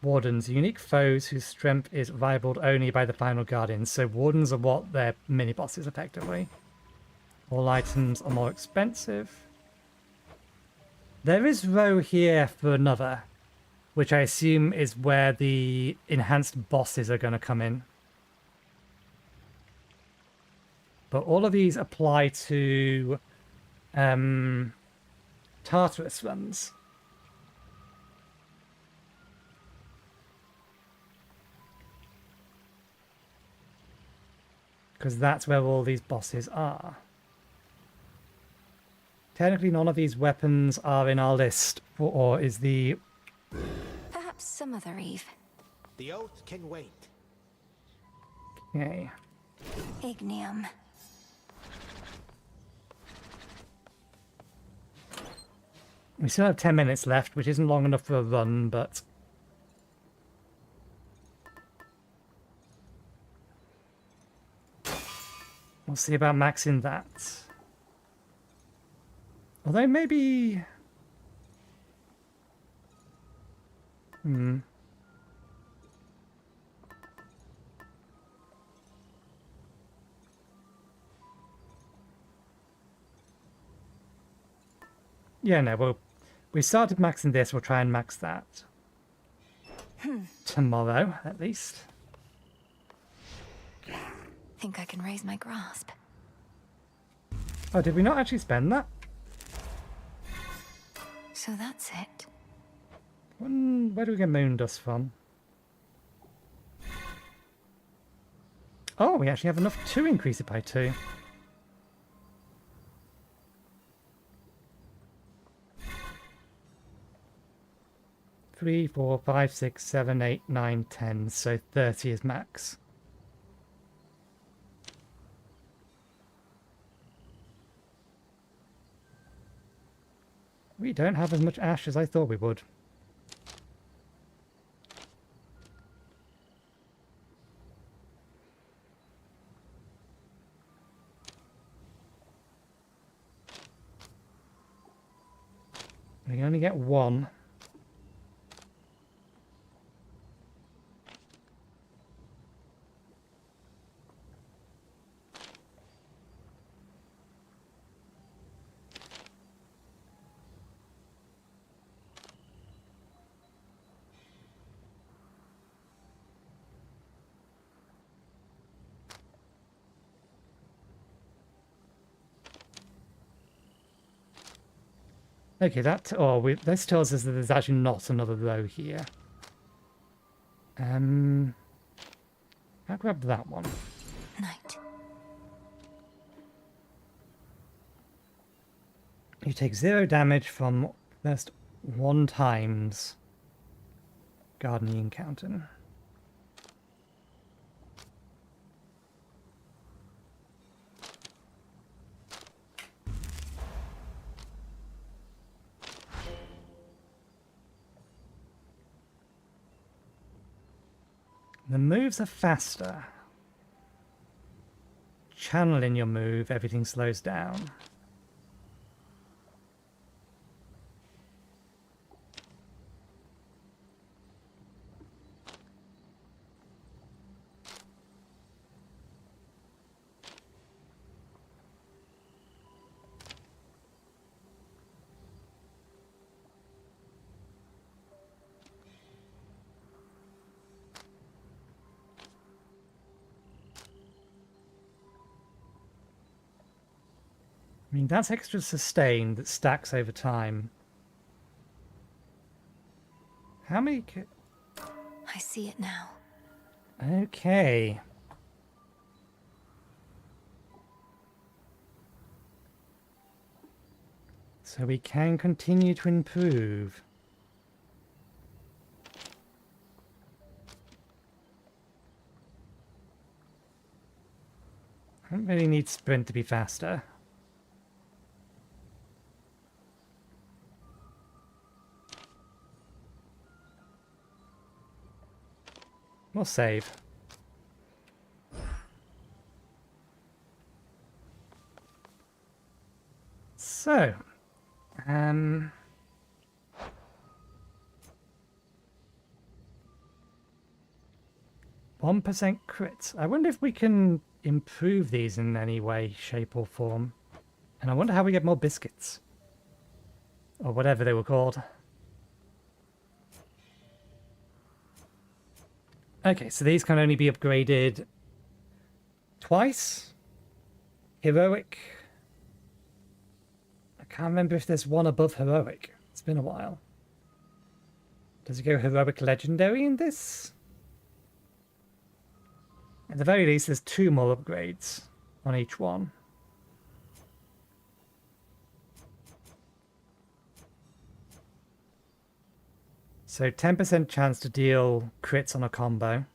Wardens, unique foes whose strength is rivaled only by the final guardians. So wardens are what their mini-bosses, effectively. All items are more expensive. There is row here for another, which I assume is where the enhanced bosses are going to come in. But all of these apply to Tartarus runs. Because that's where all these bosses are. Technically, none of these weapons are in our list, or is the... Perhaps some other Eve. The oath can wait. Okay. Ignium. We still have 10 minutes left, which isn't long enough for a run, but... we'll see about maxing that. Although maybe... yeah, no, we started maxing this, we'll try and max that. Tomorrow, at least. Think I can raise my grasp. Oh, did we not actually spend that? So that's it. Where do we get moon dust from? Oh, we actually have enough to increase it by 2. Three, 4, 5, 6, 7, 8, 9, 10. So 30 is max. We don't have as much ash as I thought we would. We can only get 1. Okay, this tells us that there's actually not another row here. I'll grab that one. Night. You take 0 damage from first 1 times garden you encounter. The moves are faster. Channeling your move, everything slows down. I mean, that's extra sustain that stacks over time. How many... I see it now. Okay. So we can continue to improve. I don't really need sprint to be faster. We'll save. So, 1% crits. I wonder if we can improve these in any way, shape or form. And I wonder how we get more biscuits. Or whatever they were called. Okay, so these can only be upgraded twice. Heroic. I can't remember if there's one above heroic. It's been a while. Does it go heroic legendary in this? At the very least, there's 2 more upgrades on each one. So 10% chance to deal crits on a combo.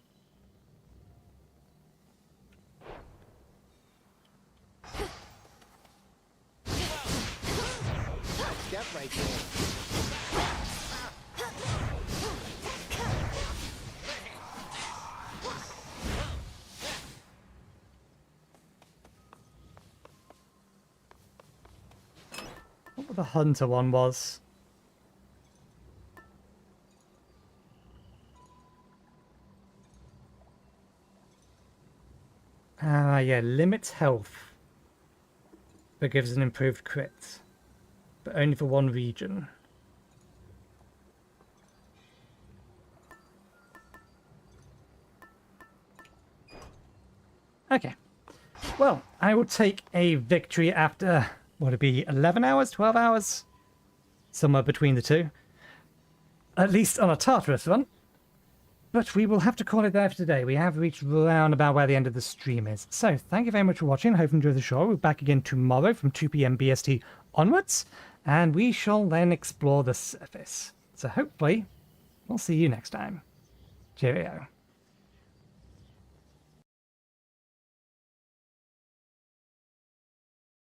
Step right there. What the hunter one was? Ah, yeah, limits health, but gives an improved crit, but only for one region. Okay, well, I will take a victory after, what would it be, 11 hours, 12 hours? Somewhere between the two. At least on a Tartarus run. But we will have to call it there for today. We have reached round about where the end of the stream is. So, thank you very much for watching. I hope you enjoyed the show. We're back again tomorrow from 2 PM BST onwards. And we shall then explore the surface. So hopefully, we'll see you next time. Cheerio.